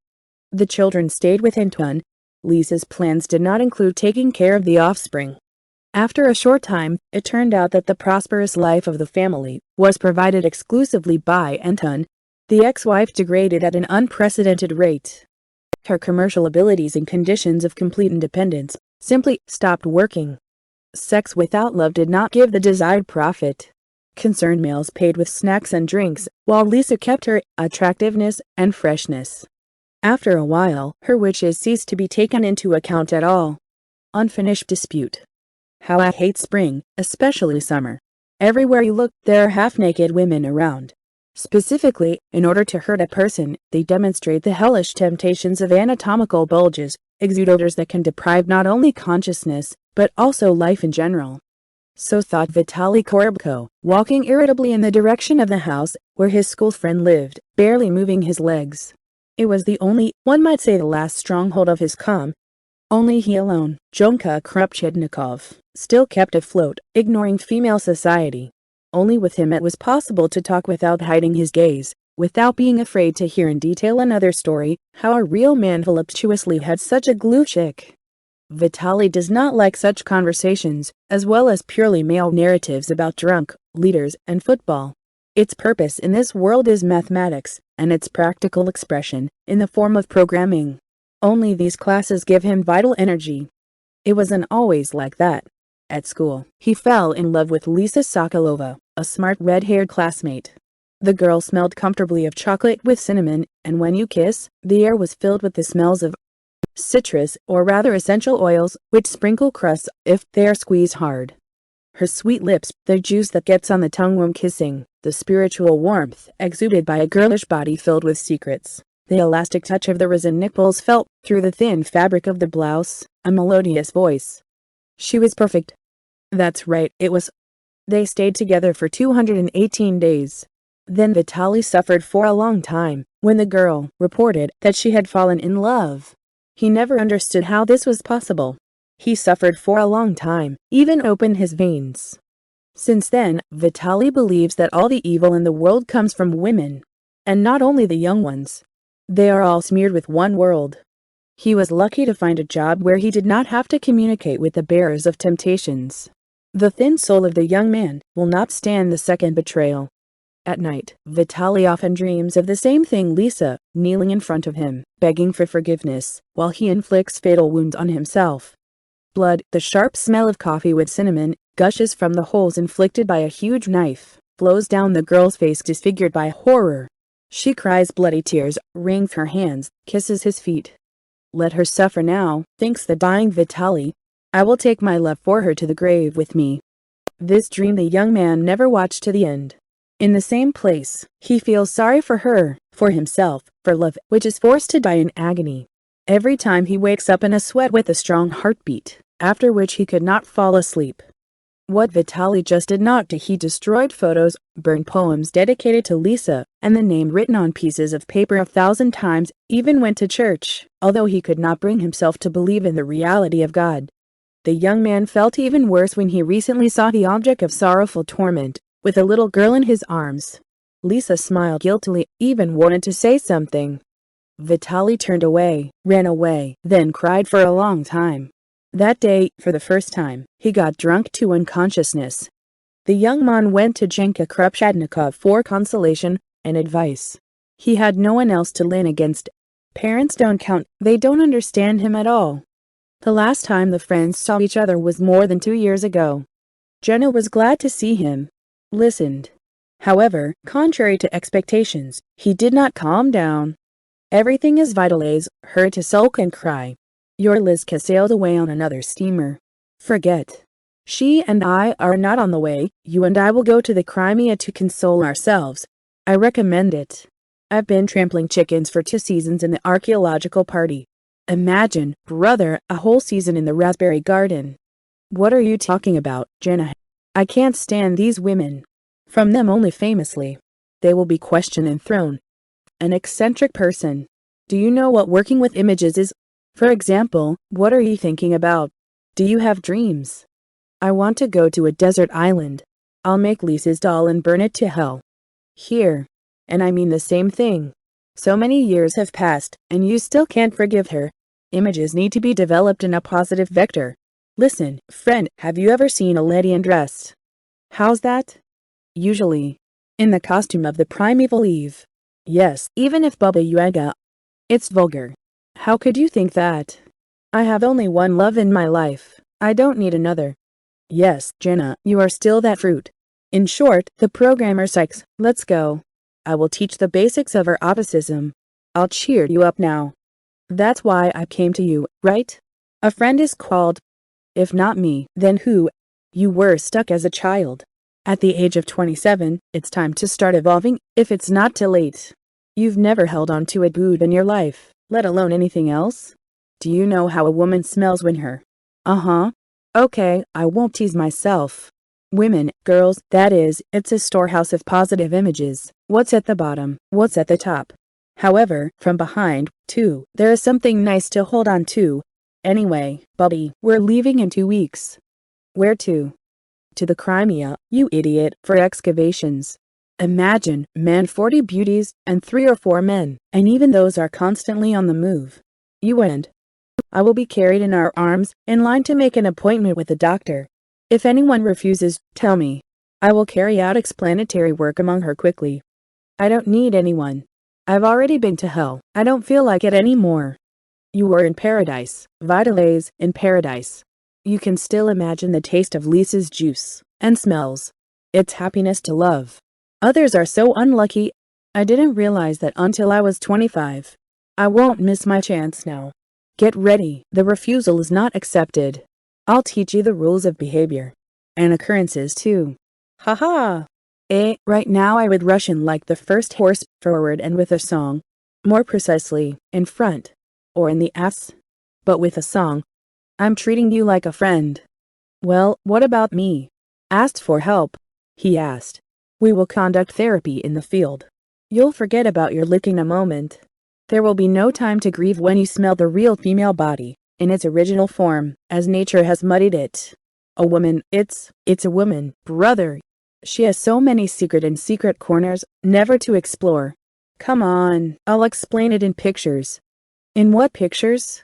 The children stayed with Anton. Lisa's plans did not include taking care of the offspring. After a short time, it turned out that the prosperous life of the family was provided exclusively by Anton. The ex-wife degraded at an unprecedented rate. Her commercial abilities and conditions of complete independence simply stopped working. Sex without love did not give the desired profit. Concerned males paid with snacks and drinks, while Lisa kept her attractiveness and freshness. After a while, her wishes ceased to be taken into account at all. Unfinished dispute. How I hate spring, especially summer. Everywhere you look, there are half-naked women around. Specifically, in order to hurt a person, they demonstrate the hellish temptations of anatomical bulges, exude odors that can deprive not only consciousness, but also life in general. So thought Vitaly Korbko, walking irritably in the direction of the house where his school friend lived, barely moving his legs. It was the only, one might say the last stronghold of his calm. Only he alone, Jonka Krupchednikov, still kept afloat, ignoring female society. Only with him it was possible to talk without hiding his gaze, without being afraid to hear in detail another story, how a real man voluptuously had such a glue chick. Vitaly does not like such conversations, as well as purely male narratives about drunk leaders and football. Its purpose in this world is mathematics, and its practical expression, in the form of programming. Only these classes give him vital energy. It wasn't always like that. At school, he fell in love with Lisa Sokolova, a smart red-haired classmate. The girl smelled comfortably of chocolate with cinnamon, and when you kiss, the air was filled with the smells of citrus, or rather essential oils, which sprinkle crusts if they are squeezed hard. Her sweet lips, the juice that gets on the tongue when kissing, the spiritual warmth exuded by a girlish body filled with secrets, the elastic touch of the resin nipples felt through the thin fabric of the blouse, a melodious voice. She was perfect. That's right, it was. They stayed together for 218 days. Then Vitaly suffered for a long time, when the girl reported that she had fallen in love. He never understood how this was possible. He suffered for a long time, even opened his veins. Since then, Vitaly believes that all the evil in the world comes from women. And not only the young ones. They are all smeared with one world. He was lucky to find a job where he did not have to communicate with the bearers of temptations. The thin soul of the young man will not stand the second betrayal. At night, Vitaly often dreams of the same thing, Lisa, kneeling in front of him, begging for forgiveness, while he inflicts fatal wounds on himself. Blood, the sharp smell of coffee with cinnamon, gushes from the holes inflicted by a huge knife, flows down the girl's face disfigured by horror. She cries bloody tears, wrings her hands, kisses his feet. Let her suffer now, thinks the dying Vitaly. I will take my love for her to the grave with me. This dream the young man never watched to the end. In the same place, he feels sorry for her, for himself, for love, which is forced to die in agony. Every time he wakes up in a sweat with a strong heartbeat, after which he could not fall asleep. What Vitaly just did not do, he destroyed photos, burned poems dedicated to Lisa, and the name written on pieces of paper 1,000 times, even went to church, although he could not bring himself to believe in the reality of God. The young man felt even worse when he recently saw the object of sorrowful torment, with a little girl in his arms. Lisa smiled guiltily, even wanted to say something. Vitaly turned away, ran away, then cried for a long time. That day, for the first time, he got drunk to unconsciousness. The young man went to Jenka Krupchadnikov for consolation and advice. He had no one else to lean against. Parents don't count, they don't understand him at all. The last time the friends saw each other was more than 2 years ago. Jenna was glad to see him. Listened. However, contrary to expectations, he did not calm down. Everything is Vitaly's, heard to sulk and cry. Your Lizka sailed away on another steamer. Forget. She and I are not on the way, you and I will go to the Crimea to console ourselves. I recommend it. I've been trampling chickens for 2 seasons in the archaeological party. Imagine, brother, a whole season in the raspberry garden. What are you talking about, Jenna? I can't stand these women. From them only famously. They will be questioned and thrown. An eccentric person. Do you know what working with images is? For example, what are you thinking about? Do you have dreams? I want to go to a desert island. I'll make Lisa's doll and burn it to hell. Here. And I mean the same thing. So many years have passed, and you still can't forgive her. Images need to be developed in a positive vector. Listen, friend, have you ever seen a lady in dress? How's that? Usually. In the costume of the primeval Eve. Yes, even if Baba Yaga. It's vulgar. How could you think that? I have only one love in my life. I don't need another. Yes, Jenna, you are still that fruit. In short, the programmer psychs. Let's go. I will teach the basics of eroticism. I'll cheer you up now. That's why I came to you, right? A friend is called. If not me, then who? You were stuck as a child. At the age of 27, it's time to start evolving, if it's not too late. You've never held on to a boob in your life, let alone anything else. Do you know how a woman smells when her? Okay, I won't tease myself. Women, girls, that is, it's a storehouse of positive images. What's at the bottom? What's at the top? However, from behind, too, there is something nice to hold on to. Anyway, buddy, we're leaving in 2 weeks. Where to? To the Crimea, you idiot, for excavations. Imagine, man, 40 beauties, and 3 or 4 men, and even those are constantly on the move. You and I will be carried in our arms, in line to make an appointment with the doctor. If anyone refuses, tell me. I will carry out explanatory work among her quickly. I don't need anyone. I've already been to hell. I don't feel like it anymore. You were in paradise, Vitalis, in paradise. You can still imagine the taste of Lisa's juice, and smells. It's happiness to love. Others are so unlucky. I didn't realize that until I was 25. I won't miss my chance now. Get ready, the refusal is not accepted. I'll teach you the rules of behavior. And occurrences too. Ha! Right now I would rush in like the first horse, forward and with a song. More precisely, in front. Or in the ass. But with a song. I'm treating you like a friend. Well, what about me? Asked for help. He asked. We will conduct therapy in the field. You'll forget about your lick in a moment. There will be no time to grieve when you smell the real female body, in its original form, as nature has muddied it. A woman, it's a woman, brother. She has so many secret corners, never to explore. Come on, I'll explain it in pictures. In what pictures?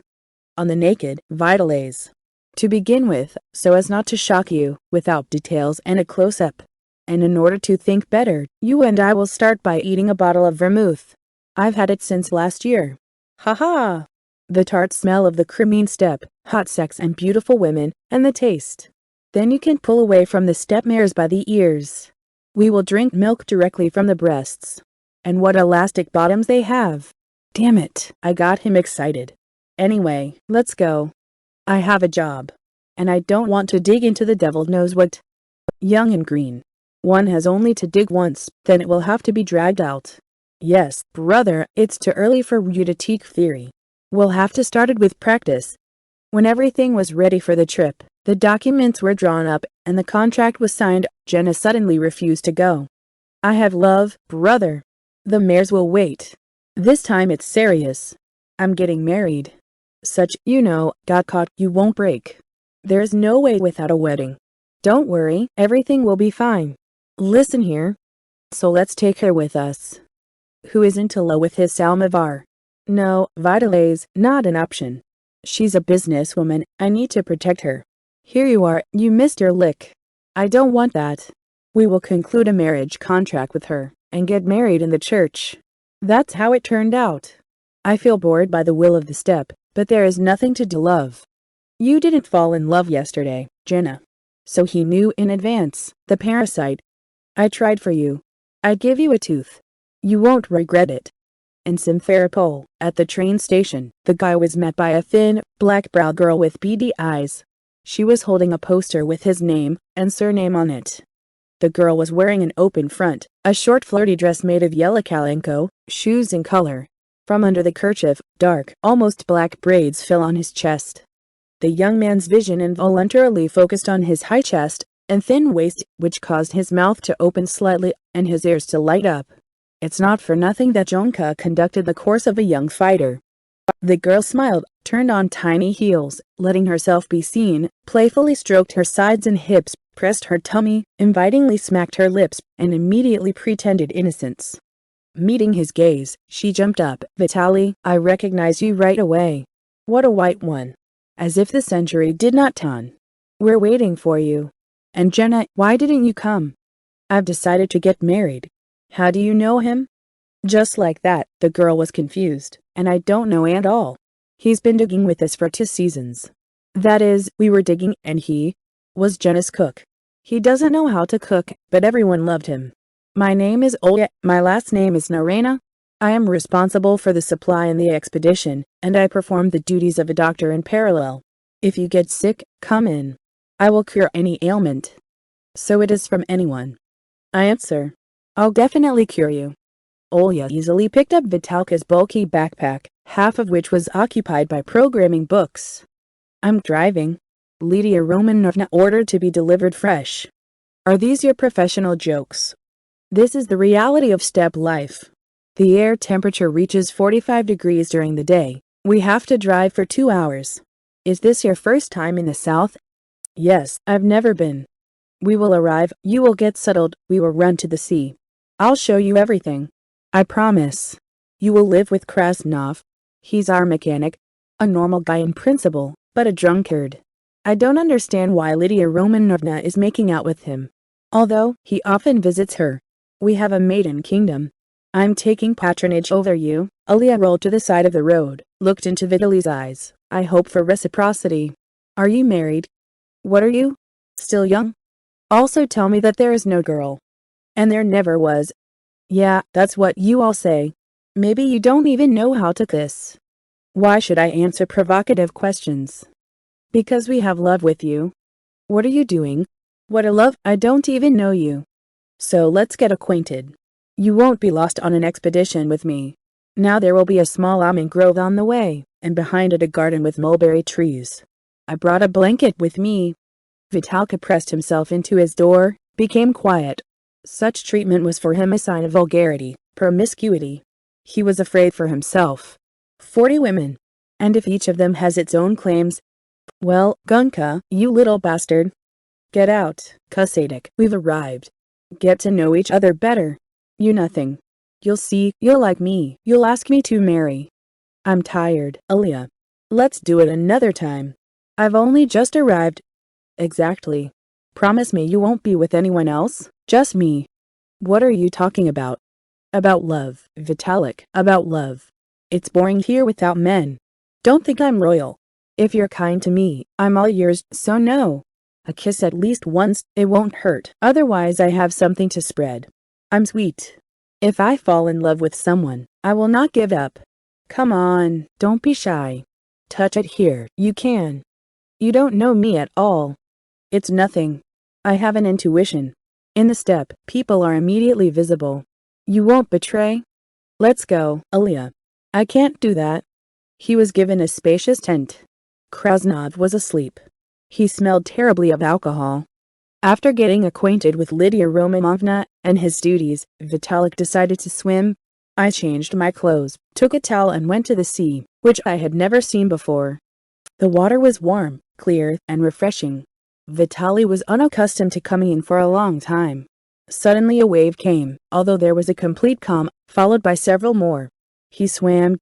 On the naked, Vitalis. To begin with, so as not to shock you, without details and a close-up. And in order to think better, you and I will start by eating a bottle of vermouth. I've had it since last year. Ha! The tart smell of the Crimean steppe, hot sex and beautiful women, and the taste. Then you can pull away from the steppe mares by the ears. We will drink milk directly from the breasts. And what elastic bottoms they have! Damn it, I got him excited. Anyway, let's go. I have a job. And I don't want to dig into the devil knows what. Young and green. One has only to dig once, then it will have to be dragged out. Yes, brother, it's too early for you to teach theory. We'll have to start it with practice. When everything was ready for the trip, the documents were drawn up, and the contract was signed, Jenna suddenly refused to go. I have love, brother. The mares will wait. This time it's serious. I'm getting married. Such, got caught, you won't break. There's no way without a wedding. Don't worry, everything will be fine. Listen here. So let's take her with us. Who is into love with his Salmavar? No, Vitalis, not an option. She's a businesswoman, I need to protect her. Here you are, you missed your lick. I don't want that. We will conclude a marriage contract with her, and get married in the church. That's how it turned out. I feel bored by the will of the steppe, but there is nothing to do love. You didn't fall in love yesterday, Jenna. So he knew in advance, the parasite. I tried for you. I'd give you a tooth. You won't regret it. In Simferopol, at the train station, the guy was met by a thin, black-browed girl with beady eyes. She was holding a poster with his name and surname on it. The girl was wearing an open front, a short flirty dress made of yellow calico, shoes in color. From under the kerchief, dark, almost black braids fell on his chest. The young man's vision involuntarily focused on his high chest and thin waist, which caused his mouth to open slightly and his ears to light up. It's not for nothing that Jonka conducted the course of a young fighter. The girl smiled, turned on tiny heels, letting herself be seen, playfully stroked her sides and hips, pressed her tummy, invitingly smacked her lips, and immediately pretended innocence. Meeting his gaze, she jumped up. Vitaly, I recognize you right away. What a white one. As if the century did not ton. We're waiting for you. And Jenna, why didn't you come? I've decided to get married. How do you know him? Just like that, the girl was confused. And I don't know at all. He's been digging with us for 2 seasons. That is, we were digging and he was Jenna's cook. He doesn't know how to cook, but everyone loved him. My name is Olga, my last name is Narena. I am responsible for the supply in the expedition, and I perform the duties of a doctor in parallel. If you get sick, come in. I will cure any ailment. So it is from anyone. I answer. I'll definitely cure you. Olga easily picked up Vitalka's bulky backpack, half of which was occupied by programming books. I'm driving. Lydia Romanovna ordered to be delivered fresh. Are these your professional jokes? This is the reality of steppe life. The air temperature reaches 45 degrees during the day. We have to drive for 2 hours. Is this your first time in the south? Yes, I've never been. We will arrive, you will get settled, we will run to the sea. I'll show you everything. I promise. You will live with Krasnov. He's our mechanic. A normal guy in principle, but a drunkard. I don't understand why Lydia Romanovna is making out with him. Although he often visits her. We have a maiden kingdom. I'm taking patronage over you. Alia rolled to the side of the road, looked into Vitaly's eyes. I hope for reciprocity. Are you married? What are you? Still young? Also tell me that there is no girl. And there never was. Yeah, that's what you all say. Maybe you don't even know how to kiss. Why should I answer provocative questions? Because we have love with you. What are you doing? What a love, I don't even know you. So let's get acquainted. You won't be lost on an expedition with me. Now there will be a small almond grove on the way, and behind it a garden with mulberry trees. I brought a blanket with me. Vitalka pressed himself into his door, became quiet. Such treatment was for him a sign of vulgarity, promiscuity. He was afraid for himself. 40 women. And if each of them has its own claims. Well, Gunka, you little bastard. Get out, Kusadik, we've arrived. Get to know each other better. You nothing. You'll see, you'll like me, you'll ask me to marry. I'm tired, Alia. Let's do it another time. I've only just arrived. Exactly. Promise me you won't be with anyone else, just me. What are you talking about? About love, Vitalik, about love. It's boring here without men. Don't think I'm royal. If you're kind to me, I'm all yours, so no. A kiss at least once, it won't hurt, otherwise I have something to spread. I'm sweet. If I fall in love with someone, I will not give up. Come on, don't be shy. Touch it here, you can. You don't know me at all. It's nothing. I have an intuition. In the steppe, people are immediately visible. You won't betray? Let's go, Alia. I can't do that. He was given a spacious tent. Krasnov was asleep. He smelled terribly of alcohol. After getting acquainted with Lydia Romanovna and his duties, Vitalik decided to swim. I changed my clothes, took a towel and went to the sea, which I had never seen before. The water was warm, clear, and refreshing. Vitaly was unaccustomed to coming in for a long time. Suddenly a wave came, although there was a complete calm, followed by several more. He swam.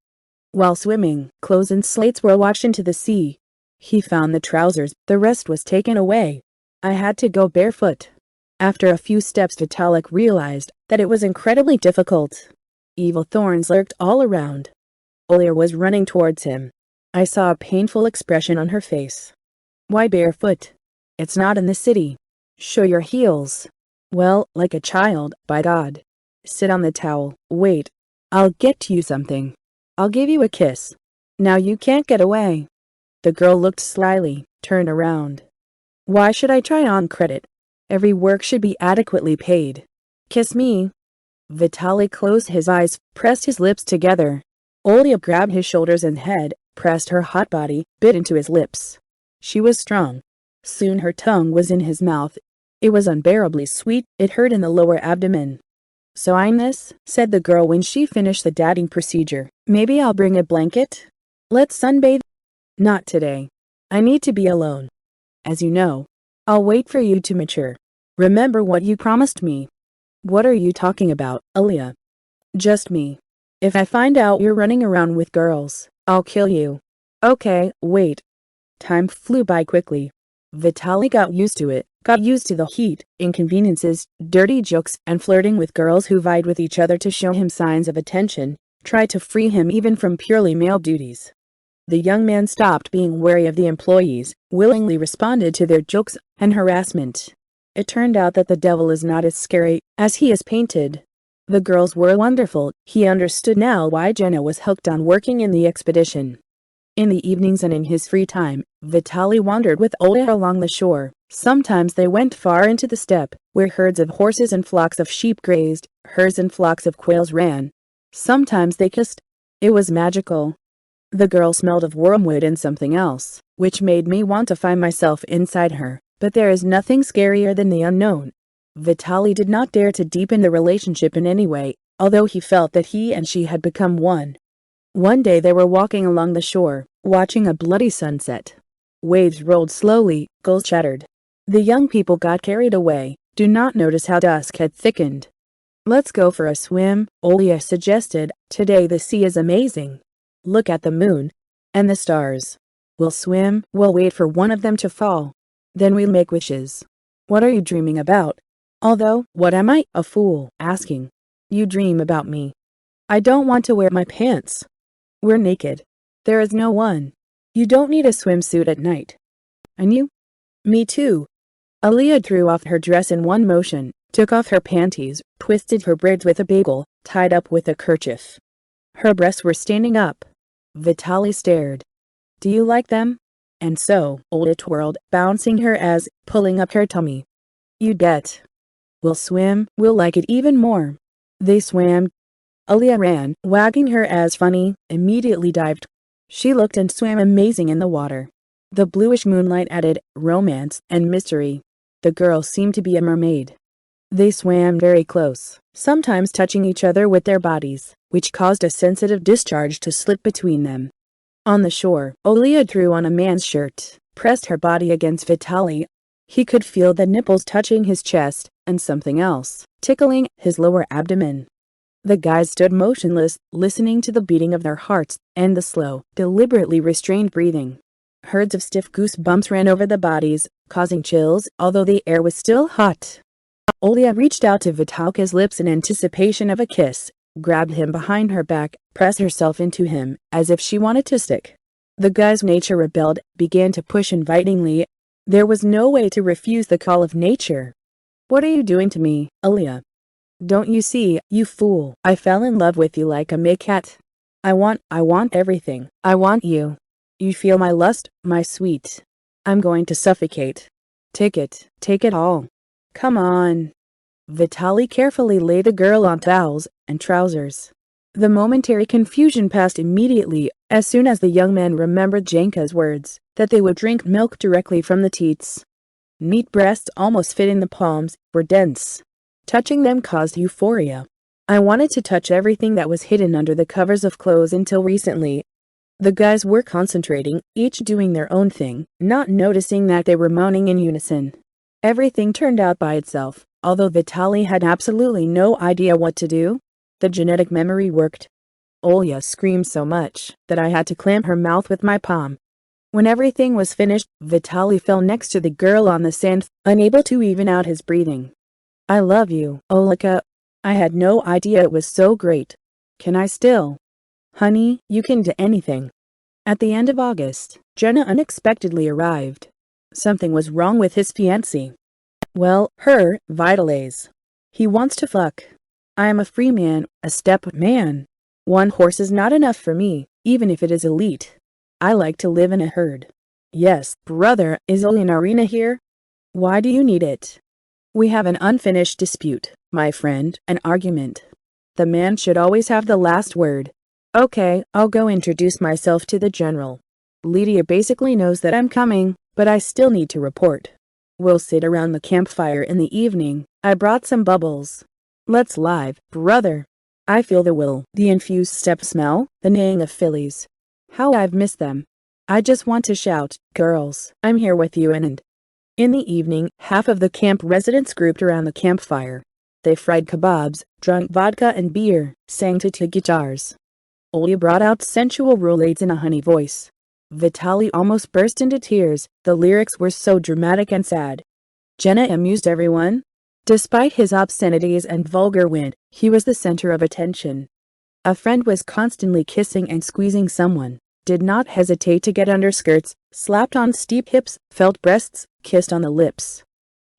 While swimming, clothes and slates were washed into the sea. He found the trousers, the rest was taken away. I had to go barefoot. After a few steps Vitalik realized that it was incredibly difficult. Evil thorns lurked all around. Olia was running towards him. I saw a painful expression on her face. Why barefoot? It's not in the city. Show your heels. Well, like a child, by God. Sit on the towel, wait. I'll get you something. I'll give you a kiss. Now you can't get away. The girl looked slyly, turned around. Why should I try on credit? Every work should be adequately paid. Kiss me. Vitaly closed his eyes, pressed his lips together. Olia grabbed his shoulders and head, pressed her hot body, bit into his lips. She was strong. Soon her tongue was in his mouth. It was unbearably sweet, it hurt in the lower abdomen. So I'm this, said the girl when she finished the dadding procedure. Maybe I'll bring a blanket? Let's sunbathe? Not today. I need to be alone. As you know, I'll wait for you to mature. Remember what you promised me. What are you talking about, Alia? Just me. If I find out you're running around with girls, I'll kill you. Okay, wait. Time flew by quickly. Vitaly got used to it, got used to the heat, inconveniences, dirty jokes, and flirting with girls who vied with each other to show him signs of attention, tried to free him even from purely male duties. The young man stopped being wary of the employees, willingly responded to their jokes and harassment. It turned out that the devil is not as scary as he is painted. The girls were wonderful. He understood now why Jenna was hooked on working in the expedition. In the evenings and in his free time, Vitaly wandered with Olya along the shore. Sometimes they went far into the steppe, where herds of horses and flocks of sheep grazed, herds and flocks of quails ran. Sometimes they kissed. It was magical. The girl smelled of wormwood and something else, which made me want to find myself inside her. But there is nothing scarier than the unknown. Vitaly did not dare to deepen the relationship in any way, although he felt that he and she had become one. One day they were walking along the shore, watching a bloody sunset. Waves rolled slowly, gulls chattered. The young people got carried away, do not notice how dusk had thickened. "Let's go for a swim," Olya suggested. "Today the sea is amazing. Look at the moon. And the stars. We'll swim, we'll wait for one of them to fall. Then we'll make wishes." "What are you dreaming about?" "Although, what am I, a fool, asking? You dream about me." "I don't want to wear my pants. We're naked. There is no one. You don't need a swimsuit at night." "And you?" "Me too." Aliyah threw off her dress in one motion, took off her panties, twisted her braids with a bagel, tied up with a kerchief. Her breasts were standing up. Vitaly stared. "Do you like them?" And so, Olya twirled, bouncing her ass, pulling up her tummy. "You get. We'll swim, we'll like it even more." They swam. Aliyah ran, wagging her ass funny, immediately dived. She looked and swam amazing in the water. The bluish moonlight added romance and mystery. The girl seemed to be a mermaid. They swam very close, sometimes touching each other with their bodies, which caused a sensitive discharge to slip between them. On the shore, Olya threw on a man's shirt, pressed her body against Vitaly. He could feel the nipples touching his chest, and something else, tickling his lower abdomen. The guys stood motionless, listening to the beating of their hearts, and the slow, deliberately restrained breathing. Herds of stiff goosebumps ran over the bodies, causing chills, although the air was still hot. Olya reached out to Vitaly's lips in anticipation of a kiss, grabbed him behind her back, pressed herself into him, as if she wanted to stick. The guy's nature rebelled, began to push invitingly. There was no way to refuse the call of nature. "What are you doing to me, Olya? Don't you see, you fool, I fell in love with you like a cat. I want everything. I want you. You feel my lust, my sweet. I'm going to suffocate. Take it all. Come on." Vitaly carefully laid the girl on towels and trousers. The momentary confusion passed immediately, as soon as the young man remembered Janka's words, that they would drink milk directly from the teats. Neat breasts almost fit in the palms, were dense. Touching them caused euphoria. I wanted to touch everything that was hidden under the covers of clothes until recently. The guys were concentrating, each doing their own thing, not noticing that they were moaning in unison. Everything turned out by itself, although Vitaly had absolutely no idea what to do. The genetic memory worked. Olya screamed so much that I had to clamp her mouth with my palm. When everything was finished, Vitaly fell next to the girl on the sand, unable to even out his breathing. "I love you, Olika. I had no idea it was so great. Can I still?" "Honey, you can do anything." At the end of August, Jenna unexpectedly arrived. Something was wrong with his fiancée. Well, her, Vitaly's. "He wants to fuck. I am a free man, a step man. One horse is not enough for me, even if it is elite. I like to live in a herd." "Yes, brother, is Eleonarina here?" "Why do you need it?" "We have an unfinished dispute, my friend, an argument. The man should always have the last word." "Okay, I'll go introduce myself to the general. Lydia basically knows that I'm coming, but I still need to report. We'll sit around the campfire in the evening. I brought some bubbles. Let's live, brother. I feel the infused step smell, the neighing of fillies. How I've missed them. I just want to shout, 'Girls, I'm here with you.'" And in the evening, half of the camp residents grouped around the campfire. They fried kebabs, drank vodka and beer, sang to two guitars. Olya brought out sensual roulades in a honey voice. Vitaly almost burst into tears, the lyrics were so dramatic and sad. Jenna amused everyone. Despite his obscenities and vulgar wit, he was the center of attention. A friend was constantly kissing and squeezing someone, did not hesitate to get under skirts, slapped on steep hips, felt breasts, kissed on the lips.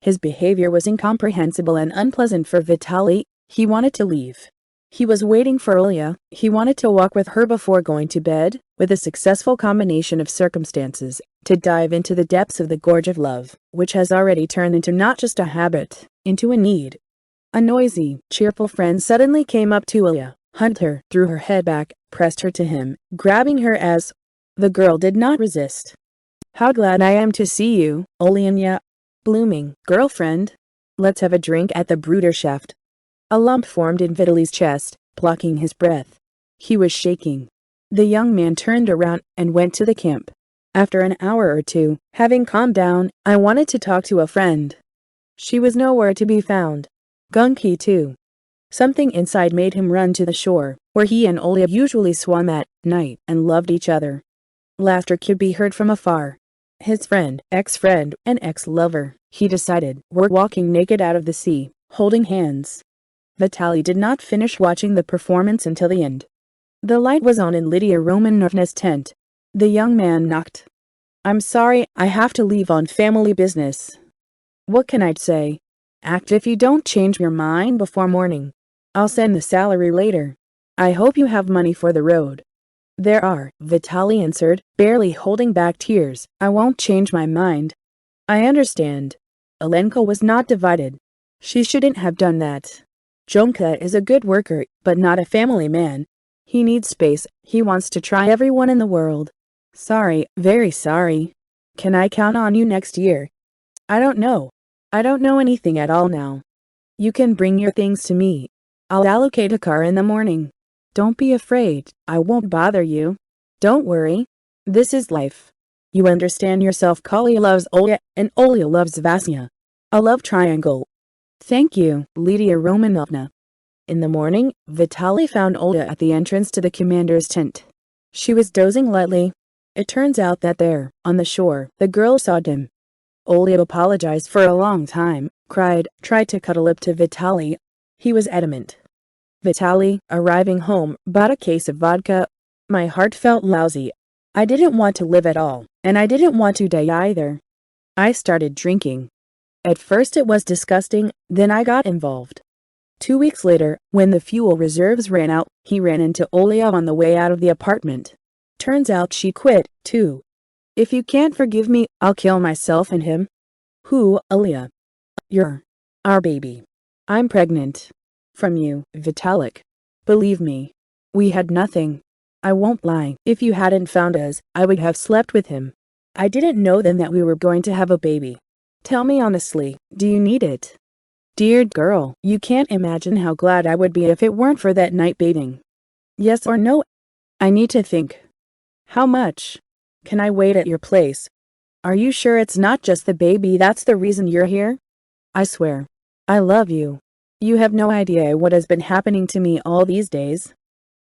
His behavior was incomprehensible and unpleasant for Vitaly. He wanted to leave. He was waiting for Olya. He wanted to walk with her before going to bed, with a successful combination of circumstances, to dive into the depths of the gorge of love, which has already turned into not just a habit, into a need. A noisy, cheerful friend suddenly came up to Olya, hugged her, threw her head back, pressed her to him, grabbing her as. The girl did not resist. "How glad I am to see you, Olyanya. Blooming girlfriend. Let's have a drink at the Bruderschaft. A lump formed in Vitaly's chest, blocking his breath. He was shaking. The young man turned around and went to the camp. After an hour or two, having calmed down, I wanted to talk to a friend. She was nowhere to be found. Gunky too. Something inside made him run to the shore, where he and Olya usually swam at night and loved each other. Laughter could be heard from afar. His friend, ex-friend, and ex-lover, he decided, were walking naked out of the sea, holding hands. Vitaly did not finish watching the performance until the end. The light was on in Lydia Romanovna's tent. The young man knocked. "I'm sorry, I have to leave on family business." "What can I say? Act if you don't change your mind before morning. I'll send the salary later. I hope you have money for the road." "There are," Vitaly answered, barely holding back tears. "I won't change my mind." "I understand." Olenka was not divided. She shouldn't have done that. Jonka is a good worker, but not a family man. He needs space. He wants to try everyone in the world. "Sorry, very sorry. Can I count on you next year?" "I don't know. I don't know anything at all now. You can bring your things to me. I'll allocate a car in the morning. Don't be afraid, I won't bother you. Don't worry. This is life. You understand yourself. Kolya loves Olya, and Olya loves Vasya. A love triangle." "Thank you, Lydia Romanovna." In the morning, Vitaly found Olya at the entrance to the commander's tent. She was dozing lightly. It turns out that there, on the shore, the girl saw him. Olya apologized for a long time, cried, tried to cuddle up to Vitaly. He was adamant. Vitaly, arriving home, bought a case of vodka. My heart felt lousy. I didn't want to live at all, and I didn't want to die either. I started drinking. At first it was disgusting, then I got involved. 2 weeks later, when the fuel reserves ran out, he ran into Olya on the way out of the apartment. Turns out she quit, too. "If you can't forgive me, I'll kill myself and him." "Who, Olya?" "You're our baby. I'm pregnant. From you, Vitalik. Believe me. We had nothing. I won't lie. If you hadn't found us, I would have slept with him. I didn't know then that we were going to have a baby. Tell me honestly, do you need it?" "Dear girl, you can't imagine how glad I would be if it weren't for that night baiting." "Yes or no?" "I need to think." "How much? Can I wait at your place? Are you sure it's not just the baby that's the reason you're here?" "I swear. I love you. You have no idea what has been happening to me all these days."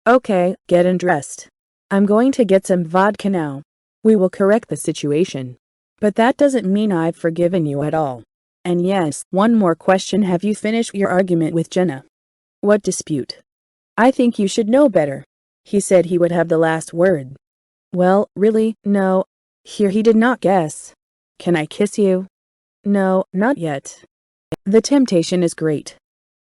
"Okay, get undressed. I'm going to get some vodka now. We will correct the situation. But that doesn't mean I've forgiven you at all. And yes, one more question. Have you finished your argument with Jenna?" "What dispute?" "I think you should know better. He said he would have the last word." "Well, really, no." Here he did not guess. "Can I kiss you?" "No, not yet. The temptation is great.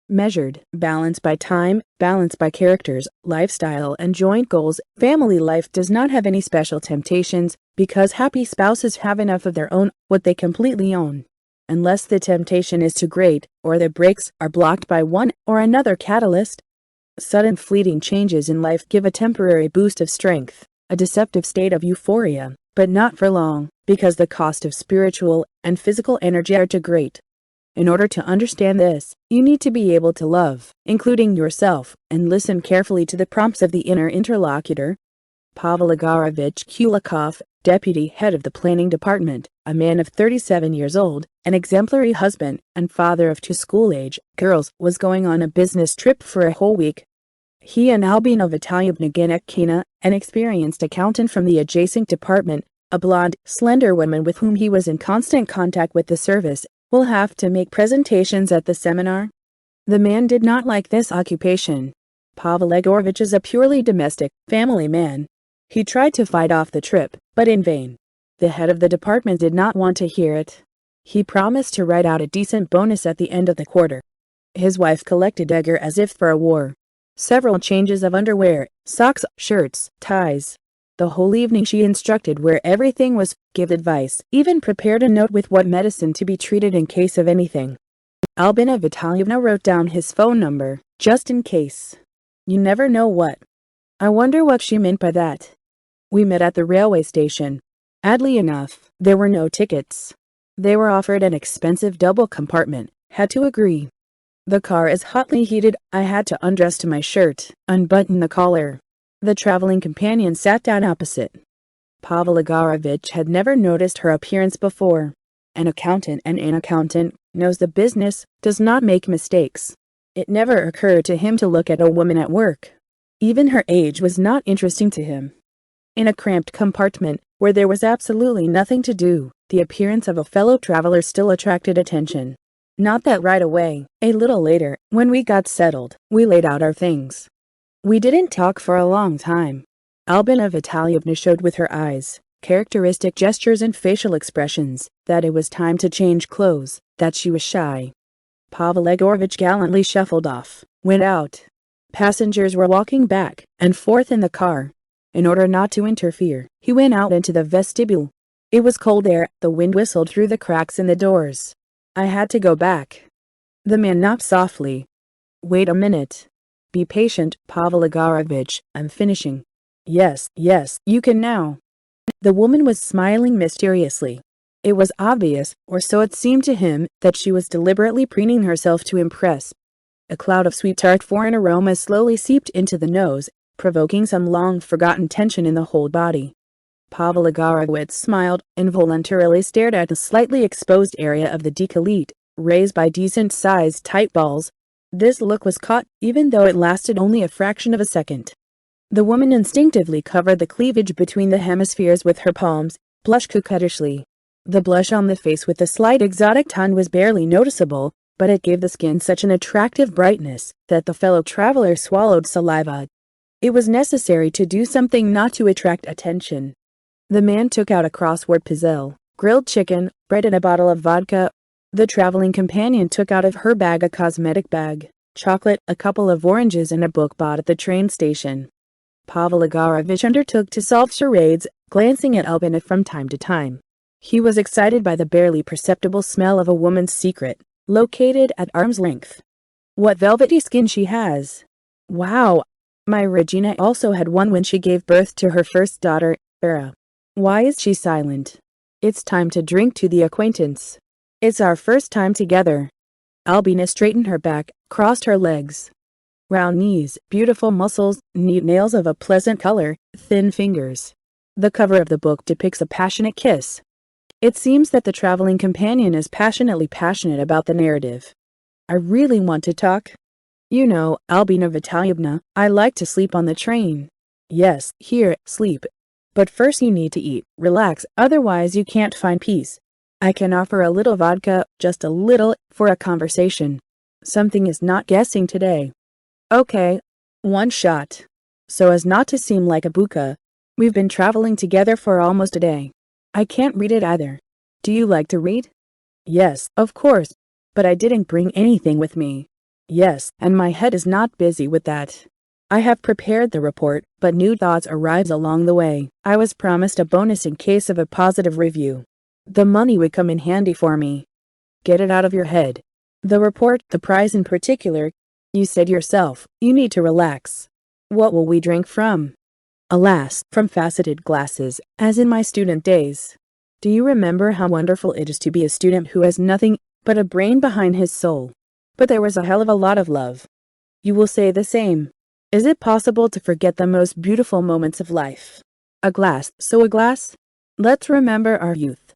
Measured, balanced by time, balanced by characters, lifestyle, and joint goals, family life does not have any special temptations, because happy spouses have enough of their own, what they completely own. Unless the temptation is too great, or the brakes are blocked by one or another catalyst. Sudden fleeting changes in life give a temporary boost of strength, a deceptive state of euphoria, but not for long, because the cost of spiritual and physical energy are too great. In order to understand this, you need to be able to love, including yourself, and listen carefully to the prompts of the inner interlocutor. Pavel Igorovich Kulikov, deputy head of the planning department, a man of 37 years old, an exemplary husband, and father of 2 school-age girls, was going on a business trip for a whole week. He and Albina Vitalyevna Ganekina, an experienced accountant from the adjacent department, a blonde, slender woman with whom he was in constant contact with the service, will have to make presentations at the seminar. The man did not like this occupation. Pavel Igorovich is a purely domestic, family man. He tried to fight off the trip, but in vain. The head of the department did not want to hear it. He promised to write out a decent bonus at the end of the quarter. His wife collected dagger as if for a war. Several changes of underwear, socks, shirts, ties. The whole evening she instructed where everything was, gave advice, even prepared a note with what medicine to be treated in case of anything. Albina Vitalyevna wrote down his phone number, just in case. You never know what. I wonder what she meant by that. We met at the railway station. Oddly enough, there were no tickets. They were offered an expensive double compartment, had to agree. The car is hotly heated. I had to undress to my shirt, unbutton the collar. The traveling companion sat down opposite. Pavel Igorovich had never noticed her appearance before. An accountant knows the business, does not make mistakes. It never occurred to him to look at a woman at work. Even her age was not interesting to him. In a cramped compartment, where there was absolutely nothing to do, the appearance of a fellow traveler still attracted attention. Not that right away. A little later, when we got settled, we laid out our things. We didn't talk for a long time. Albina Vitalyevna showed with her eyes, characteristic gestures and facial expressions, that it was time to change clothes, that she was shy. Pavel Igorovich gallantly shuffled off, went out. Passengers were walking back and forth in the car. In order not to interfere, he went out into the vestibule. It was cold air, the wind whistled through the cracks in the doors. I had to go back. The man knocked softly. Wait a minute. Be patient, Pavel Igorovich, I'm finishing. Yes, you can now. The woman was smiling mysteriously. It was obvious, or so it seemed to him, that she was deliberately preening herself to impress. A cloud of sweet tart foreign aromas slowly seeped into the nose, provoking some long-forgotten tension in the whole body. Pavel Igorovich smiled, involuntarily stared at the slightly exposed area of the décolleté, raised by decent-sized tight balls. This look was caught, even though it lasted only a fraction of a second. The woman instinctively covered the cleavage between the hemispheres with her palms, blushed coquettishly. The blush on the face with the slight exotic tone was barely noticeable, but it gave the skin such an attractive brightness that the fellow traveler swallowed saliva. It was necessary to do something not to attract attention. The man took out a crossword puzzle, grilled chicken, bread and a bottle of vodka. The traveling companion took out of her bag a cosmetic bag, chocolate, a couple of oranges and a book bought at the train station. Pavel Igorovich undertook to solve charades, glancing at Albina from time to time. He was excited by the barely perceptible smell of a woman's secret, located at arm's length. What velvety skin she has! Wow! My Regina also had one when she gave birth to her first daughter, Vera. Why is she silent? It's time to drink to the acquaintance. It's our first time together. Albina straightened her back, crossed her legs. Round knees, beautiful muscles, neat nails of a pleasant color, thin fingers. The cover of the book depicts a passionate kiss. It seems that the traveling companion is passionately passionate about the narrative. I really want to talk. You know, Albina Vitalyevna, I like to sleep on the train. Yes, here, sleep. But first you need to eat, relax, otherwise you can't find peace. I can offer a little vodka, just a little, for a conversation. Something is not guessing today. Okay, one shot. So as not to seem like a buka. We've been traveling together for almost a day. I can't read it either. Do you like to read? Yes, of course. But I didn't bring anything with me. Yes, and my head is not busy with that. I have prepared the report, but new thoughts arrived along the way. I was promised a bonus in case of a positive review. The money would come in handy for me. Get it out of your head. The report, the prize in particular, you said yourself, you need to relax. What will we drink from? Alas, from faceted glasses, as in my student days. Do you remember how wonderful it is to be a student who has nothing but a brain behind his soul? But there was a hell of a lot of love. You will say the same. Is it possible to forget the most beautiful moments of life? A glass, so a glass? Let's remember our youth.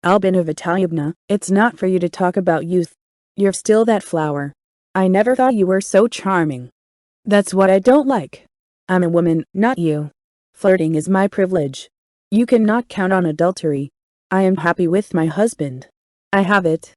Albina Vitalyevna, it's not for you to talk about youth. You're still that flower. I never thought you were so charming. That's what I don't like. I'm a woman, not you. Flirting is my privilege. You cannot count on adultery. I am happy with my husband. I have it.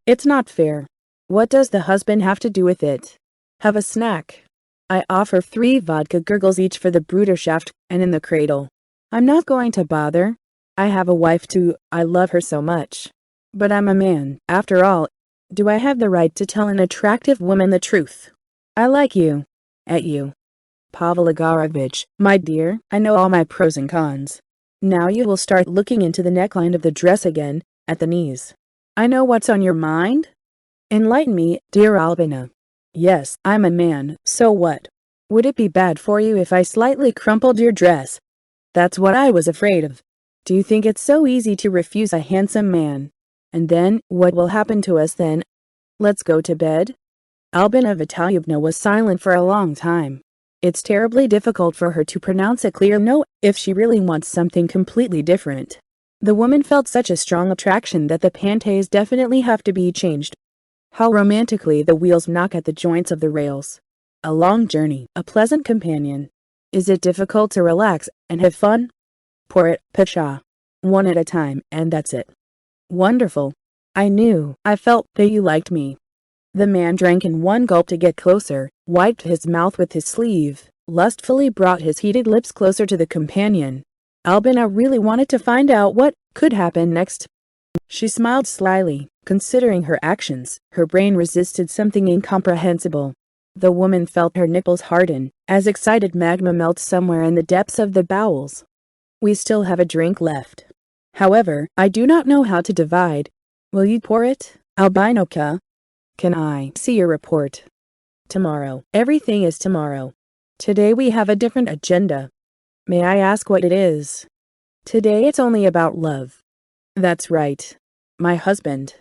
It's not fair. What does the husband have to do with it? Have a snack. I offer 3 vodka gurgles each for the Bruderschaft and in the cradle. I'm not going to bother. I have a wife too, I love her so much. But I'm a man, after all. Do I have the right to tell an attractive woman the truth? I like you. At you. Pavel Igorovich, my dear, I know all my pros and cons. Now you will start looking into the neckline of the dress again, at the knees. I know what's on your mind. Enlighten me, dear Albina. Yes, I'm a man, so what? Would it be bad for you if I slightly crumpled your dress? That's what I was afraid of. Do you think it's so easy to refuse a handsome man? And then, what will happen to us then? Let's go to bed? Albina Vitalyevna was silent for a long time. It's terribly difficult for her to pronounce a clear no if she really wants something completely different. The woman felt such a strong attraction that the panties definitely have to be changed. How romantically the wheels knock at the joints of the rails. A long journey, a pleasant companion. Is it difficult to relax and have fun? Pour it, Pasha. One at a time, and that's it. Wonderful. I felt that you liked me. The man drank in one gulp to get closer, wiped his mouth with his sleeve, lustfully brought his heated lips closer to the companion. Albina really wanted to find out what could happen next. She smiled slyly, considering her actions. Her brain resisted something incomprehensible. The woman felt her nipples harden, as excited magma melts somewhere in the depths of the bowels. We still have a drink left. However, I do not know how to divide. Will you pour it, Albinoka? Can I see your report? Tomorrow. Everything is tomorrow. Today we have a different agenda. May I ask what it is? Today it's only about love. That's right. My husband.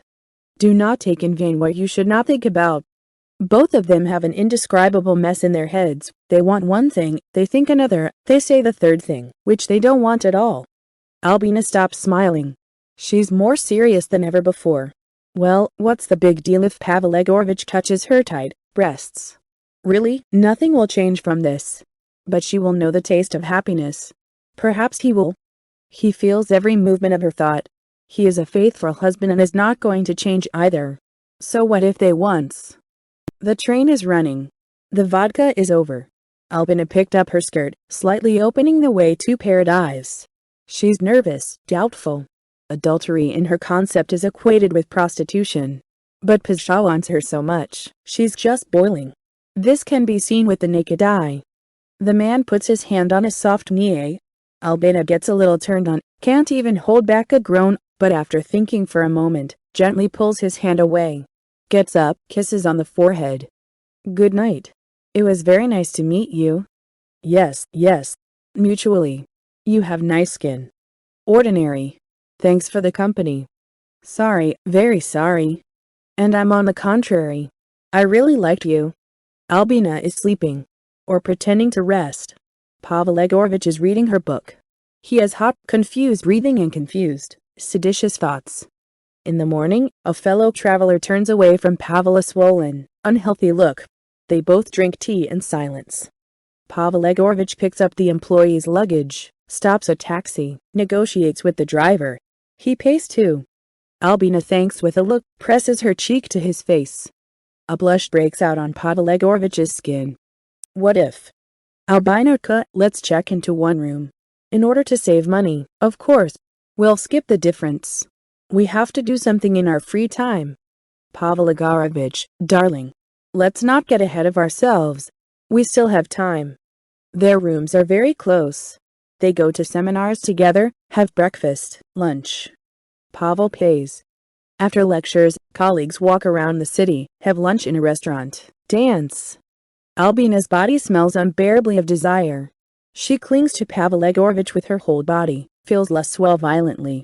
Do not take in vain what you should not think about. Both of them have an indescribable mess in their heads. They want one thing, they think another, they say the third thing, which they don't want at all. Albina stopped smiling. She's more serious than ever before. Well, what's the big deal if Pavel Egorovich touches her tight breasts? Really, nothing will change from this. But she will know the taste of happiness. Perhaps he will. He feels every movement of her thought. He is a faithful husband and is not going to change either. So what if they once? The train is running. The vodka is over. Albina picked up her skirt, slightly opening the way to paradise. She's nervous, doubtful. Adultery in her concept is equated with prostitution. But Pasha wants her so much, she's just boiling. This can be seen with the naked eye. The man puts his hand on his soft knee. Albina gets a little turned on, can't even hold back a groan, but after thinking for a moment, gently pulls his hand away. Gets up, kisses on the forehead. Good night. It was very nice to meet you. Yes, mutually. You have nice skin. Ordinary. Thanks for the company. Sorry, very sorry. And I'm on the contrary. I really liked you. Albina is sleeping. Or pretending to rest. Pavel Egorovich is reading her book. He has hot, confused breathing and confused, seditious thoughts. In the morning, a fellow traveler turns away from Pavel a swollen, unhealthy look. They both drink tea in silence. Pavel Egorovich picks up the employee's luggage, stops a taxi, negotiates with the driver. He pays too. Albina thanks with a look, presses her cheek to his face. A blush breaks out on Pavel Egorovich's skin. What if? Albinoka, let's check into one room. In order to save money, of course. We'll skip the difference. We have to do something in our free time. Pavel Egorovich, darling. Let's not get ahead of ourselves. We still have time. Their rooms are very close. They go to seminars together, have breakfast, lunch. Pavel pays. After lectures, colleagues walk around the city, have lunch in a restaurant, dance. Albina's body smells unbearably of desire. She clings to Pavel Egorovich with her whole body, feels lust swell violently.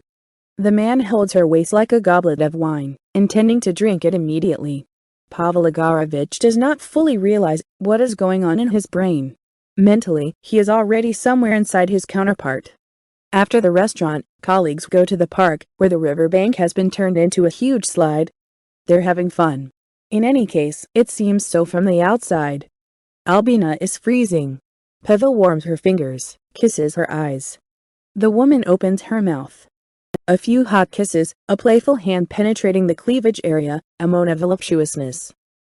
The man holds her waist like a goblet of wine, intending to drink it immediately. Pavel Egorovich does not fully realize what is going on in his brain. Mentally, he is already somewhere inside his counterpart. After the restaurant, colleagues go to the park, where the riverbank has been turned into a huge slide. They're having fun. In any case, it seems so from the outside. Albina is freezing. Pavel warms her fingers, kisses her eyes. The woman opens her mouth. A few hot kisses, a playful hand penetrating the cleavage area, a moan of voluptuousness.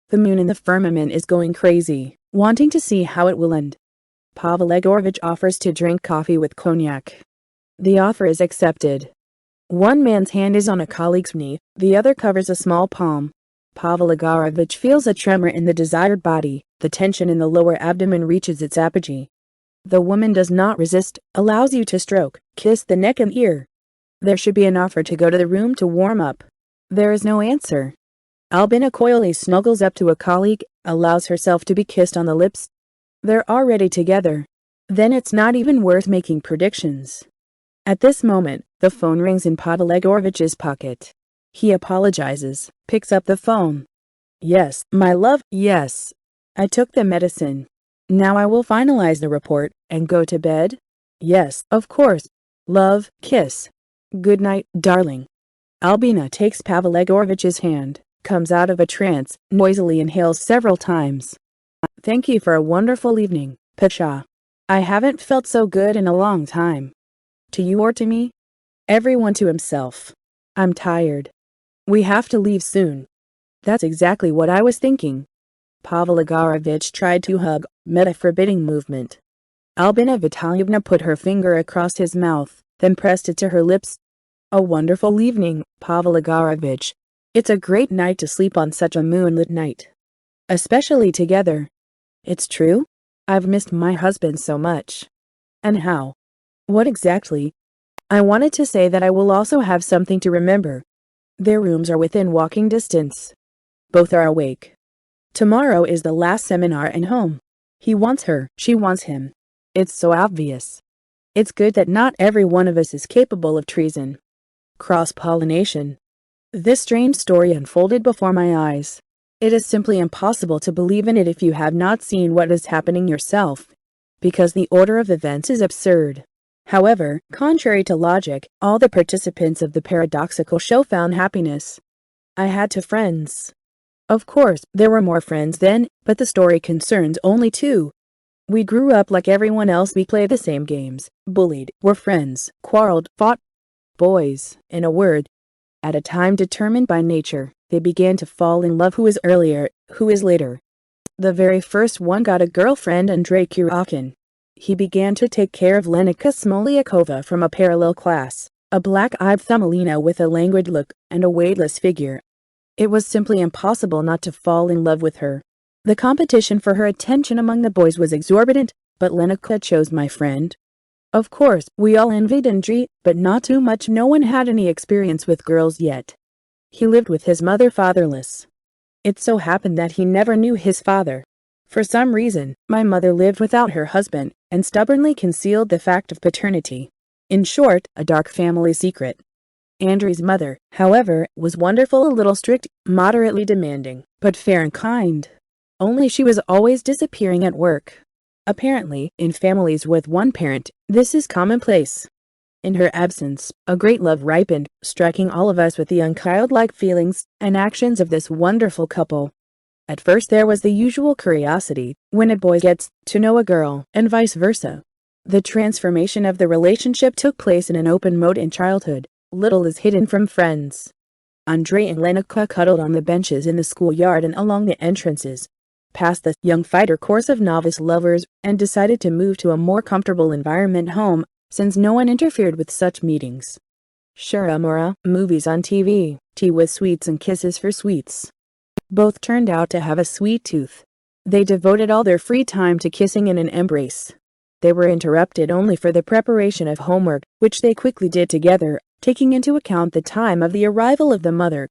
The moon in the firmament is going crazy, wanting to see how it will end. Pavel Egorovich offers to drink coffee with cognac. The offer is accepted. One man's hand is on a colleague's knee, the other covers a small palm. Pavel Egorovich feels a tremor in the desired body, the tension in the lower abdomen reaches its apogee. The woman does not resist, allows you to stroke, kiss the neck and ear. There should be an offer to go to the room to warm up. There is no answer. Albina coyly snuggles up to a colleague, allows herself to be kissed on the lips. They're already together. Then it's not even worth making predictions. At this moment, the phone rings in Pavel Egorovich's pocket. He apologizes, picks up the phone. Yes, my love, yes. I took the medicine. Now I will finalize the report and go to bed. Yes, of course. Love, kiss. Good night, darling. Albina takes Pavel Egorovich's hand, comes out of a trance, noisily inhales several times. Thank you for a wonderful evening, Pasha. I haven't felt so good in a long time. To you or to me? Everyone to himself. I'm tired. We have to leave soon. That's exactly what I was thinking. Pavel Egorovich tried to hug, met a forbidding movement. Albina Vitalyevna put her finger across his mouth, then pressed it to her lips. A wonderful evening, Pavel Egorovich. It's a great night to sleep on such a moonlit night. Especially together. It's true? I've missed my husband so much. And how? What exactly? I wanted to say that I will also have something to remember. Their rooms are within walking distance. Both are awake. Tomorrow is the last seminar and home. He wants her, she wants him. It's so obvious. It's good that not every one of us is capable of treason. Cross-pollination. This strange story unfolded before my eyes. It is simply impossible to believe in it if you have not seen what is happening yourself, because the order of events is absurd. However, contrary to logic, all the participants of the paradoxical show found happiness. I had two friends. Of course, there were more friends then, but the story concerns only two. We grew up like everyone else. We played the same games, bullied, were friends, quarreled, fought. Boys, in a word. At a time determined by nature, they began to fall in love. Who is earlier, who is later? The very first one got a girlfriend, Andrei Kurokin. He began to take care of Lenika Smoliakova from a parallel class, a black-eyed Thumalina with a languid look and a weightless figure. It was simply impossible not to fall in love with her. The competition for her attention among the boys was exorbitant, but Lenika chose my friend. Of course, we all envied Andrei, but not too much. No one had any experience with girls yet. He lived with his mother fatherless. It so happened that he never knew his father. For some reason, my mother lived without her husband and stubbornly concealed the fact of paternity. In short, a dark family secret. Andrei's mother, however, was wonderful, a little strict, moderately demanding, but fair and kind. Only she was always disappearing at work. Apparently, in families with one parent, this is commonplace. In her absence, a great love ripened, striking all of us with the unchildlike feelings and actions of this wonderful couple. At first there was the usual curiosity, when a boy gets to know a girl, and vice versa. The transformation of the relationship took place in an open mode in childhood. Little is hidden from friends. Andrei and Lenika cuddled on the benches in the schoolyard and along the entrances, passed the young fighter course of novice lovers, and decided to move to a more comfortable environment home, since no one interfered with such meetings. Sharamura, movies on TV, tea with sweets and kisses for sweets. Both turned out to have a sweet tooth. They devoted all their free time to kissing in an embrace. They were interrupted only for the preparation of homework, which they quickly did together, taking into account the time of the arrival of the mother.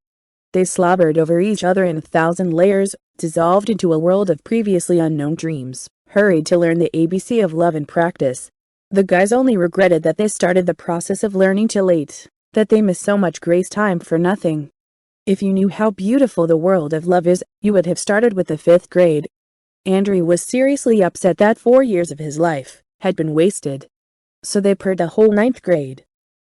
They slobbered over each other in 1,000 layers, dissolved into a world of previously unknown dreams, hurried to learn the ABC of love in practice. The guys only regretted that they started the process of learning too late, that they missed so much grace time for nothing. If you knew how beautiful the world of love is, you would have started with the 5th grade. Andrei was seriously upset that 4 years of his life had been wasted. So they purred the whole 9th grade.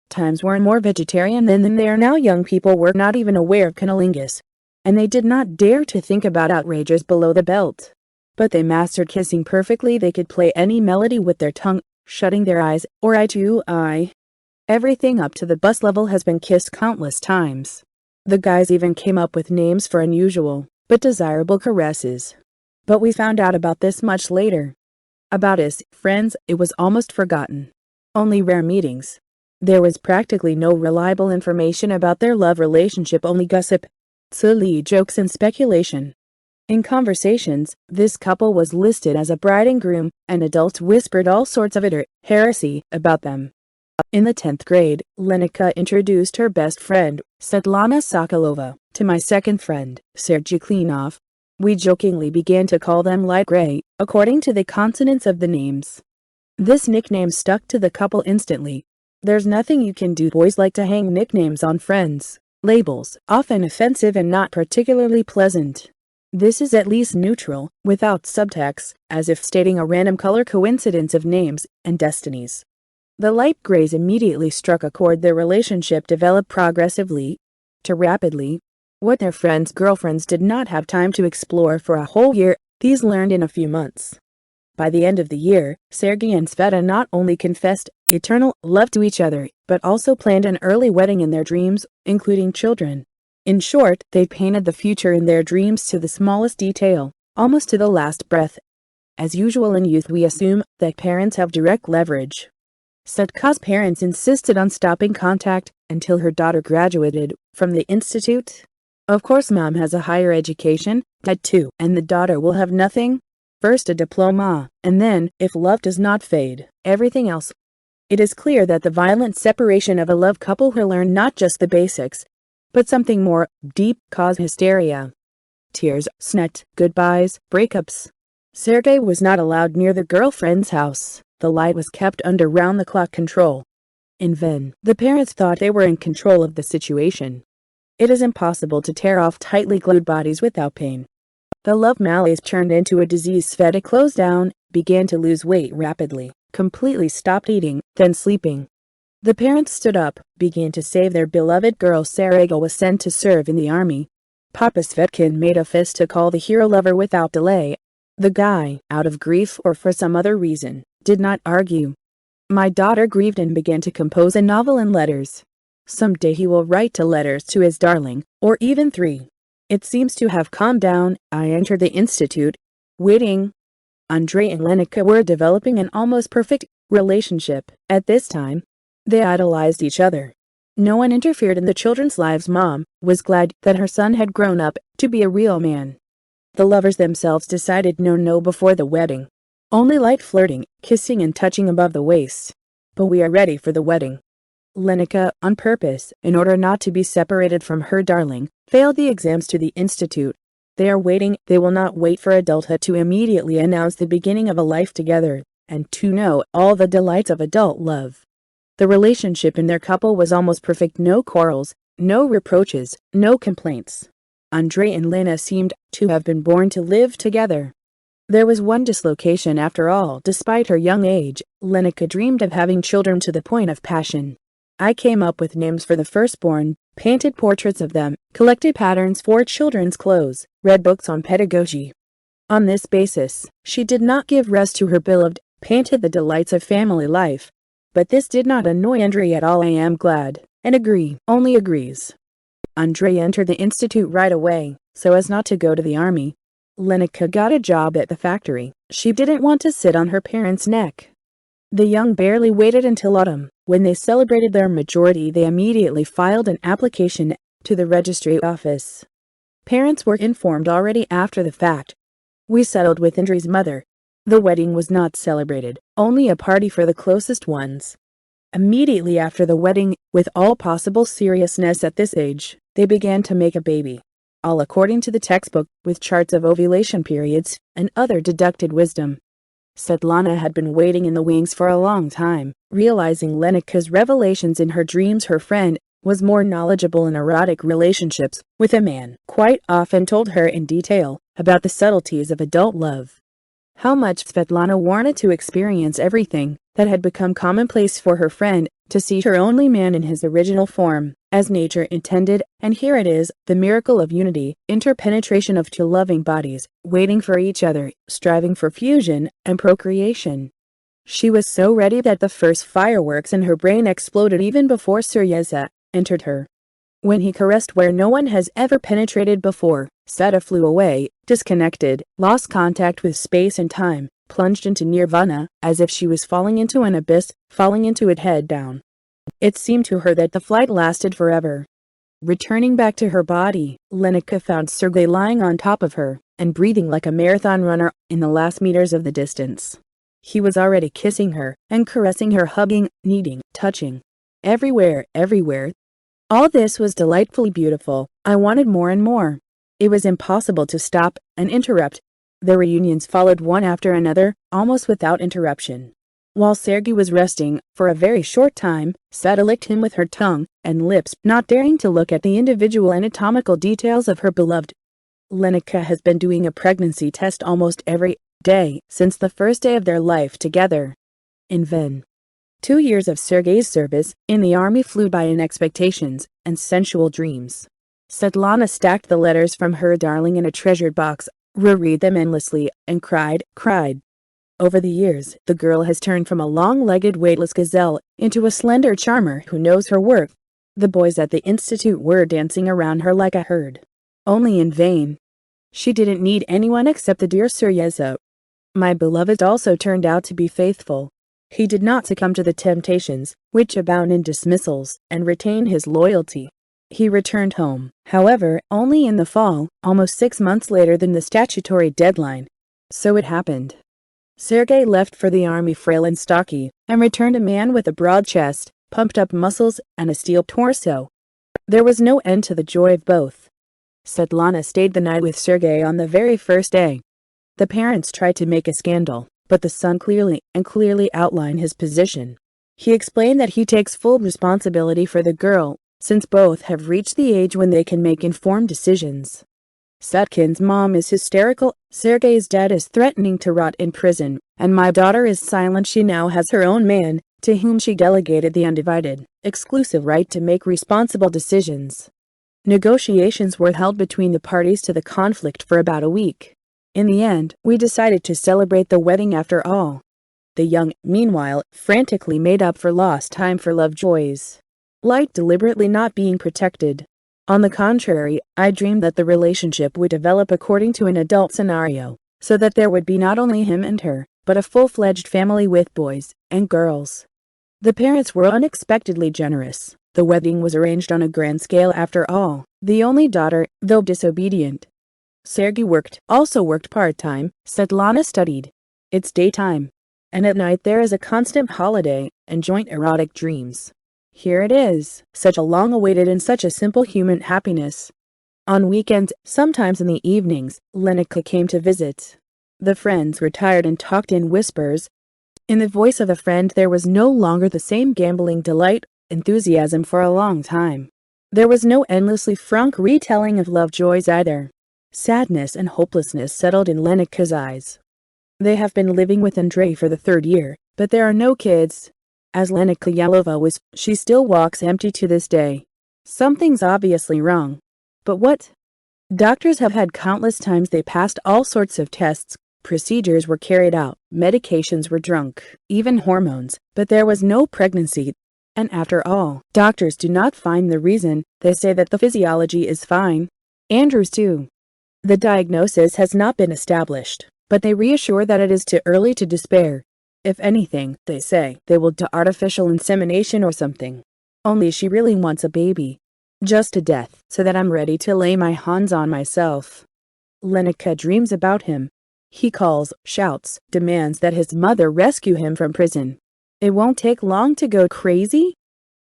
Times were more vegetarian than they are now. Young people were not even aware of cunnilingus, and they did not dare to think about outrages below the belt. But they mastered kissing perfectly. They could play any melody with their tongue, shutting their eyes, or eye to eye. Everything up to the bus level has been kissed countless times. The guys even came up with names for unusual, but desirable caresses. But we found out about this much later. About us, friends, it was almost forgotten. Only rare meetings. There was practically no reliable information about their love relationship, only gossip, silly jokes and speculation. In conversations, this couple was listed as a bride and groom, and adults whispered all sorts of heresy about them. In the 10th grade, Lenika introduced her best friend, Svetlana Sokolova, to my second friend, Sergei Klinov. We jokingly began to call them light gray, according to the consonants of the names. This nickname stuck to the couple instantly. There's nothing you can do. Boys like to hang nicknames on friends, labels, often offensive and not particularly pleasant. This is at least neutral, without subtext, as if stating a random color coincidence of names and destinies. The light grays immediately struck a chord. Their relationship developed progressively to rapidly. What their friends' girlfriends did not have time to explore for a whole year, these learned in a few months. By the end of the year, Sergei and Sveta not only confessed eternal love to each other, but also planned an early wedding in their dreams, including children. In short, they painted the future in their dreams to the smallest detail, almost to the last breath. As usual in youth, we assume that parents have direct leverage. Setka's parents insisted on stopping contact until her daughter graduated from the institute. Of course, mom has a higher education, dad too, and the daughter will have nothing. First a diploma, and then, if love does not fade, everything else. It is clear that the violent separation of a love couple who learn not just the basics, but something more deep, caused hysteria. Tears, sweat, goodbyes, breakups. Sergei was not allowed near the girlfriend's house. The light was kept under round-the-clock control. In vain, the parents thought they were in control of the situation. It is impossible to tear off tightly glued bodies without pain. The love malaise turned into a disease. Sveta closed down, began to lose weight rapidly, completely stopped eating, then sleeping. The parents stood up, began to save their beloved girl. Sergei was sent to serve in the army. Papa Svetkin made a fist to call the hero lover without delay. The guy, out of grief or for some other reason, did not argue. My daughter grieved and began to compose a novel in letters. Someday he will write 2 letters to his darling, or even 3. It seems to have calmed down. I entered the institute, waiting. Andrei and Lenica were developing an almost perfect relationship. At this time, they idolized each other. No one interfered in the children's lives. Mom was glad that her son had grown up to be a real man. The lovers themselves decided no before the wedding. Only light flirting, kissing and touching above the waist. But we are ready for the wedding. Lenica, on purpose, in order not to be separated from her darling, failed the exams to the institute. They are waiting. They will not wait for adulthood to immediately announce the beginning of a life together, and to know all the delights of adult love. The relationship in their couple was almost perfect. No quarrels, no reproaches, no complaints. Andrei and Lena seemed to have been born to live together. There was one dislocation after all. Despite her young age, Lenica dreamed of having children to the point of passion. I came up with names for the firstborn, painted portraits of them, collected patterns for children's clothes, read books on pedagogy. On this basis, she did not give rest to her beloved, painted the delights of family life. But this did not annoy Andrei at all. I am glad, and only agrees. Andrei entered the institute right away, so as not to go to the army. Lenica got a job at the factory. She didn't want to sit on her parents' neck. The young barely waited until autumn. When they celebrated their majority, they immediately filed an application to the registry office. Parents were informed already after the fact. We settled with Andrei's mother. The wedding was not celebrated, only a party for the closest ones. Immediately after the wedding, with all possible seriousness at this age, they began to make a baby. All according to the textbook, with charts of ovulation periods and other deducted wisdom. Svetlana had been waiting in the wings for a long time, realizing Lenica's revelations in her dreams. Her friend was more knowledgeable in erotic relationships with a man, quite often told her in detail about the subtleties of adult love. How much Svetlana wanted to experience everything that had become commonplace for her friend, to see her only man in his original form, as nature intended, and here it is, the miracle of unity, interpenetration of 2 loving bodies, waiting for each other, striving for fusion and procreation. She was so ready that the first fireworks in her brain exploded even before Suryeza entered her. When he caressed where no one has ever penetrated before, Sveta flew away, disconnected, lost contact with space and time, plunged into nirvana, as if she was falling into an abyss, falling into it head down. It seemed to her that the flight lasted forever. Returning back to her body, Lenica found Sergei lying on top of her, and breathing like a marathon runner in the last meters of the distance. He was already kissing her, and caressing her, hugging, kneading, touching. Everywhere. All this was delightfully beautiful. I wanted more and more. It was impossible to stop and interrupt. The reunions followed one after another, almost without interruption. While Sergei was resting, for a very short time, Sveta licked him with her tongue and lips, not daring to look at the individual anatomical details of her beloved. Lenica has been doing a pregnancy test almost every day since the first day of their life together. In vain. 2 years of Sergei's service in the army flew by in expectations and sensual dreams. Svetlana stacked the letters from her darling in a treasured box, reread them endlessly, and cried. Over the years, the girl has turned from a long-legged weightless gazelle into a slender charmer who knows her worth. The boys at the institute were dancing around her like a herd. Only in vain. She didn't need anyone except the dear Seryezo. My beloved also turned out to be faithful. He did not succumb to the temptations, which abound in dismissals, and retain his loyalty. He returned home, however, only in the fall, almost 6 months later than the statutory deadline. So it happened. Sergei left for the army frail and stocky, and returned a man with a broad chest, pumped-up muscles, and a steel torso. There was no end to the joy of both. Svetlana stayed the night with Sergei on the very first day. The parents tried to make a scandal, but the son clearly outlined his position. He explained that he takes full responsibility for the girl, since both have reached the age when they can make informed decisions. Sutkin's mom is hysterical, Sergei's dad is threatening to rot in prison, and my daughter is silent. She now has her own man, to whom she delegated the undivided, exclusive right to make responsible decisions. Negotiations were held between the parties to the conflict for about a week. In the end, we decided to celebrate the wedding after all. The young, meanwhile, frantically made up for lost time for Lovejoy's light deliberately not being protected. On the contrary, I dreamed that the relationship would develop according to an adult scenario, so that there would be not only him and her, but a full-fledged family with boys and girls. The parents were unexpectedly generous. The wedding was arranged on a grand scale after all. The only daughter, though disobedient. Sergei also worked part-time. Svetlana studied. It's daytime. And at night there is a constant holiday and joint erotic dreams. Here it is, such a long-awaited and such a simple human happiness. On weekends, sometimes in the evenings, Lenica came to visit. The friends retired and talked in whispers. In the voice of a friend there was no longer the same gambling delight, enthusiasm for a long time. There was no endlessly frank retelling of Lovejoy's either. Sadness and hopelessness settled in Lenica's eyes. They have been living with Andrei for the 3rd year, but there are no kids. As Lenica Yalova was, she still walks empty to this day. Something's obviously wrong. But what? Doctors have had countless times. They passed all sorts of tests, procedures were carried out, medications were drunk, even hormones, but there was no pregnancy. And after all, doctors do not find the reason. They say that the physiology is fine. Andrew's too. The diagnosis has not been established, but they reassure that it is too early to despair. If anything, they say, they will do artificial insemination or something. Only she really wants a baby. Just to death, so that I'm ready to lay my hands on myself. Lenica dreams about him. He calls, shouts, demands that his mother rescue him from prison. It won't take long to go crazy?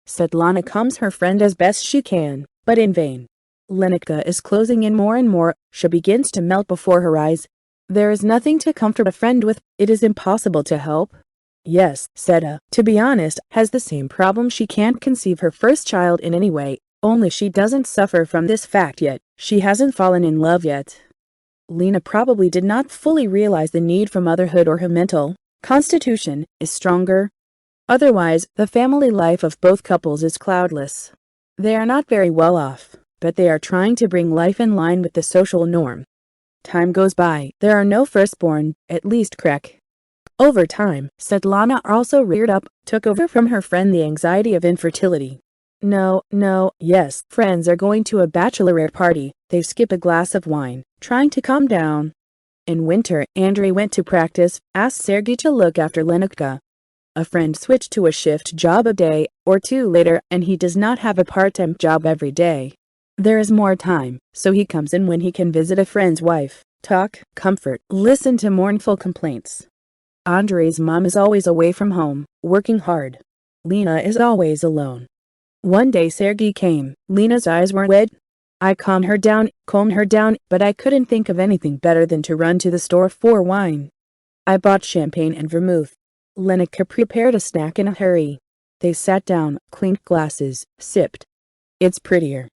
Svetlana calms her friend as best she can, but in vain. Lenica is closing in more and more. She begins to melt before her eyes. There is nothing to comfort a friend with. It is impossible to help. Yes, Seda, to be honest, has the same problem. She can't conceive her first child in any way, only she doesn't suffer from this fact yet. She hasn't fallen in love yet. Lena probably did not fully realize the need for motherhood, or her mental constitution is stronger. Otherwise, the family life of both couples is cloudless. They are not very well off, but they are trying to bring life in line with the social norm. Time goes by. There are no firstborn, at least Krek. Over time, Svetlana also reared up, took over from her friend the anxiety of infertility. Yes, friends are going to a bachelorette party. They skip a glass of wine, trying to calm down. In winter, Andrei went to practice, asked Sergei to look after Lenica. A friend switched to a shift job a day or two later, and he does not have a part-time job every day. There is more time, so he comes in when he can visit a friend's wife, talk, comfort, listen to mournful complaints. Andrei's mom is always away from home, working hard. Lena is always alone. One day Sergei came. Lena's eyes were red. I calmed her down, but I couldn't think of anything better than to run to the store for wine. I bought champagne and vermouth. Lenica prepared a snack in a hurry. They sat down, clinked glasses, sipped. It's prettier.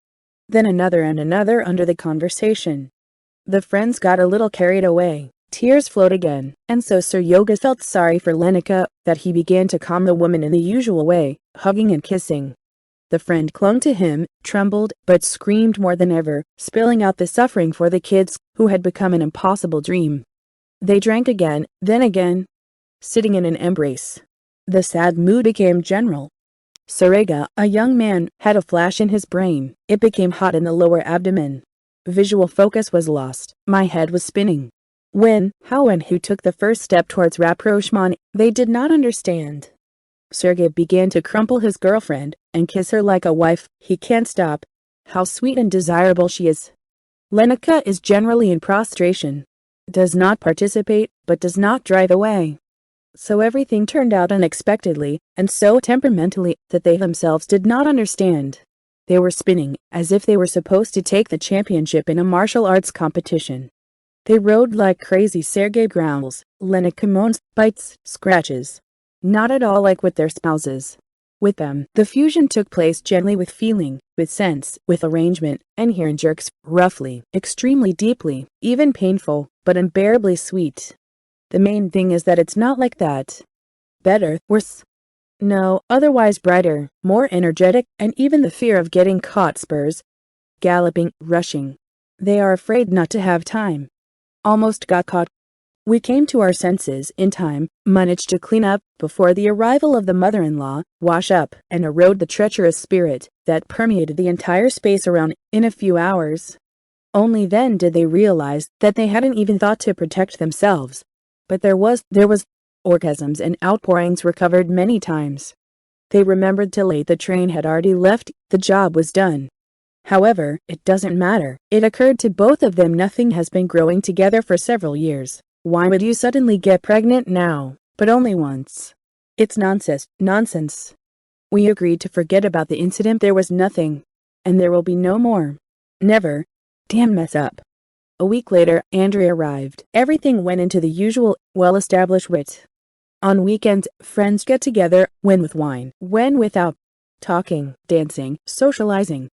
Then another and another under the conversation. The friends got a little carried away. Tears flowed again, and so Sir Yoga felt sorry for Lenica, that he began to calm the woman in the usual way, hugging and kissing. The friend clung to him, trembled, but screamed more than ever, spilling out the suffering for the kids, who had become an impossible dream. They drank again, then again, sitting in an embrace. The sad mood became general. Sarega, a young man, had a flash in his brain. It became hot in the lower abdomen. Visual focus was lost. My head was spinning. When, how and who took the first step towards rapprochement, they did not understand. Sergei began to crumple his girlfriend, and kiss her like a wife. He can't stop. How sweet and desirable she is. Lenica is generally in prostration. Does not participate, but does not drive away. So everything turned out unexpectedly, and so temperamentally, that they themselves did not understand. They were spinning, as if they were supposed to take the championship in a martial arts competition. They rode like crazy. Sergei growls, Lenica moans, bites, scratches. Not at all like with their spouses. With them, the fusion took place gently, with feeling, with sense, with arrangement, and here in jerks, roughly, extremely deeply, even painful, but unbearably sweet. The main thing is that it's not like that. Better, worse. No, otherwise brighter, more energetic, and even the fear of getting caught spurs. Galloping, rushing. They are afraid not to have time. Almost got caught. We came to our senses in time, managed to clean up before the arrival of the mother-in-law, wash up and erode the treacherous spirit that permeated the entire space around in a few hours. Only then did they realize that they hadn't even thought to protect themselves. But there was orgasms and outpourings recovered many times. They remembered till late the train had already left, the job was done. However, it doesn't matter. It occurred to both of them nothing has been growing together for several years. Why would you suddenly get pregnant now, but only once? It's nonsense. We agreed to forget about the incident. There was nothing. And there will be no more. Never. Damn mess up. A week later, Andrea arrived. Everything went into the usual, well-established wit. On weekends, friends get together, when with wine, when without. Talking, dancing, socializing.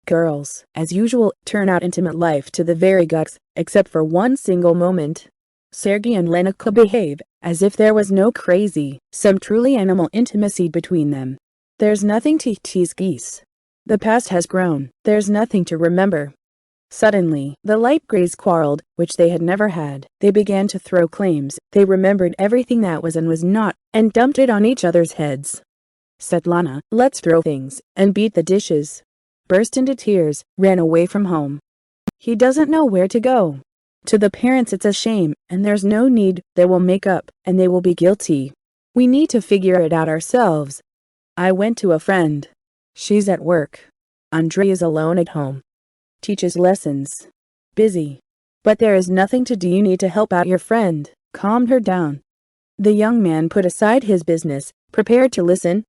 Girls, as usual, turn out intimate life to the very guts, except for one single moment. Sergei and Lenica behave as if there was no crazy, some truly animal intimacy between them. There's nothing to tease geese. The past has grown. There's nothing to remember. Suddenly, the light grays quarreled, which they had never had. They began to throw claims. They remembered everything that was and was not, and dumped it on each other's heads. Svetlana, let's throw things, and beat the dishes. Burst into tears, ran away from home. He doesn't know where to go. To the parents it's a shame, and there's no need. They will make up, and they will be guilty. We need to figure it out ourselves. I went to a friend. She's at work. Andrei is alone at home. Teaches lessons. Busy. But there is nothing to do. You need to help out your friend. Calmed her down. The young man put aside his business, prepared to listen.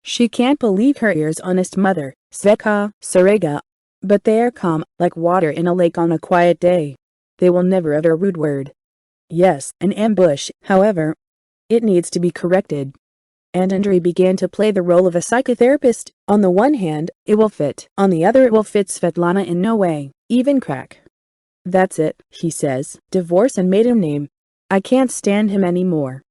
She can't believe her ears. Honest mother, Svetka, Sarega. But they are calm, like water in a lake on a quiet day. They will never utter a rude word. Yes, an ambush, however. It needs to be corrected. And Andrei began to play the role of a psychotherapist. On the one hand, it will fit. On the other, it will fit Svetlana in no way, even crack. That's it, he says. Divorce and maiden name. I can't stand him anymore.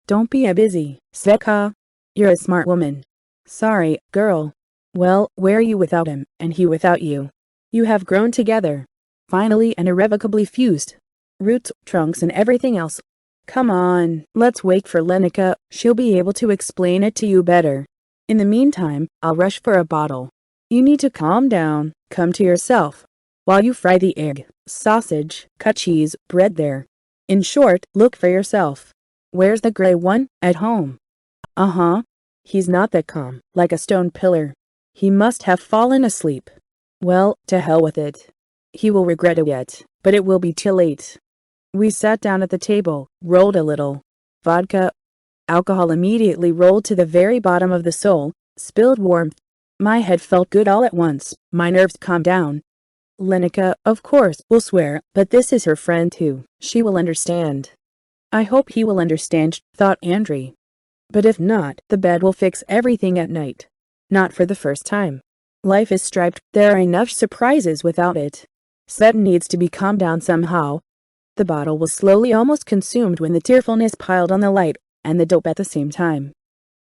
Don't be a busy, Svetka. You're a smart woman. Sorry, girl. Well, where are you without him, and he without you? You have grown together. Finally and irrevocably fused. Roots, trunks and everything else. Come on, let's wait for Lenica. She'll be able to explain it to you better. In the meantime, I'll rush for a bottle. You need to calm down, come to yourself. While you fry the egg, sausage, cut cheese, bread there. In short, look for yourself. Where's the gray one? At home. Uh-huh. He's not that calm, like a stone pillar. He must have fallen asleep. Well, to hell with it. He will regret it yet, but it will be too late. We sat down at the table, rolled a little. Vodka. Alcohol immediately rolled to the very bottom of the soul, spilled warmth. My head felt good all at once, my nerves calmed down. Lenica, of course, will swear, but this is her friend too. She will understand. I hope he will understand, thought Andrei. But if not, the bed will fix everything at night. Not for the first time. Life is striped, there are enough surprises without it. Svet needs to be calmed down somehow. The bottle was slowly almost consumed when the tearfulness piled on the light and the dope at the same time.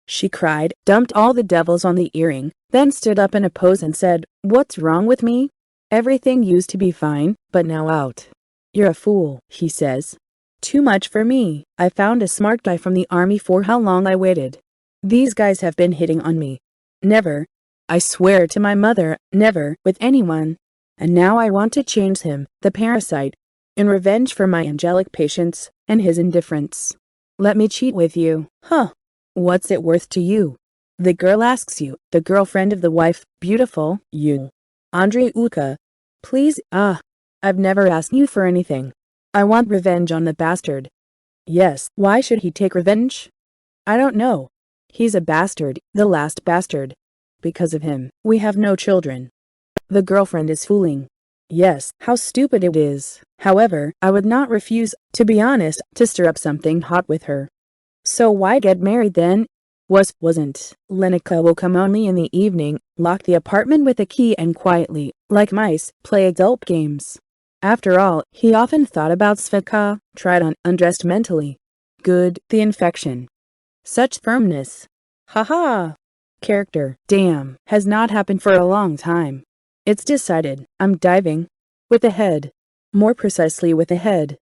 She cried, dumped all the devils on the earring, then stood up in a pose and said, "What's wrong with me? Everything used to be fine, but now out." "You're a fool," he says. "Too much for me. I found a smart guy from the army for how long I waited. These guys have been hitting on me. Never. I swear to my mother, never with anyone. And now I want to change him, the parasite, in revenge for my angelic patience and his indifference. Let me cheat with you, huh? What's it worth to you?" The girl asks you, the girlfriend of the wife, beautiful, you. Andreyuka. Please, I've never asked you for anything. I want revenge on the bastard. Yes, why should he take revenge? I don't know. He's a bastard, the last bastard. Because of him, we have no children. The girlfriend is fooling. Yes, how stupid it is. However, I would not refuse, to be honest, to stir up something hot with her. So why get married then? Wasn't. Lenica will come only in the evening, lock the apartment with a key and quietly, like mice, play adult games. After all, he often thought about Svetka, tried on, undressed mentally. Good, the infection. Such firmness. Ha. Character, damn, has not happened for a long time. It's decided, I'm diving. With the head. More precisely with the head.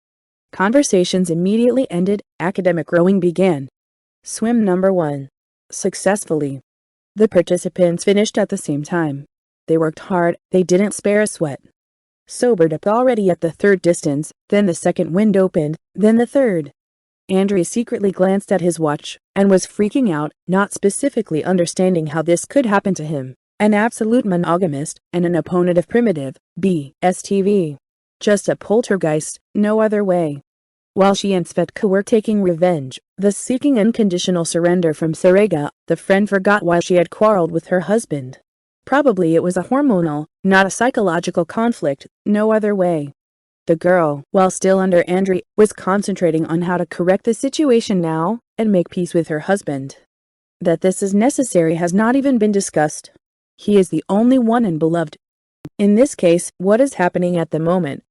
Conversations immediately ended, academic rowing began. Swim number 1. Successfully. The participants finished at the same time. They worked hard, they didn't spare a sweat. Sobered up already at the third distance, then the second wind opened, then the third. Andrei secretly glanced at his watch, and was freaking out, not specifically understanding how this could happen to him, an absolute monogamist, and an opponent of primitive, BSTV. Just a poltergeist, no other way. While she and Svetka were taking revenge, thus seeking unconditional surrender from Serega, the friend forgot why she had quarreled with her husband. Probably it was a hormonal, not a psychological conflict, no other way. The girl, while still under Andrei, was concentrating on how to correct the situation now, and make peace with her husband. That this is necessary has not even been discussed. He is the only one and beloved. In this case, what is happening at the moment?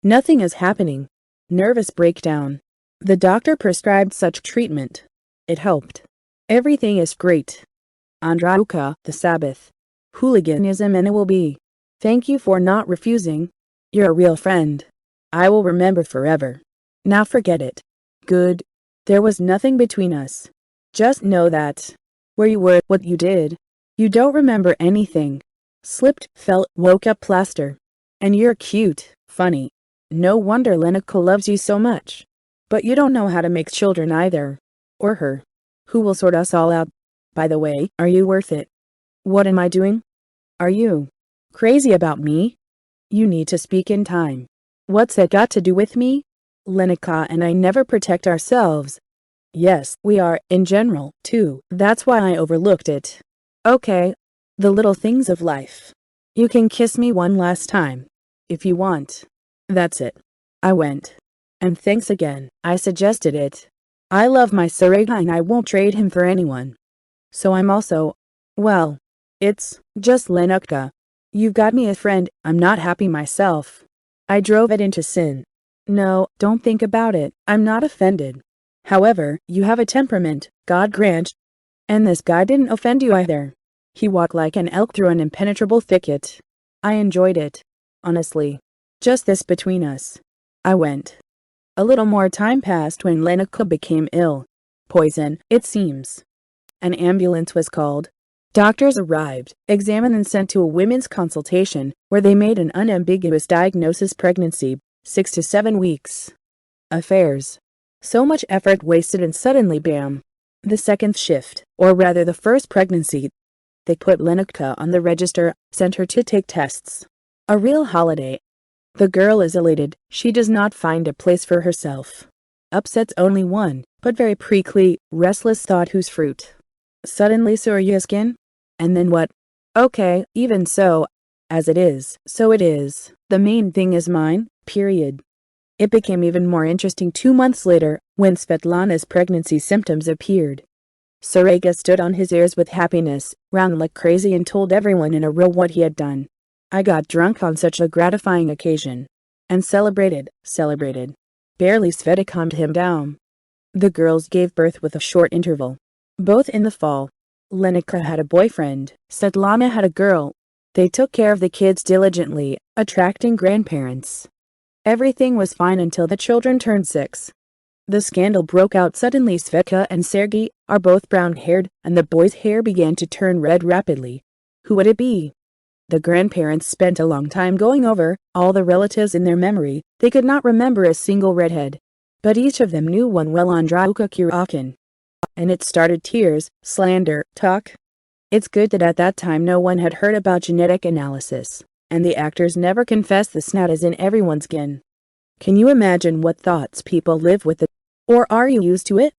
Nothing is happening. Nervous breakdown. The doctor prescribed such treatment. It helped. Everything is great. Andreyuka, the Sabbath. Hooliganism and it will be. Thank you for not refusing. You're a real friend. I will remember forever. Now forget it. Good. There was nothing between us. Just know that. Where you were, what you did. You don't remember anything. Slipped, fell, woke up plaster. And you're cute, funny. No wonder Lenica loves you so much. But you don't know how to make children either. Or her. Who will sort us all out? By the way, are you worth it? What am I doing? Are you crazy about me? You need to speak in time. What's that got to do with me? Lenica and I never protect ourselves. Yes, we are, in general, too. That's why I overlooked it. Okay. The little things of life. You can kiss me one last time. If you want. That's it. I went. And thanks again, I suggested it. I love my Serega and I won't trade him for anyone. So I'm also, well, it's just Lenutka. You've got me a friend, I'm not happy myself. I drove it into sin. No, don't think about it, I'm not offended. However, you have a temperament, God grant. And this guy didn't offend you either. He walked like an elk through an impenetrable thicket. I enjoyed it. Honestly. Just this between us. I went. A little more time passed when Lenica became ill. Poison, it seems. An ambulance was called. Doctors arrived, examined and sent to a women's consultation, where they made an unambiguous diagnosis: pregnancy, 6 to 7 weeks. Affairs. So much effort wasted and suddenly bam. The second shift, or rather the first pregnancy. They put Lenica on the register, sent her to take tests. A real holiday. The girl is elated, she does not find a place for herself. Upsets only one, but very prickly, restless thought whose fruit. Suddenly Suryaskin? And then what? Okay, even so. As it is, so it is. The main thing is mine, period. It became even more interesting 2 months later, when Svetlana's pregnancy symptoms appeared. Serega stood on his ears with happiness, ran like crazy and told everyone in a row what he had done. I got drunk on such a gratifying occasion. And celebrated. Barely Sveta calmed him down. The girls gave birth with a short interval. Both in the fall. Lenica had a boyfriend, Svetlana had a girl. They took care of the kids diligently, attracting grandparents. Everything was fine until the children turned 6. The scandal broke out suddenly. Svetka and Sergei are both brown-haired, and the boy's hair began to turn red rapidly. Who would it be? The grandparents spent a long time going over all the relatives in their memory. They could not remember a single redhead. But each of them knew one well, Andreyuka Kurakin. And it started tears, slander, talk. It's good that at that time no one had heard about genetic analysis, and the actors never confessed the snout is in everyone's skin. Can you imagine what thoughts people live with it? Or are you used to it?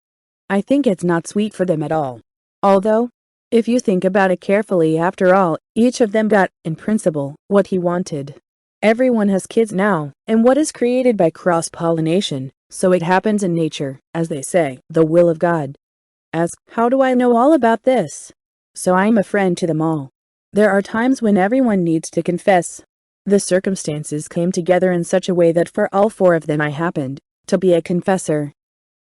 I think it's not sweet for them at all. Although, if you think about it carefully, after all, each of them got, in principle, what he wanted. Everyone has kids now, and what is created by cross-pollination, so it happens in nature, as they say, the will of God. Ask, how do I know all about this? So I'm a friend to them all. There are times when everyone needs to confess. The circumstances came together in such a way that for all 4 of them I happened to be a confessor.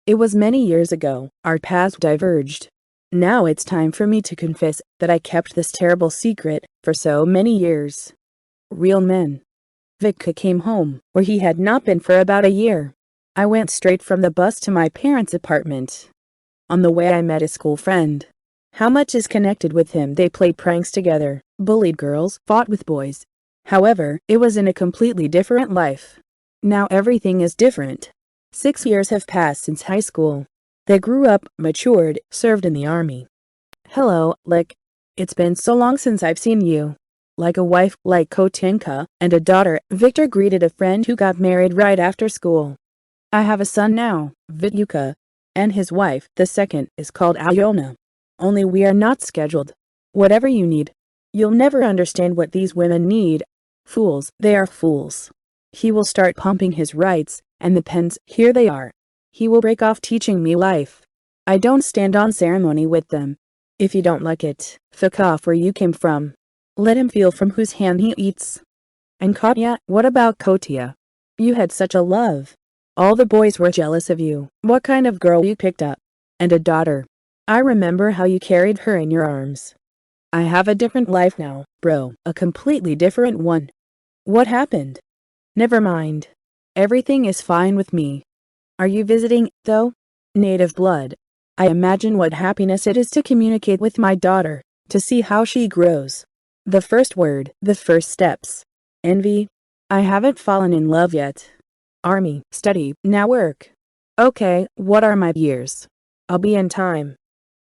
It was many years ago, our paths diverged. Now it's time for me to confess that I kept this terrible secret for so many years. Real men. Vitka came home, where he had not been for about a year. I went straight from the bus to my parents' apartment. On the way I met a school friend. How much is connected with him? They played pranks together, bullied girls, fought with boys. However, it was in a completely different life. Now everything is different. 6 years have passed since high school. They grew up, matured, served in the army. Hello, Lik. It's been so long since I've seen you. Like a wife, like Kotinka, and a daughter, Victor greeted a friend who got married right after school. I have a son now, Vityuka, and his wife, the second, is called Alyona. Only we are not scheduled. Whatever you need. You'll never understand what these women need. Fools, they are fools. He will start pumping his rights, and the pens, here they are. He will break off teaching me life. I don't stand on ceremony with them. If you don't like it, fuck off where you came from. Let him feel from whose hand he eats. And Katya, what about Kotia? You had such a love. All the boys were jealous of you. What kind of girl you picked up? And a daughter. I remember how you carried her in your arms. I have a different life now, bro, a completely different one. What happened? Never mind. Everything is fine with me. Are you visiting, though? Native blood. I imagine what happiness it is to communicate with my daughter, to see how she grows. The first word, the first steps. Envy? I haven't fallen in love yet. Army, study, now work. Okay, what are my years? I'll be in time.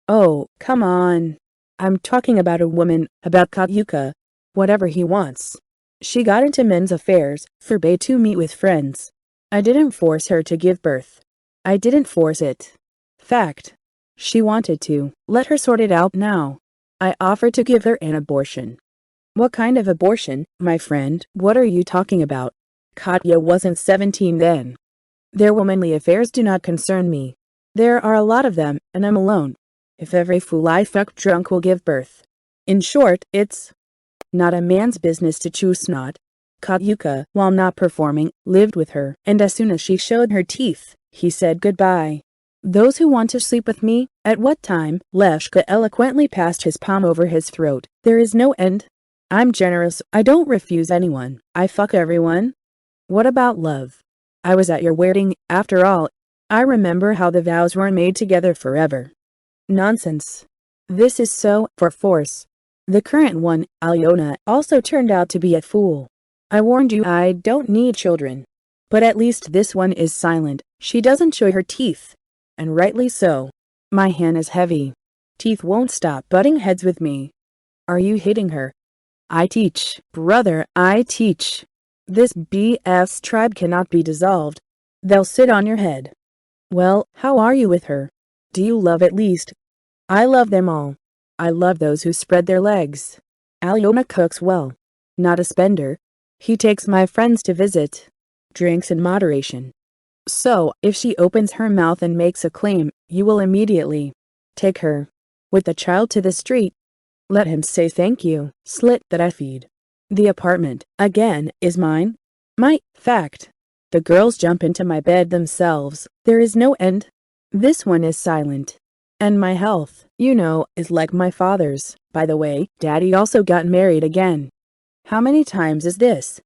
Oh, come on. I'm talking about a woman, about Katyuka. Whatever he wants. She got into men's affairs, forbade to meet with friends. I didn't force her to give birth. I didn't force it. Fact. She wanted to. Let her sort it out now. I offered to give her an abortion. What kind of abortion, my friend? What are you talking about? Katya wasn't 17 then. Their womanly affairs do not concern me. There are a lot of them, and I'm alone. If every fool I fuck drunk will give birth. In short, it's not a man's business to choose not. Katyuka, while not performing, lived with her, and as soon as she showed her teeth, he said goodbye. Those who want to sleep with me, at what time? Leshka eloquently passed his palm over his throat. There is no end. I'm generous, I don't refuse anyone, I fuck everyone. What about love? I was at your wedding, after all. I remember how the vows were made together forever. Nonsense. This is so, for force. The current one, Alyona, also turned out to be a fool. I warned you I don't need children. But at least this one is silent, she doesn't show her teeth. And rightly so. My hand is heavy. Teeth won't stop butting heads with me. Are you hitting her? I teach, brother, I teach. This BS tribe cannot be dissolved. They'll sit on your head. Well, how are you with her? Do you love at least? I love them all. I love those who spread their legs. Alyona cooks well. Not a spender. He takes my friends to visit. Drinks in moderation. So, if she opens her mouth and makes a claim, you will immediately take her with the child to the street. Let him say thank you, slit that I feed. The apartment, again, is mine. My fact. The girls jump into my bed themselves. There is no end. This one is silent. And my health, is like my father's. By the way, Daddy also got married again. How many times is this?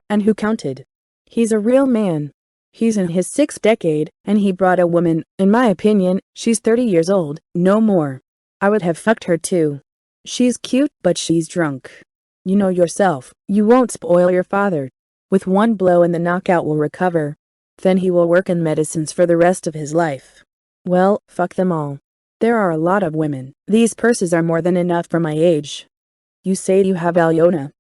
And who counted? He's a real man. He's in his 6th decade, and he brought a woman. In my opinion, she's 30 years old, no more. I would have fucked her too. She's cute, but she's drunk. You know yourself, you won't spoil your father. With one blow and the knockout will recover. Then he will work in medicines for the rest of his life. Well, fuck them all. There are a lot of women. These purses are more than enough for my age. You say you have Alyona.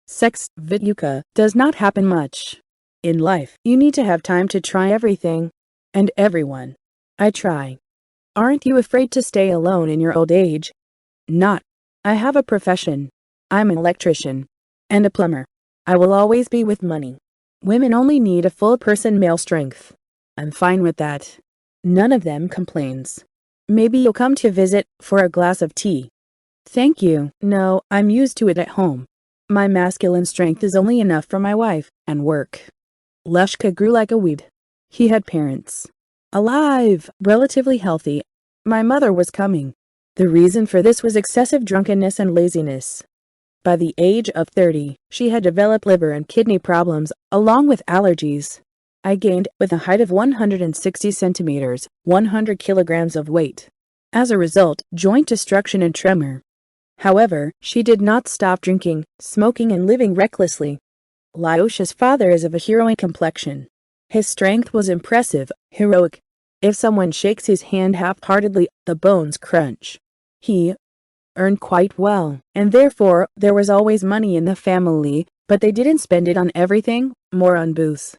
Sex, Vityuka, does not happen much. In life, you need to have time to try everything. And everyone. I try. Aren't you afraid to stay alone in your old age? Not. I have a profession. I'm an electrician. And a plumber. I will always be with money. Women only need a full-person male strength. I'm fine with that. None of them complains. Maybe you'll come to visit for a glass of tea. Thank you. No, I'm used to it at home. My masculine strength is only enough for my wife and work. Leshka grew like a weed. He had parents. Alive, relatively healthy. My mother was coming. The reason for this was excessive drunkenness and laziness. By the age of 30, she had developed liver and kidney problems, along with allergies. I gained, with a height of 160 centimeters, 100 kilograms of weight. As a result, joint destruction and tremor. However, she did not stop drinking, smoking and living recklessly. Lyosha's father is of a heroine complexion. His strength was impressive, heroic. If someone shakes his hand half-heartedly, the bones crunch. He earned quite well, and therefore there was always money in the family, but they didn't spend it on everything, more on booze.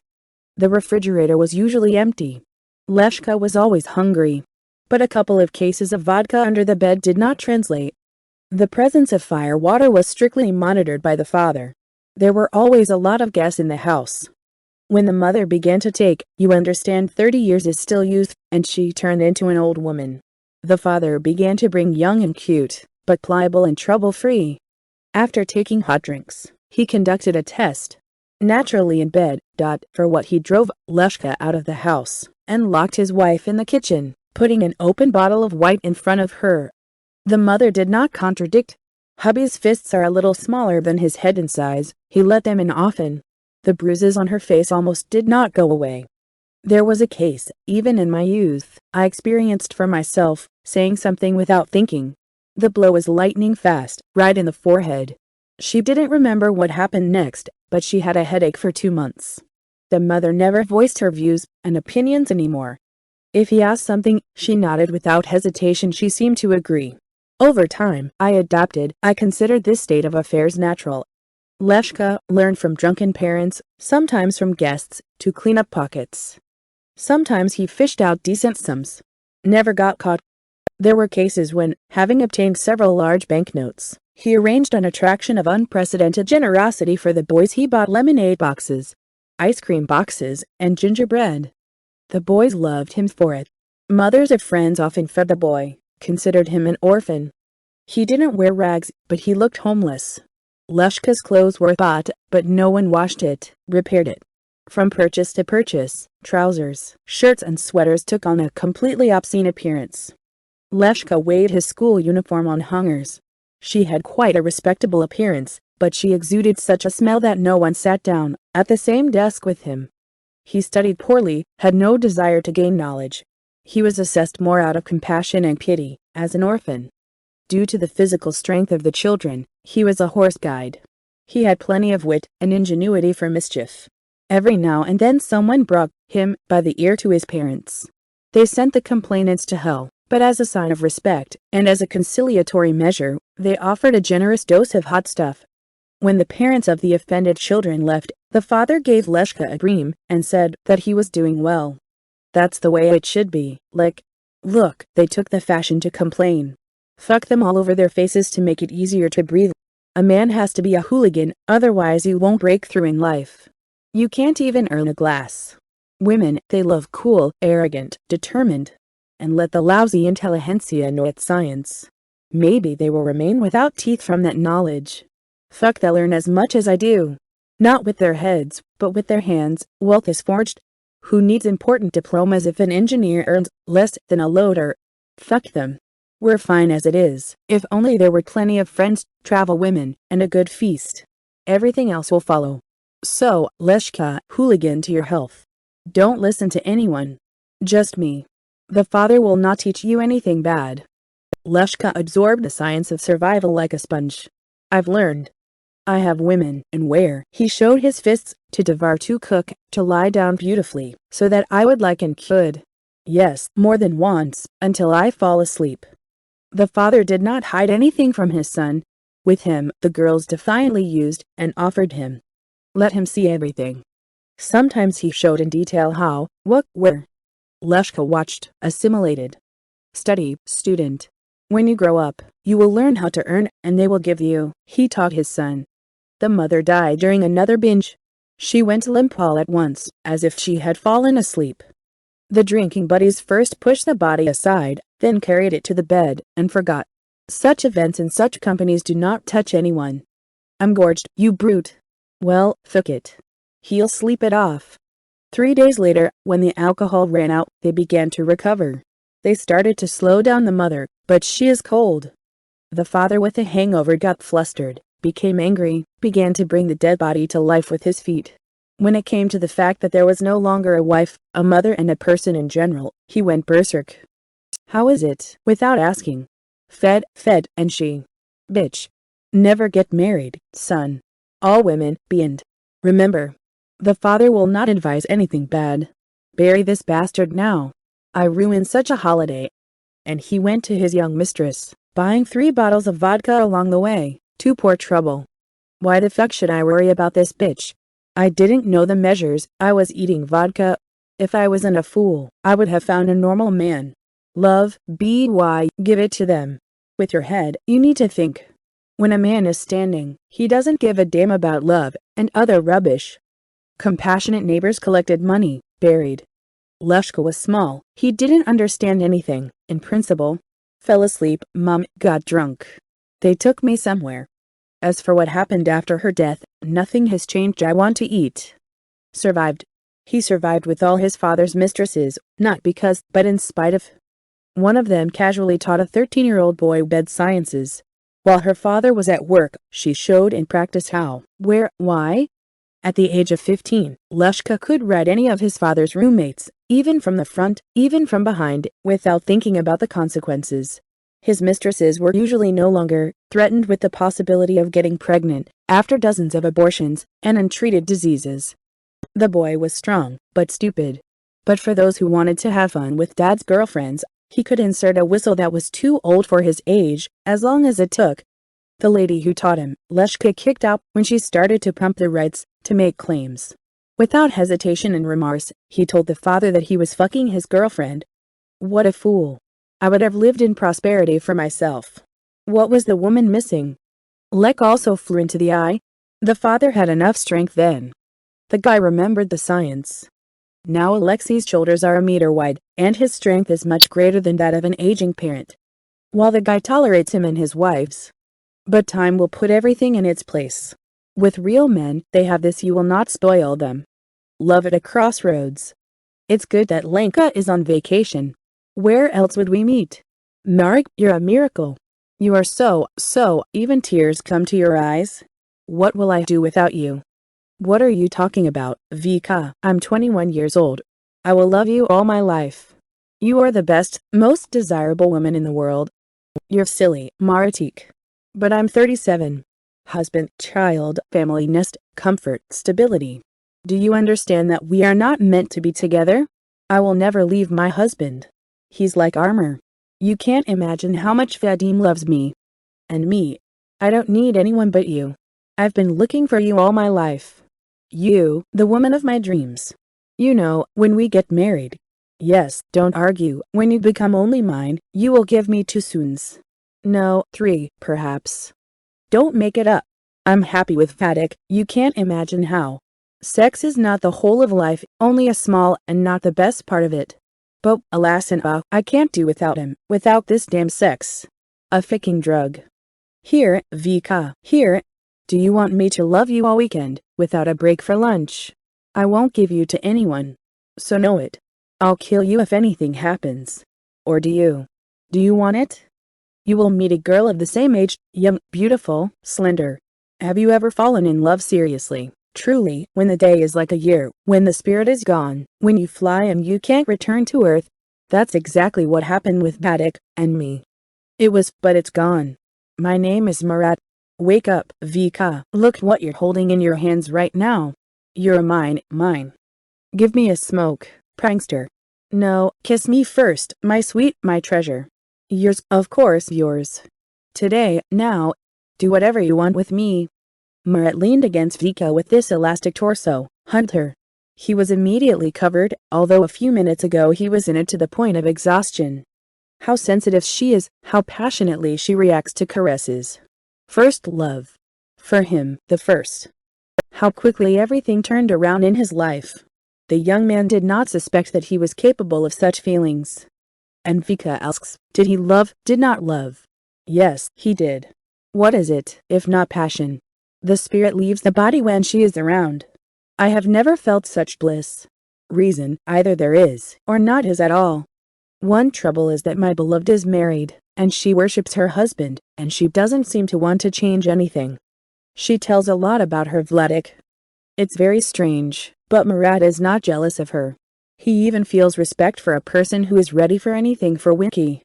The refrigerator was usually empty. Leshka was always hungry, but a couple of cases of vodka under the bed did not translate. The presence of fire water was strictly monitored by the father. There were always a lot of gas in the house. When the mother began to take, 30 years is still youth, and she turned into an old woman. The father began to bring young and cute, but pliable and trouble-free. After taking hot drinks, he conducted a test. Naturally in bed, for what he drove Leshka out of the house, and locked his wife in the kitchen, putting an open bottle of white in front of her. The mother did not contradict. Hubby's fists are a little smaller than his head in size. He let them in often. The bruises on her face almost did not go away. There was a case, even in my youth, I experienced for myself, saying something without thinking. The blow was lightning fast, right in the forehead. She didn't remember what happened next, but she had a headache for 2 months. The mother never voiced her views and opinions anymore. If he asked something, she nodded without hesitation. She seemed to agree. Over time, I adapted. I considered this state of affairs natural. Leshka learned from drunken parents, sometimes from guests, to clean up pockets. Sometimes he fished out decent sums. Never got caught. There were cases when, having obtained several large banknotes, he arranged an attraction of unprecedented generosity for the boys. He bought lemonade boxes, ice cream boxes, and gingerbread. The boys loved him for it. Mothers of friends often fed the boy, considered him an orphan. He didn't wear rags, but he looked homeless. Leshka's clothes were bought, but no one washed it, repaired it. From purchase to purchase, trousers, shirts and sweaters took on a completely obscene appearance. Leshka weighed his school uniform on hangers. She had quite a respectable appearance, but she exuded such a smell that no one sat down at the same desk with him. He studied poorly, had no desire to gain knowledge. He was assessed more out of compassion and pity, as an orphan. Due to the physical strength of the children, he was a horse guide. He had plenty of wit and ingenuity for mischief. Every now and then someone brought him by the ear to his parents. They sent the complainants to hell, but as a sign of respect, and as a conciliatory measure, they offered a generous dose of hot stuff. When the parents of the offended children left, the father gave Leshka a dream and said that he was doing well. That's the way it should be. Look, they took the fashion to complain. Fuck them all over their faces to make it easier to breathe. A man has to be a hooligan, otherwise you won't break through in life. You can't even earn a glass. Women, they love cool, arrogant, determined. And let the lousy intelligentsia know its science. Maybe they will remain without teeth from that knowledge. Fuck, they'll learn as much as I do. Not with their heads, but with their hands. Wealth is forged. Who needs important diplomas if an engineer earns less than a loader? Fuck them. We're fine as it is. If only there were plenty of friends, travel women, and a good feast. Everything else will follow. So, Leshka, hooligan to your health. Don't listen to anyone. Just me. The father will not teach you anything bad. Leshka absorbed the science of survival like a sponge. I've learned. I have women, and where? He showed his fists, to devour, to cook, to lie down beautifully, so that I would like and could. Yes, more than once, until I fall asleep. The father did not hide anything from his son. With him, the girls defiantly used and offered him. Let him see everything. Sometimes he showed in detail how, what, where. Leshka watched, assimilated. Study, student. When you grow up, you will learn how to earn, and they will give you. He taught his son. The mother died during another binge. She went limp all at once, as if she had fallen asleep. The drinking buddies first pushed the body aside, then carried it to the bed, and forgot. Such events in such companies do not touch anyone. I'm gorged, you brute. Well, fuck it. He'll sleep it off. 3 days later, when the alcohol ran out, they began to recover. They started to slow down the mother, but she is cold. The father with a hangover got flustered, became angry, began to bring the dead body to life with his feet. When it came to the fact that there was no longer a wife, a mother, and a person in general, he went berserk. How is it? Without asking. Fed, and she. Bitch. Never get married, son. All women, beyond. Remember. The father will not advise anything bad. Bury this bastard now. I ruined such a holiday. And he went to his young mistress, buying 3 bottles of vodka along the way. Too poor trouble. Why the fuck should I worry about this bitch? I didn't know the measures. I was eating vodka. If I wasn't a fool, I would have found a normal man. Love, B.Y. Give it to them. With your head, you need to think. When a man is standing, he doesn't give a damn about love and other rubbish. Compassionate neighbors collected money, buried. Leshka was small. He didn't understand anything, in principle. Fell asleep, mom got drunk. They took me somewhere. As for what happened after her death, nothing has changed. I want to eat. Survived. He survived with all his father's mistresses, not because, but in spite of. One of them casually taught a 13-year-old boy bed sciences. While her father was at work, she showed in practice how, where, why. At the age of 15, Leshka could read any of his father's roommates, even from the front, even from behind, without thinking about the consequences. His mistresses were usually no longer threatened with the possibility of getting pregnant after dozens of abortions and untreated diseases. The boy was strong, but stupid. But for those who wanted to have fun with dad's girlfriends, he could insert a whistle that was too old for his age, as long as it took. The lady who taught him, Leshka kicked out when she started to pump the rights to make claims. Without hesitation and remorse, he told the father that he was fucking his girlfriend. What a fool. I would have lived in prosperity for myself. What was the woman missing? Lek also flew into the eye. The father had enough strength then. The guy remembered the science. Now Alexi's shoulders are a meter wide, and his strength is much greater than that of an aging parent. While the guy tolerates him and his wives. But time will put everything in its place. With real men, they have this: you will not spoil them. Love at a crossroads. It's good that Lenka is on vacation. Where else would we meet? Marek, you're a miracle. You are so, even tears come to your eyes. What will I do without you? What are you talking about, Vika? I'm 21 years old. I will love you all my life. You are the best, most desirable woman in the world. You're silly, Maratik. But I'm 37. Husband, child, family, nest, comfort, stability. Do you understand that we are not meant to be together? I will never leave my husband. He's like armor. You can't imagine how much Vadim loves me. And me. I don't need anyone but you. I've been looking for you all my life. You, the woman of my dreams. You know, when we get married. Yes, don't argue. When you become only mine, you will give me 2 sons. No, 3, perhaps. Don't make it up. I'm happy with Vadik. You can't imagine how. Sex is not the whole of life, only a small and not the best part of it. But, alas and I can't do without him, without this damn sex. A fucking drug. Here, Vika, here. Do you want me to love you all weekend, without a break for lunch? I won't give you to anyone. So know it. I'll kill you if anything happens. Or do you? Do you want it? You will meet a girl of the same age, young, beautiful, slender. Have you ever fallen in love seriously, truly, when the day is like a year, when the spirit is gone, when you fly and you can't return to earth? That's exactly what happened with Vadik and me. But it's gone. My name is Murat. Wake up, Vika. Look what you're holding in your hands right now. You're mine. Give me a smoke, prankster. No, kiss me first, my sweet, my treasure. Yours, of course yours. Today, now, do whatever you want with me. Murat leaned against Vika with this elastic torso, hugged her. He was immediately covered, although a few minutes ago he was in it to the point of exhaustion. How sensitive she is, how passionately she reacts to caresses. First love. For him, the first. How quickly everything turned around in his life. The young man did not suspect that he was capable of such feelings. And Vika asks, did he love, did not love? Yes, he did. What is it, if not passion? The spirit leaves the body when she is around. I have never felt such bliss. Reason, either there is, or not is at all. One trouble is that my beloved is married, and she worships her husband, and she doesn't seem to want to change anything. She tells a lot about her Vladik. It's very strange, but Murat is not jealous of her. He even feels respect for a person who is ready for anything for Winky.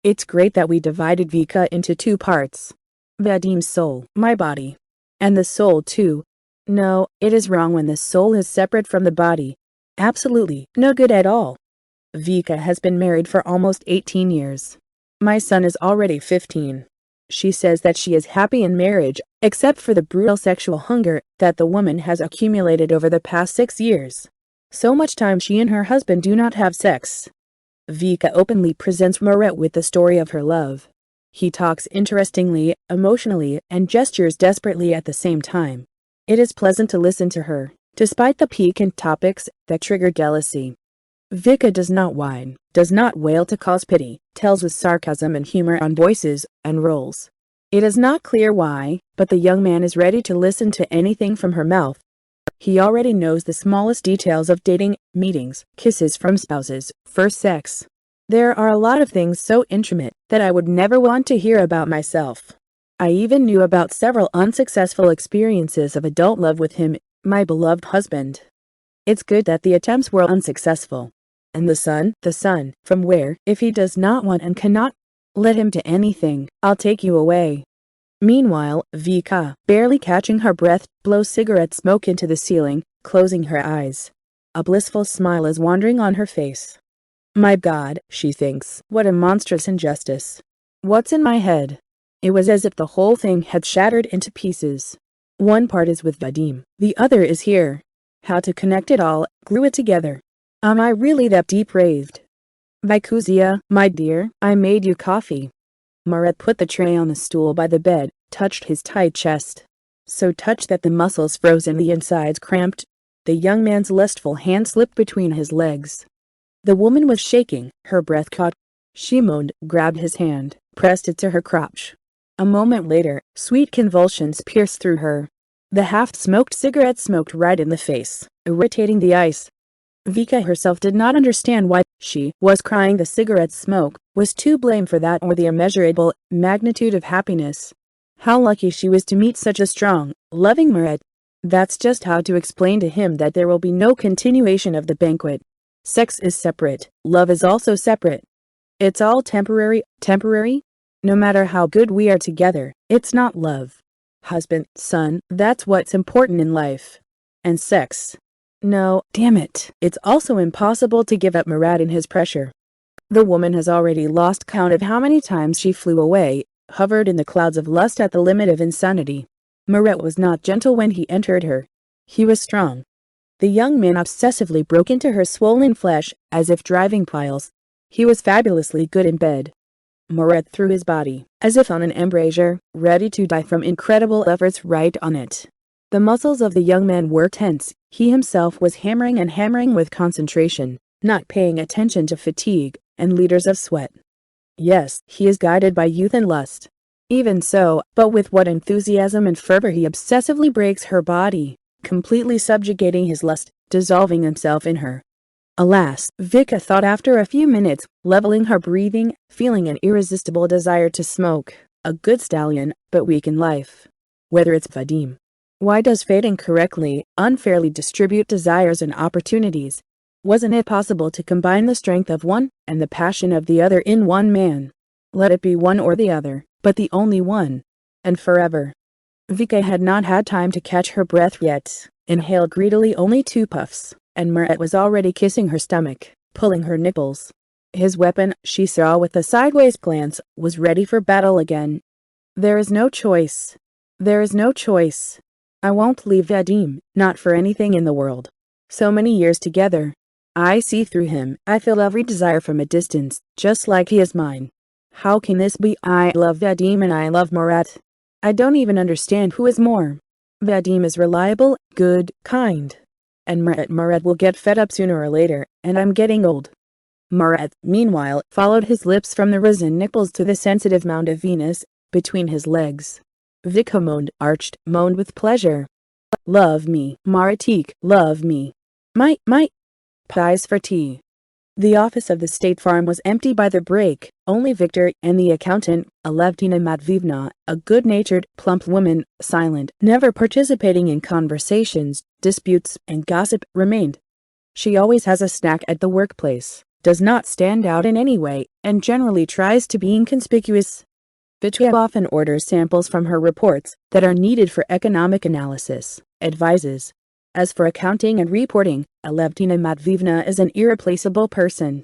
It's great that we divided Vika into two parts. Vadim's soul, my body. And the soul too. No, it is wrong when the soul is separate from the body. Absolutely, no good at all. Vika has been married for almost 18 years. My son is already 15. She says that she is happy in marriage, except for the brutal sexual hunger that the woman has accumulated over the past 6 years. So much time she and her husband do not have sex. Vika openly presents Murat with the story of her love. He talks interestingly, emotionally, and gestures desperately at the same time. It is pleasant to listen to her, despite the piquant topics that trigger jealousy. Vika does not whine, does not wail to cause pity, tells with sarcasm and humor on voices and roles. It is not clear why, but the young man is ready to listen to anything from her mouth. He already knows the smallest details of dating, meetings, kisses from spouses, first sex. There are a lot of things so intimate that I would never want to hear about myself. I even knew about several unsuccessful experiences of adult love with him, my beloved husband. It's good that the attempts were unsuccessful. And the son, from where, if he does not want and cannot, let him to anything, I'll take you away. Meanwhile, Vika, barely catching her breath, blows cigarette smoke into the ceiling, closing her eyes. A blissful smile is wandering on her face. My God, she thinks, what a monstrous injustice. What's in my head? It was as if the whole thing had shattered into pieces. One part is with Vadim, the other is here. How to connect it all, glue it together. Am I really that depraved? Vikuzia, my dear, I made you coffee. Murat put the tray on the stool by the bed, touched his tight chest. So touched that the muscles froze and the insides cramped. The young man's lustful hand slipped between his legs. The woman was shaking, her breath caught. She moaned, grabbed his hand, pressed it to her crotch. A moment later, sweet convulsions pierced through her. The half-smoked cigarette smoked right in the face, irritating the ice. Vika herself did not understand why she was crying. The cigarette smoke was to blame for that, or the immeasurable magnitude of happiness. How lucky she was to meet such a strong, loving Murat. That's just how to explain to him that there will be no continuation of the banquet. Sex is separate, love is also separate. It's all temporary. No matter how good we are together, it's not love. Husband, son, that's what's important in life. And sex. No, damn it, it's also impossible to give up Murat in his pressure. The woman has already lost count of how many times she flew away, hovered in the clouds of lust at the limit of insanity. Murat was not gentle when he entered her. He was strong. The young man obsessively broke into her swollen flesh, as if driving piles. He was fabulously good in bed. Murat threw his body, as if on an embrasure, ready to die from incredible efforts right on it. The muscles of the young man were tense. He himself was hammering with concentration, not paying attention to fatigue and liters of sweat. Yes, he is guided by youth and lust. Even so, but with what enthusiasm and fervor he obsessively breaks her body, completely subjugating his lust, dissolving himself in her. Alas, Vika thought after a few minutes, leveling her breathing, feeling an irresistible desire to smoke. A good stallion, but weak in life. Whether it's Vadim. Why does fate incorrectly, unfairly distribute desires and opportunities? Wasn't it possible to combine the strength of one, and the passion of the other in one man? Let it be one or the other, but the only one. And forever. Vika had not had time to catch her breath yet, inhaled greedily only 2 puffs, and Murat was already kissing her stomach, pulling her nipples. His weapon, she saw with a sideways glance, was ready for battle again. There is no choice. There is no choice. I won't leave Vadim, not for anything in the world. So many years together. I see through him, I feel every desire from a distance, just like he is mine. How can this be? I love Vadim and I love Murat. I don't even understand who is more. Vadim is reliable, good, kind. And Murat will get fed up sooner or later, and I'm getting old. Murat, meanwhile, followed his lips from the risen nipples to the sensitive mound of Venus, between his legs. Vika moaned with pleasure. Love me, Maratik, love me. My, pies for tea. The office of the State Farm was empty by the break, only Victor and the accountant, Alevtina Matveyevna, a good-natured, plump woman, silent, never participating in conversations, disputes, and gossip, remained. She always has a snack at the workplace, does not stand out in any way, and generally tries to be inconspicuous. Vitya often orders samples from her reports that are needed for economic analysis, advises. As for accounting and reporting, Alevtina Matveyevna is an irreplaceable person.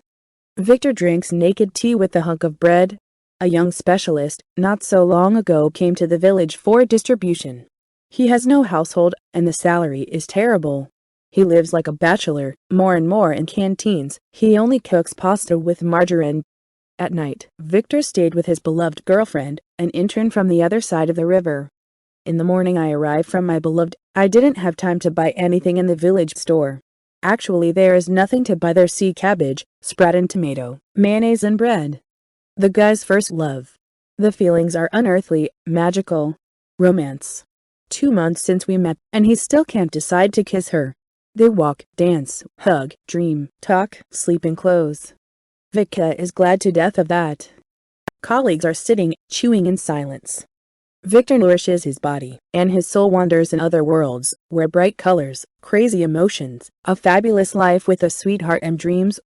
Victor drinks naked tea with a hunk of bread. A young specialist, not so long ago, came to the village for distribution. He has no household, and the salary is terrible. He lives like a bachelor, more and more in canteens. He only cooks pasta with margarine. At night, Victor stayed with his beloved girlfriend, an intern from the other side of the river. In the morning I arrived from my beloved. I didn't have time to buy anything in the village store. Actually, there is nothing to buy there. See cabbage, sprout and tomato, mayonnaise and bread. The guy's first love. The feelings are unearthly, magical. Romance. 2 months since we met, and he still can't decide to kiss her. They walk, dance, hug, dream, talk, sleep in clothes. Vika is glad to death of that. Colleagues are sitting, chewing in silence. Victor nourishes his body, and his soul wanders in other worlds, where bright colors, crazy emotions, a fabulous life with a sweetheart and dreams.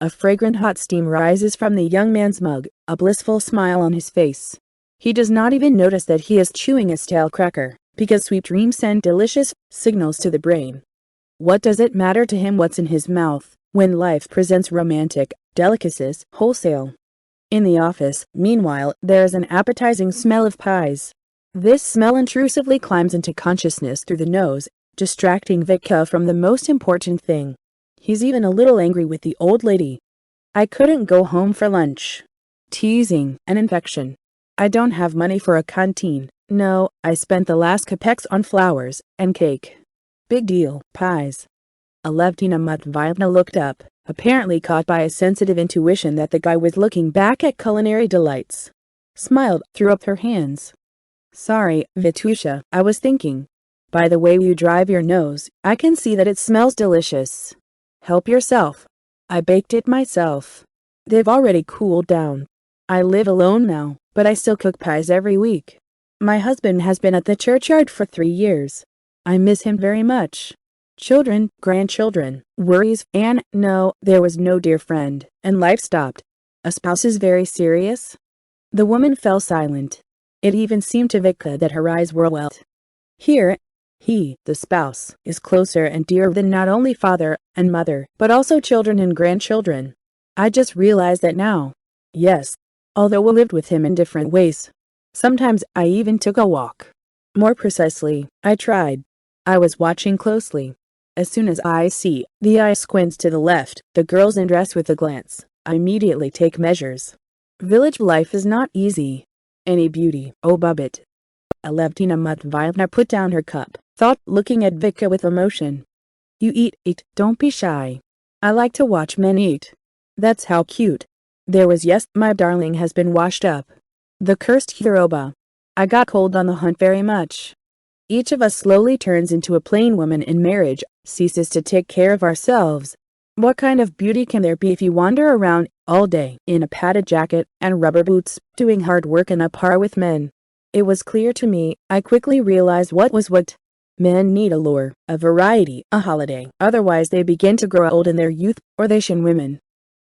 A fragrant hot steam rises from the young man's mug, a blissful smile on his face. He does not even notice that he is chewing a stale cracker, because sweet dreams send delicious signals to the brain. What does it matter to him what's in his mouth, when life presents romantic delicacies wholesale? In the office, meanwhile, there is an appetizing smell of pies. This smell intrusively climbs into consciousness through the nose, distracting Vika from the most important thing. He's even a little angry with the old lady. I couldn't go home for lunch. Teasing, an infection. I don't have money for a canteen. No, I spent the last kopecks on flowers and cake. Big deal, pies. Alevtina Matveyevna looked up, apparently caught by a sensitive intuition that the guy was looking back at culinary delights. Smiled, threw up her hands. Sorry, Vitusha, I was thinking. By the way you drive your nose, I can see that it smells delicious. Help yourself. I baked it myself. They've already cooled down. I live alone now, but I still cook pies every week. My husband has been at the churchyard for 3 years. I miss him very much. Children, grandchildren, worries, and no, there was no dear friend, and life stopped. A spouse is very serious? The woman fell silent. It even seemed to Vika that her eyes were wet. Here, he, the spouse, is closer and dearer than not only father and mother, but also children and grandchildren. I just realized that now. Yes, although we lived with him in different ways. Sometimes I even took a walk. More precisely, I tried. I was watching closely. As soon as I see the eye squints to the left, the girl's in dress with a glance, I immediately take measures. Village life is not easy. Any beauty, oh Bubbit. Alevtina Matveyevna put down her cup, thought, looking at Vika with emotion. You eat, don't be shy. I like to watch men eat. That's how cute. There was yes, my darling has been washed up. The cursed Yoruba. I got cold on the hunt very much. Each of us slowly turns into a plain woman in marriage, ceases to take care of ourselves. What kind of beauty can there be if you wander around all day in a padded jacket and rubber boots, doing hard work and at par with men? It was clear to me. I quickly realized what was what. Men need a lure, a variety, a holiday. Otherwise they begin to grow old in their youth, or they shin women.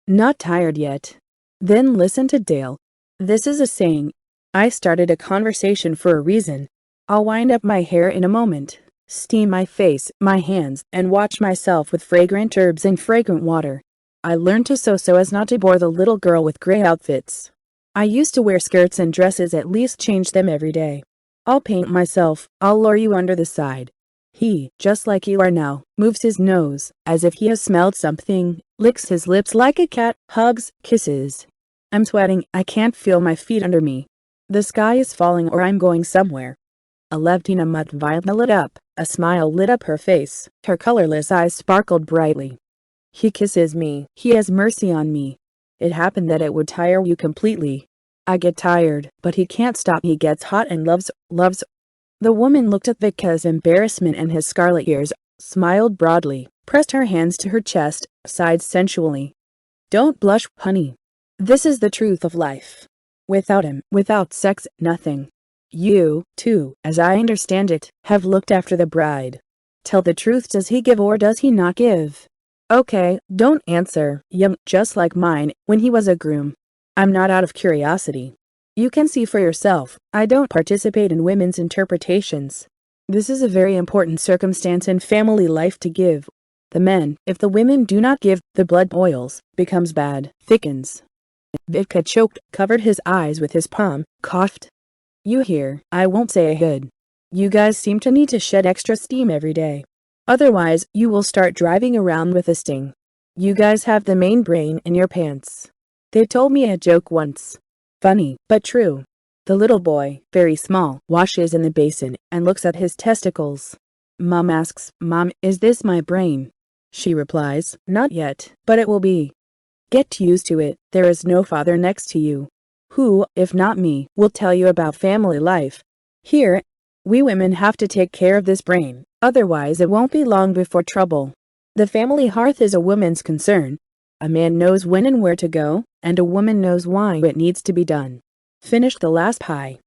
Not tired yet. Then listen to Dale. This is a saying. I started a conversation for a reason. I'll wind up my hair in a moment, steam my face, my hands, and wash myself with fragrant herbs and fragrant water. I learned to sew so as not to bore the little girl with gray outfits. I used to wear skirts and dresses, at least change them every day. I'll paint myself, I'll lure you under the side. He, just like you are now, moves his nose, as if he has smelled something, licks his lips like a cat, hugs, kisses. I'm sweating, I can't feel my feet under me. The sky is falling or I'm going somewhere. Alevtina Matveyevna lit up, a smile lit up her face, her colorless eyes sparkled brightly. He kisses me, he has mercy on me. It happened that it would tire you completely. I get tired, but he can't stop. He gets hot and loves. The woman looked at Vika's embarrassment and his scarlet ears, smiled broadly, pressed her hands to her chest, sighed sensually. Don't blush, honey. This is the truth of life. Without him, without sex, nothing. You, too, as I understand it, have looked after the bride. Tell the truth, does he give or does he not give? Okay, don't answer, young, just like mine, when he was a groom. I'm not out of curiosity. You can see for yourself, I don't participate in women's interpretations. This is a very important circumstance in family life to give. The men, if the women do not give, the blood boils, becomes bad, thickens. Vika choked, covered his eyes with his palm, coughed. You hear, I won't say a good. You guys seem to need to shed extra steam every day. Otherwise, you will start driving around with a sting. You guys have the main brain in your pants. They told me a joke once. Funny, but true. The little boy, very small, washes in the basin and looks at his testicles. Mom asks, Mom, is this my brain? She replies, not yet, but it will be. Get used to it, there is no father next to you. Who, if not me, will tell you about family life? Here, we women have to take care of this brain, otherwise it won't be long before trouble. The family hearth is a woman's concern. A man knows when and where to go, and a woman knows why it needs to be done. Finish the last pie.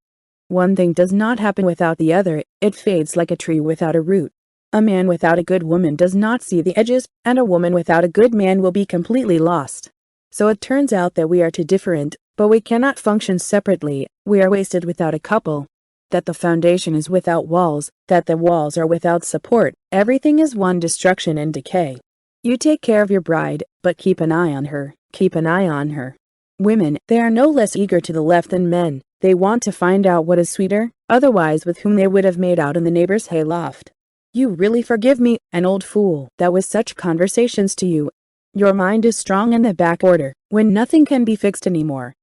One thing does not happen without the other, it fades like a tree without a root. A man without a good woman does not see the edges, and a woman without a good man will be completely lost. So it turns out that we are too different, but we cannot function separately. We are wasted without a couple. That the foundation is without walls, that the walls are without support, everything is one destruction and decay. You take care of your bride, but keep an eye on her, keep an eye on her. Women, they are no less eager to the left than men. They want to find out what is sweeter, otherwise with whom they would have made out in the neighbor's hayloft. You really forgive me, an old fool, that was such conversations to you. Your mind is strong in the back order, when nothing can be fixed anymore.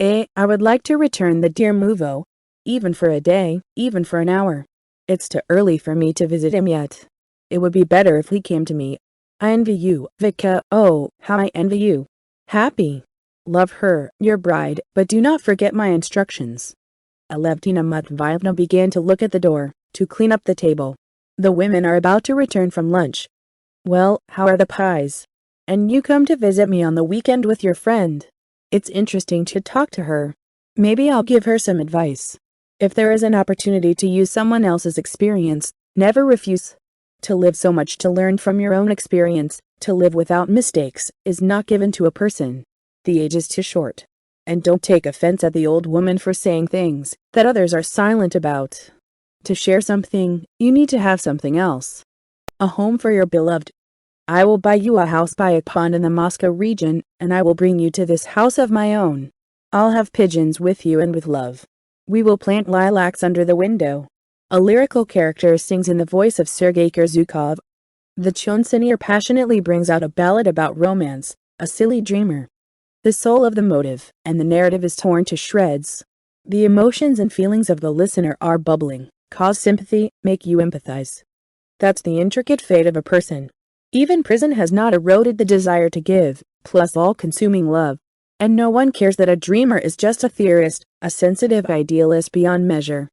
I would like to return the dear Muvo, even for a day, even for an hour. It's too early for me to visit him yet. It would be better if he came to me. I envy you, Vika, oh, how I envy you. Happy. Love her, your bride, but do not forget my instructions. Alevtina Matveyevna began to look at the door, to clean up the table. The women are about to return from lunch. Well, how are the pies? And you come to visit me on the weekend with your friend. It's interesting to talk to her. Maybe I'll give her some advice. If there is an opportunity to use someone else's experience, never refuse. To live so much to learn from your own experience, to live without mistakes, is not given to a person. The age is too short. And don't take offense at the old woman for saying things that others are silent about. To share something, you need to have something else. A home for your beloved. I will buy you a house by a pond in the Moscow region, and I will bring you to this house of my own. I'll have pigeons with you and with love. We will plant lilacs under the window. A lyrical character sings in the voice of Sergei Kurzukov. The chansonnier passionately brings out a ballad about romance, a silly dreamer. The soul of the motive, and the narrative is torn to shreds. The emotions and feelings of the listener are bubbling, cause sympathy, make you empathize. That's the intricate fate of a person. Even prison has not eroded the desire to give, plus all-consuming love. And no one cares that a dreamer is just a theorist, a sensitive idealist beyond measure.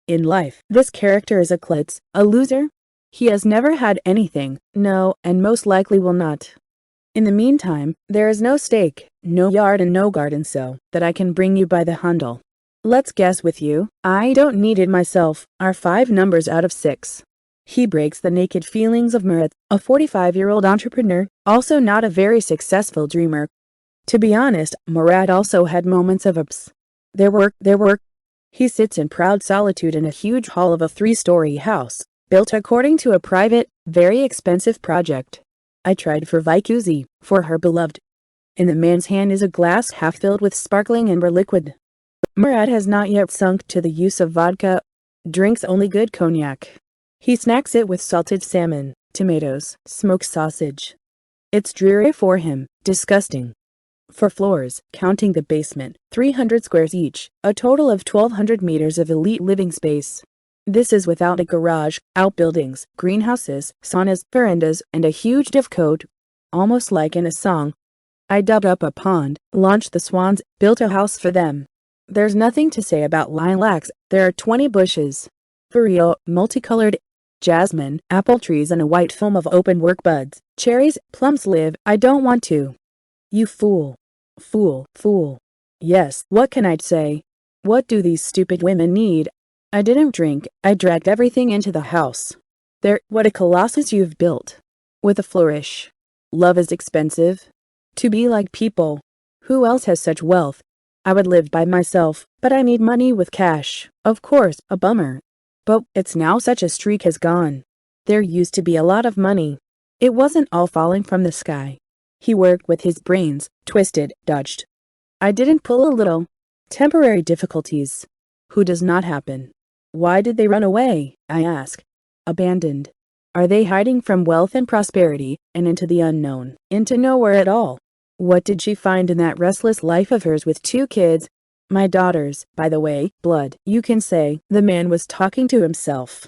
In life, this character is a klutz, a loser. He has never had anything, no, and most likely will not. In the meantime, there is no stake, no yard and no garden so that I can bring you by the handle. Let's guess with you. I don't need it myself, are 5 numbers out of 6. He breaks the naked feelings of Murat, a 45-year-old entrepreneur, also not a very successful dreamer. To be honest, Murat also had moments of ups. There were. He sits in proud solitude in a huge hall of a 3-story house, built according to a private, very expensive project. I tried for Vicuzzi, for her beloved. In the man's hand is a glass half filled with sparkling amber liquid. Murat has not yet sunk to the use of vodka, drinks only good cognac. He snacks it with salted salmon, tomatoes, smoked sausage. It's dreary for him, disgusting. 4 floors, counting the basement, 300 squares each, a total of 1,200 meters of elite living space. This is without a garage, outbuildings, greenhouses, saunas, verandas, and a huge div coat, almost like in a song. I dug up a pond, launched the swans, built a house for them. There's nothing to say about lilacs, there are 20 bushes. Vireo, multicolored, jasmine, apple trees and a white film of open work buds, cherries, plums live, I don't want to. You fool. Fool, fool. Yes, what can I say? What do these stupid women need? I didn't drink, I dragged everything into the house. There, what a colossus you've built. With a flourish. Love is expensive. To be like people. Who else has such wealth? I would live by myself, but I need money with cash. Of course, a bummer. But it's now such a streak has gone. There used to be a lot of money. It wasn't all falling from the sky. He worked with his brains, twisted, dodged. I didn't pull a little. Temporary difficulties. Who does not happen? Why did they run away, I ask. Abandoned. Are they hiding from wealth and prosperity, and into the unknown, into nowhere at all? What did she find in that restless life of hers with 2 kids? My daughters, by the way, blood, you can say. The man was talking to himself.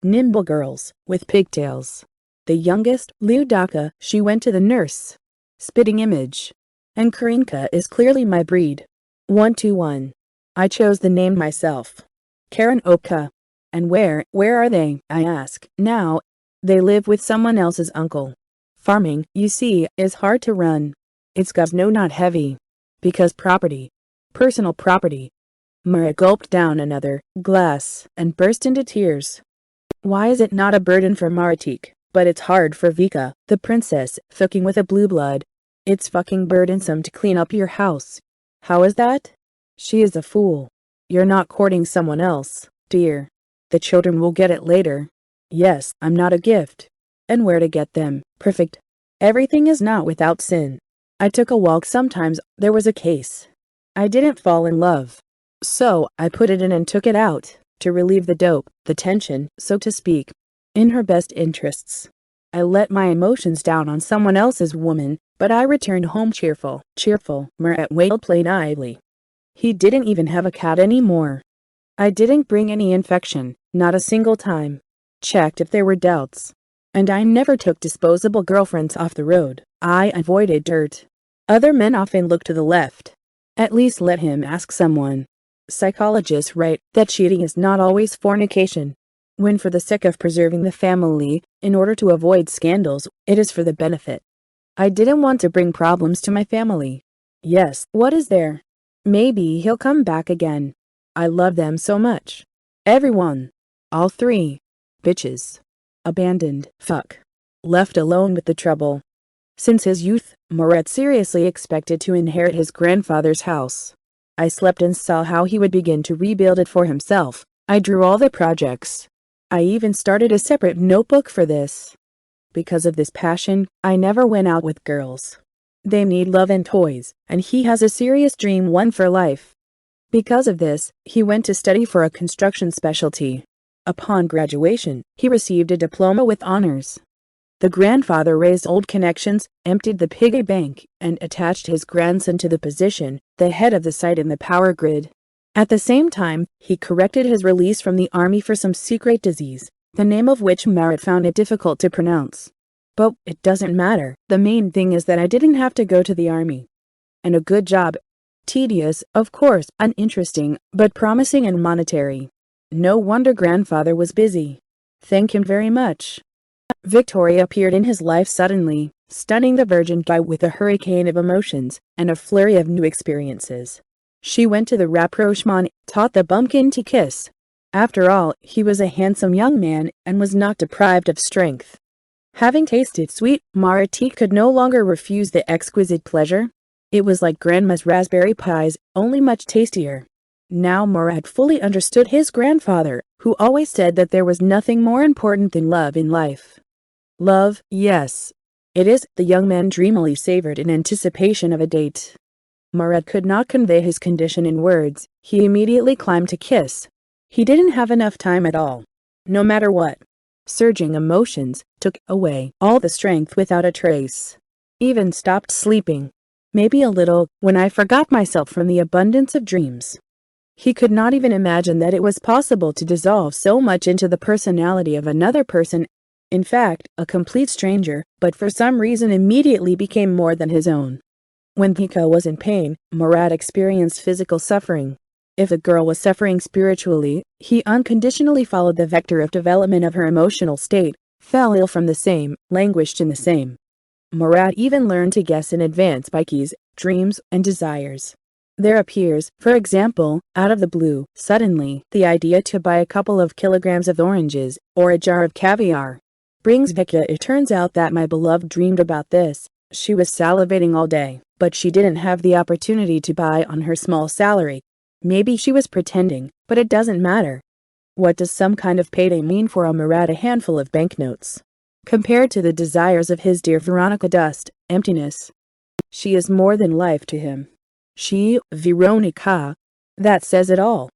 Nimble girls, with pigtails. The youngest, Lyudaka, she went to the nurse. Spitting image. And Karinka is clearly my breed. 1-1. I chose the name myself. Karen Oka. And where are they, I ask, now? They live with someone else's uncle. Farming, you see, is hard to run. It's not heavy. Because property. Personal property. Mara gulped down another glass and burst into tears. Why is it not a burden for Maratik, but it's hard for Vika, the princess, fucking with a blue blood? It's fucking burdensome to clean up your house. How is that? She is a fool. You're not courting someone else, dear. The children will get it later. Yes, I'm not a gift. And where to get them? Perfect. Everything is not without sin. I took a walk sometimes, there was a case. I didn't fall in love. So, I put it in and took it out, to relieve the dope, the tension, so to speak. In her best interests. I let my emotions down on someone else's woman, but I returned home cheerful, Murat wailed naively. He didn't even have a cat anymore. I didn't bring any infection, not a single time. Checked if there were doubts. And I never took disposable girlfriends off the road. I avoided dirt. Other men often look to the left. At least let him ask someone. Psychologists write that cheating is not always fornication. When for the sake of preserving the family, in order to avoid scandals, it is for the benefit. I didn't want to bring problems to my family. Yes, what is there? Maybe he'll come back again. I love them so much. Everyone. All 3. Bitches. Abandoned. Fuck. Left alone with the trouble. Since his youth, Murat seriously expected to inherit his grandfather's house. I slept and saw how he would begin to rebuild it for himself. I drew all the projects. I even started a separate notebook for this. Because of this passion, I never went out with girls. They need love and toys, and he has a serious dream, one for life. Because of this, he went to study for a construction specialty. Upon graduation, he received a diploma with honors. The grandfather raised old connections, emptied the piggy bank, and attached his grandson to the position, the head of the site in the power grid. At the same time, he corrected his release from the army for some secret disease, the name of which Murat found it difficult to pronounce. But it doesn't matter. The main thing is that I didn't have to go to the army. and a good job. Tedious, of course, uninteresting, but promising and monetary. No wonder grandfather was busy. Thank him very much. Victoria appeared in his life suddenly, stunning the virgin guy with a hurricane of emotions and a flurry of new experiences. She went to the rapprochement, taught the bumpkin to kiss. After all, he was a handsome young man and was not deprived of strength. Having tasted sweet, Marati could no longer refuse the exquisite pleasure. It was like grandma's raspberry pies, only much tastier. Now Murad fully understood his grandfather, who always said that there was nothing more important than love in life. Love, yes. It is, the young man dreamily savored in anticipation of a date. Murad could not convey his condition in words. He immediately climbed to kiss. He didn't have enough time at all. No matter what. Surging emotions took away all the strength without a trace. Even stopped sleeping. Maybe a little, when I forgot myself from the abundance of dreams. He could not even imagine that it was possible to dissolve so much into the personality of another person, in fact, a complete stranger, but for some reason immediately became more than his own. When Hika was in pain, Murad experienced physical suffering. If the girl was suffering spiritually, he unconditionally followed the vector of development of her emotional state, fell ill from the same, languished in the same. Murad even learned to guess in advance by keys, dreams, and desires. There appears, for example, out of the blue, suddenly, the idea to buy a couple of kilograms of oranges, or a jar of caviar. Brings Vika. It turns out that my beloved dreamed about this. She was salivating all day, but she didn't have the opportunity to buy on her small salary. Maybe she was pretending, but it doesn't matter. What does some kind of payday mean for a Murad? A handful of banknotes. Compared to the desires of his dear Veronica, dust, emptiness. She is more than life to him. She, Veronica, that says it all.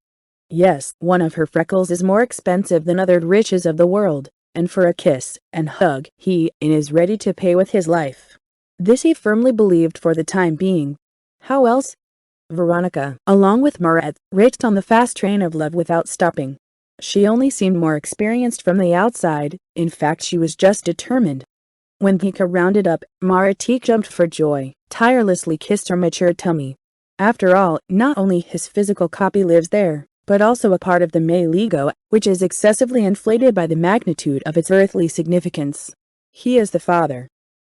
Yes, one of her freckles is more expensive than other riches of the world, and for a kiss and hug he is ready to pay with his life. This he firmly believed for the time being. How else? Veronica, along with Murad, raced on the fast train of love without stopping. She only seemed more experienced from the outside. In fact, she was just determined. When Hika rounded up, Marati jumped for joy, tirelessly kissed her mature tummy. After all, not only his physical copy lives there, but also a part of the male ego, which is excessively inflated by the magnitude of its earthly significance. He is the father.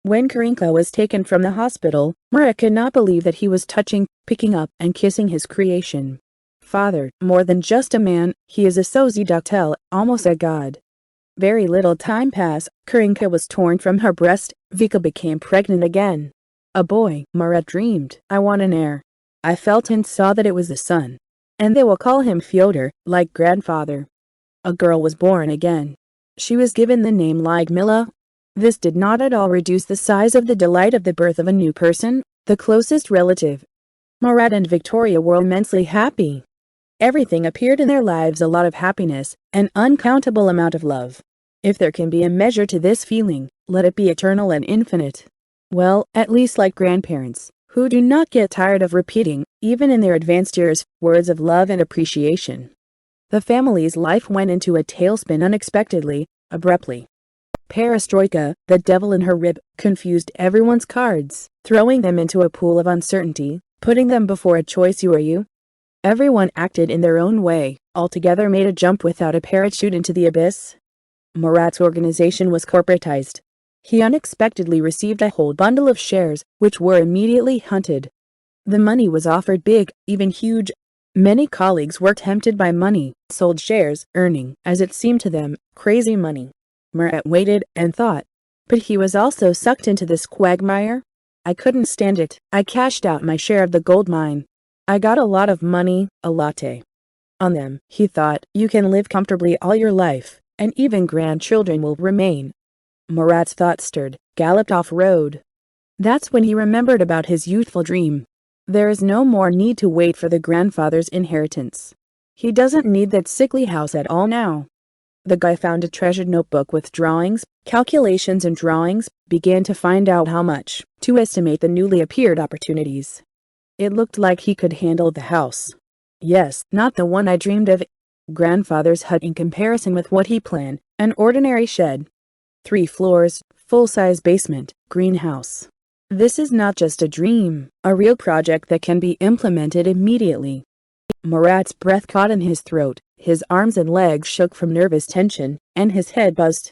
When Karinka was taken from the hospital, Murad could not believe that he was touching, picking up, and kissing his creation. Father, more than just a man, he is a sozidactyl, almost a god. Very little time passed, Karinka was torn from her breast, Vika became pregnant again. A boy, Murad dreamed. I want an heir. I felt and saw that it was the son. And they will call him Fyodor, like grandfather. A girl was born again. She was given the name Lyudmila. This did not at all reduce the size of the delight of the birth of a new person, the closest relative. Murad and Victoria were immensely happy. Everything appeared in their lives, a lot of happiness, an uncountable amount of love. If there can be a measure to this feeling, let it be eternal and infinite. Well, at least like grandparents, who do not get tired of repeating, even in their advanced years, words of love and appreciation. The family's life went into a tailspin unexpectedly, abruptly. Perestroika, the devil in her rib, confused everyone's cards, throwing them into a pool of uncertainty, putting them before a choice: you or you. Everyone acted in their own way, altogether made a jump without a parachute into the abyss. Murat's organization was corporatized. He unexpectedly received a whole bundle of shares, which were immediately hunted. The money was offered big, even huge. Many colleagues were tempted by money, sold shares, earning, as it seemed to them, crazy money. Murat waited and thought. But he was also sucked into this quagmire. I couldn't stand it. I cashed out my share of the gold mine. I got a lot of money, a latte. On them, he thought, you can live comfortably all your life, and even grandchildren will remain. Murat's thoughts stirred, galloped off-road. That's when he remembered about his youthful dream. There is no more need to wait for the grandfather's inheritance. He doesn't need that sickly house at all now. The guy found a treasured notebook with drawings, calculations and drawings, began to find out how much, to estimate the newly appeared opportunities. It looked like he could handle the house. Yes, not the one I dreamed of. Grandfather's hut in comparison with what he planned, an ordinary shed. 3 floors, full-size basement, greenhouse. This is not just a dream, a real project that can be implemented immediately. Murat's breath caught in his throat, his arms and legs shook from nervous tension, and his head buzzed.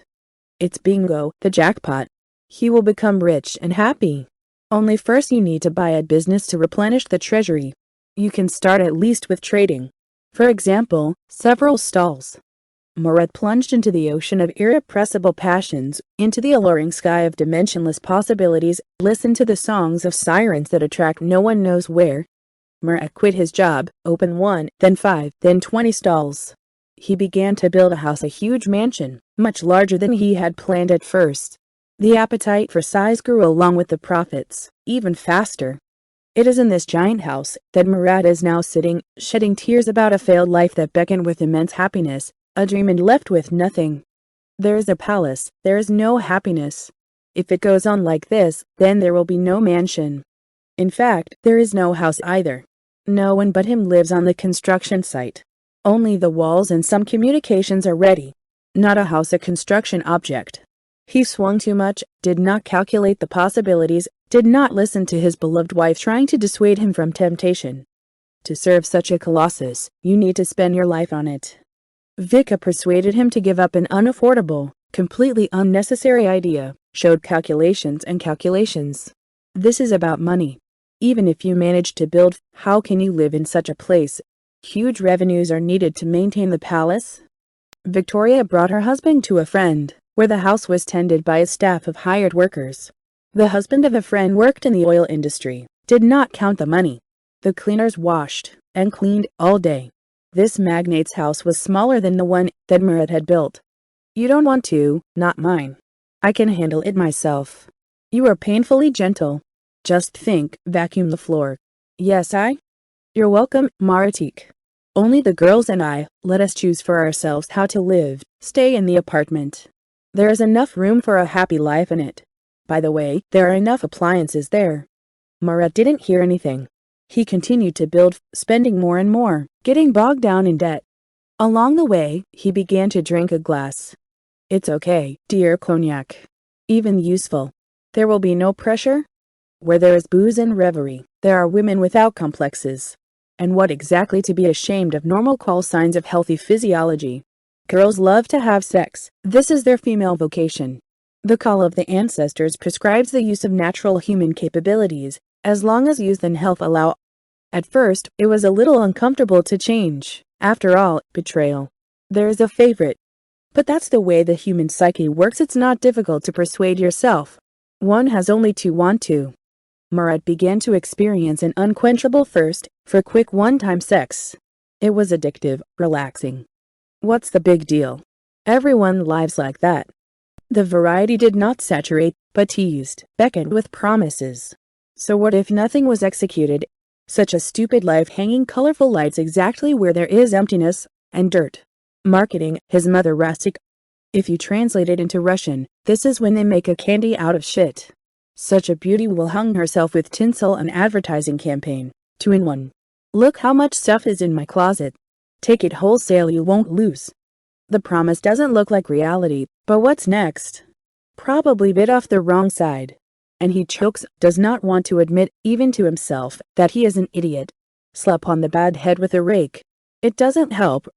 It's bingo, the jackpot. He will become rich and happy. Only first you need to buy a business to replenish the treasury. You can start at least with trading. For example, several stalls. Murat plunged into the ocean of irrepressible passions, into the alluring sky of dimensionless possibilities, listened to the songs of sirens that attract no one knows where. Murat quit his job, opened 1, then 5, then 20 stalls. He began to build a house, a huge mansion, much larger than he had planned at first. The appetite for size grew along with the profits, even faster. It is in this giant house that Murat is now sitting, shedding tears about a failed life that beckoned with immense happiness, a dream and left with nothing. There is a palace, there is no happiness. If it goes on like this, then there will be no mansion. In fact, there is no house either. No one but him lives on the construction site. Only the walls and some communications are ready. Not a house, a construction object. He swung too much, did not calculate the possibilities, did not listen to his beloved wife trying to dissuade him from temptation. To serve such a colossus, you need to spend your life on it. Vika persuaded him to give up an unaffordable, completely unnecessary idea, showed calculations and calculations. This is about money. Even if you manage to build, how can you live in such a place? Huge revenues are needed to maintain the palace. Victoria brought her husband to a friend, where the house was tended by a staff of hired workers. The husband of a friend worked in the oil industry, did not count the money. The cleaners washed and cleaned all day. This magnate's house was smaller than the one that Murat had built. You don't want to, not mine. I can handle it myself. You are painfully gentle. Just think, vacuum the floor. Yes, You're welcome, Maratik. Only the girls and I, let us choose for ourselves how to live, stay in the apartment. There is enough room for a happy life in it. By the way, there are enough appliances there. Murat didn't hear anything. He continued to build, spending more and more, getting bogged down in debt. Along the way, he began to drink a glass. It's okay, dear cognac. Even useful. There will be no pressure. Where there is booze and revelry, there are women without complexes. And what exactly to be ashamed of normal call signs of healthy physiology. Girls love to have sex. This is their female vocation. The call of the ancestors prescribes the use of natural human capabilities, as long as youth and health allow. At first, it was a little uncomfortable to change. After all, betrayal. There is a favorite. But that's the way the human psyche works. It's not difficult to persuade yourself. One has only to want to. Murat began to experience an unquenchable thirst for quick one-time sex. It was addictive, relaxing. What's the big deal? Everyone lives like that. The variety did not saturate, but teased, beckoned with promises. So what if nothing was executed? Such a stupid life, hanging colorful lights exactly where there is emptiness and dirt. Marketing, his mother Rastik. If you translate it into Russian, this is when they make a candy out of shit. Such a beauty will hang herself with tinsel and advertising campaign. 2 in 1. Look how much stuff is in my closet. Take it wholesale, you won't lose. The promise doesn't look like reality, but what's next? Probably bit off the wrong side. And he chokes, does not want to admit, even to himself, that he is an idiot. Slap on the bad head with a rake. It doesn't help.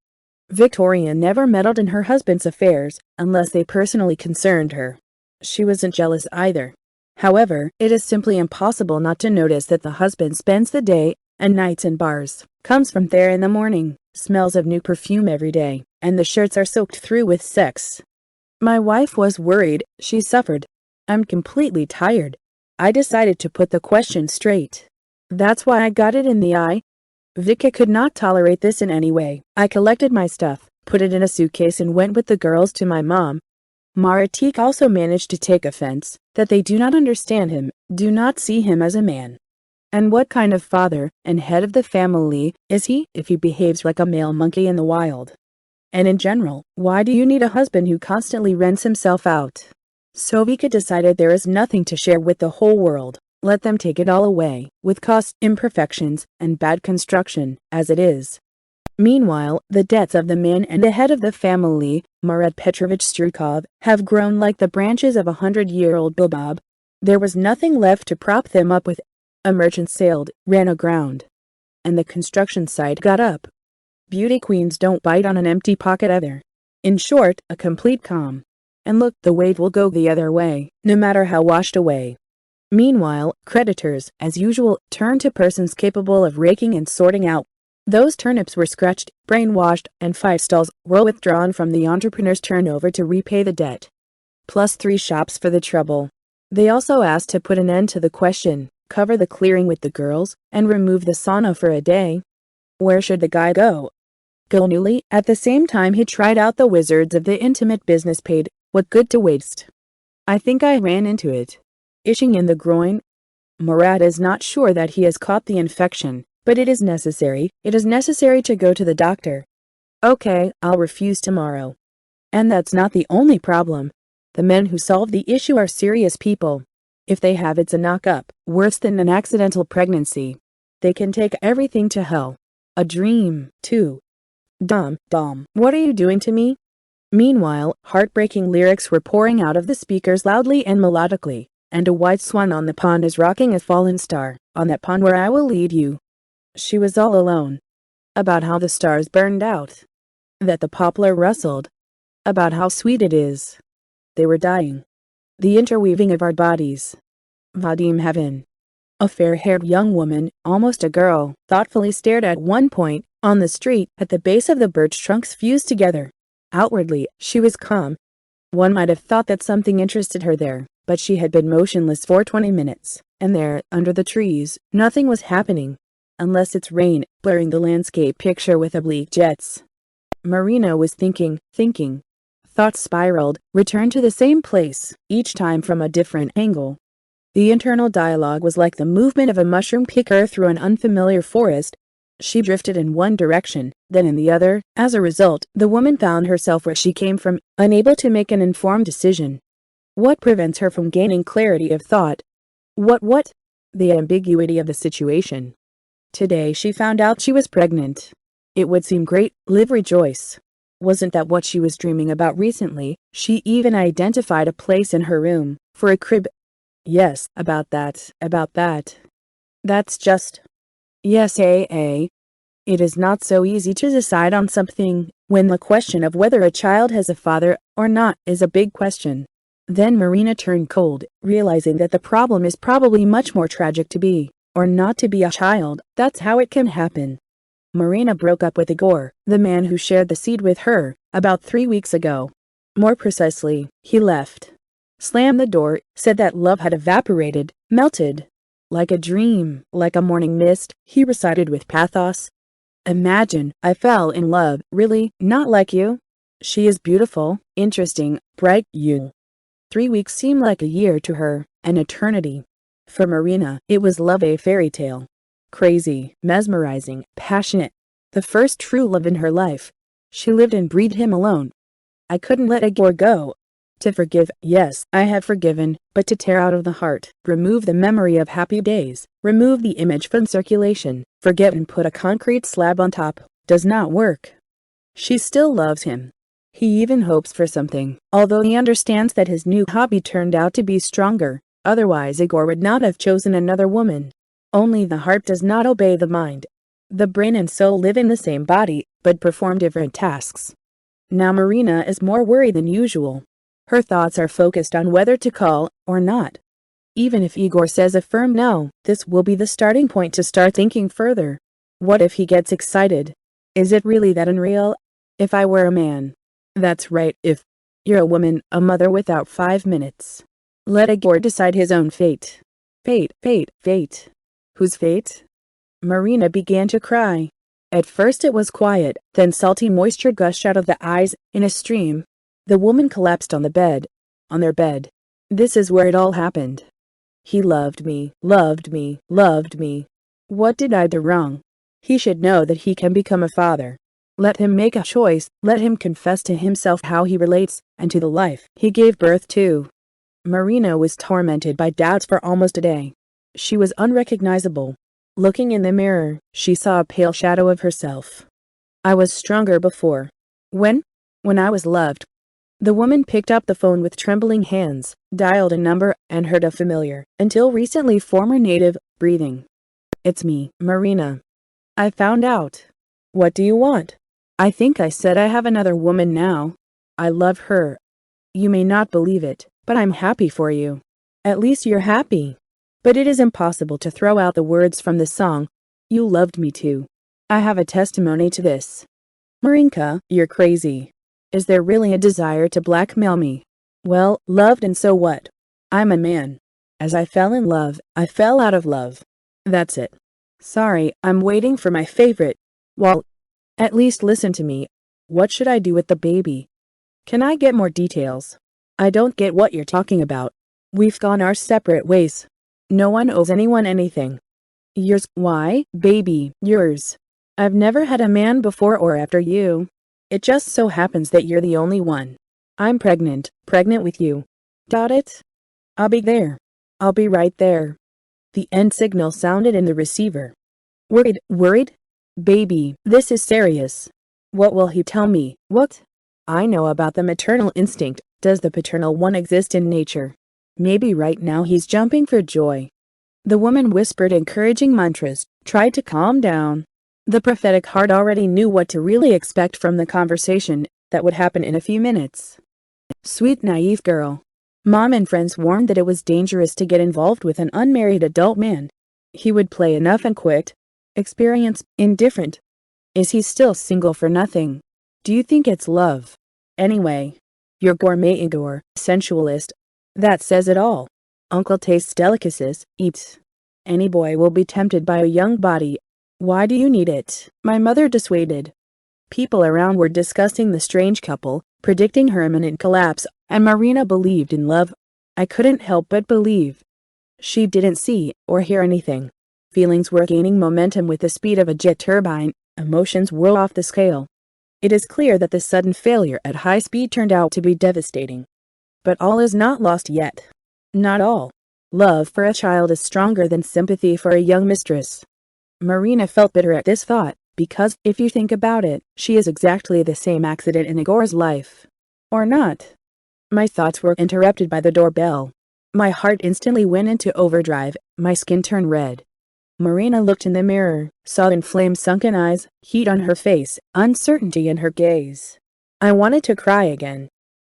Victoria never meddled in her husband's affairs, unless they personally concerned her. She wasn't jealous either. However, it is simply impossible not to notice that the husband spends the day and nights in bars, comes from there in the morning, smells of new perfume every day, and the shirts are soaked through with sex. My wife was worried, she suffered. I'm completely tired. I decided to put the question straight. That's why I got it in the eye. Vika could not tolerate this in any way. I collected my stuff, put it in a suitcase and went with the girls to my mom. Maratik also managed to take offense that they do not understand him, do not see him as a man. And what kind of father and head of the family is he if he behaves like a male monkey in the wild? And in general, why do you need a husband who constantly rents himself out? So Vika decided there is nothing to share with the whole world. Let them take it all away, with cost, imperfections, and bad construction, as it is. Meanwhile, the debts of the man and the head of the family, Murat Petrovich Strukov, have grown like the branches of a 100-year-old baobab. There was nothing left to prop them up with. A merchant sailed, ran aground, and the construction site got up. Beauty queens don't bite on an empty pocket either. In short, a complete calm. And look, the wave will go the other way, no matter how washed away. Meanwhile, creditors, as usual, turned to persons capable of raking and sorting out. Those turnips were scratched, brainwashed, and 5 stalls were withdrawn from the entrepreneur's turnover to repay the debt. Plus 3 shops for the trouble. They also asked to put an end to the question, cover the clearing with the girls, and remove the sauna for a day. Where should the guy go? Go newly. At the same time he tried out the wizards of the intimate business paid. What good to waste? I think I ran into it. Itching in the groin. Murat is not sure that he has caught the infection, but it is necessary to go to the doctor. Okay, I'll refuse tomorrow. And that's not the only problem. The men who solve the issue are serious people. If they have it's a knock-up, worse than an accidental pregnancy. They can take everything to hell. A dream, too. Dom, what are you doing to me? Meanwhile, heartbreaking lyrics were pouring out of the speakers loudly and melodically, and a white swan on the pond is rocking a fallen star, on that pond where I will lead you. She was all alone. About how the stars burned out. That the poplar rustled. About how sweet it is. They were dying. The interweaving of our bodies. Vadim heaven. A fair-haired young woman, almost a girl, thoughtfully stared at one point, on the street, at the base of the birch trunks fused together. Outwardly, she was calm. One might have thought that something interested her there, but she had been motionless for 20 minutes, and there, under the trees, nothing was happening. Unless it's rain, blurring the landscape picture with oblique jets. Marina was thinking. Thoughts spiraled, returned to the same place, each time from a different angle. The internal dialogue was like the movement of a mushroom picker through an unfamiliar forest. She drifted in one direction, then in the other. As a result, the woman found herself where she came from, unable to make an informed decision. What prevents her from gaining clarity of thought? What? The ambiguity of the situation. Today she found out she was pregnant. It would seem great, live rejoice. Wasn't that what she was dreaming about recently? She even identified a place in her room, for a crib. Yes, about that. That's just... Yes, It is not so easy to decide on something, when the question of whether a child has a father or not is a big question. Then Marina turned cold, realizing that the problem is probably much more tragic to be, or not to be a child. That's how it can happen. Marina broke up with Igor, the man who shared the seed with her, about 3 weeks ago. More precisely, he left. Slammed the door, said that love had evaporated, melted. Like a dream, like a morning mist, he recited with pathos. Imagine, I fell in love, really, not like you. She is beautiful, interesting, bright, you. 3 weeks seemed like a year to her, an eternity. For Marina, it was love, a fairy tale. Crazy, mesmerizing, passionate. The first true love in her life. She lived and breathed him alone. I couldn't let Igor go. To forgive, yes, I have forgiven, but to tear out of the heart, remove the memory of happy days, remove the image from circulation, forget and put a concrete slab on top, does not work. She still loves him. He even hopes for something, although he understands that his new hobby turned out to be stronger, otherwise Igor would not have chosen another woman. Only the heart does not obey the mind. The brain and soul live in the same body, but perform different tasks. Now Marina is more worried than usual. Her thoughts are focused on whether to call or not. Even if Igor says a firm no, this will be the starting point to start thinking further. What if he gets excited? Is it really that unreal? If I were a man. That's right, if you're a woman, a mother without 5 minutes. Let Igor decide his own fate. Fate. Whose fate? Marina began to cry. At first it was quiet, then salty moisture gushed out of the eyes in a stream. The woman collapsed on their bed. This is where it all happened. He loved me. What did I do wrong? He should know that he can become a father. Let him make a choice, let him confess to himself how he relates, and to the life he gave birth to. Marina was tormented by doubts for almost a day. She was unrecognizable. Looking in the mirror, she saw a pale shadow of herself. I was stronger before. When I was loved. The woman picked up the phone with trembling hands, dialed a number, and heard a familiar, until recently former native, breathing. "It's me, Marina. I found out. What do you want? I think I said I have another woman now. I love her. You may not believe it, but I'm happy for you. At least you're happy. But it is impossible to throw out the words from the song, 'You loved me too.' I have a testimony to this." "Marinka, you're crazy. Is there really a desire to blackmail me?" "Well, loved, and so what? I'm a man. As I fell in love, I fell out of love. That's it. Sorry, I'm waiting for my favorite. Well, at least listen to me. What should I do with the baby? Can I get more details? I don't get what you're talking about. We've gone our separate ways. No one owes anyone anything. Yours, why, baby, yours. I've never had a man before or after you. It just so happens that you're the only one. I'm pregnant with you. Doubt it? I'll be there. I'll be right there." The end signal sounded in the receiver. Worried? Baby, this is serious. What will he tell me? What? I know about the maternal instinct. Does the paternal one exist in nature? Maybe right now he's jumping for joy. The woman whispered encouraging mantras, tried to calm down. The prophetic heart already knew what to really expect from the conversation that would happen in a few minutes. Sweet naive girl. Mom and friends warned that it was dangerous to get involved with an unmarried adult man. He would play enough and quit. Experience, indifferent. Is he still single for nothing? Do you think it's love? Anyway, you're gourmet Igor, sensualist. That says it all. Uncle tastes delicacies, eats. Any boy will be tempted by a young body. Why do you need it? My mother dissuaded. People around were discussing the strange couple, predicting her imminent collapse, and Marina believed in love. I couldn't help but believe. She didn't see or hear anything. Feelings were gaining momentum with the speed of a jet turbine, emotions were off the scale. It is clear that the sudden failure at high speed turned out to be devastating. But all is not lost yet. Not all. Love for a child is stronger than sympathy for a young mistress. Marina felt bitter at this thought, because, if you think about it, she is exactly the same accident in Igor's life. Or not. My thoughts were interrupted by the doorbell. My heart instantly went into overdrive, my skin turned red. Marina looked in the mirror, saw inflamed sunken eyes, heat on her face, uncertainty in her gaze. I wanted to cry again.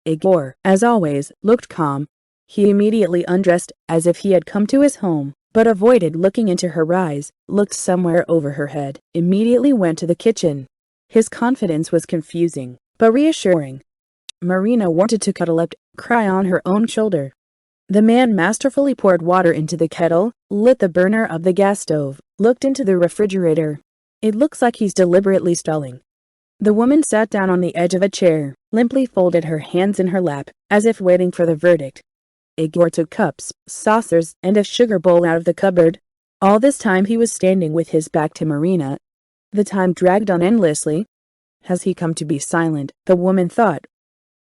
Igor, as always, looked calm. He immediately undressed, as if he had come to his home, but avoided looking into her eyes, looked somewhere over her head, immediately went to the kitchen. His confidence was confusing, but reassuring. Marina wanted to cuddle up, cry on her own shoulder. The man masterfully poured water into the kettle, lit the burner of the gas stove, looked into the refrigerator. It looks like he's deliberately stalling. The woman sat down on the edge of a chair, limply folded her hands in her lap, as if waiting for the verdict. Igor took cups, saucers, and a sugar bowl out of the cupboard. All this time he was standing with his back to Marina. The time dragged on endlessly. Has he come to be silent? The woman thought.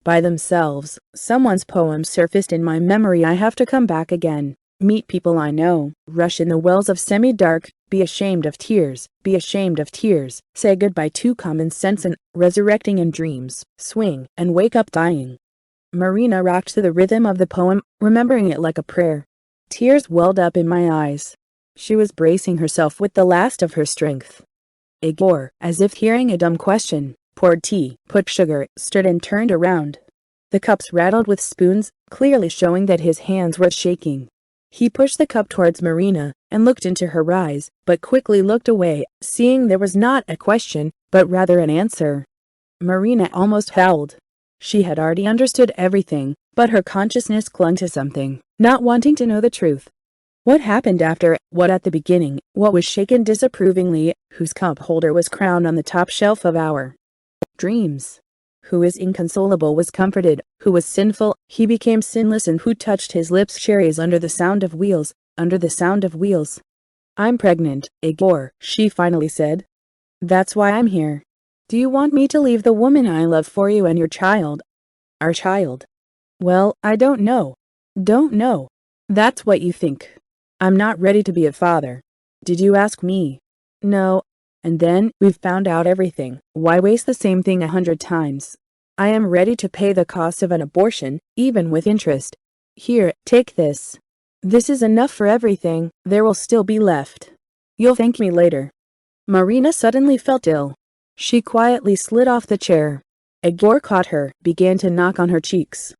By themselves, someone's poem surfaced in my memory. I have to come back again, meet people I know, rush in the wells of semi-dark, be ashamed of tears, say goodbye to common sense and, resurrecting in dreams, swing, and wake up dying. Marina rocked to the rhythm of the poem, remembering it like a prayer. Tears welled up in my eyes. She was bracing herself with the last of her strength. Igor, as if hearing a dumb question, poured tea, put sugar, stirred and turned around. The cups rattled with spoons, clearly showing that his hands were shaking. He pushed the cup towards Marina, and looked into her eyes, but quickly looked away, seeing there was not a question, but rather an answer. Marina almost howled. She had already understood everything, but her consciousness clung to something, not wanting to know the truth. What happened after, what at the beginning, what was shaken disapprovingly, whose cup holder was crowned on the top shelf of our dreams? Who is inconsolable was comforted, who was sinful, he became sinless, and who touched his lips cherries under the sound of wheels, I'm pregnant, Igor, she finally said. That's why I'm here. Do you want me to leave the woman I love for you and your child? Our child? Well, I don't know. That's what you think. I'm not ready to be a father. Did you ask me? No. And then, we've found out everything. Why waste the same thing 100 times? I am ready to pay the cost of an abortion, even with interest. Here, take this. This is enough for everything, there will still be left. You'll thank me later. Marina suddenly felt ill. She quietly slid off the chair. Igor caught her, began to knock on her cheeks.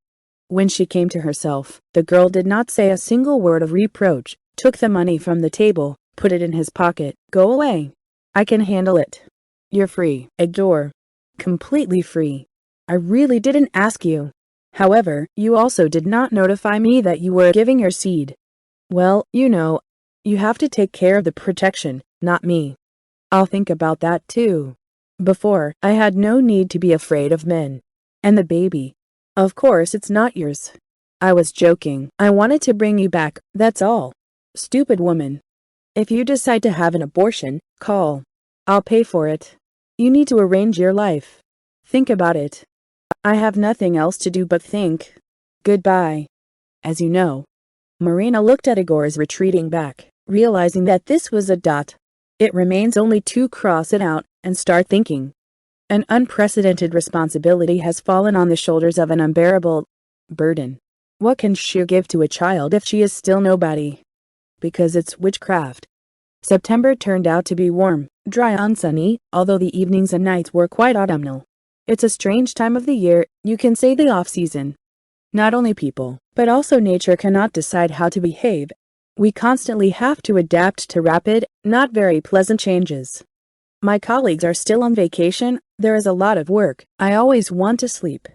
When she came to herself, the girl did not say a single word of reproach, took the money from the table, put it in his pocket. Go away. I can handle it. You're free, Igor. Completely free. I really didn't ask you. However, you also did not notify me that you were giving your seed. Well, you know, you have to take care of the protection, not me. I'll think about that too. Before, I had no need to be afraid of men. And the baby. Of course it's not yours. I was joking. I wanted to bring you back, that's all. Stupid woman. If you decide to have an abortion, call. I'll pay for it. You need to arrange your life. Think about it. I have nothing else to do but think. Goodbye. As you know. Marina looked at Igor's retreating back, realizing that this was a dot. It remains only to cross it out and start thinking. An unprecedented responsibility has fallen on the shoulders of an unbearable burden. What can she give to a child if she is still nobody? Because it's witchcraft. September turned out to be warm, dry and sunny, although the evenings and nights were quite autumnal. It's a strange time of the year, you can say the off-season. Not only people, but also nature cannot decide how to behave. We constantly have to adapt to rapid, not very pleasant changes. My colleagues are still on vacation, there is a lot of work, I always want to sleep.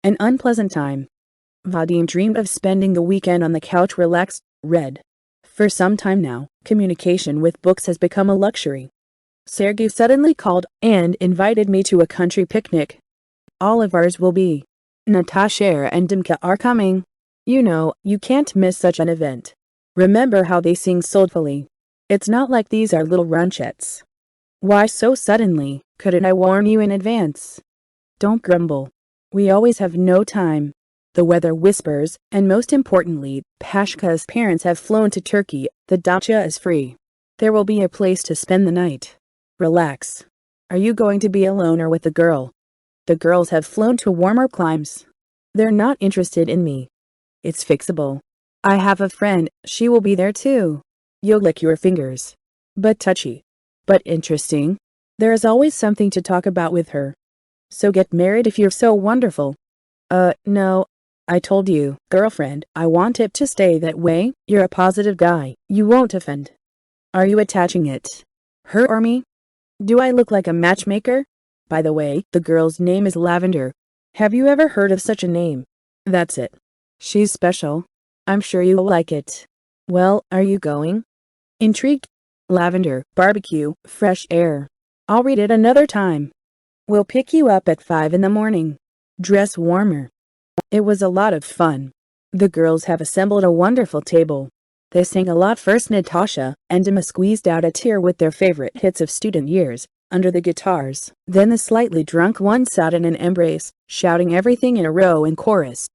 An unpleasant time. Vadim dreamed of spending the weekend on the couch relaxed, read. For some time now, communication with books has become a luxury. Sergei suddenly called and invited me to a country picnic. All of ours will be. Natasha and Dimka are coming. You know, you can't miss such an event. Remember how they sing soulfully. It's not like these are little ranchettes. Why so suddenly? Couldn't I warn you in advance? Don't grumble. We always have no time. The weather whispers, and most importantly, Pashka's parents have flown to Turkey, the dacha is free. There will be a place to spend the night. Relax. Are you going to be alone or with the girl? The girls have flown to warmer climes. They're not interested in me. It's fixable. I have a friend, she will be there too. You'll lick your fingers. But touchy. But interesting. There is always something to talk about with her. So get married if you're so wonderful. No. I told you, girlfriend, I want it to stay that way. You're a positive guy. You won't offend. Are you attaching it? Her or me? Do I look like a matchmaker? By the way, the girl's name is Lavender. Have you ever heard of such a name? That's it. She's special. I'm sure you'll like it. Well, are you going? Intrigued? Lavender, barbecue, fresh air. I'll read it another time. We'll pick you up at 5 in the morning. Dress warmer. It was a lot of fun. The girls have assembled a wonderful table. They sang a lot. First Natasha and Dima squeezed out a tear with their favorite hits of student years, under the guitars. Then the slightly drunk one sat in an embrace, shouting everything in a row in chorus.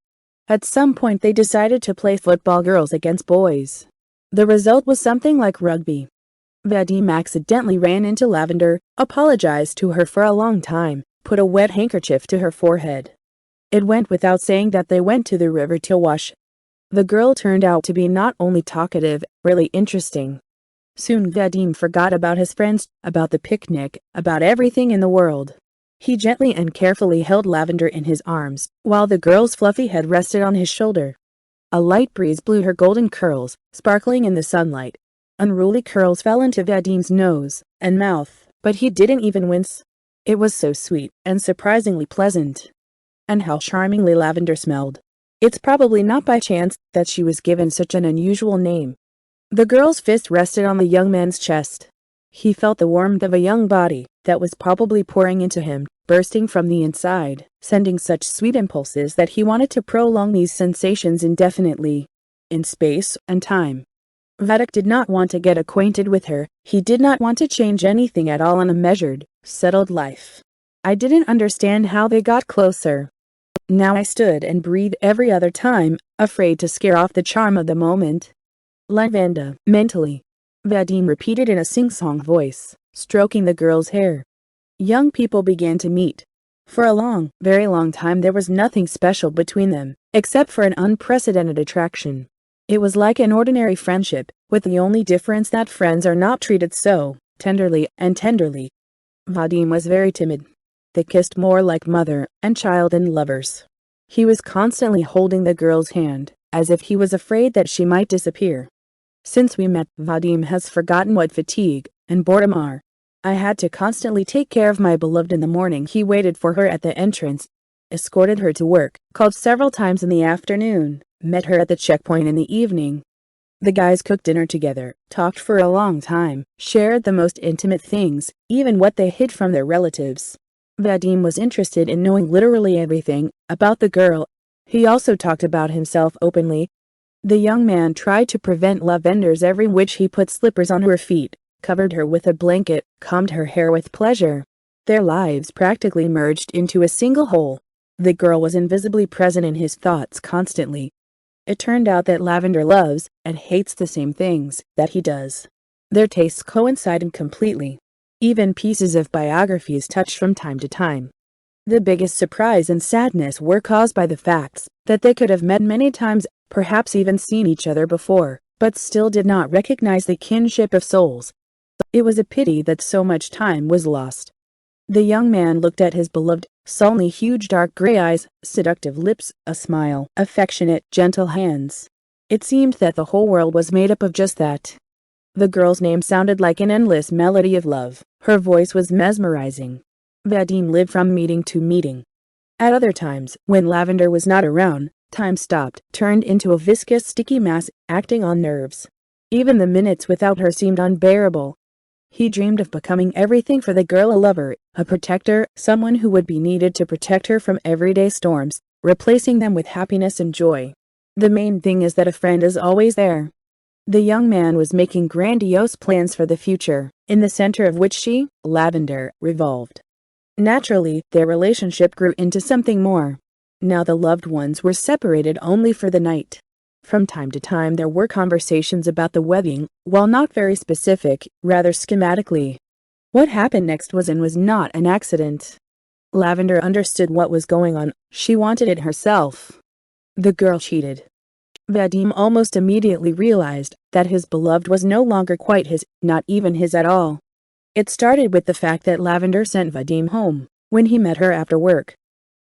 At some point they decided to play football girls against boys. The result was something like rugby. Vadim accidentally ran into Lavender, apologized to her for a long time, put a wet handkerchief to her forehead. It went without saying that they went to the river to wash. The girl turned out to be not only talkative, really interesting. Soon Vadim forgot about his friends, about the picnic, about everything in the world. He gently and carefully held Lavender in his arms, while the girl's fluffy head rested on his shoulder. A light breeze blew her golden curls, sparkling in the sunlight. Unruly curls fell into Vadim's nose and mouth, but he didn't even wince. It was so sweet and surprisingly pleasant. And how charmingly Lavender smelled. It's probably not by chance that she was given such an unusual name. The girl's fist rested on the young man's chest. He felt the warmth of a young body that was probably pouring into him, bursting from the inside, sending such sweet impulses that he wanted to prolong these sensations indefinitely, in space and time. Vadik did not want to get acquainted with her. He did not want to change anything at all in a measured, settled life. I didn't understand how they got closer. Now I stood and breathed every other time, afraid to scare off the charm of the moment. Lavanda, mentally. Vadim repeated in a sing-song voice, stroking the girl's hair. Young people began to meet. For a long, very long time there was nothing special between them, except for an unprecedented attraction. It was like an ordinary friendship, with the only difference that friends are not treated so tenderly. Vadim was very timid. They kissed more like mother and child than lovers. He was constantly holding the girl's hand, as if he was afraid that she might disappear. Since we met, Vadim has forgotten what fatigue and boredom are. I had to constantly take care of my beloved in the morning. He waited for her at the entrance, escorted her to work, called several times in the afternoon, met her at the checkpoint in the evening. The guys cooked dinner together, talked for a long time, shared the most intimate things, even what they hid from their relatives. Vadim was interested in knowing literally everything about the girl. He also talked about himself openly. The young man tried to prevent Lavender's every which he put slippers on her feet, covered her with a blanket, combed her hair with pleasure. Their lives practically merged into a single whole. The girl was invisibly present in his thoughts constantly. It turned out that Lavender loves and hates the same things that he does. Their tastes coincided completely. Even pieces of biographies touched from time to time. The biggest surprise and sadness were caused by the facts that they could have met many times, perhaps even seen each other before, but still did not recognize the kinship of souls. It was a pity that so much time was lost. The young man looked at his beloved, sullenly huge dark gray eyes, seductive lips, a smile, affectionate, gentle hands. It seemed that the whole world was made up of just that. The girl's name sounded like an endless melody of love. Her voice was mesmerizing. Vadim lived from meeting to meeting. At other times, when Lavender was not around, time stopped, turned into a viscous sticky mass, acting on nerves. Even the minutes without her seemed unbearable. He dreamed of becoming everything for the girl, a lover, a protector, someone who would be needed to protect her from everyday storms, replacing them with happiness and joy. The main thing is that a friend is always there. The young man was making grandiose plans for the future, in the center of which she, Lavender, revolved. Naturally, their relationship grew into something more. Now the loved ones were separated only for the night. From time to time there were conversations about the wedding, while not very specific, rather schematically. What happened next was and was not an accident. Lavender understood what was going on. She wanted it herself. The girl cheated. Vadim almost immediately realized that his beloved was no longer quite his, not even his at all. It started with the fact that Lavender sent Vadim home when he met her after work.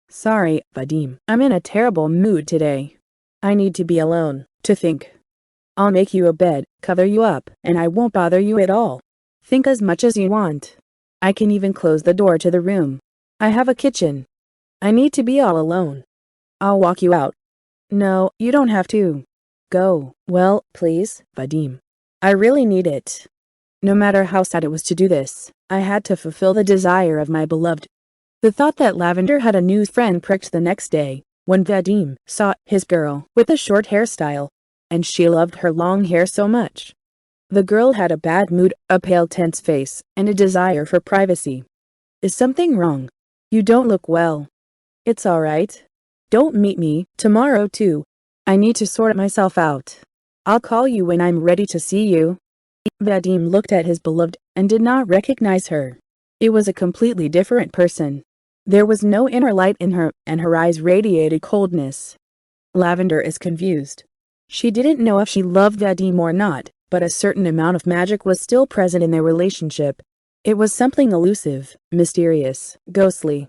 "Sorry, Vadim, I'm in a terrible mood today. I need to be alone, to think. I'll make you a bed, cover you up, and I won't bother you at all. Think as much as you want. I can even close the door to the room. I have a kitchen. I need to be all alone. I'll walk you out." "No, you don't have to. Go." "Well, please, Vadim. I really need it." No matter how sad it was to do this, I had to fulfill the desire of my beloved. The thought that Lavender had a new friend pricked the next day, when Vadim saw his girl with a short hairstyle, and she loved her long hair so much. The girl had a bad mood, a pale tense face, and a desire for privacy. "Is something wrong? You don't look well." "It's all right. Don't meet me tomorrow too. I need to sort myself out. I'll call you when I'm ready to see you." Vadim looked at his beloved and did not recognize her. It was a completely different person. There was no inner light in her, and her eyes radiated coldness. Lavender is confused. She didn't know if she loved Vadim or not, but a certain amount of magic was still present in their relationship. It was something elusive, mysterious, ghostly.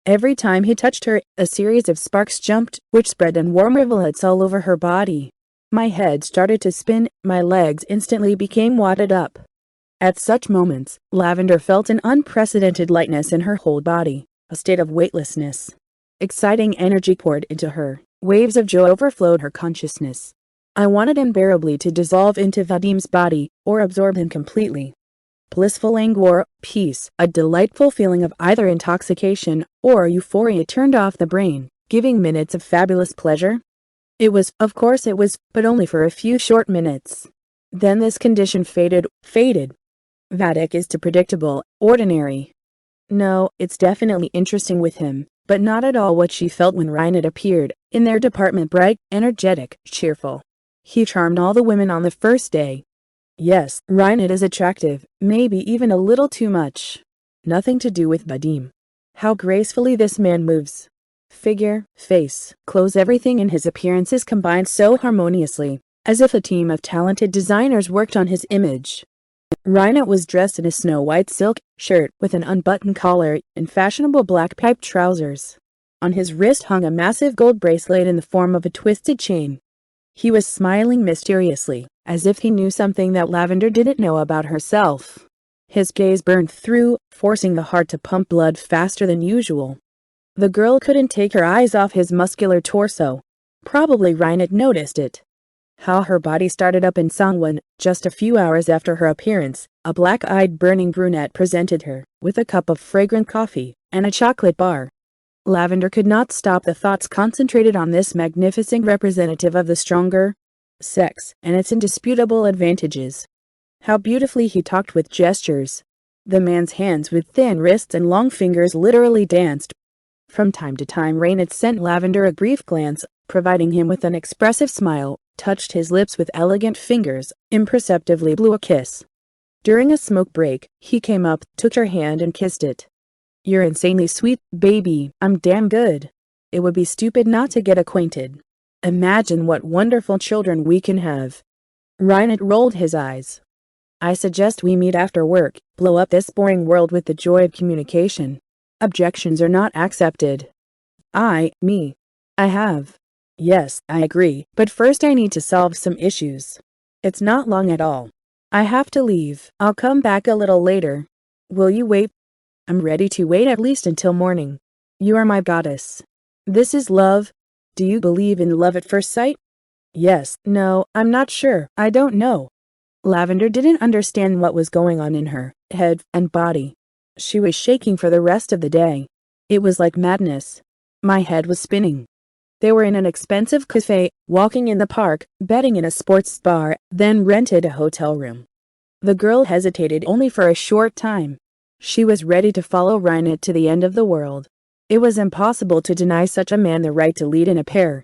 Every time he touched her, a series of sparks jumped, which spread in warm rivulets all over her body. My head started to spin, my legs instantly became wadded up. At such moments, Lavender felt an unprecedented lightness in her whole body, a state of weightlessness. Exciting energy poured into her. Waves of joy overflowed her consciousness. I wanted unbearably to dissolve into Vadim's body, or absorb him completely. Blissful languor, peace, a delightful feeling of either intoxication or euphoria turned off the brain, giving minutes of fabulous pleasure. It was, of course it was, but only for a few short minutes. Then this condition faded. Vadik is too predictable, ordinary. No, it's definitely interesting with him, but not at all what she felt when Reinhard appeared, in their department, bright, energetic, cheerful. He charmed all the women on the first day. Yes, Reinhard is attractive, maybe even a little too much. Nothing to do with Vadim. How gracefully this man moves. Figure, face, clothes, everything in his appearance is combined so harmoniously, as if a team of talented designers worked on his image. Reinert was dressed in a snow-white silk shirt with an unbuttoned collar and fashionable black pipe trousers. On his wrist hung a massive gold bracelet in the form of a twisted chain. He was smiling mysteriously, as if he knew something that Lavender didn't know about herself. His gaze burned through, forcing the heart to pump blood faster than usual. The girl couldn't take her eyes off his muscular torso. Probably Reinert noticed it. How her body started up in song when, just a few hours after her appearance, a black-eyed burning brunette presented her with a cup of fragrant coffee and a chocolate bar. Lavender could not stop the thoughts concentrated on this magnificent representative of the stronger sex and its indisputable advantages. How beautifully he talked with gestures. The man's hands with thin wrists and long fingers literally danced. From time to time Reinert sent Lavender a brief glance, providing him with an expressive smile, touched his lips with elegant fingers, imperceptibly blew a kiss. During a smoke break, he came up, took her hand and kissed it. "You're insanely sweet, baby. I'm damn good. It would be stupid not to get acquainted. Imagine what wonderful children we can have." Reinert rolled his eyes. "I suggest we meet after work, blow up this boring world with the joy of communication. Objections are not accepted." I have. Yes, I agree, but first I need to solve some issues. It's not long at all. I have to leave. I'll come back a little later. Will you wait? I'm ready to wait at least until morning. You are my goddess. This is love. Do you believe in love at first sight? Yes, no, I'm not sure. I don't know. Lavender didn't understand what was going on in her head and body. She was shaking for the rest of the day. It was like madness. My head was spinning. They were in an expensive cafe, walking in the park, betting in a sports bar, then rented a hotel room. The girl hesitated only for a short time. She was ready to follow Reinert to the end of the world. It was impossible to deny such a man the right to lead in a pair.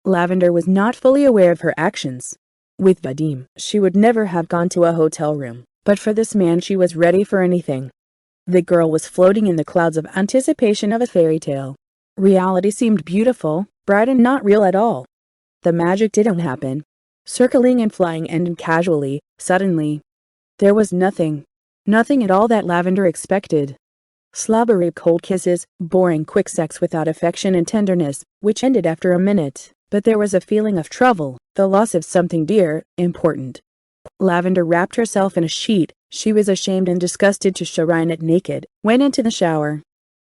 Lavender was not fully aware of her actions. With Vadim, she would never have gone to a hotel room, but for this man she was ready for anything. The girl was floating in the clouds of anticipation of a fairy tale. Reality seemed beautiful, bright and not real at all. The magic didn't happen. Circling and flying ended casually, suddenly. There was nothing at all that Lavender expected. Slobbery cold kisses, boring quick sex without affection and tenderness, which ended after a minute, but there was a feeling of trouble, the loss of something dear, important. Lavender wrapped herself in a sheet. She was ashamed and disgusted to show Reinert naked, went into the shower.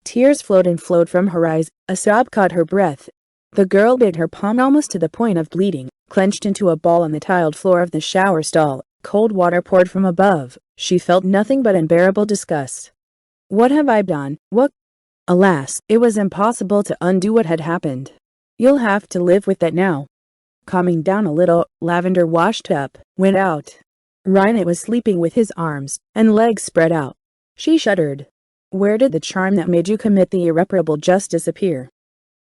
Tears flowed from her eyes, a sob caught her breath. The girl bit her palm almost to the point of bleeding, clenched into a ball on the tiled floor of the shower stall. Cold water poured from above. She felt nothing but unbearable disgust. What have I done? What? Alas, it was impossible to undo what had happened. You'll have to live with that now. Calming down a little, Lavender washed up, went out. Reinert was sleeping with his arms and legs spread out. She shuddered. Where did the charm that made you commit the irreparable just disappear?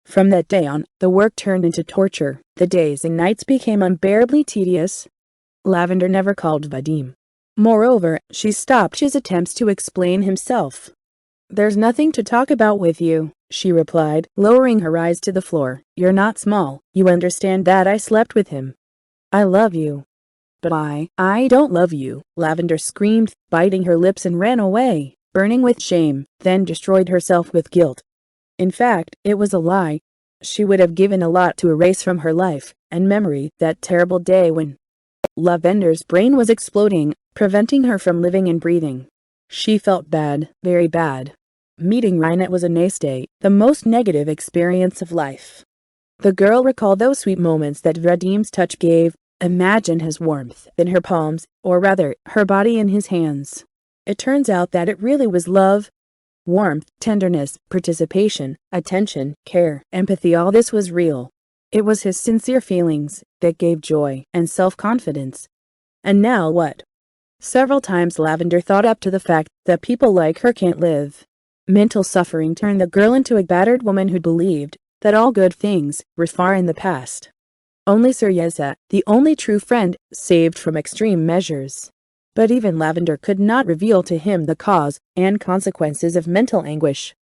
From that day on, the work turned into torture. The days and nights became unbearably tedious. Lavender never called Vadim. Moreover, she stopped his attempts to explain himself. There's nothing to talk about with you, she replied, lowering her eyes to the floor. You're not small. You understand that I slept with him. I love you. But I don't love you, Lavender screamed, biting her lips and ran away, burning with shame, then destroyed herself with guilt. In fact, it was a lie. She would have given a lot to erase from her life and memory that terrible day when Lavender's brain was exploding, preventing her from living and breathing. She felt bad, very bad. Meeting Reinert was a naysay, the most negative experience of life. The girl recalled those sweet moments that Vadim's touch gave, imagined his warmth in her palms, or rather, her body in his hands. It turns out that it really was love. Warmth, tenderness, participation, attention, care, empathy, all this was real. It was his sincere feelings that gave joy and self-confidence. And now what? Several times Lavender thought up to the fact that people like her can't live. Mental suffering turned the girl into a battered woman who believed that all good things were far in the past. Only Suryeza, the only true friend, saved from extreme measures. But even Lavender could not reveal to him the cause and consequences of mental anguish.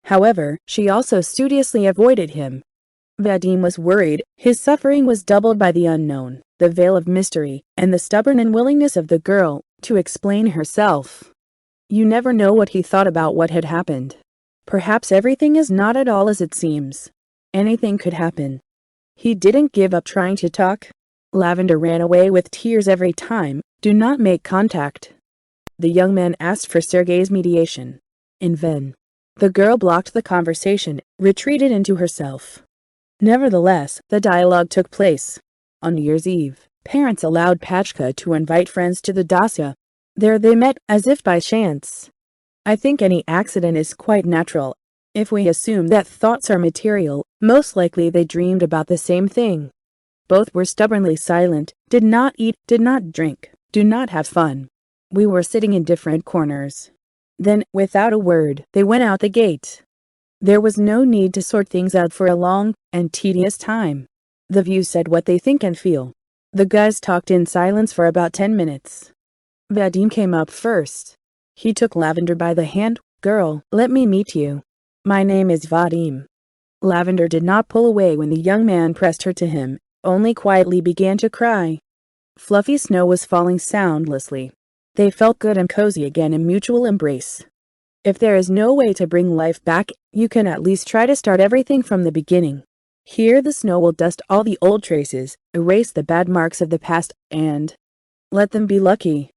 However, she also studiously avoided him. Vadim was worried. His suffering was doubled by the unknown, the veil of mystery, and the stubborn unwillingness of the girl to explain herself. You never know what he thought about what had happened. Perhaps everything is not at all as it seems. Anything could happen. He didn't give up trying to talk. Lavender ran away with tears every time. Do not make contact. The young man asked for Sergei's mediation. In vain. The girl blocked the conversation, retreated into herself. Nevertheless, the dialogue took place. On New Year's Eve, parents allowed Pachka to invite friends to the Dasya. There they met, as if by chance. I think any accident is quite natural. If we assume that thoughts are material, most likely they dreamed about the same thing. Both were stubbornly silent, did not eat, did not drink, do not have fun. We were sitting in different corners. Then, without a word, they went out the gate. There was no need to sort things out for a long and tedious time. The view said what they think and feel. The guys talked in silence for about 10 minutes. Vadim came up first. He took Lavender by the hand. Girl, let me meet you. My name is Vadim. Lavender did not pull away when the young man pressed her to him, only quietly began to cry. Fluffy snow was falling soundlessly. They felt good and cozy again in mutual embrace. If there is no way to bring life back, you can at least try to start everything from the beginning. Here the snow will dust all the old traces, erase the bad marks of the past, and let them be lucky.